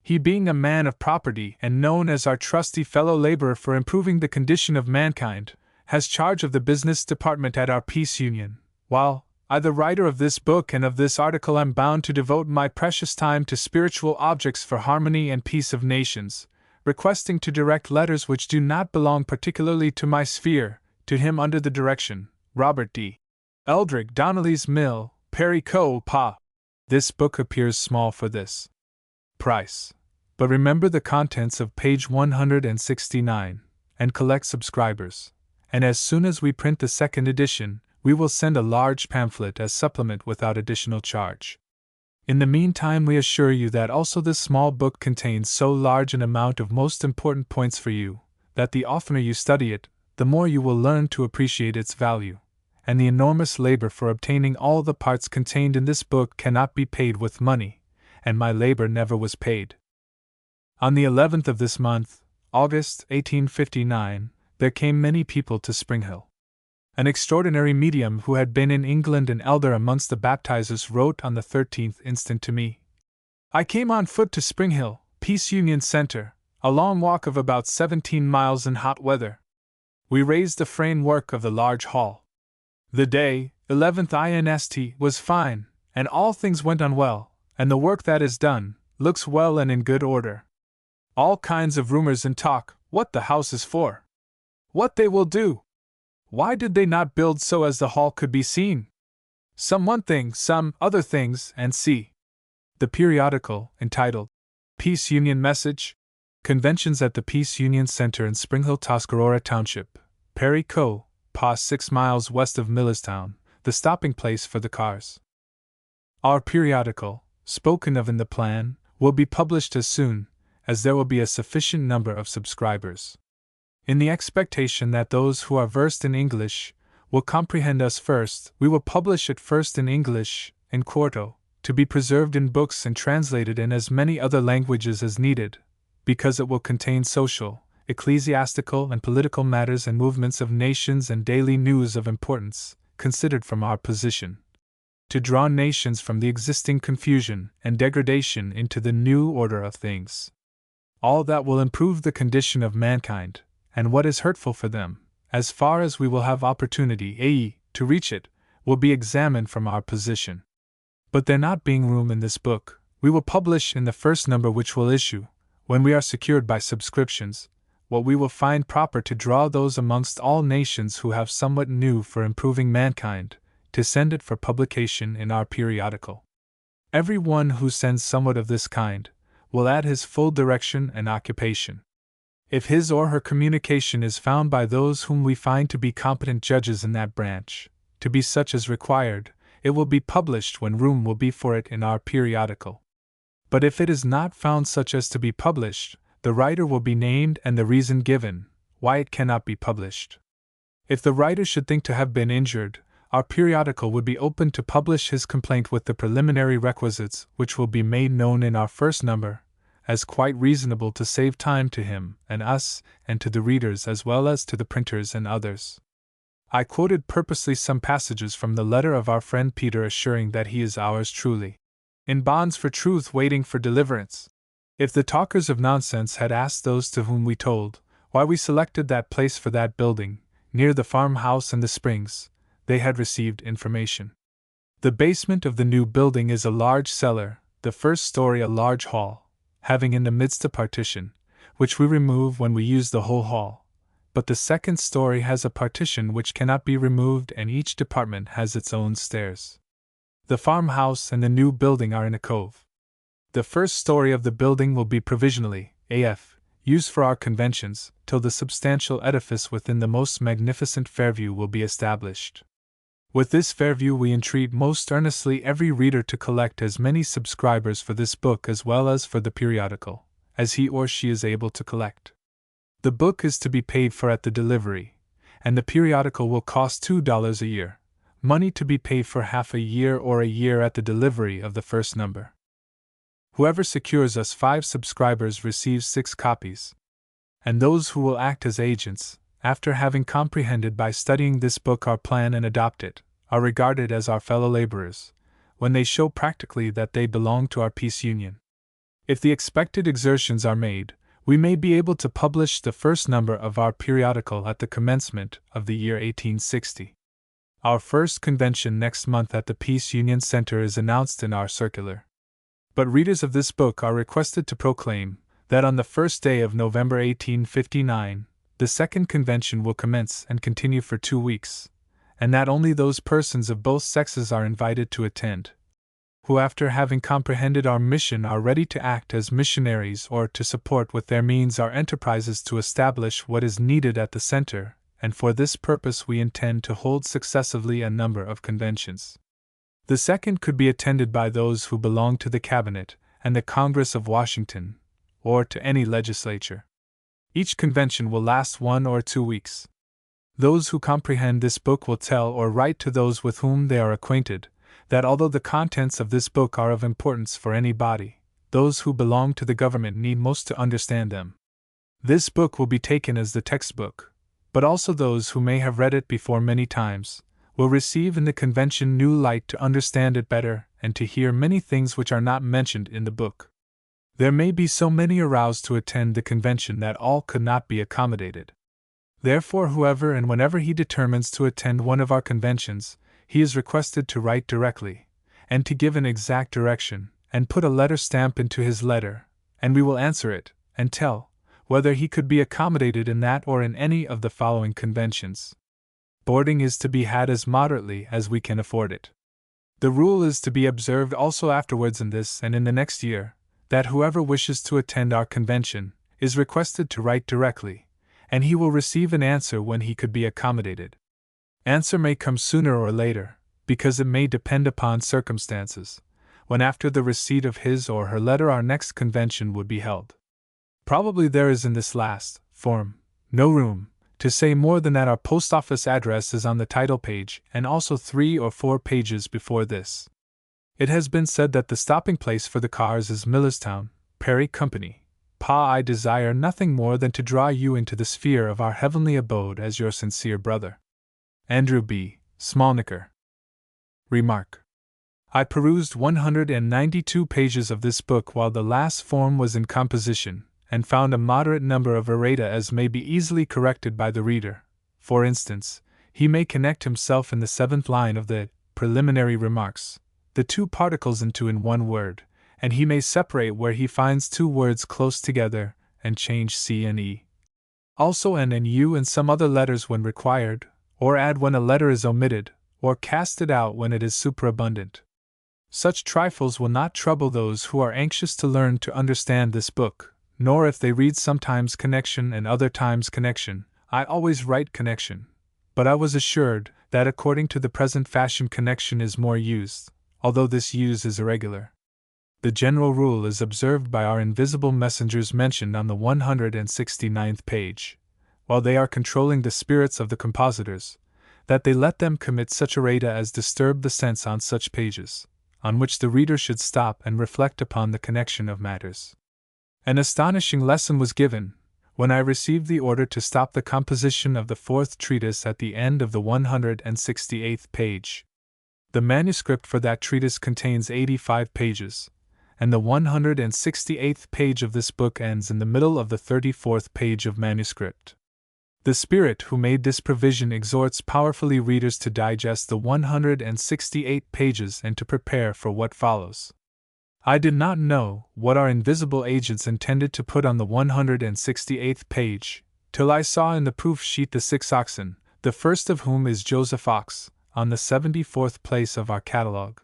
He, being a man of property and known as our trusty fellow laborer for improving the condition of mankind, has charge of the business department at our Peace Union, while I, the writer of this book and of this article, am bound to devote my precious time to spiritual objects for harmony and peace of nations, requesting to direct letters which do not belong particularly to my sphere, to him under the direction, Robert D. Eldred, Donnelly's Mill, Perry Co. Pa. This book appears small for this price. But remember the contents of page 169, and collect subscribers, and as soon as we print the second edition, we will send a large pamphlet as supplement without additional charge. In the meantime, we assure you that also this small book contains so large an amount of most important points for you, that the oftener you study it, the more you will learn to appreciate its value, and the enormous labor for obtaining all the parts contained in this book cannot be paid with money, and my labor never was paid. On the 11th of this month, August 1859, there came many people to Spring Hill. An extraordinary medium who had been in England and elder amongst the baptizers wrote on the 13th instant to me. I came on foot to Spring Hill, Peace Union Center, a long walk of about 17 miles in hot weather. We raised the framework of the large hall. The day, 11th inst., was fine, and all things went on well, and the work that is done looks well and in good order. All kinds of rumors and talk, what the house is for, what they will do. Why did they not build so as the hall could be seen? Some one thing, some other things, and see. The periodical, entitled Peace Union Message, Conventions at the Peace Union Center in Spring Hill, Tuscarora Township, Perry Co., Pa, 6 miles west of Millerstown, the stopping place for the cars. Our periodical, spoken of in the plan, will be published as soon as there will be a sufficient number of subscribers. In the expectation that those who are versed in English will comprehend us first, we will publish it first in English, in quarto, to be preserved in books and translated in as many other languages as needed, because it will contain social, ecclesiastical, and political matters and movements of nations and daily news of importance, considered from our position, to draw nations from the existing confusion and degradation into the new order of things. All that will improve the condition of mankind, and what is hurtful for them, as far as we will have opportunity, to reach it, will be examined from our position. But there not being room in this book, we will publish in the first number which will issue, when we are secured by subscriptions, what we will find proper to draw those amongst all nations who have somewhat new for improving mankind, to send it for publication in our periodical. Every one who sends somewhat of this kind will add his full direction and occupation. If his or her communication is found by those whom we find to be competent judges in that branch, to be such as required, it will be published when room will be for it in our periodical. But if it is not found such as to be published, the writer will be named and the reason given why it cannot be published. If the writer should think to have been injured, our periodical would be open to publish his complaint with the preliminary requisites which will be made known in our first number, as quite reasonable to save time to him and us, and to the readers as well as to the printers and others. I quoted purposely some passages from the letter of our friend Peter assuring that he is ours truly, in bonds for truth waiting for deliverance. If the talkers of nonsense had asked those to whom we told why we selected that place for that building, near the farmhouse and the springs, they had received information. The basement of the new building is a large cellar, the first story a large hall, having in the midst a partition, which we remove when we use the whole hall, but the second story has a partition which cannot be removed and each department has its own stairs. The farmhouse and the new building are in a cove. The first story of the building will be provisionally, a.f., used for our conventions, till the substantial edifice within the most magnificent Fairview will be established. With this Fairview we entreat most earnestly every reader to collect as many subscribers for this book as well as for the periodical, as he or she is able to collect. The book is to be paid for at the delivery, and the periodical will cost $2 a year, money to be paid for half a year or a year at the delivery of the first number. Whoever secures us 5 subscribers receives 6 copies, and those who will act as agents, after having comprehended by studying this book our plan and adopt it, are regarded as our fellow laborers, when they show practically that they belong to our peace union. If the expected exertions are made, we may be able to publish the first number of our periodical at the commencement of the year 1860. Our first convention next month at the Peace Union Center is announced in our circular. But readers of this book are requested to proclaim that on the first day of November 1859, the second convention will commence and continue for 2 weeks, and that only those persons of both sexes are invited to attend, who after having comprehended our mission are ready to act as missionaries or to support with their means our enterprises to establish what is needed at the center, and for this purpose we intend to hold successively a number of conventions. The second could be attended by those who belong to the Cabinet and the Congress of Washington, or to any legislature. Each convention will last 1 or 2 weeks. Those who comprehend this book will tell or write to those with whom they are acquainted, that although the contents of this book are of importance for any body, those who belong to the government need most to understand them. This book will be taken as the textbook, but also those who may have read it before many times, will receive in the convention new light to understand it better and to hear many things which are not mentioned in the book. There may be so many aroused to attend the convention that all could not be accommodated. Therefore, whoever and whenever he determines to attend one of our conventions, he is requested to write directly, and to give an exact direction, and put a letter stamp into his letter, and we will answer it, and tell whether he could be accommodated in that or in any of the following conventions. Boarding is to be had as moderately as we can afford it. The rule is to be observed also afterwards in this and in the next year, that whoever wishes to attend our convention is requested to write directly, and he will receive an answer when he could be accommodated. Answer may come sooner or later, because it may depend upon circumstances, when after the receipt of his or her letter our next convention would be held. Probably there is in this last form no room to say more than that our post office address is on the title page and also 3 or 4 pages before this. It has been said that the stopping place for the cars is Millerstown, Perry Company. Pa, I desire nothing more than to draw you into the sphere of our heavenly abode as your sincere brother, Andrew B. Smallnicker. Remark. I perused 192 pages of this book while the last form was in composition, and found a moderate number of errata as may be easily corrected by the reader. For instance, he may connect himself in the 7th line of the preliminary remarks, the 2 particles into in 1 word, and he may separate where he finds 2 words close together, and change C and E. Also N and U in some other letters when required, or add when a letter is omitted, or cast it out when it is superabundant. Such trifles will not trouble those who are anxious to learn to understand this book, nor if they read sometimes connection and other times connection. I always write connection, but I was assured that according to the present fashion connection is more used, although this use is irregular. The general rule is observed by our invisible messengers mentioned on the 169th page, while they are controlling the spirits of the compositors, that they let them commit such errata as disturb the sense on such pages, on which the reader should stop and reflect upon the connection of matters. An astonishing lesson was given, when I received the order to stop the composition of the fourth treatise at the end of the 168th page. The manuscript for that treatise contains 85 pages, and the 168th page of this book ends in the middle of the 34th page of manuscript. The Spirit who made this provision exhorts powerfully readers to digest the 168 pages and to prepare for what follows. I did not know what our invisible agents intended to put on the 168th page, till I saw in the proof sheet the 6 oxen, the first of whom is Joseph Ox, on the 74th place of our catalogue.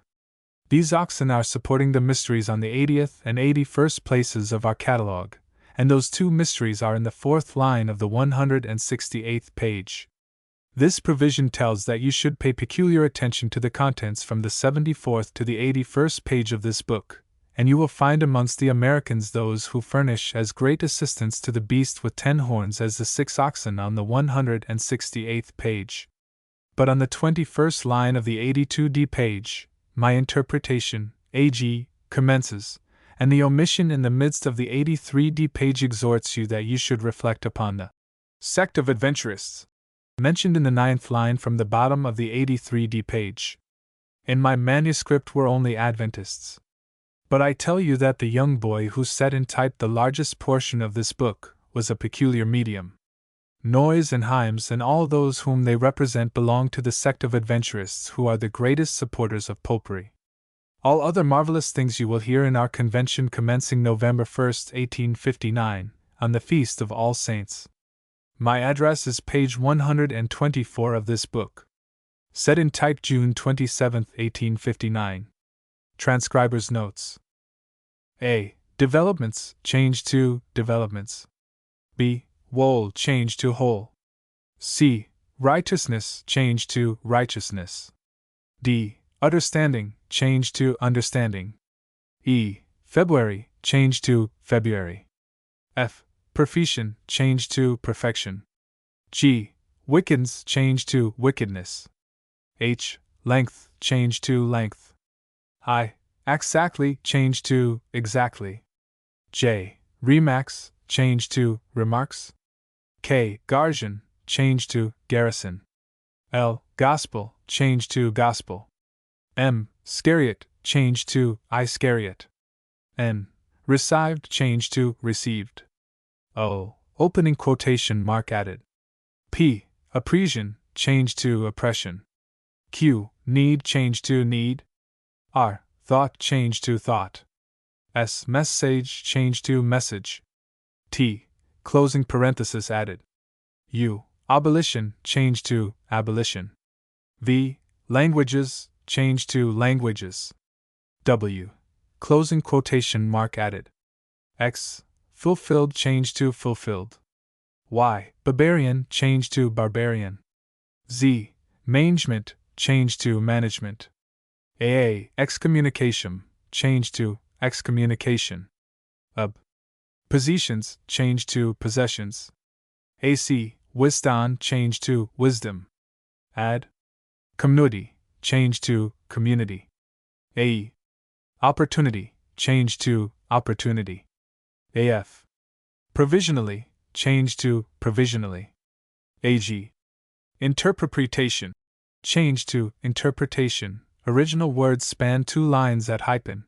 These oxen are supporting the mysteries on the 80th and 81st places of our catalogue, and those 2 mysteries are in the 4th line of the 168th page. This provision tells that you should pay peculiar attention to the contents from the 74th to the 81st page of this book, and you will find amongst the Americans those who furnish as great assistance to the beast with 10 horns as the 6 oxen on the 168th page. But on the 21st line of the 82d page, my interpretation, AG, commences, and the omission in the midst of the 83d page exhorts you that you should reflect upon the sect of adventurists, mentioned in the 9th line from the bottom of the 83d page. In my manuscript were only Adventists. But I tell you that the young boy who set in type the largest portion of this book was a peculiar medium. Noyes and Himes and all those whom they represent belong to the sect of adventurists who are the greatest supporters of popery. All other marvelous things you will hear in our convention commencing November 1, 1859, on the Feast of All Saints. My address is page 124 of this book. Set in type June 27, 1859. Transcriber's Notes. A. Developments, change to developments. B. Whole, change to whole. C. Righteousness, change to righteousness. D. Understanding, change to understanding. E. February, change to February. F. Perfection, change to perfection. G. Wickedness, change to wickedness. H. Length, change to length. I. Exactly, change to exactly. J. Remarks, change to remarks. K. Garrison, change to garrison. L. Gospel, change to gospel. M. Scariot, change to Iscariot. N. Received, change to received. O. Opening quotation mark added. P. Oppression, change to oppression. Q. Need, change to need. R. Thought, change to thought. S. Message, change to message. T. Closing parenthesis added. U. Abolition, change to abolition. V. Languages, change to languages. W. Closing quotation mark added. X. Fulfilled, change to fulfilled. Y. Barbarian, change to barbarian. Z. Management, change to management. AA. Excommunication, change to excommunication. Possessions, change to possessions. AC. Wisdom, change to wisdom. Ad. Community, change to community. AE. Opportunity, change to opportunity. AF. Provisionally, change to provisionally. AG. Interpretation, change to interpretation. Original words span 2 lines at hyphen.